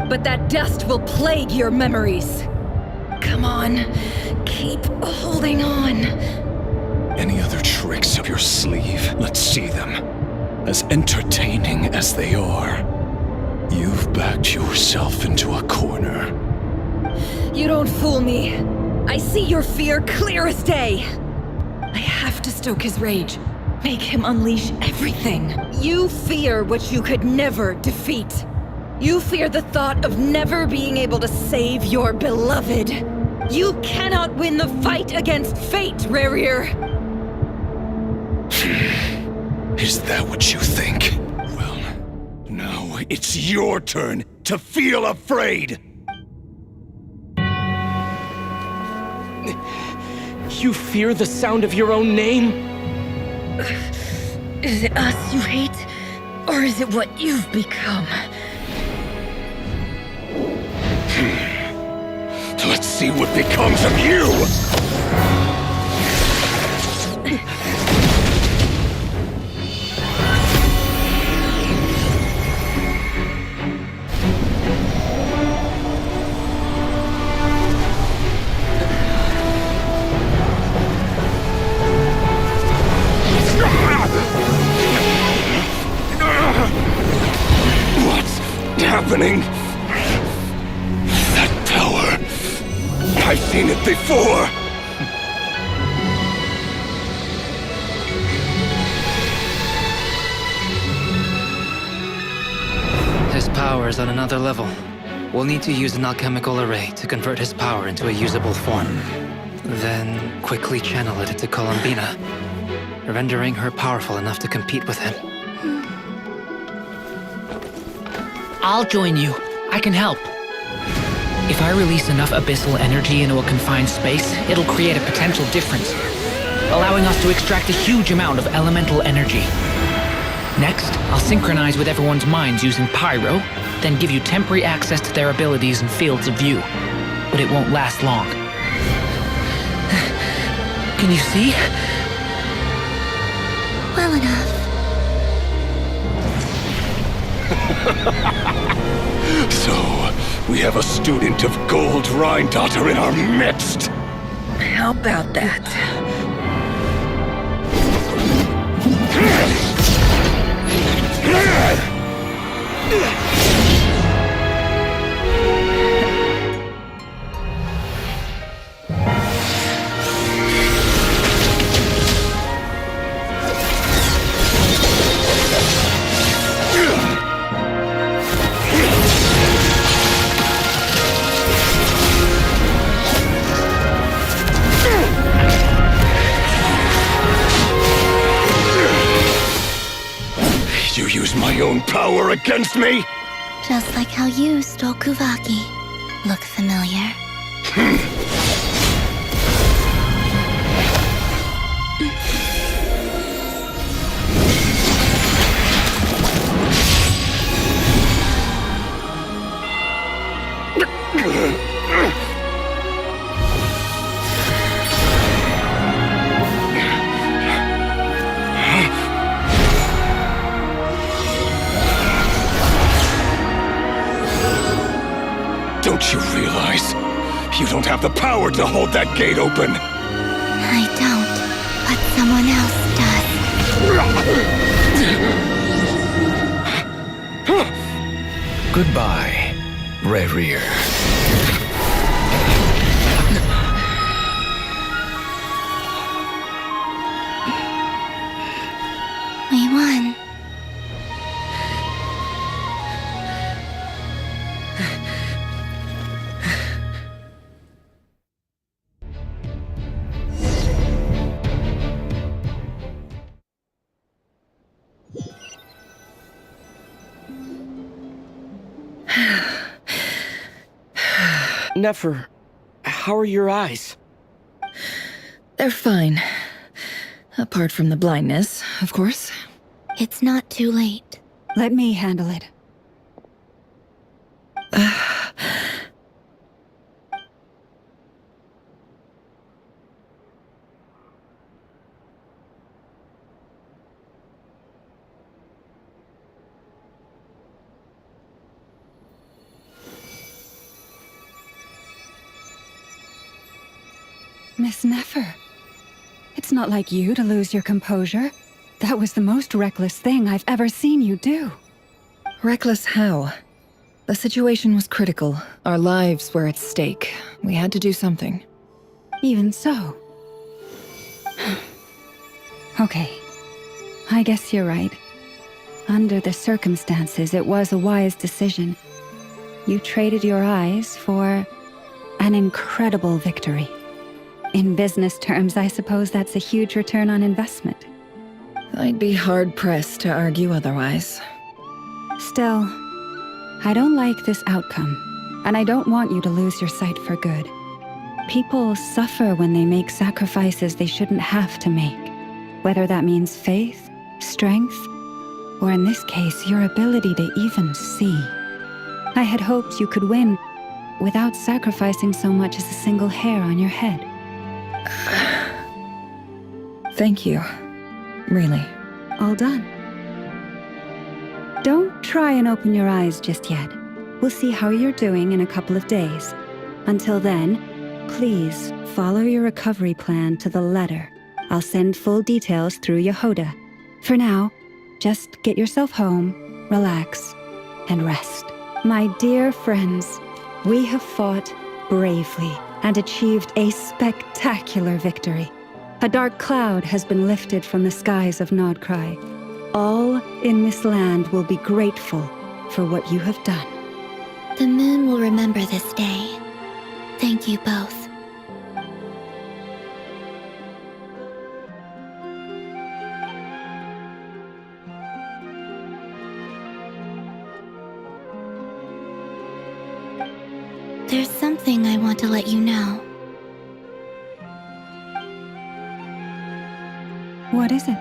But that dust will plague your memories. Come on, keep holding on. Any other tricks up your sleeve? Let's see them. As entertaining as they are, you've backed yourself into a corner. You don't fool me. I see your fear clear as day. I have to stoke his rage. Make him unleash everything. You fear what you could never defeat. You fear the thought of never being able to save your beloved. You cannot win the fight against fate, Rerir. Is that what you think? Well, now it's your turn to feel afraid! You fear the sound of your own name? Is it us you hate? Or is it what you've become? Let's see what becomes of you! What's happening? That power. I've seen it before! His power is on another level. We'll need to use an alchemical array to convert his power into a usable form. Then quickly channel it into Columbina, rendering her powerful enough to compete with him. I'll join you. I can help. If I release enough abyssal energy into a confined space, it'll create a potential difference, allowing us to extract a huge amount of elemental energy. Next, I'll synchronize with everyone's minds using pyro, then give you temporary access to their abilities and fields of view. But it won't last long. Can you see? Well enough. So, we have a student of Gold Rhine-Daughter in our midst! How about that? You use my own power against me? Just like how you stole Kuvaki. Look familiar? Don't you realize? You don't have the power to hold that gate open! I don't, but someone else does. Goodbye, Rerir. We won. Nefer, how are your eyes? They're fine. Apart from the blindness, of course. It's not too late. Let me handle it. Miss Nefer, it's not like you to lose your composure. That was the most reckless thing I've ever seen you do. Reckless how? The situation was critical. Our lives were at stake. We had to do something. Even so. Okay. I guess you're right. Under the circumstances, it was a wise decision. You traded your eyes for an incredible victory. In business terms, I suppose that's a huge return on investment. I'd be hard-pressed to argue otherwise. Still, I don't like this outcome, and I don't want you to lose your sight for good. People suffer when they make sacrifices they shouldn't have to make, whether that means faith, strength, or in this case, your ability to even see. I had hoped you could win without sacrificing so much as a single hair on your head. Thank you. Really. All done. Don't try and open your eyes just yet. We'll see how you're doing in a couple of days. Until then, please follow your recovery plan to the letter. I'll send full details through Yehoda. For now, just get yourself home, relax, and rest. My dear friends, we have fought bravely and achieved a spectacular victory. A dark cloud has been lifted from the skies of Nodcry. All in this land will be grateful for what you have done. The moon will remember this day. Thank you both. There's something I want to let you know. What is it?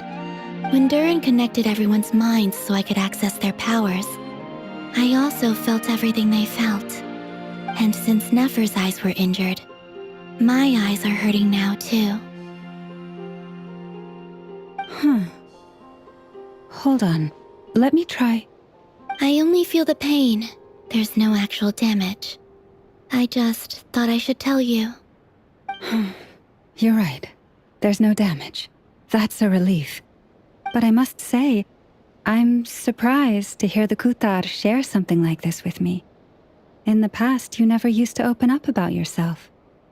When Durin connected everyone's minds so I could access their powers, I also felt everything they felt. And since Nefer's eyes were injured, my eyes are hurting now too. Hold on. Let me try. I only feel the pain. There's no actual damage. I just thought I should tell you. You're right. There's no damage. That's a relief. But I must say, I'm surprised to hear the Kutar share something like this with me. In the past, you never used to open up about yourself.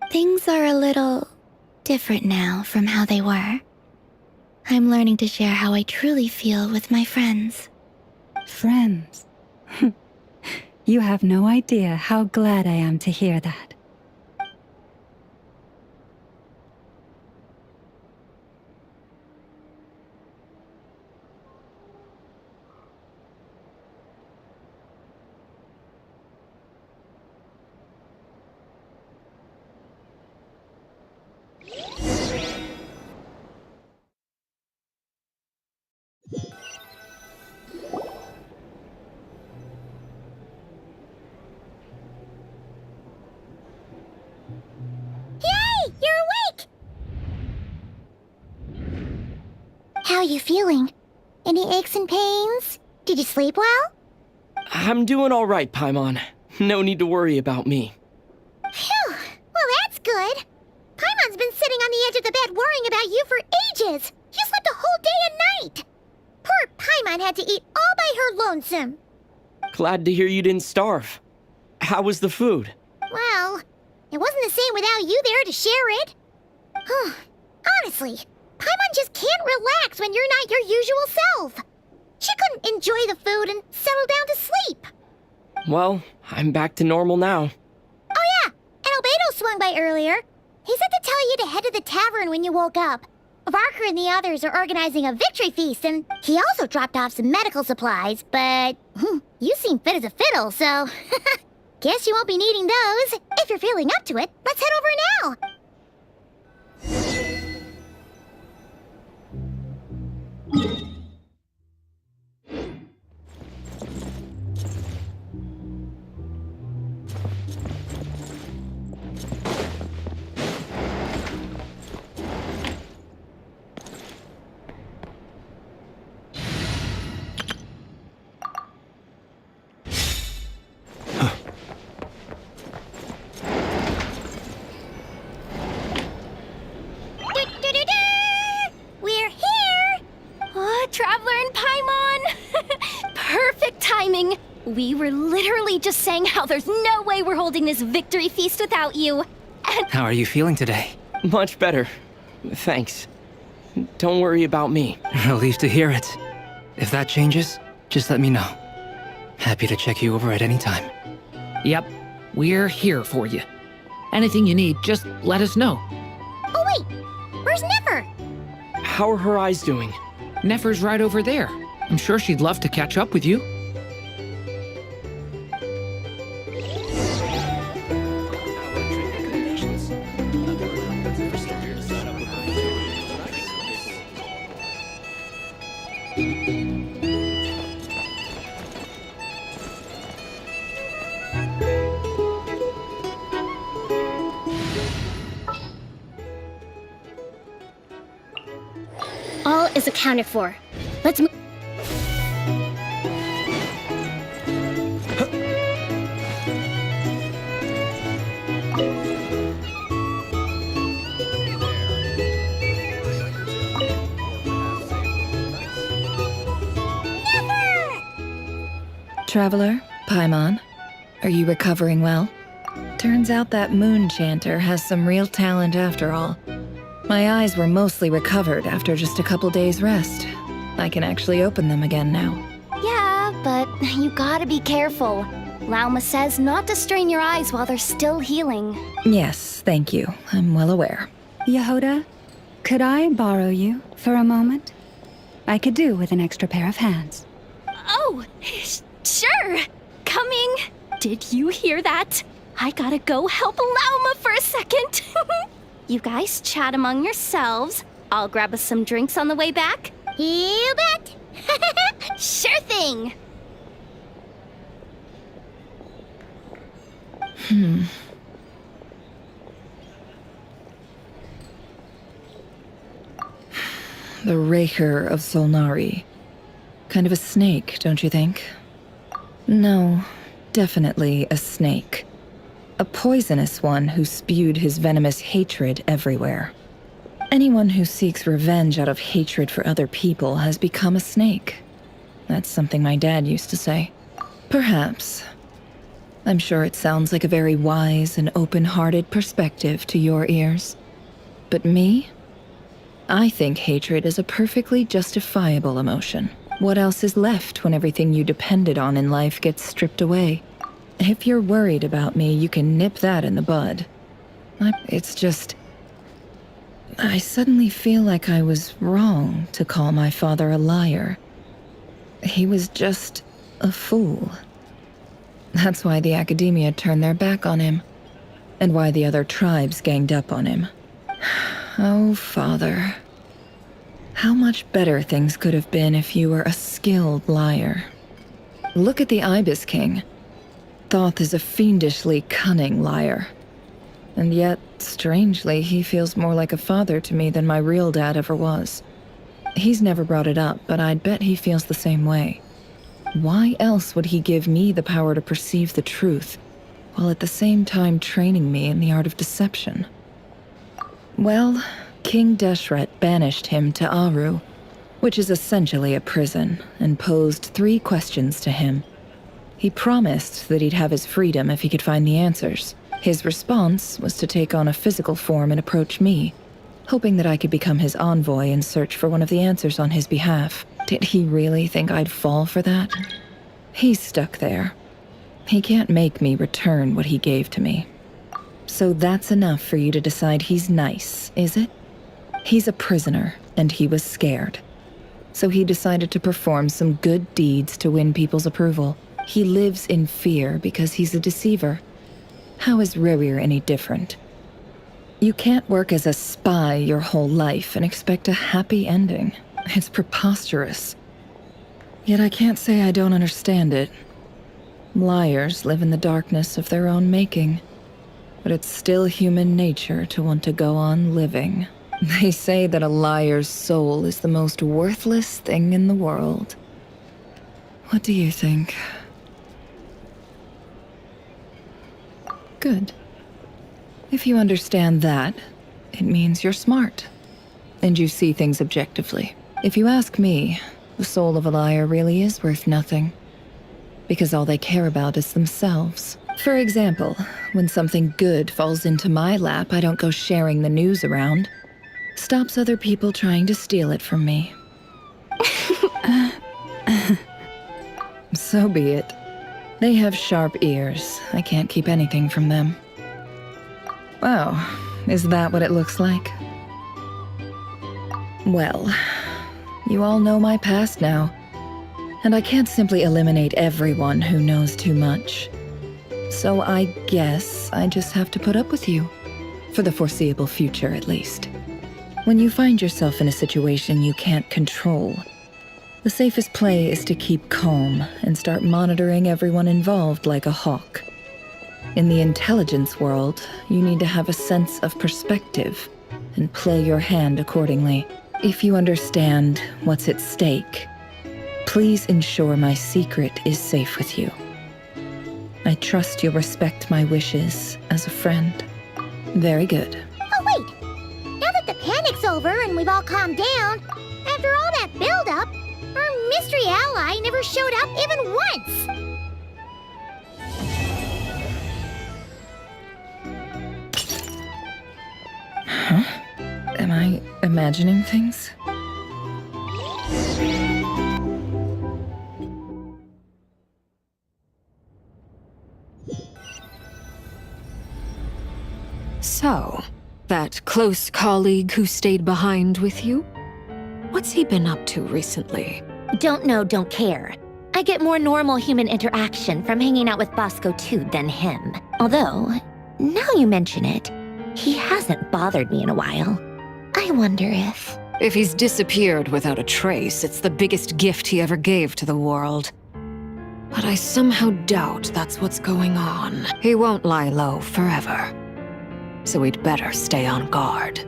Things are a little different now from how they were. I'm learning to share how I truly feel with my friends. Friends? You have no idea how glad I am to hear that. Yay! You're awake! How are you feeling? Any aches and pains? Did you sleep well? I'm doing all right, Paimon. No need to worry about me. Phew! Well, that's good. Paimon's been sitting on the edge of the bed worrying about you for ages. You slept a whole day and night. Poor Paimon had to eat all by her lonesome. Glad to hear you didn't starve. How was the food? Well, it wasn't the same without you there to share it. Honestly, Paimon just can't relax when you're not your usual self. She couldn't enjoy the food and settle down to sleep. Well, I'm back to normal now. Oh yeah, and Albedo swung by earlier. He said to tell you to head to the tavern when you woke up. Varker and the others are organizing a victory feast, and he also dropped off some medical supplies, but you seem fit as a fiddle, so guess you won't be needing those. If you're feeling up to it, let's head over now. We're here! Oh, Traveler and Paimon! Perfect timing! We were literally just saying how there's no way we're holding this victory feast without you. And How are you feeling today? Much better. Thanks. Don't worry about me. Relieved to hear it. If that changes, just let me know. Happy to check you over at any time. Yep, we're here for you. Anything you need, just let us know. Oh wait, where's Nefer? How are her eyes doing? Nefer's right over there. I'm sure she'd love to catch up with you. is accounted for. Let's move. Traveler, Paimon, are you recovering well? Turns out that moon chanter has some real talent after all. My eyes were mostly recovered after just a couple days' rest. I can actually open them again now. Yeah, but you gotta be careful. Lauma says not to strain your eyes while they're still healing. Yes, thank you. I'm well aware. Yehoda, could I borrow you for a moment? I could do with an extra pair of hands. Oh, sure. Coming. Did you hear that? I gotta go help Lauma for a second. You guys chat among yourselves. I'll grab us some drinks on the way back. You bet. Sure thing. The Rerir of Solnari. Kind of a snake, don't you think? No, definitely a snake. A poisonous one who spewed his venomous hatred everywhere. Anyone who seeks revenge out of hatred for other people has become a snake. That's something my dad used to say. Perhaps. I'm sure it sounds like a very wise and open-hearted perspective to your ears. But me? I think hatred is a perfectly justifiable emotion. What else is left when everything you depended on in life gets stripped away? If you're worried about me, you can nip that in the bud. It's just... I suddenly feel like I was wrong to call my father a liar. He was just a fool. That's why the Academia turned their back on him, and why the other tribes ganged up on him. Oh, Father. How much better things could have been if you were a skilled liar. Look at the Ibis King. Thoth is a fiendishly cunning liar. And yet, strangely, he feels more like a father to me than my real dad ever was. He's never brought it up, but I'd bet he feels the same way. Why else would he give me the power to perceive the truth, while at the same time training me in the art of deception? Well, King Deshret banished him to Aru, which is essentially a prison, and posed 3 questions to him. He promised that he'd have his freedom if he could find the answers. His response was to take on a physical form and approach me, hoping that I could become his envoy and search for one of the answers on his behalf. Did he really think I'd fall for that? He's stuck there. He can't make me return what he gave to me. So that's enough for you to decide he's nice, is it? He's a prisoner, and he was scared. So he decided to perform some good deeds to win people's approval. He lives in fear because he's a deceiver. How is Rerir any different? You can't work as a spy your whole life and expect a happy ending. It's preposterous. Yet I can't say I don't understand it. Liars live in the darkness of their own making. But it's still human nature to want to go on living. They say that a liar's soul is the most worthless thing in the world. What do you think? Good. If you understand that, it means you're smart. And you see things objectively. If you ask me, the soul of a liar really is worth nothing. Because all they care about is themselves. For example, when something good falls into my lap, I don't go sharing the news around. Stops other people trying to steal it from me. So be it. They have sharp ears. I can't keep anything from them. Wow, is that what it looks like? Well, you all know my past now. And I can't simply eliminate everyone who knows too much. So I guess I just have to put up with you. For the foreseeable future, at least. When you find yourself in a situation you can't control, the safest play is to keep calm and start monitoring everyone involved like a hawk. In the intelligence world, you need to have a sense of perspective and play your hand accordingly. If you understand what's at stake, please ensure my secret is safe with you. I trust you'll respect my wishes as a friend. Very good. Oh, wait! Now that the panic's over and we've all calmed down, after all that build-up, our mystery ally never showed up even once! Huh? Am I imagining things? So, that close colleague who stayed behind with you? What's he been up to recently? Don't know, don't care. I get more normal human interaction from hanging out with Bosco too than him. Although, now you mention it, he hasn't bothered me in a while. I wonder if... If he's disappeared without a trace, it's the biggest gift he ever gave to the world. But I somehow doubt that's what's going on. He won't lie low forever. So we'd better stay on guard.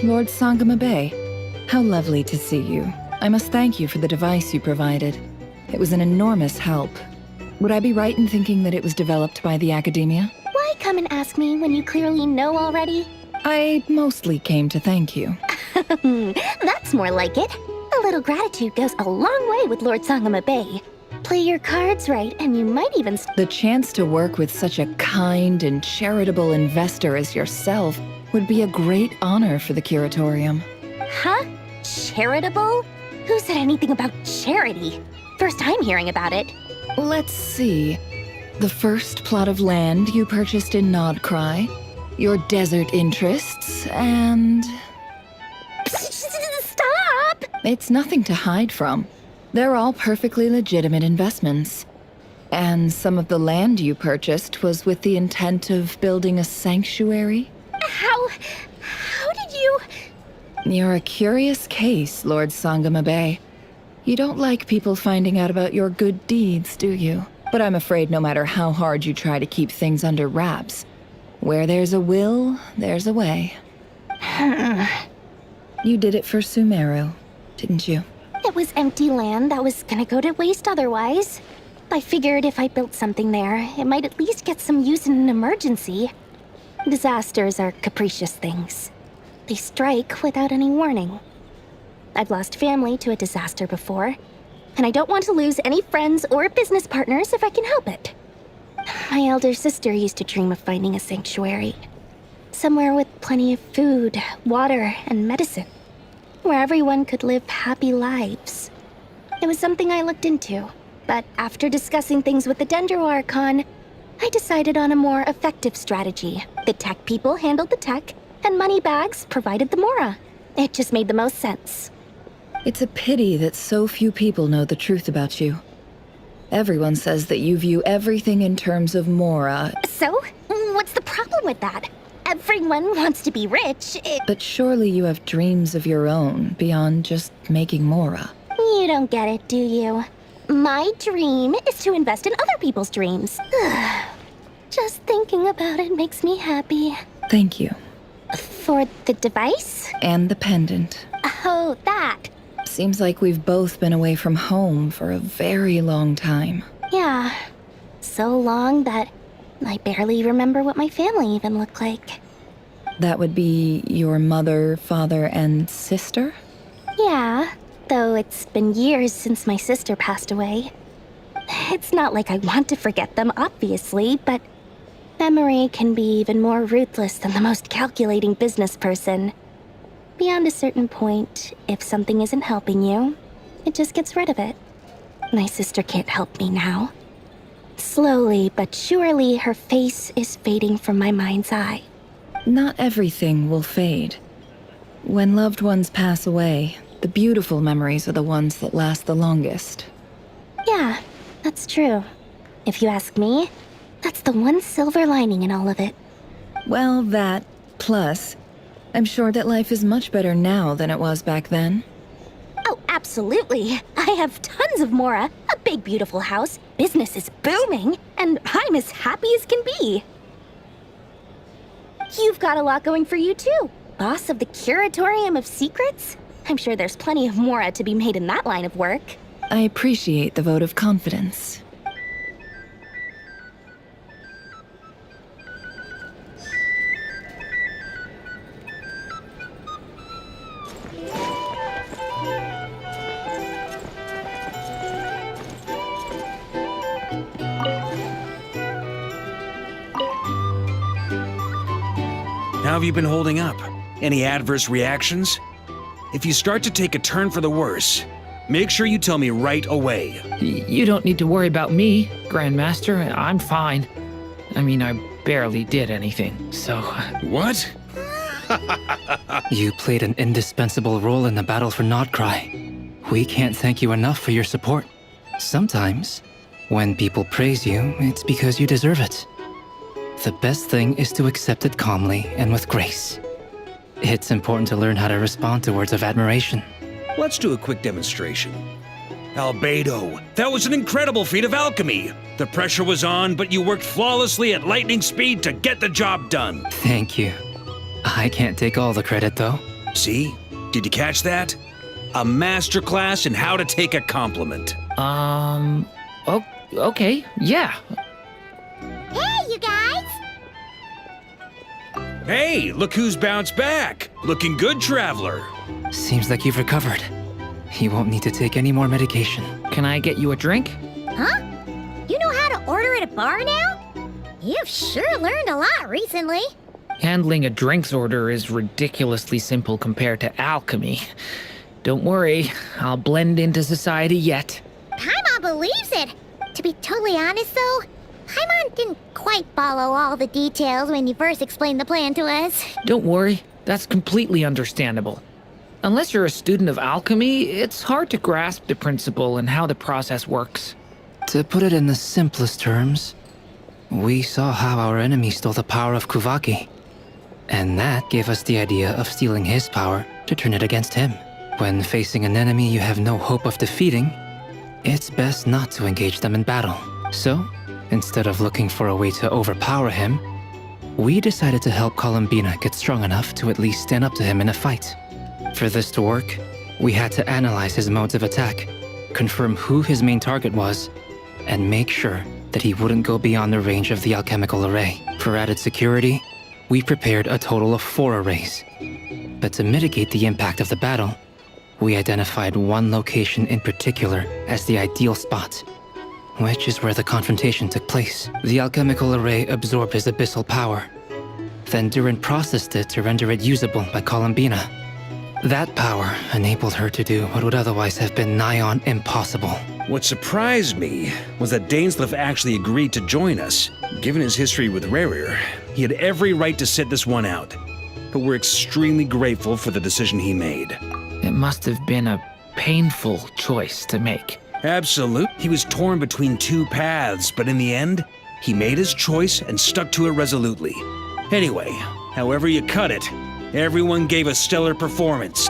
Lord Sangama Bay. How lovely to see you. I must thank you for the device you provided. It was an enormous help. Would I be right in thinking that it was developed by the Academia? Why come and ask me when you clearly know already? I mostly came to thank you. That's more like it. A little gratitude goes a long way with Lord Sangama Bay. Play your cards right, and you might even... The chance to work with such a kind and charitable investor as yourself would be a great honor for the Curatorium. Huh? Charitable? Who said anything about charity? First time hearing about it. Let's see. The first plot of land you purchased in Nodcry, your desert interests, and... Stop! It's nothing to hide from. They're all perfectly legitimate investments. And some of the land you purchased was with the intent of building a sanctuary? How did you... You're a curious case, Lord Sangama Bay. You don't like people finding out about your good deeds, do you? But I'm afraid no matter how hard you try to keep things under wraps, where there's a will, there's a way. You did it for Sumeru, didn't you? It was empty land that was gonna go to waste otherwise. I figured if I built something there, it might at least get some use in an emergency. Disasters are capricious things. They strike without any warning. I've lost family to a disaster before, and I don't want to lose any friends or business partners if I can help it. My elder sister used to dream of finding a sanctuary. Somewhere with plenty of food, water, and medicine. Where everyone could live happy lives. It was something I looked into, but after discussing things with the Dendro Archon, I decided on a more effective strategy. The tech people handled the tech, and Moneybags provided the Mora. It just made the most sense. It's a pity that so few people know the truth about you. Everyone says that you view everything in terms of Mora. So? What's the problem with that? Everyone wants to be rich. But surely you have dreams of your own beyond just making Mora. You don't get it, do you? My dream is to invest in other people's dreams. Just thinking about it makes me happy. Thank you. For the device? And the pendant. Oh, that. Seems like we've both been away from home for a very long time. Yeah. So long that I barely remember what my family even looked like. That would be your mother, father, and sister? Yeah, though it's been years since my sister passed away. It's not like I want to forget them, obviously, but memory can be even more ruthless than the most calculating business person. Beyond a certain point, if something isn't helping you, it just gets rid of it. My sister can't help me now. Slowly but surely, her face is fading from my mind's eye. Not everything will fade. When loved ones pass away, the beautiful memories are the ones that last the longest. Yeah, that's true. If you ask me, that's the one silver lining in all of it. Well, that, plus, I'm sure that life is much better now than it was back then. Oh, absolutely. I have tons of Mora, a big beautiful house, business is booming, and I'm as happy as can be. You've got a lot going for you too. Boss of the Curatorium of Secrets? I'm sure there's plenty of Mora to be made in that line of work. I appreciate the vote of confidence. How have you been holding up? Any adverse reactions? If you start to take a turn for the worse, make sure you tell me right away. You don't need to worry about me, Grandmaster. I'm fine. I mean, I barely did anything, so... What? You played an indispensable role in the battle for Nodcry. We can't thank you enough for your support. Sometimes, when people praise you, it's because you deserve it. The best thing is to accept it calmly and with grace. It's important to learn how to respond to words of admiration. Let's do a quick demonstration. Albedo, that was an incredible feat of alchemy. The pressure was on, but you worked flawlessly at lightning speed to get the job done. Thank you. I can't take all the credit, though. See? Did you catch that? A masterclass in how to take a compliment. Oh, okay, yeah. Hey, you guys! Hey, look who's bounced back. Looking good, Traveler. Seems like you've recovered. You won't need to take any more medication. Can I get you a drink? Huh? You know how to order at a bar now? You've sure learned a lot recently. Handling a drinks order is ridiculously simple compared to alchemy. Don't worry, I'll blend into society yet. Paimon believes it. To be totally honest, though, Paimon didn't quite follow all the details when you first explained the plan to us. Don't worry, that's completely understandable. Unless you're a student of alchemy, it's hard to grasp the principle and how the process works. To put it in the simplest terms, we saw how our enemy stole the power of Kuvaki. And that gave us the idea of stealing his power to turn it against him. When facing an enemy you have no hope of defeating, it's best not to engage them in battle. So, instead of looking for a way to overpower him, we decided to help Columbina get strong enough to at least stand up to him in a fight. For this to work, we had to analyze his modes of attack, confirm who his main target was, and make sure that he wouldn't go beyond the range of the alchemical array. For added security, we prepared a total of 4 arrays. But to mitigate the impact of the battle, we identified one location in particular as the ideal spot, which is where the confrontation took place. The alchemical array absorbed his abyssal power. Then Durin processed it to render it usable by Columbina. That power enabled her to do what would otherwise have been nigh on impossible. What surprised me was that Dainsleif actually agreed to join us. Given his history with Rerir, he had every right to sit this one out. But we're extremely grateful for the decision he made. It must have been a painful choice to make. Absolute. He was torn between 2 paths, but in the end, he made his choice and stuck to it resolutely. Anyway, however you cut it, everyone gave a stellar performance.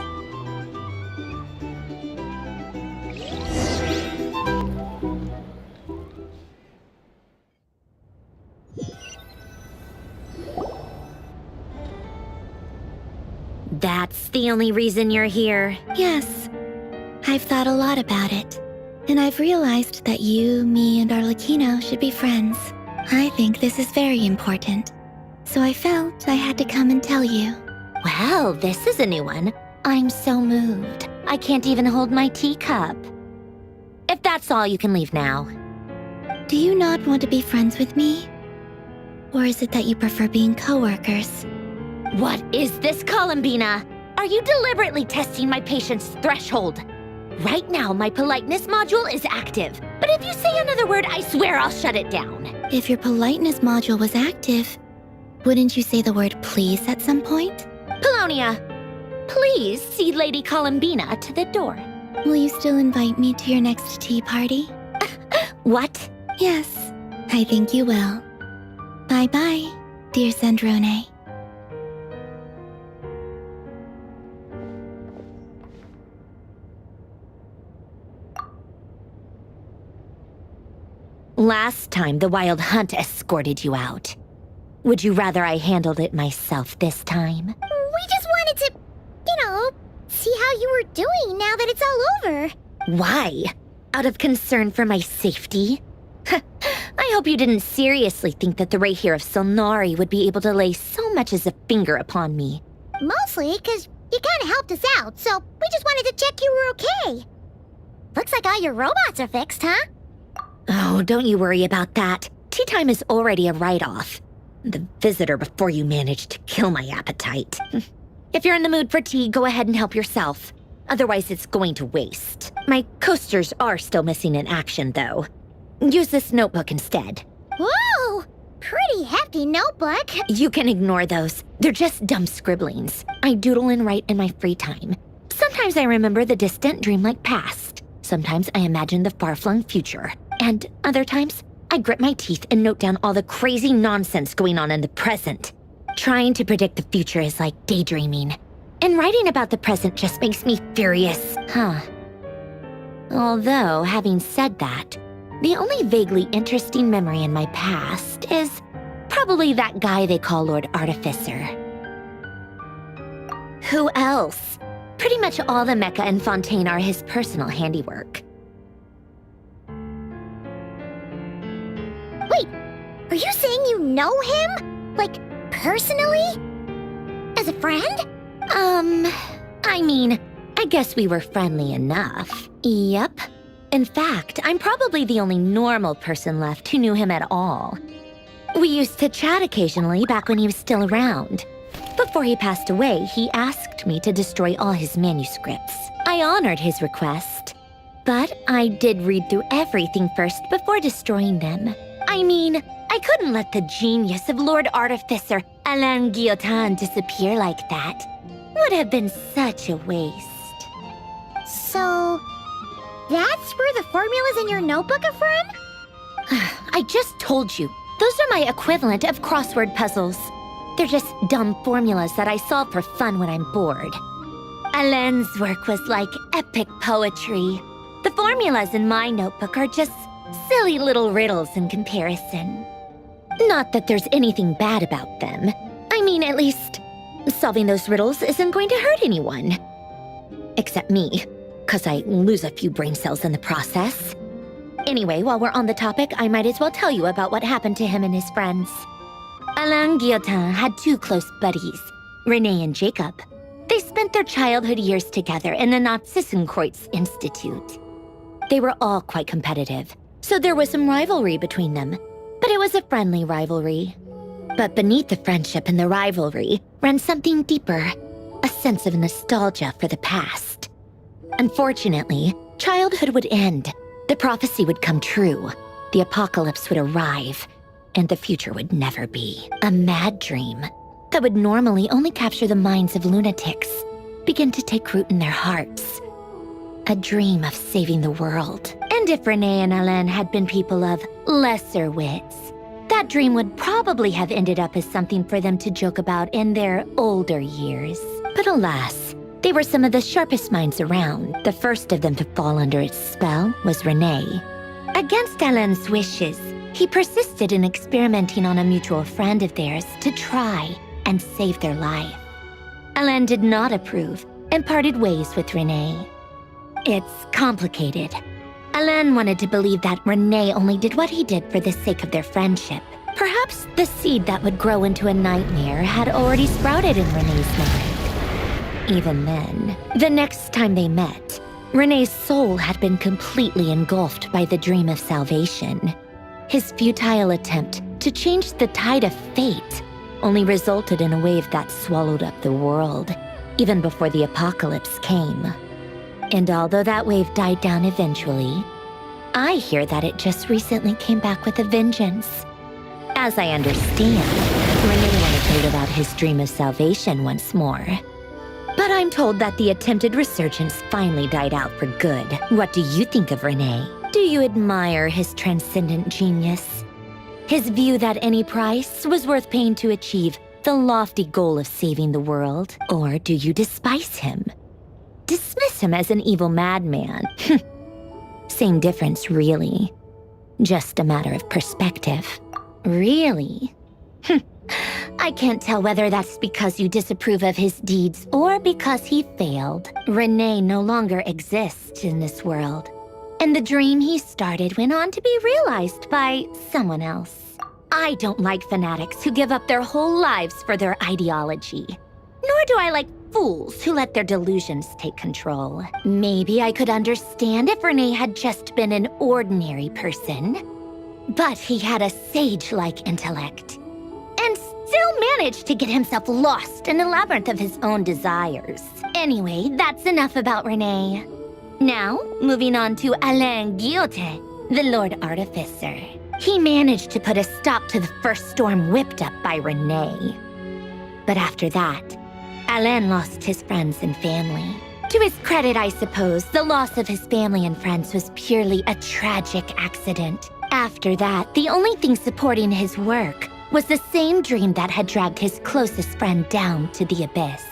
That's the only reason you're here. Yes. I've thought a lot about it. And I've realized that you, me, and Arlecchino should be friends. I think this is very important. So I felt I had to come and tell you. Well, this is a new one. I'm so moved. I can't even hold my teacup. If that's all, you can leave now. Do you not want to be friends with me? Or is it that you prefer being co-workers? What is this, Columbina? Are you deliberately testing my patience threshold? Right now, my politeness module is active. But if you say another word, I swear I'll shut it down. If your politeness module was active, wouldn't you say the word please at some point? Polonia, Please see Lady Columbina to the door. Will you still invite me to your next tea party? What? Yes, I think you will. Bye-bye, dear Sandrone. Last time, the Wild Hunt escorted you out. Would you rather I handled it myself this time? We just wanted to, see how you were doing now that it's all over. Why? Out of concern for my safety? I hope you didn't seriously think that the Rerir of Solnari would be able to lay so much as a finger upon me. Mostly because you kind of helped us out, so we just wanted to check you were okay. Looks like all your robots are fixed, huh? Oh, don't you worry about that. Tea time is already a write-off. The visitor before you managed to kill my appetite. If you're in the mood for tea, go ahead and help yourself. Otherwise, it's going to waste. My coasters are still missing in action, though. Use this notebook instead. Whoa! Pretty hefty notebook. You can ignore those. They're just dumb scribblings. I doodle and write in my free time. Sometimes I remember the distant, dreamlike past. Sometimes I imagine the far-flung future. And other times, I grit my teeth and note down all the crazy nonsense going on in the present. Trying to predict the future is like daydreaming. And writing about the present just makes me furious, huh? Although, having said that, the only vaguely interesting memory in my past is probably that guy they call Lord Artificer. Who else? Pretty much all the mecha and Fontaine are his personal handiwork. Wait, are you saying you know him? Like, personally? As a friend? I mean, I guess we were friendly enough. Yep. In fact, I'm probably the only normal person left who knew him at all. We used to chat occasionally back when he was still around. Before he passed away, he asked me to destroy all his manuscripts. I honored his request, but I did read through everything first before destroying them. I mean, I couldn't let the genius of Lord Artificer Alain Guillotin disappear like that. Would have been such a waste. So, that's where the formulas in your notebook are from? I just told you. Those are my equivalent of crossword puzzles. They're just dumb formulas that I solve for fun when I'm bored. Alain's work was like epic poetry. The formulas in my notebook are just silly little riddles in comparison. Not that there's anything bad about them. I mean, at least, solving those riddles isn't going to hurt anyone. Except me, 'cause I lose a few brain cells in the process. Anyway, while we're on the topic, I might as well tell you about what happened to him and his friends. Alain Guillotin had two close buddies, René and Jacob. They spent their childhood years together in the Narzissenkreuz Institute. They were all quite competitive, so there was some rivalry between them, but it was a friendly rivalry. But beneath the friendship and the rivalry ran something deeper, a sense of nostalgia for the past. Unfortunately, childhood would end, the prophecy would come true, the apocalypse would arrive, and the future would never be. A mad dream that would normally only capture the minds of lunatics begin to take root in their hearts. A dream of saving the world. And if René and Alain had been people of lesser wits, that dream would probably have ended up as something for them to joke about in their older years. But alas, they were some of the sharpest minds around. The first of them to fall under its spell was René. Against Alain's wishes, he persisted in experimenting on a mutual friend of theirs to try and save their life. Alain did not approve and parted ways with René. It's complicated. Alain wanted to believe that René only did what he did for the sake of their friendship. Perhaps the seed that would grow into a nightmare had already sprouted in René's mind. Even then, the next time they met, René's soul had been completely engulfed by the dream of salvation. His futile attempt to change the tide of fate only resulted in a wave that swallowed up the world, even before the apocalypse came. And although that wave died down eventually, I hear that it just recently came back with a vengeance. As I understand, René wanted to live out his dream of salvation once more. But I'm told that the attempted resurgence finally died out for good. What do you think of Renee? Do you admire his transcendent genius? His view that any price was worth paying to achieve the lofty goal of saving the world? Or do you despise him? Dismiss him as an evil madman? Same difference, really. Just a matter of perspective. Really? I can't tell whether that's because you disapprove of his deeds or because he failed. Renee no longer exists in this world, and the dream he started went on to be realized by someone else. I don't like fanatics who give up their whole lives for their ideology. Nor do I like fools who let their delusions take control. Maybe I could understand if Renee had just been an ordinary person. But he had a sage-like intellect, and still managed to get himself lost in the labyrinth of his own desires. Anyway, that's enough about Renee. Now, moving on to Alain Guillotin, the Lord Artificer. He managed to put a stop to the first storm whipped up by Renee. But after that, Alain lost his friends and family. To his credit, I suppose, the loss of his family and friends was purely a tragic accident. After that, the only thing supporting his work was the same dream that had dragged his closest friend down to the abyss.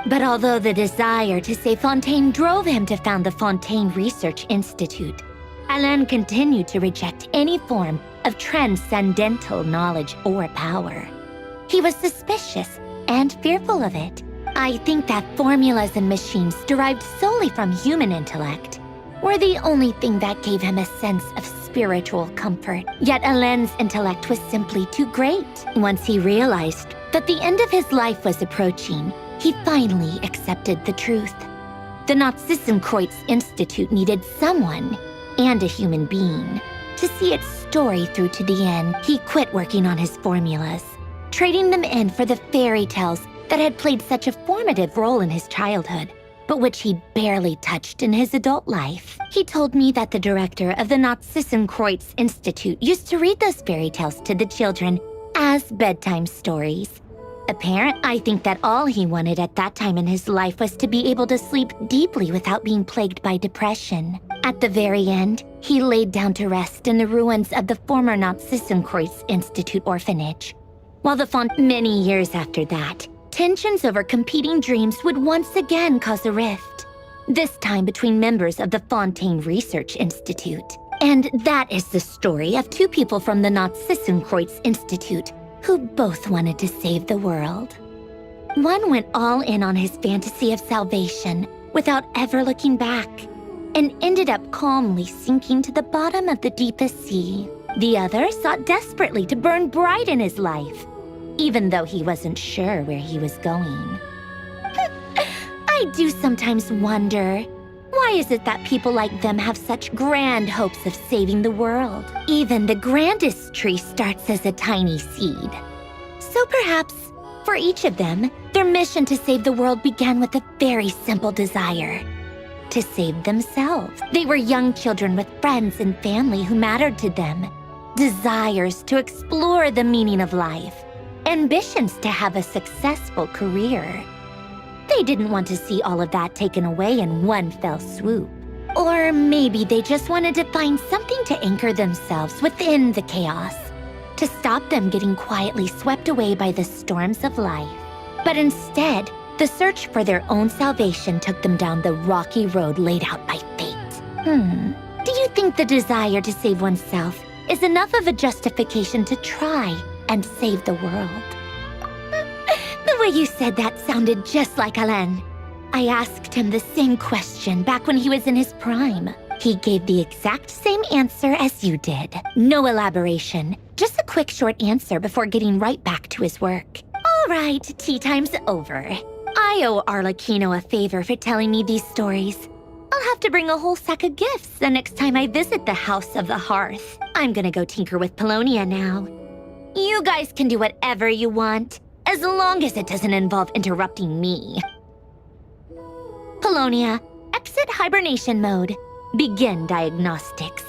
But although the desire to save Fontaine drove him to found the Fontaine Research Institute, Alain continued to reject any form of transcendental knowledge or power. He was suspicious and fearful of it. I think that formulas and machines derived solely from human intellect were the only thing that gave him a sense of spiritual comfort. Yet Alain's intellect was simply too great. Once he realized that the end of his life was approaching, he finally accepted the truth. The Nazissenkreuz Institute needed someone, and a human being, to see its story through to the end. He quit working on his formulas, trading them in for the fairy tales that had played such a formative role in his childhood, but which he barely touched in his adult life. He told me that the director of the Nazissenkreuz Institute used to read those fairy tales to the children as bedtime stories. I think that all he wanted at that time in his life was to be able to sleep deeply without being plagued by depression. At the very end, he laid down to rest in the ruins of the former Nazissenkreuz Institute orphanage. Many years after that, tensions over competing dreams would once again cause a rift, this time between members of the Fontaine Research Institute. And that is the story of two people from the Nazissenkreuz Institute who both wanted to save the world. One went all in on his fantasy of salvation without ever looking back, and ended up calmly sinking to the bottom of the deepest sea. The other sought desperately to burn bright in his life, even though he wasn't sure where he was going. I do sometimes wonder, why is it that people like them have such grand hopes of saving the world? Even the grandest tree starts as a tiny seed. So perhaps, for each of them, their mission to save the world began with a very simple desire: to save themselves. They were young children with friends and family who mattered to them, desires to explore the meaning of life, ambitions to have a successful career. They didn't want to see all of that taken away in one fell swoop. Or maybe they just wanted to find something to anchor themselves within the chaos, to stop them getting quietly swept away by the storms of life. But instead, the search for their own salvation took them down the rocky road laid out by fate. Do you think the desire to save oneself is enough of a justification to try and save the world? The way you said that sounded just like Alain. I asked him the same question back when he was in his prime. He gave the exact same answer as you did. No elaboration, just a quick short answer before getting right back to his work. All right, tea time's over. I owe Arlecchino a favor for telling me these stories. I'll have to bring a whole sack of gifts the next time I visit the House of the Hearth. I'm gonna go tinker with Polonia now. You guys can do whatever you want, as long as it doesn't involve interrupting me. Polonia, exit hibernation mode. Begin diagnostics.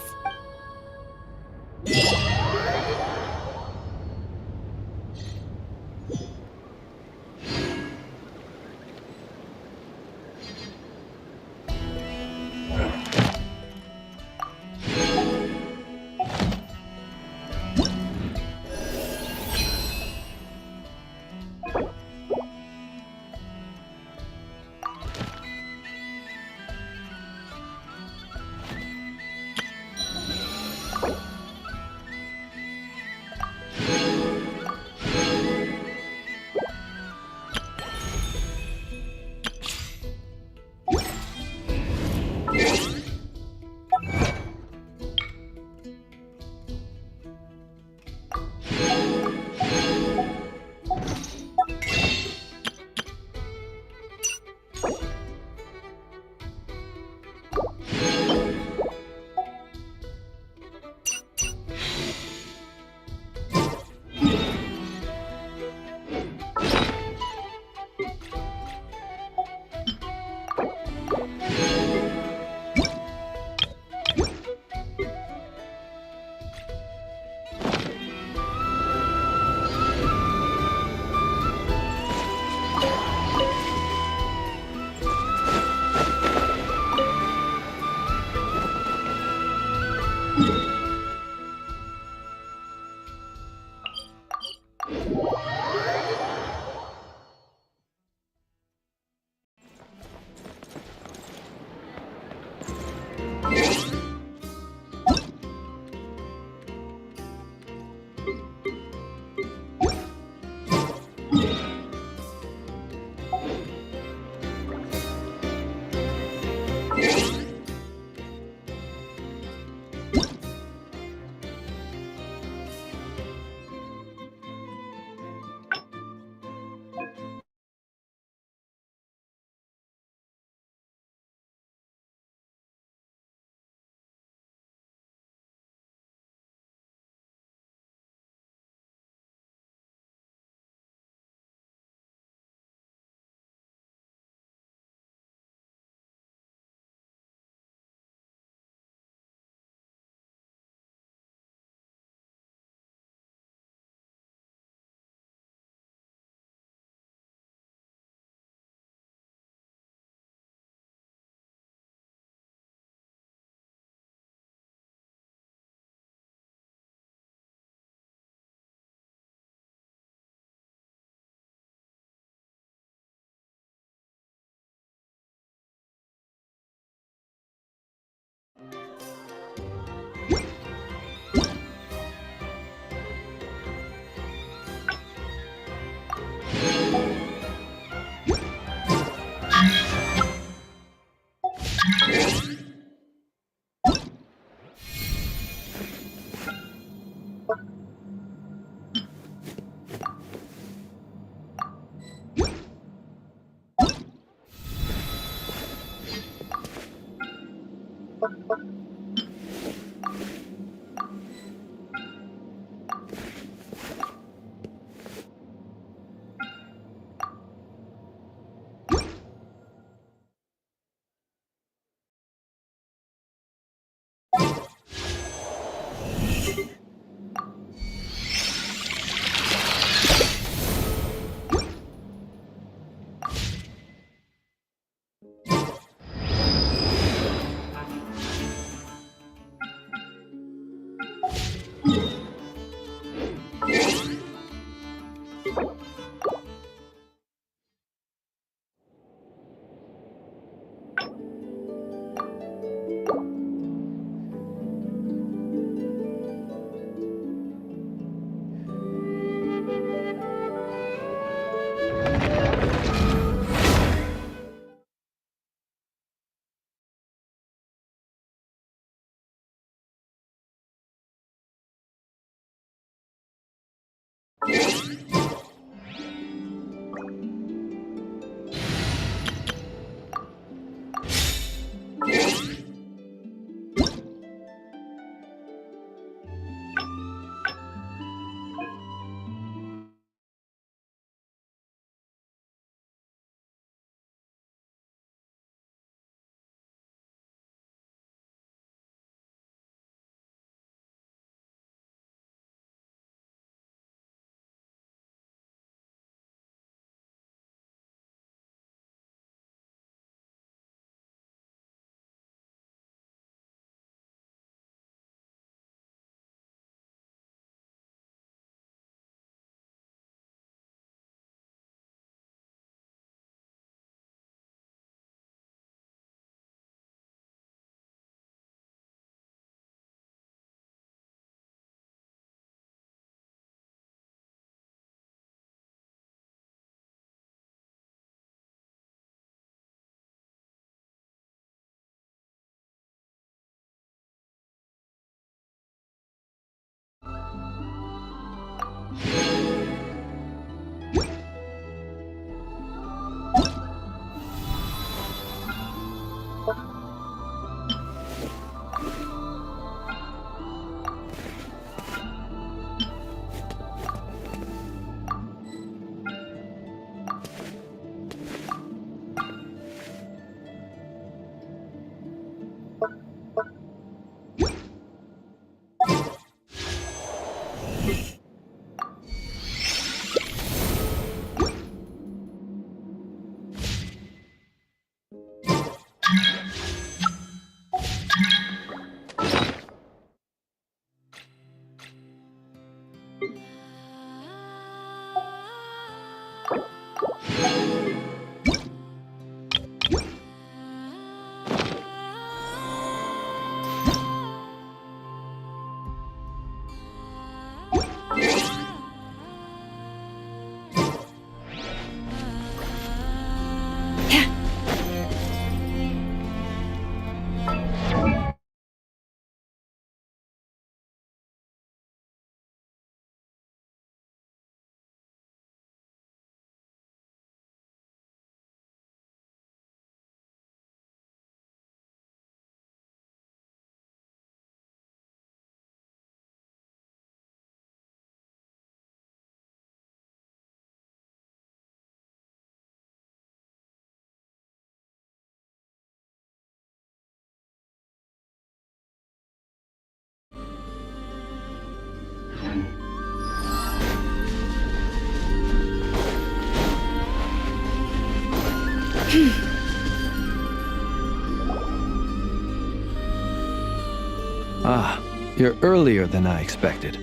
Ah, you're earlier than I expected.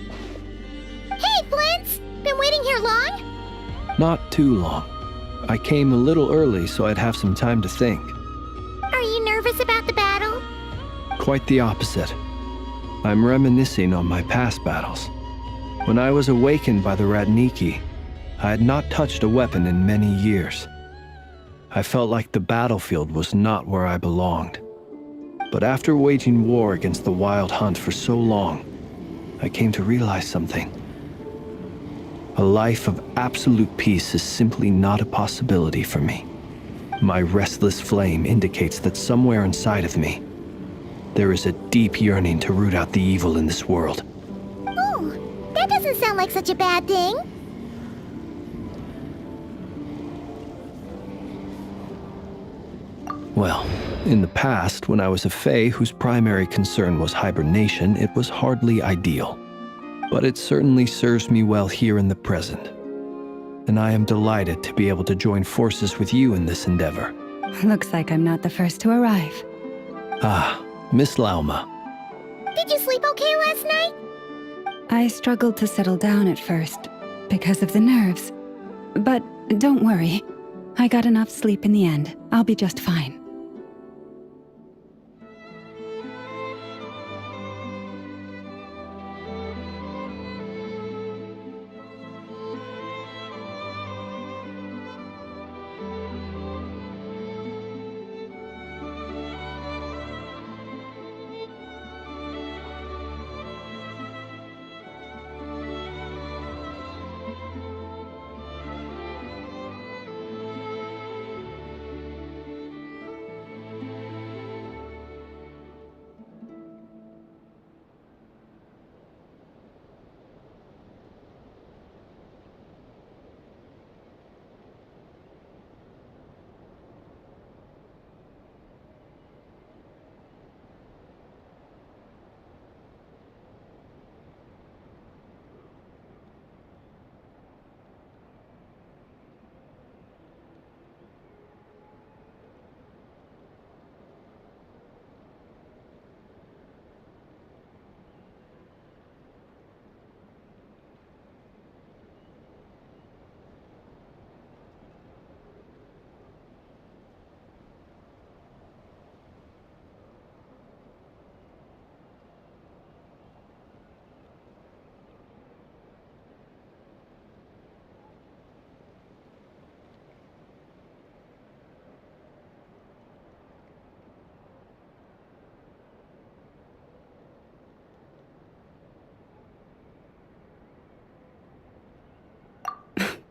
Hey, Flint's! Been waiting here long? Not too long. I came a little early so I'd have some time to think. Are you nervous about the battle? Quite the opposite. I'm reminiscing on my past battles. When I was awakened by the Radniki, I had not touched a weapon in many years. I felt like the battlefield was not where I belonged. But after waging war against the Wild Hunt for so long, I came to realize something. A life of absolute peace is simply not a possibility for me. My restless flame indicates that somewhere inside of me, there is a deep yearning to root out the evil in this world. Oh, that doesn't sound like such a bad thing. Well, in the past, when I was a Fae whose primary concern was hibernation, it was hardly ideal. But it certainly serves me well here in the present. And I am delighted to be able to join forces with you in this endeavor. Looks like I'm not the first to arrive. Ah, Miss Lauma. Did you sleep okay last night? I struggled to settle down at first, because of the nerves. But don't worry. I got enough sleep in the end. I'll be just fine.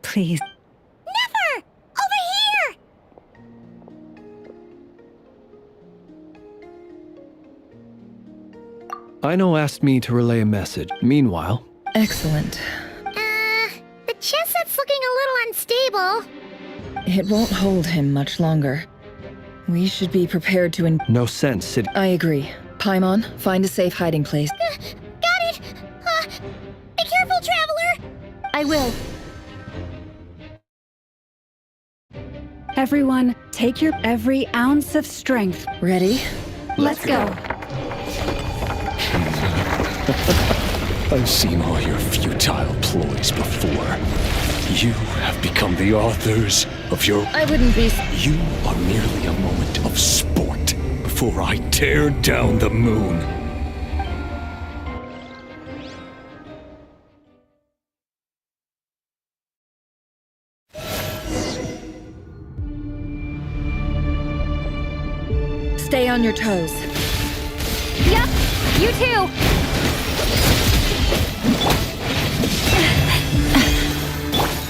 Please. Never! Over here! Aino asked me to relay a message. Meanwhile... Excellent. The chestnut's looking a little unstable. It won't hold him much longer. We should be prepared to No sense sitting... I agree. Paimon, find a safe hiding place. Got it! Be careful, traveler! I will. Everyone, take your every ounce of strength. Ready? Let's go. I've seen all your futile ploys before. You have become the authors of your... I wouldn't be... You are merely a moment of sport before I tear down the moon. Stay on your toes. Yep, you too.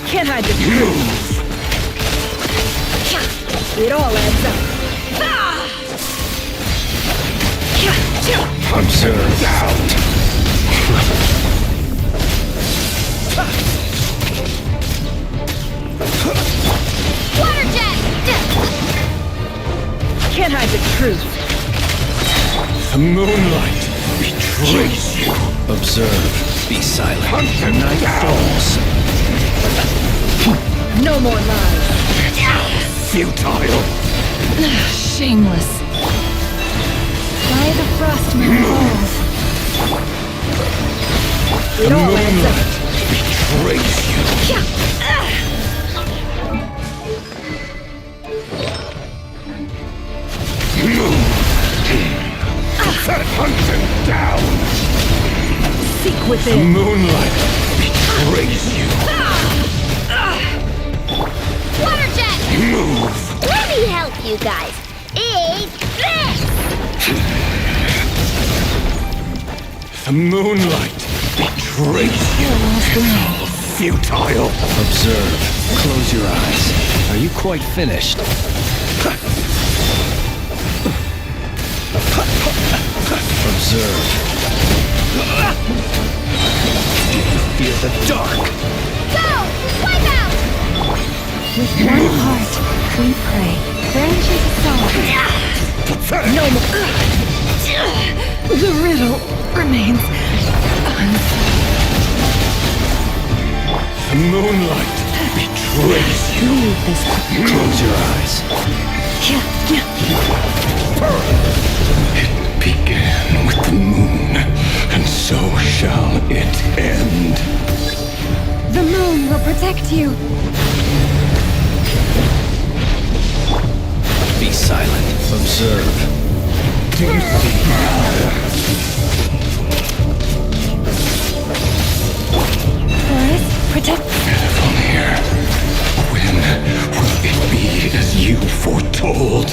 Can't hide the truth. It all adds up. Observe out. Water jet! Can't hide the truth. The moonlight betrays you. Observe. Be silent. Night falls. No more lies. Futile. Shameless. Why the frostman falls? It all adds up. Betrays you. Hunt him down. Seek within. The moonlight betrays you. Water jet! Move. Let me help you guys. Eat this! The moonlight betrays you. Futile. Observe. Close your eyes. Are you quite finished? Observe. Fear the dark. Go! Wipe out! With one heart, we pray. Branches soul. No more. The riddle remains unsolved. The moonlight betrays you. Leave this. Close your eyes. It began with the moon, and so shall it end. The moon will protect you. Be silent. Observe. Do you see? Forest, protect. From here. When will it be as you foretold?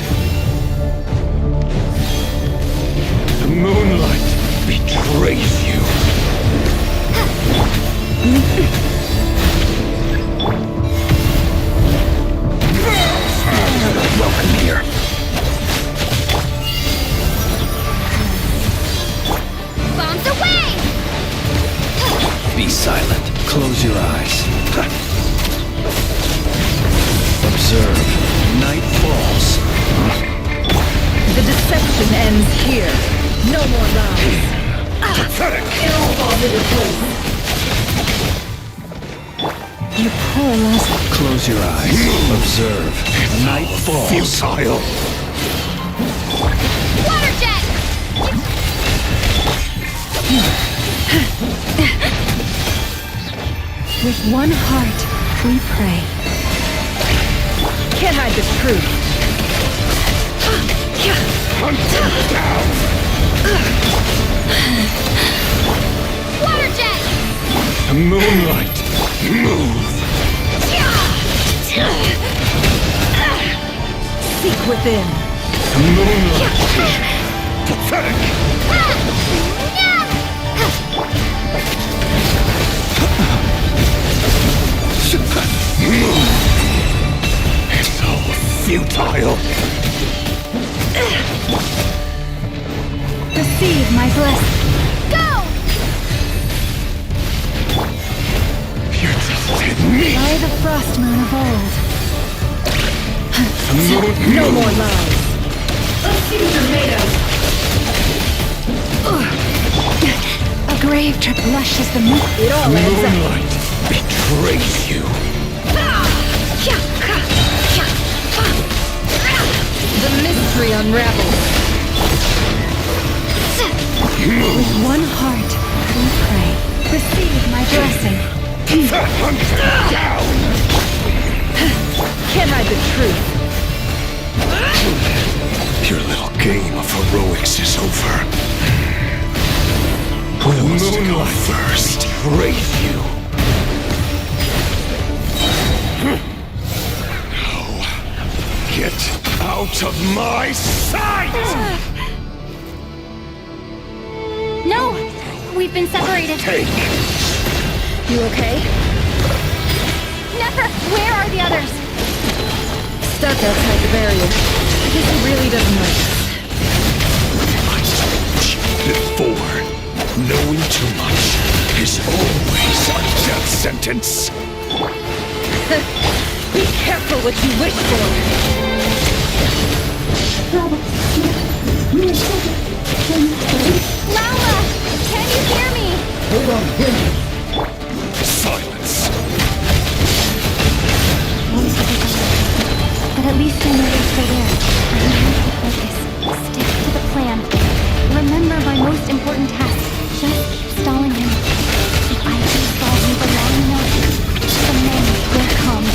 The moonlight betrays you. Welcome here. Bombs away! Be silent. Close your eyes. Observe. Night falls. The deception ends here. No more lies. Pathetic! It all falls into place. You poor lost. Close your eyes. Observe. Night falls. Futile! Water jet! With one heart, we pray. Can't hide the truth. Hunt them down! Water jet! The moonlight! Move! Seek within. The moonlight! Pathetic! It's all futile! Receive my blessing. Go! You just did me! By the frost moon of old. No more lies. Let's see what you're made of. A grave trip lush as the moon. It all ends up. Moonlight betrays you! The mystery unravels. With one heart, we pray. Receive my blessing. Hunt them down! Can't hide the truth. Your little game of heroics is over. Who wants to go first? Raise you. Now, get out of my sight! No! We've been separated. Take. You okay? Never! Where are the others? Stuck outside the barrier. I guess he really doesn't like us. I told you before. Knowing too much is always a death sentence. Be careful what you wish for. Lawa! Can you hear me? Hold on, silence. But at least I know they're still there. I need to focus. Stick to the plan. Remember my most important task. Just keep stalling him. If I can stall him for long enough, the men will come.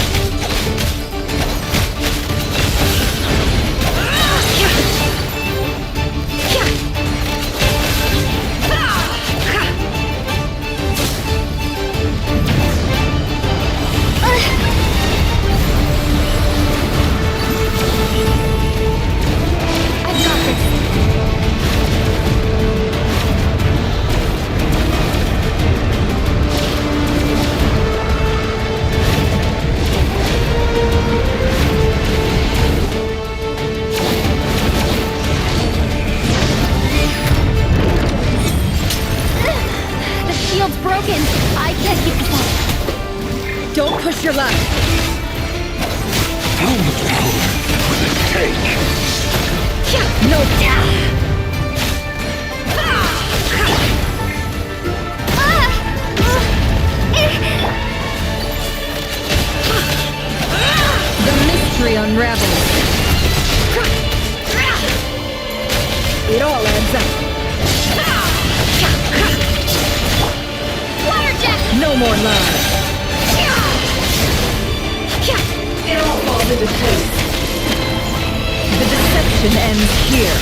I've got this. The shield's broken. I can't keep this up. Don't push your luck. How much power will it take? No. The mystery unravels. It all adds up. Water jet! No more lies. to the case. The deception ends here.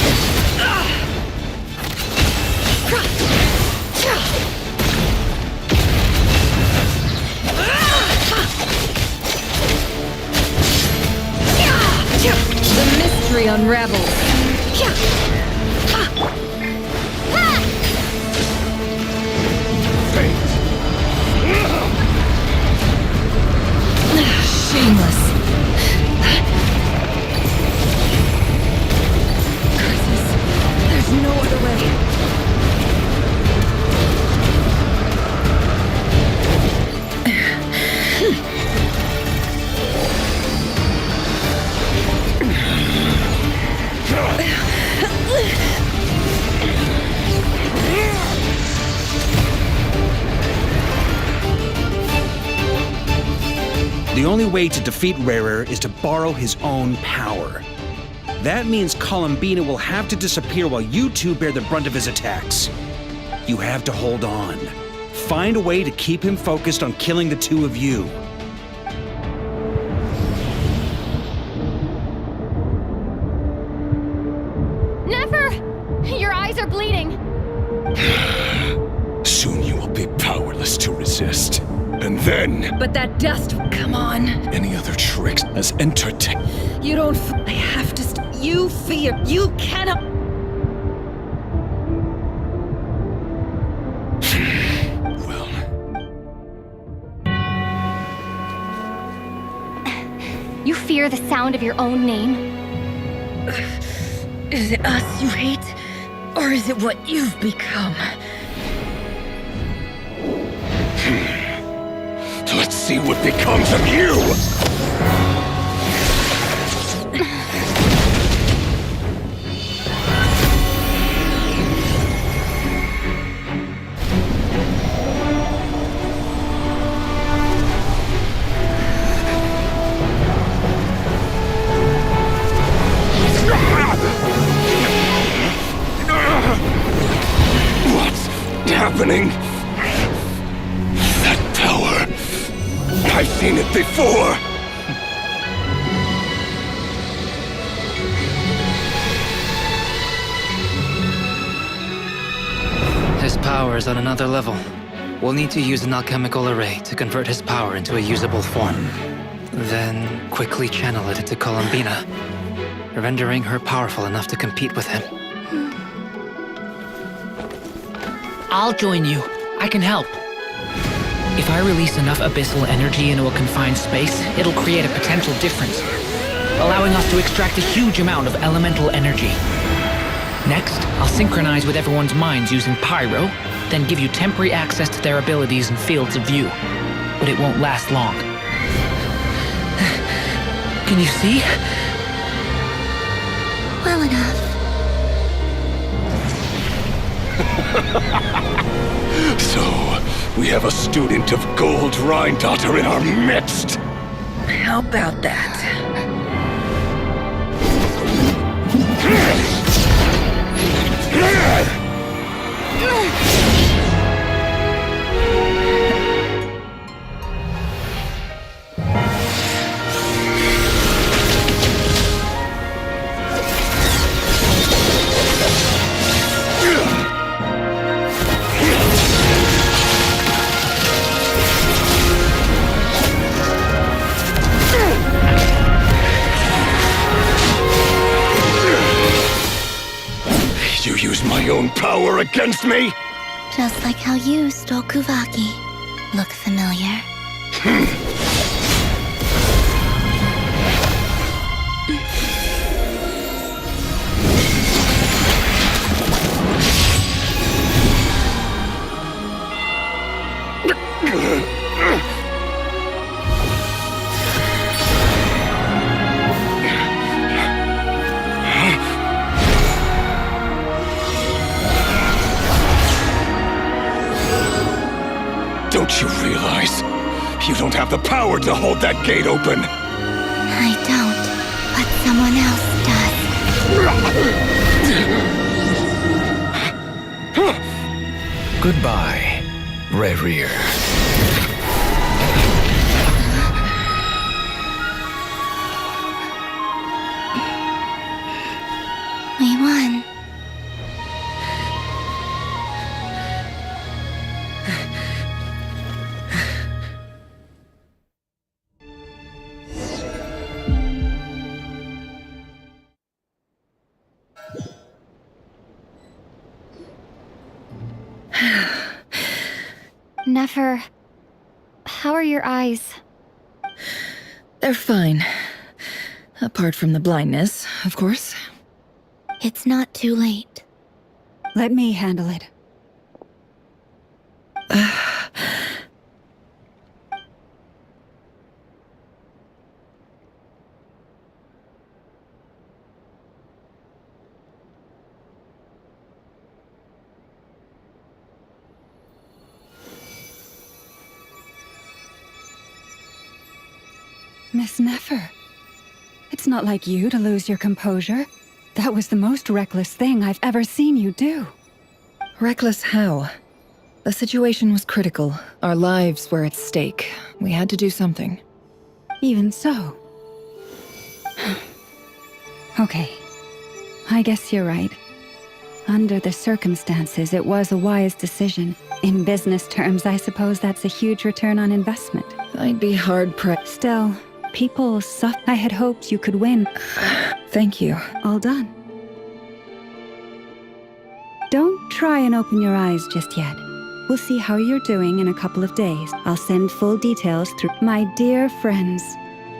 The mystery unravels. Shameless. Curses. There's no other way. The only way to defeat Rerir is to borrow his own power. That means Columbina will have to disappear while you two bear the brunt of his attacks. You have to hold on. Find a way to keep him focused on killing the two of you. Never! Your eyes are bleeding. Soon you will be powerless to resist. And then... But that dust, come on. Any other tricks as entertain... You don't I have to you fear. You cannot... Well... You fear the sound of your own name? Is it us you hate? Or is it what you've become? Let's see what becomes of you! What's happening? That power... I've seen it before! His power is on another level. We'll need to use an alchemical array to convert his power into a usable form. Then quickly channel it into Columbina, rendering her powerful enough to compete with him. I'll join you. I can help. If I release enough abyssal energy into a confined space, it'll create a potential difference, allowing us to extract a huge amount of elemental energy. Next, I'll synchronize with everyone's minds using pyro, then give you temporary access to their abilities and fields of view. But it won't last long. Can you see? Well enough. So, we have a student of Gold Rheindotter in our midst! How about that? You use my own power against me? Just like how you stole Kuvaki. Look familiar? Don't you realize? You don't have the power to hold that gate open! I don't, but someone else does. Goodbye, Rerir. Nefer, how are your eyes? They're fine. Apart from the blindness, of course. It's not too late. Let me handle it. Miss Nefer, it's not like you to lose your composure. That was the most reckless thing I've ever seen you do. Reckless how? The situation was critical. Our lives were at stake. We had to do something. Even so. Okay. I guess you're right. Under the circumstances, it was a wise decision. In business terms, I suppose that's a huge return on investment. I'd be hard-pressed. Still, people suffer. I had hoped you could win. Thank you. All done. Don't try and open your eyes just yet. We'll see how you're doing in a couple of days. I'll send full details through. My dear friends,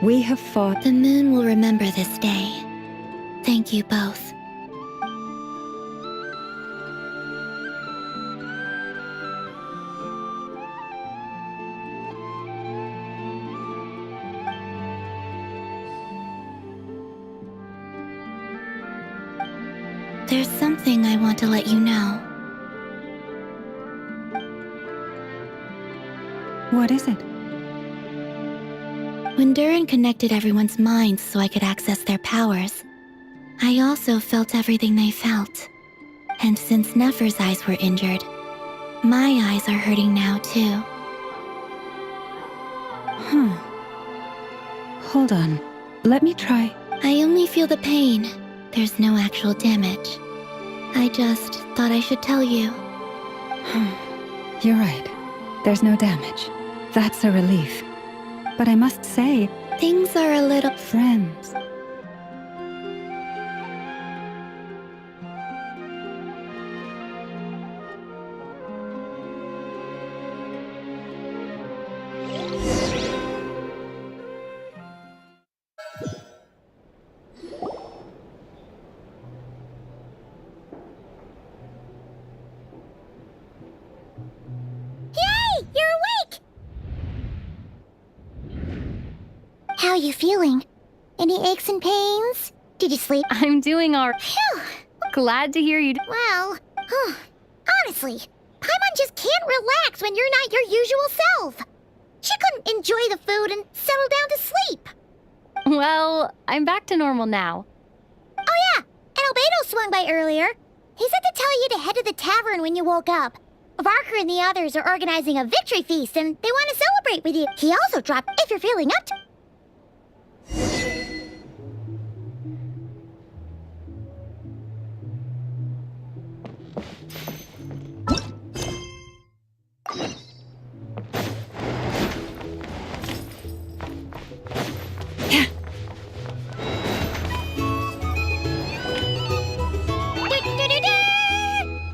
we have fought. The moon will remember this day. Thank you both. There's something I want to let you know. What is it? When Durin connected everyone's minds so I could access their powers, I also felt everything they felt. And since Nefer's eyes were injured, my eyes are hurting now too. Hold on. Let me try. I only feel the pain. There's no actual damage. I just thought I should tell you. You're right. There's no damage. That's a relief. But I must say... Things are a little... Friends. How are you feeling? Any aches and pains? Did you sleep? I'm doing all right. Phew. Glad to hear you. Well, honestly, Paimon just can't relax when you're not your usual self. She couldn't enjoy the food and settle down to sleep. Well, I'm back to normal now. Oh yeah, and Albedo swung by earlier. He said to tell you to head to the tavern when you woke up. Varker and the others are organizing a victory feast and they want to celebrate with you. He also dropped if you're feeling up to...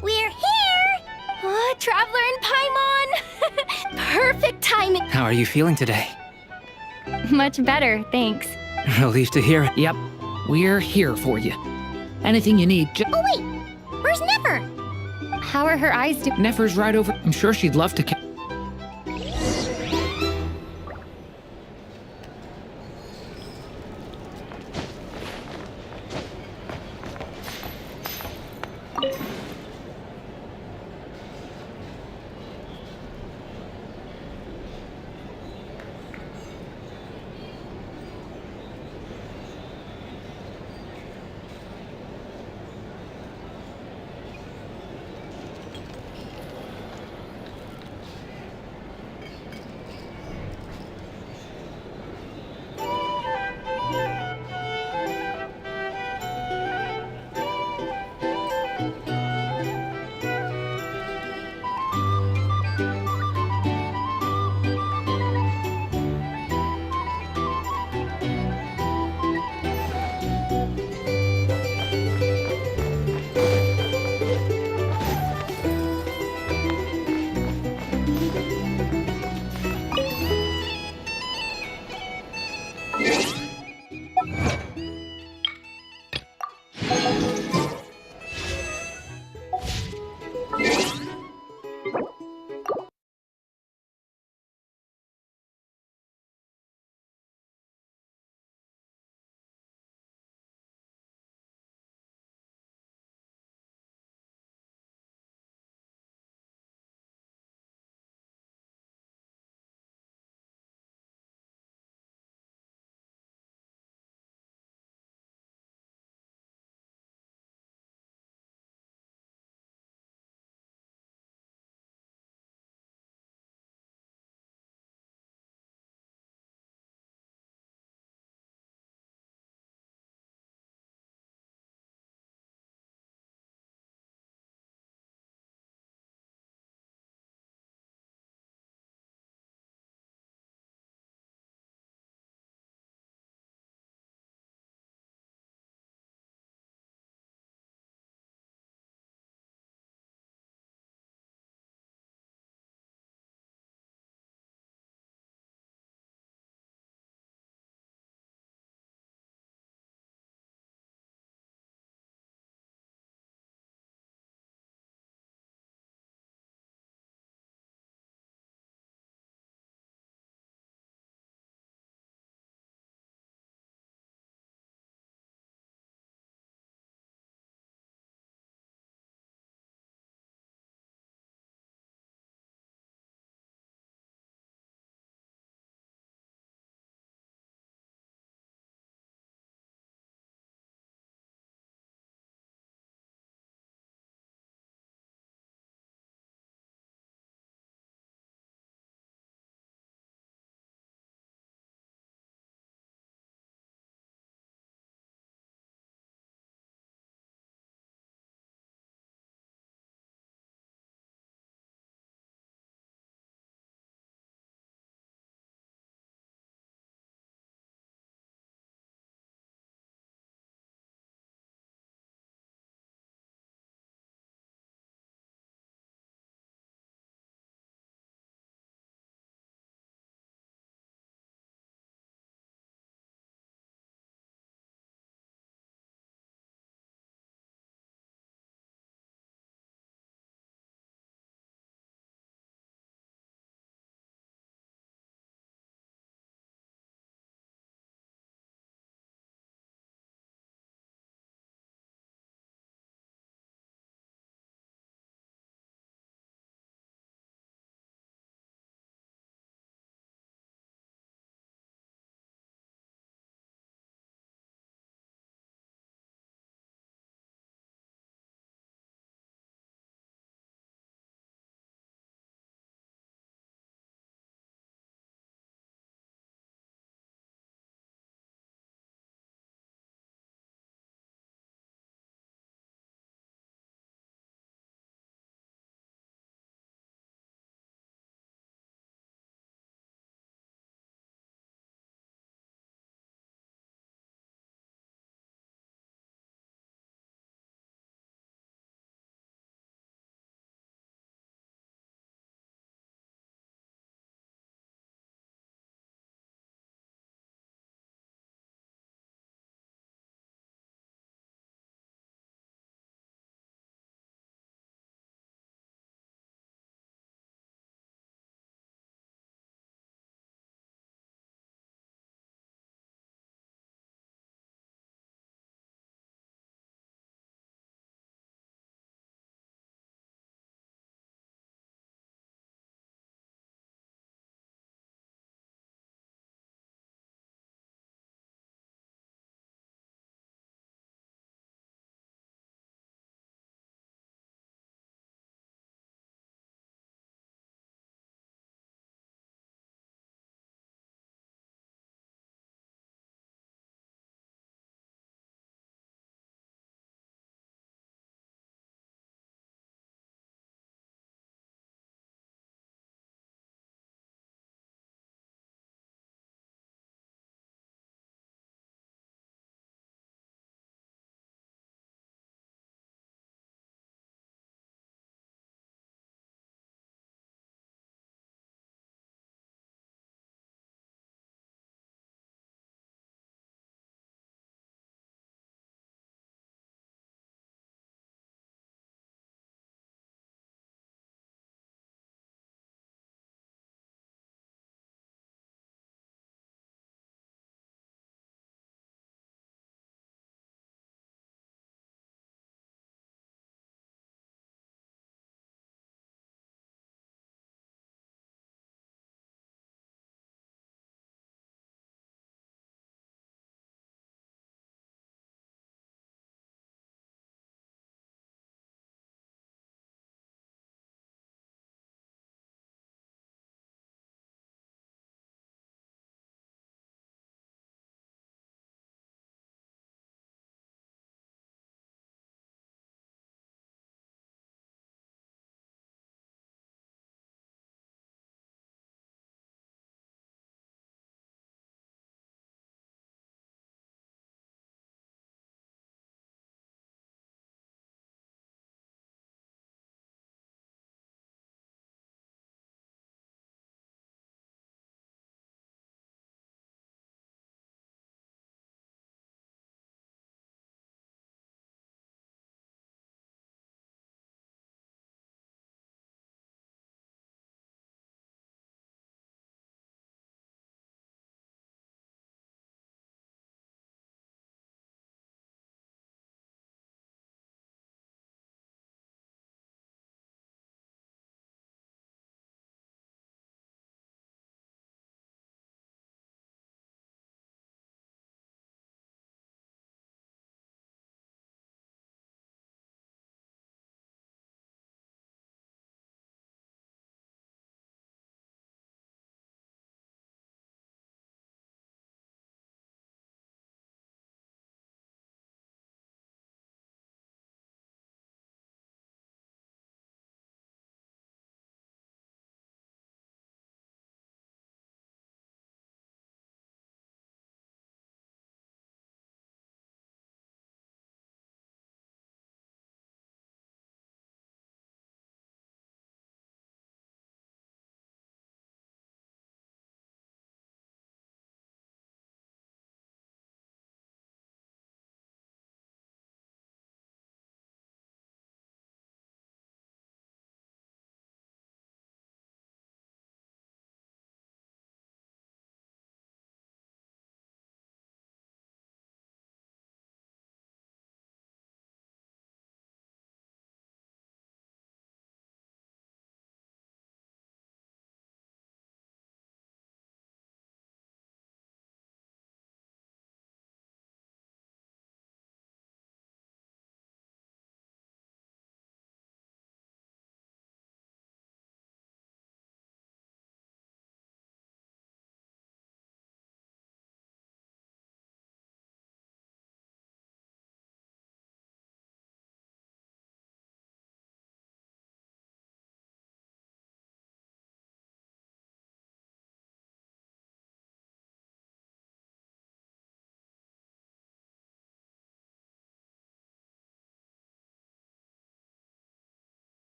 We're here! Traveler and Paimon! Perfect timing! How are you feeling today? Much better, thanks. Relieved to hear it. Yep, we're here for you. Anything you need, Oh wait, where's Nefer? How are her eyes doing? Nefer's right over. I'm sure she'd love to.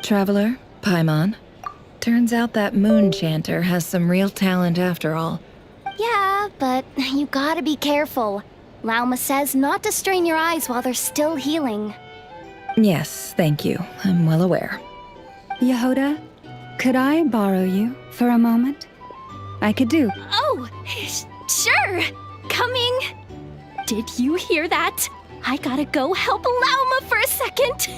Traveler, Paimon. Turns out that moon chanter has some real talent after all. Yeah, but you gotta be careful. Lauma says not to strain your eyes while they're still healing. Yes, thank you. I'm well aware. Yehoda, could I borrow you for a moment? I could do. Oh, sure. Coming. Did you hear that? I gotta go help Lauma for a second.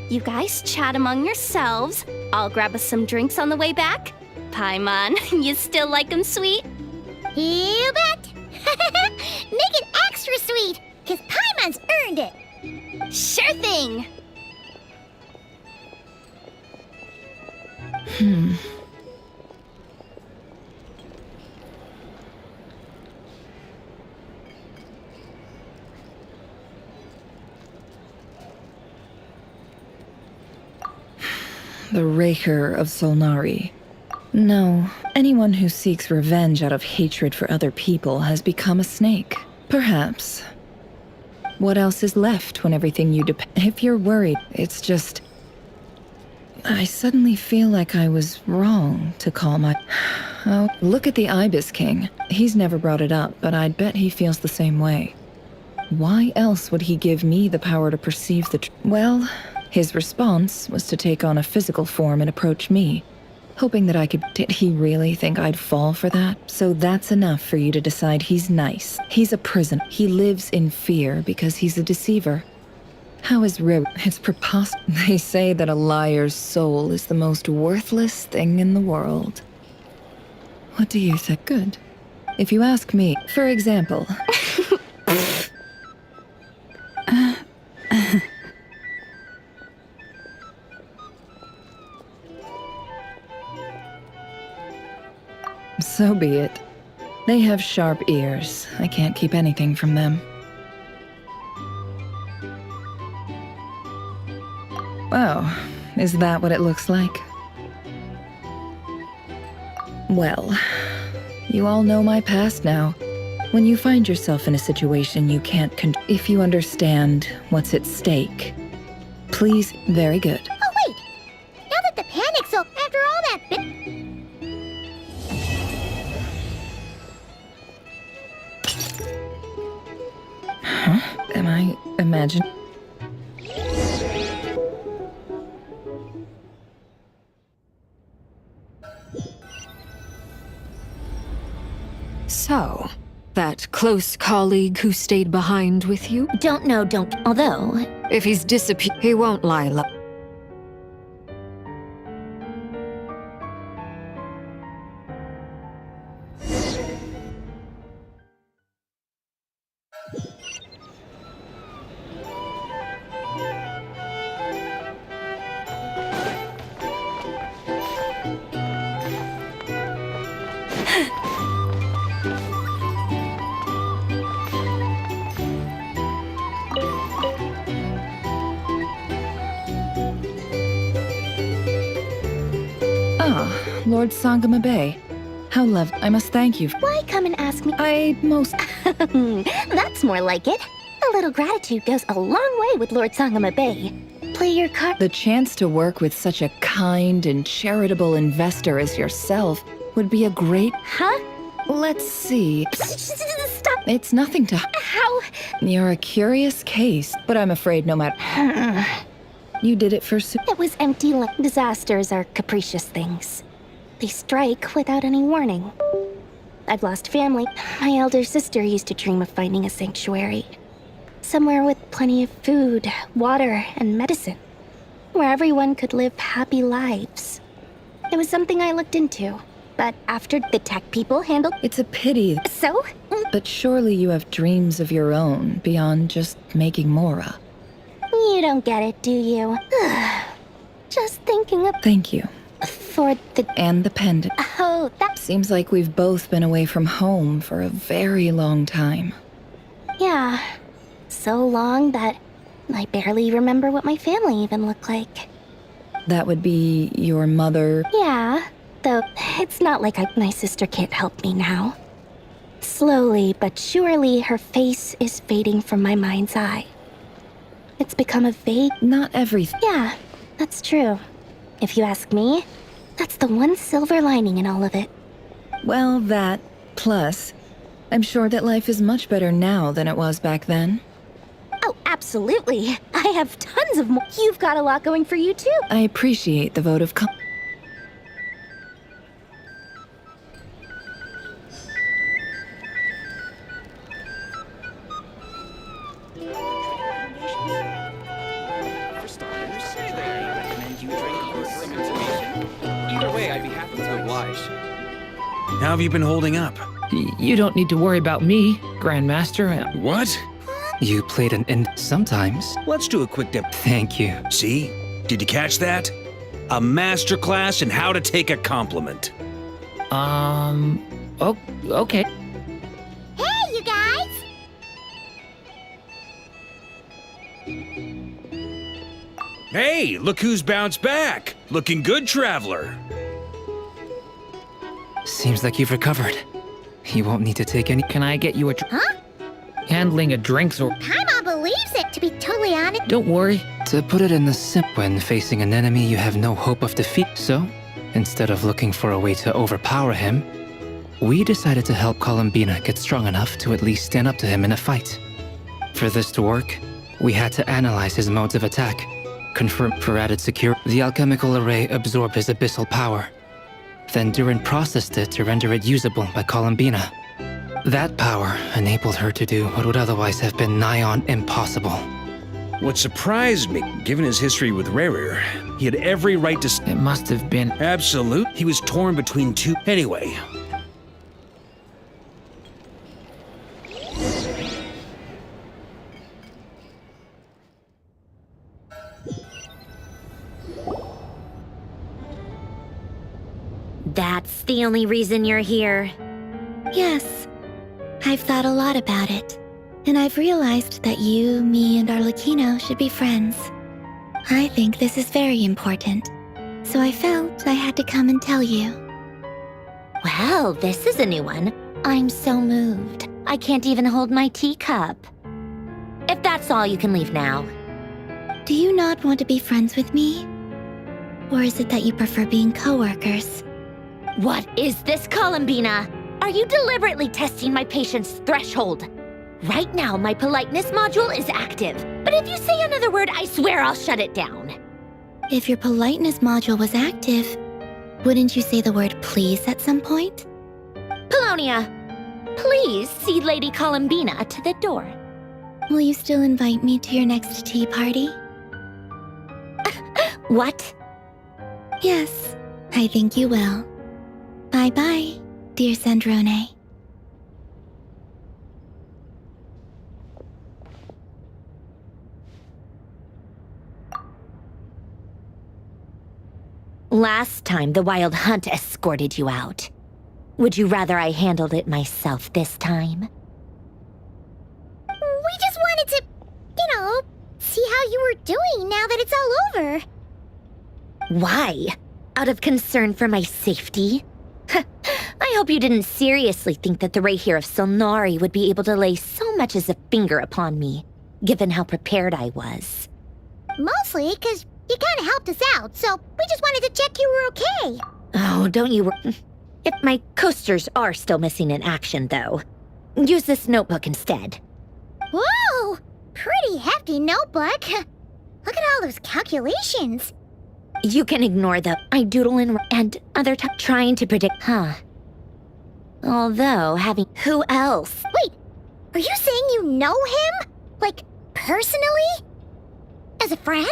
You guys chat among yourselves. I'll grab us some drinks on the way back. Paimon, you still like 'em sweet? You bet! Make it extra sweet, because Paimon's earned it! Sure thing! The Rerir of Solnari. No, anyone who seeks revenge out of hatred for other people has become a snake. Perhaps. What else is left when everything you depend? If you're worried, it's just... I suddenly feel like I was wrong to call my... Oh, look at the Ibis King. He's never brought it up, but I'd bet he feels the same way. Why else would he give me the power to perceive the Well, his response was to take on a physical form and approach me, hoping that I could... Did he really think I'd fall for that? So that's enough for you to decide he's nice. He's a prisoner. He lives in fear because he's a deceiver. How is Rerir? It's preposterous. They say that a liar's soul is the most worthless thing in the world. What do you think? Good. If you ask me, for example... So be it. They have sharp ears. I can't keep anything from them. Oh, is that what it looks like? Well, you all know my past now. When you find yourself in a situation you can't if you understand what's at stake, please, very good. Oh wait! Now that the panic's so after all that Huh? Am I imagining? So, that close colleague who stayed behind with you? Although... If he's disappeared, he won't lie low. Lord Sangama Bay. How lovely. I must thank you. Why come and ask me? That's more like it. A little gratitude goes a long way with Lord Sangama Bay. Play your card. The chance to work with such a kind and charitable investor as yourself would be a great... Huh? Let's see. Stop. It's nothing to... How? You're a curious case, but I'm afraid no matter... You did it for... It was empty. Disasters are capricious things. They strike without any warning. I've lost family. My elder sister used to dream of finding a sanctuary. Somewhere with plenty of food, water, and medicine. Where everyone could live happy lives. It was something I looked into. But after the tech people handled... It's a pity. So? But surely you have dreams of your own beyond just making Mora. You don't get it, do you? Just thinking of... Thank you. For the... And the pendant. Oh, that... Seems like we've both been away from home for a very long time. Yeah. So long that I barely remember what my family even looked like. That would be your mother? Yeah. Though it's not like my sister can't help me now. Slowly but surely, her face is fading from my mind's eye. It's become a vague... Not everything. Yeah, that's true. If you ask me, that's the one silver lining in all of it. Well, that, plus, I'm sure that life is much better now than it was back then. Oh, absolutely. I have tons of more. You've got a lot going for you, too. I appreciate the vote of Either way, I'd be happy to oblige. How have you been holding up? You don't need to worry about me, Grandmaster. What? You played sometimes. Let's do a quick dip. Thank you. See? Did you catch that? A masterclass in how to take a compliment. Oh, okay. Hey, you guys! Hey, look who's bounced back. Looking good, traveler. Seems like you've recovered. You won't need to take any. Can I get you a Huh? handling a drinks or... Paimon believes it, to be totally honest. Don't worry. To put it in the when facing an enemy you have no hope of defeat. So, instead of looking for a way to overpower him, we decided to help Columbina get strong enough to at least stand up to him in a fight. For this to work, we had to analyze his modes of attack, confirm for added security. The alchemical array absorbed his abyssal power. Then Durin processed it to render it usable by Columbina. That power enabled her to do what would otherwise have been nigh on impossible. What surprised me, given his history with Rerir, he had every right to... It must have been... Absolute. He was torn between two... Anyway. That's the only reason you're here. Yes. I've thought a lot about it. And I've realized that you, me, and Arlecchino should be friends. I think this is very important. So I felt I had to come and tell you. Well, this is a new one. I'm so moved. I can't even hold my teacup. If that's all, you can leave now. Do you not want to be friends with me? Or is it that you prefer being co-workers? What is this, Columbina? Are you deliberately testing my patience threshold? Right now, my politeness module is active. But if you say another word, I swear I'll shut it down. If your politeness module was active, wouldn't you say the word please at some point? Polonia, please see Lady Columbina to the door. Will you still invite me to your next tea party? What? Yes, I think you will. Bye-bye, dear Sandrone. Last time, the Wild Hunt escorted you out. Would you rather I handled it myself this time? We just wanted to, see how you were doing now that it's all over. Why? Out of concern for my safety? I hope you didn't seriously think that the Rerir of Solnari would be able to lay so much as a finger upon me, given how prepared I was. Mostly because you kind of helped us out, so we just wanted to check you were okay. Oh, don't you If my coasters are still missing in action, though, use this notebook instead. Whoa! Pretty hefty notebook. Look at all those calculations. You can ignore the I doodle and other trying to predict, huh? Although, who else? Wait, are you saying you know him? Like, personally? As a friend?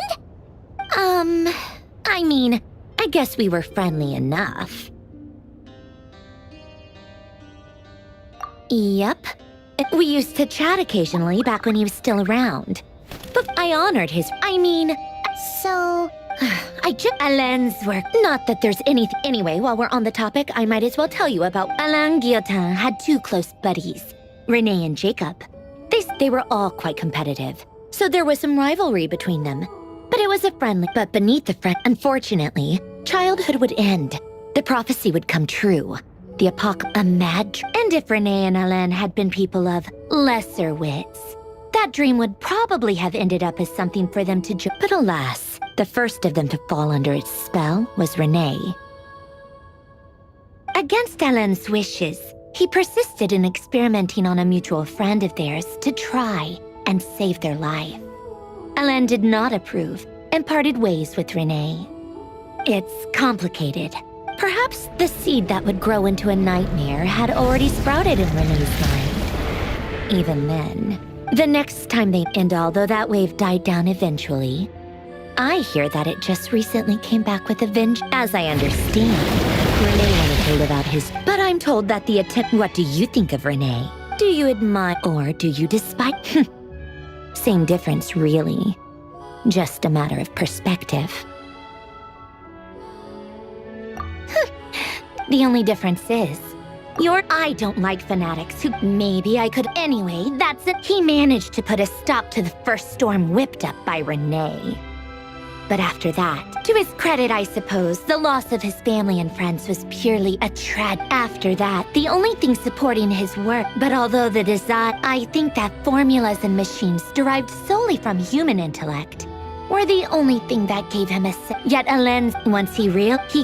I mean, I guess we were friendly enough. Yep. We used to chat occasionally back when he was still around. But I honored his... So... Alain's work. Not that there's anything... Anyway, while we're on the topic, I might as well tell you about... Alain Guillotin had two close buddies, Renee and Jacob. They were all quite competitive, so there was some rivalry between them. But it was a friendly... But beneath the friend... Unfortunately, childhood would end. The prophecy would come true. The a mad... And if Renee and Alain had been people of lesser wits, that dream would probably have ended up as something for them to But alas, The first of them to fall under its spell was Renee. Against Alain's wishes, he persisted in experimenting on a mutual friend of theirs to try and save their life. Alain did not approve and parted ways with Renee. It's complicated. Perhaps the seed that would grow into a nightmare had already sprouted in Renee's mind. Even then, the next time and although that wave died down eventually, I hear that it just recently came back with a vengeance. As I understand, Renee wanted to live out his... But I'm told that the attempt... What do you think of Renee? Do you admire or do you despise... Same difference, really. Just a matter of perspective. The only difference is, I don't like fanatics who... Maybe I could... Anyway, that's it. He managed to put a stop to the first storm whipped up by Renee. But after that, to his credit, I suppose, the loss of his family and friends was purely a tragedy. After that, the only thing supporting his work, but although the desire, I think that formulas and machines derived solely from human intellect were the only thing that gave him a Yet Alain, once he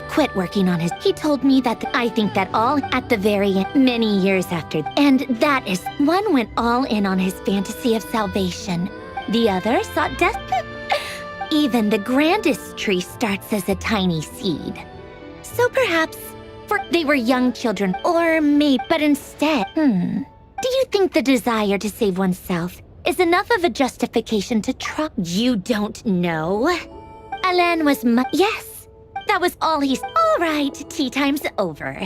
quit working on his... He told me that I think that all at the very end, many years after, and that is, one went all in on his fantasy of salvation. The other sought death. Even the grandest tree starts as a tiny seed. So perhaps, they were young children, or maybe, but instead, do you think the desire to save oneself is enough of a justification to try? You don't know? Alain was yes, that was all he's... All right, tea time's over.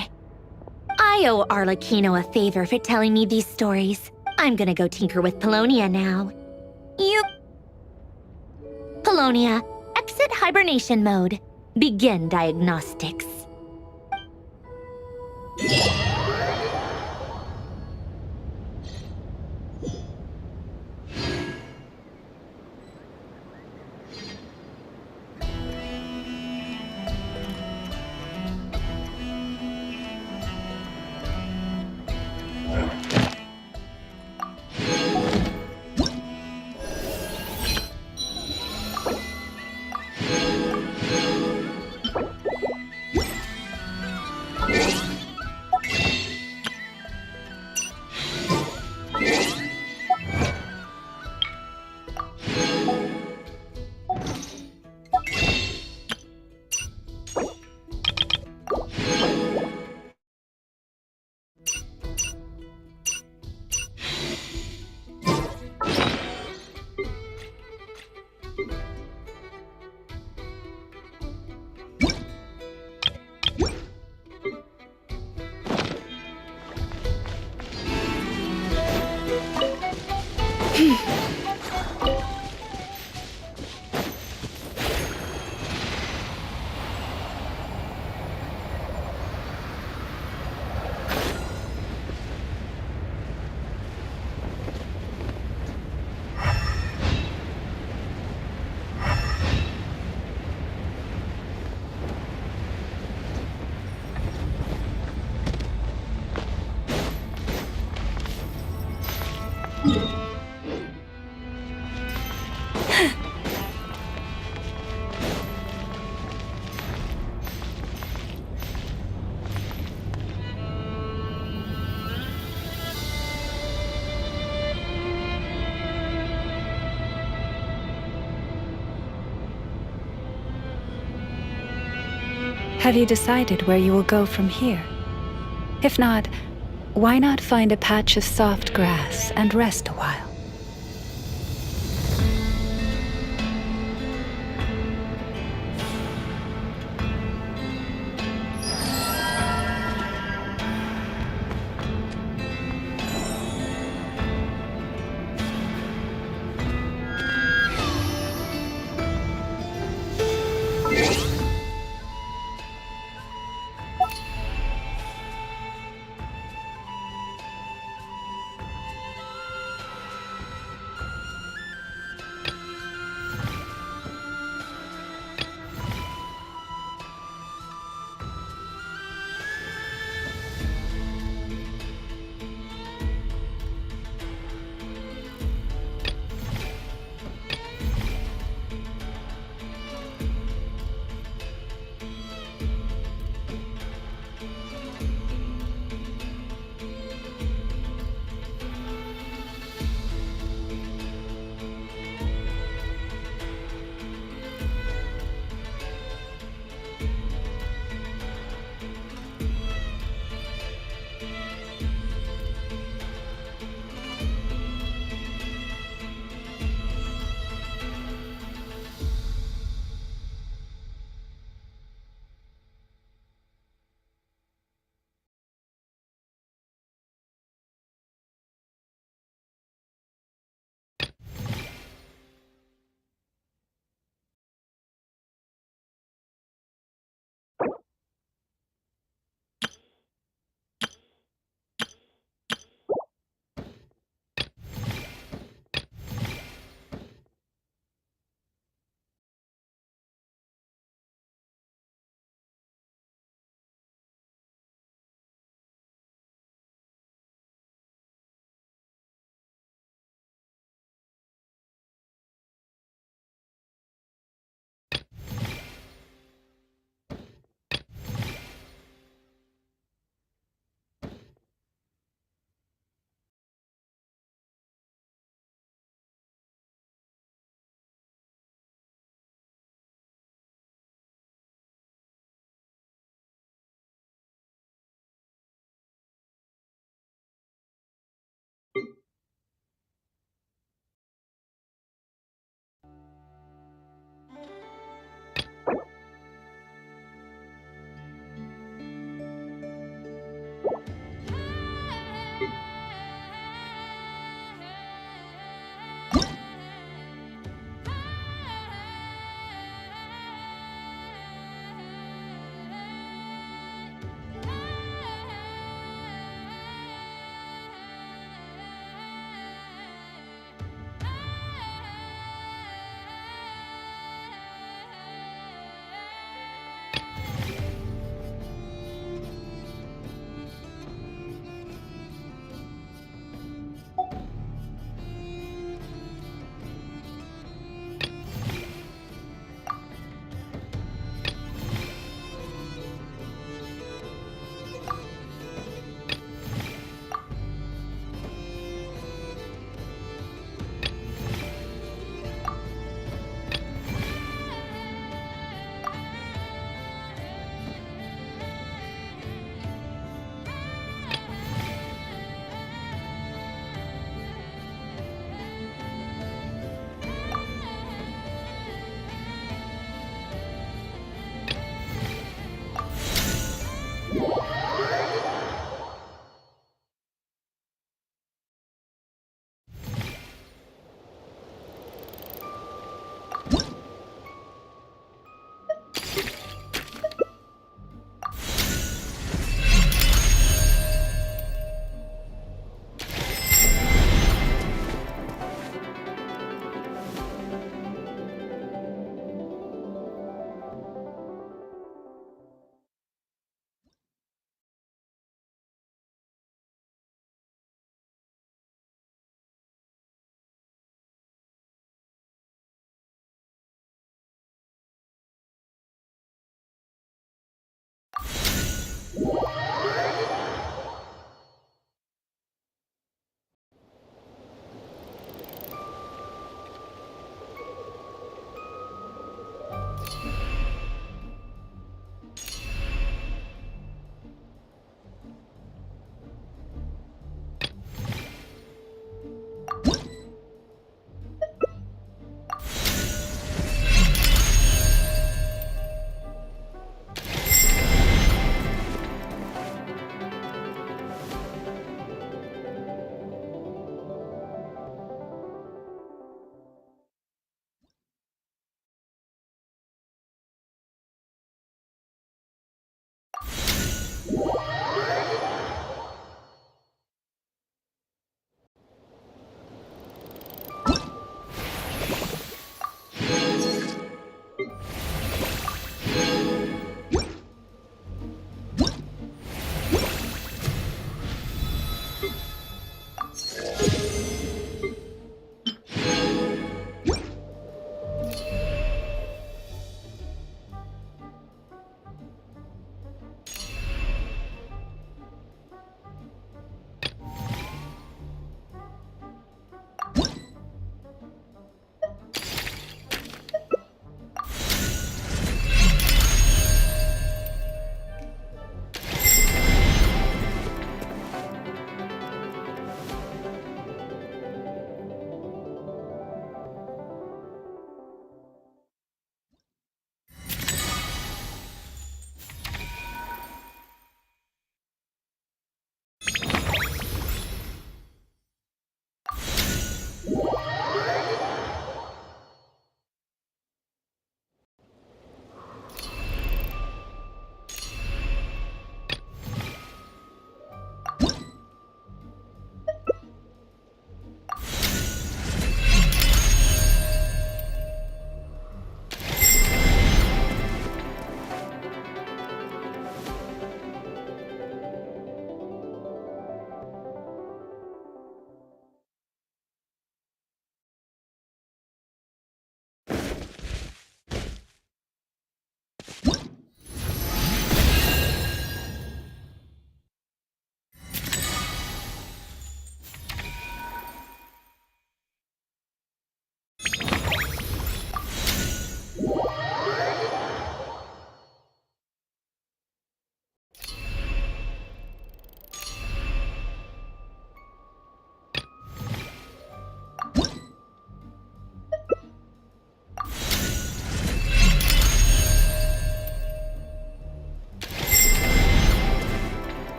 I owe Arlecchino a favor for telling me these stories. I'm gonna go tinker with Polonia now. Polonia, exit hibernation mode. Begin diagnostics. Have you decided where you will go from here? If not, why not find a patch of soft grass and rest a while?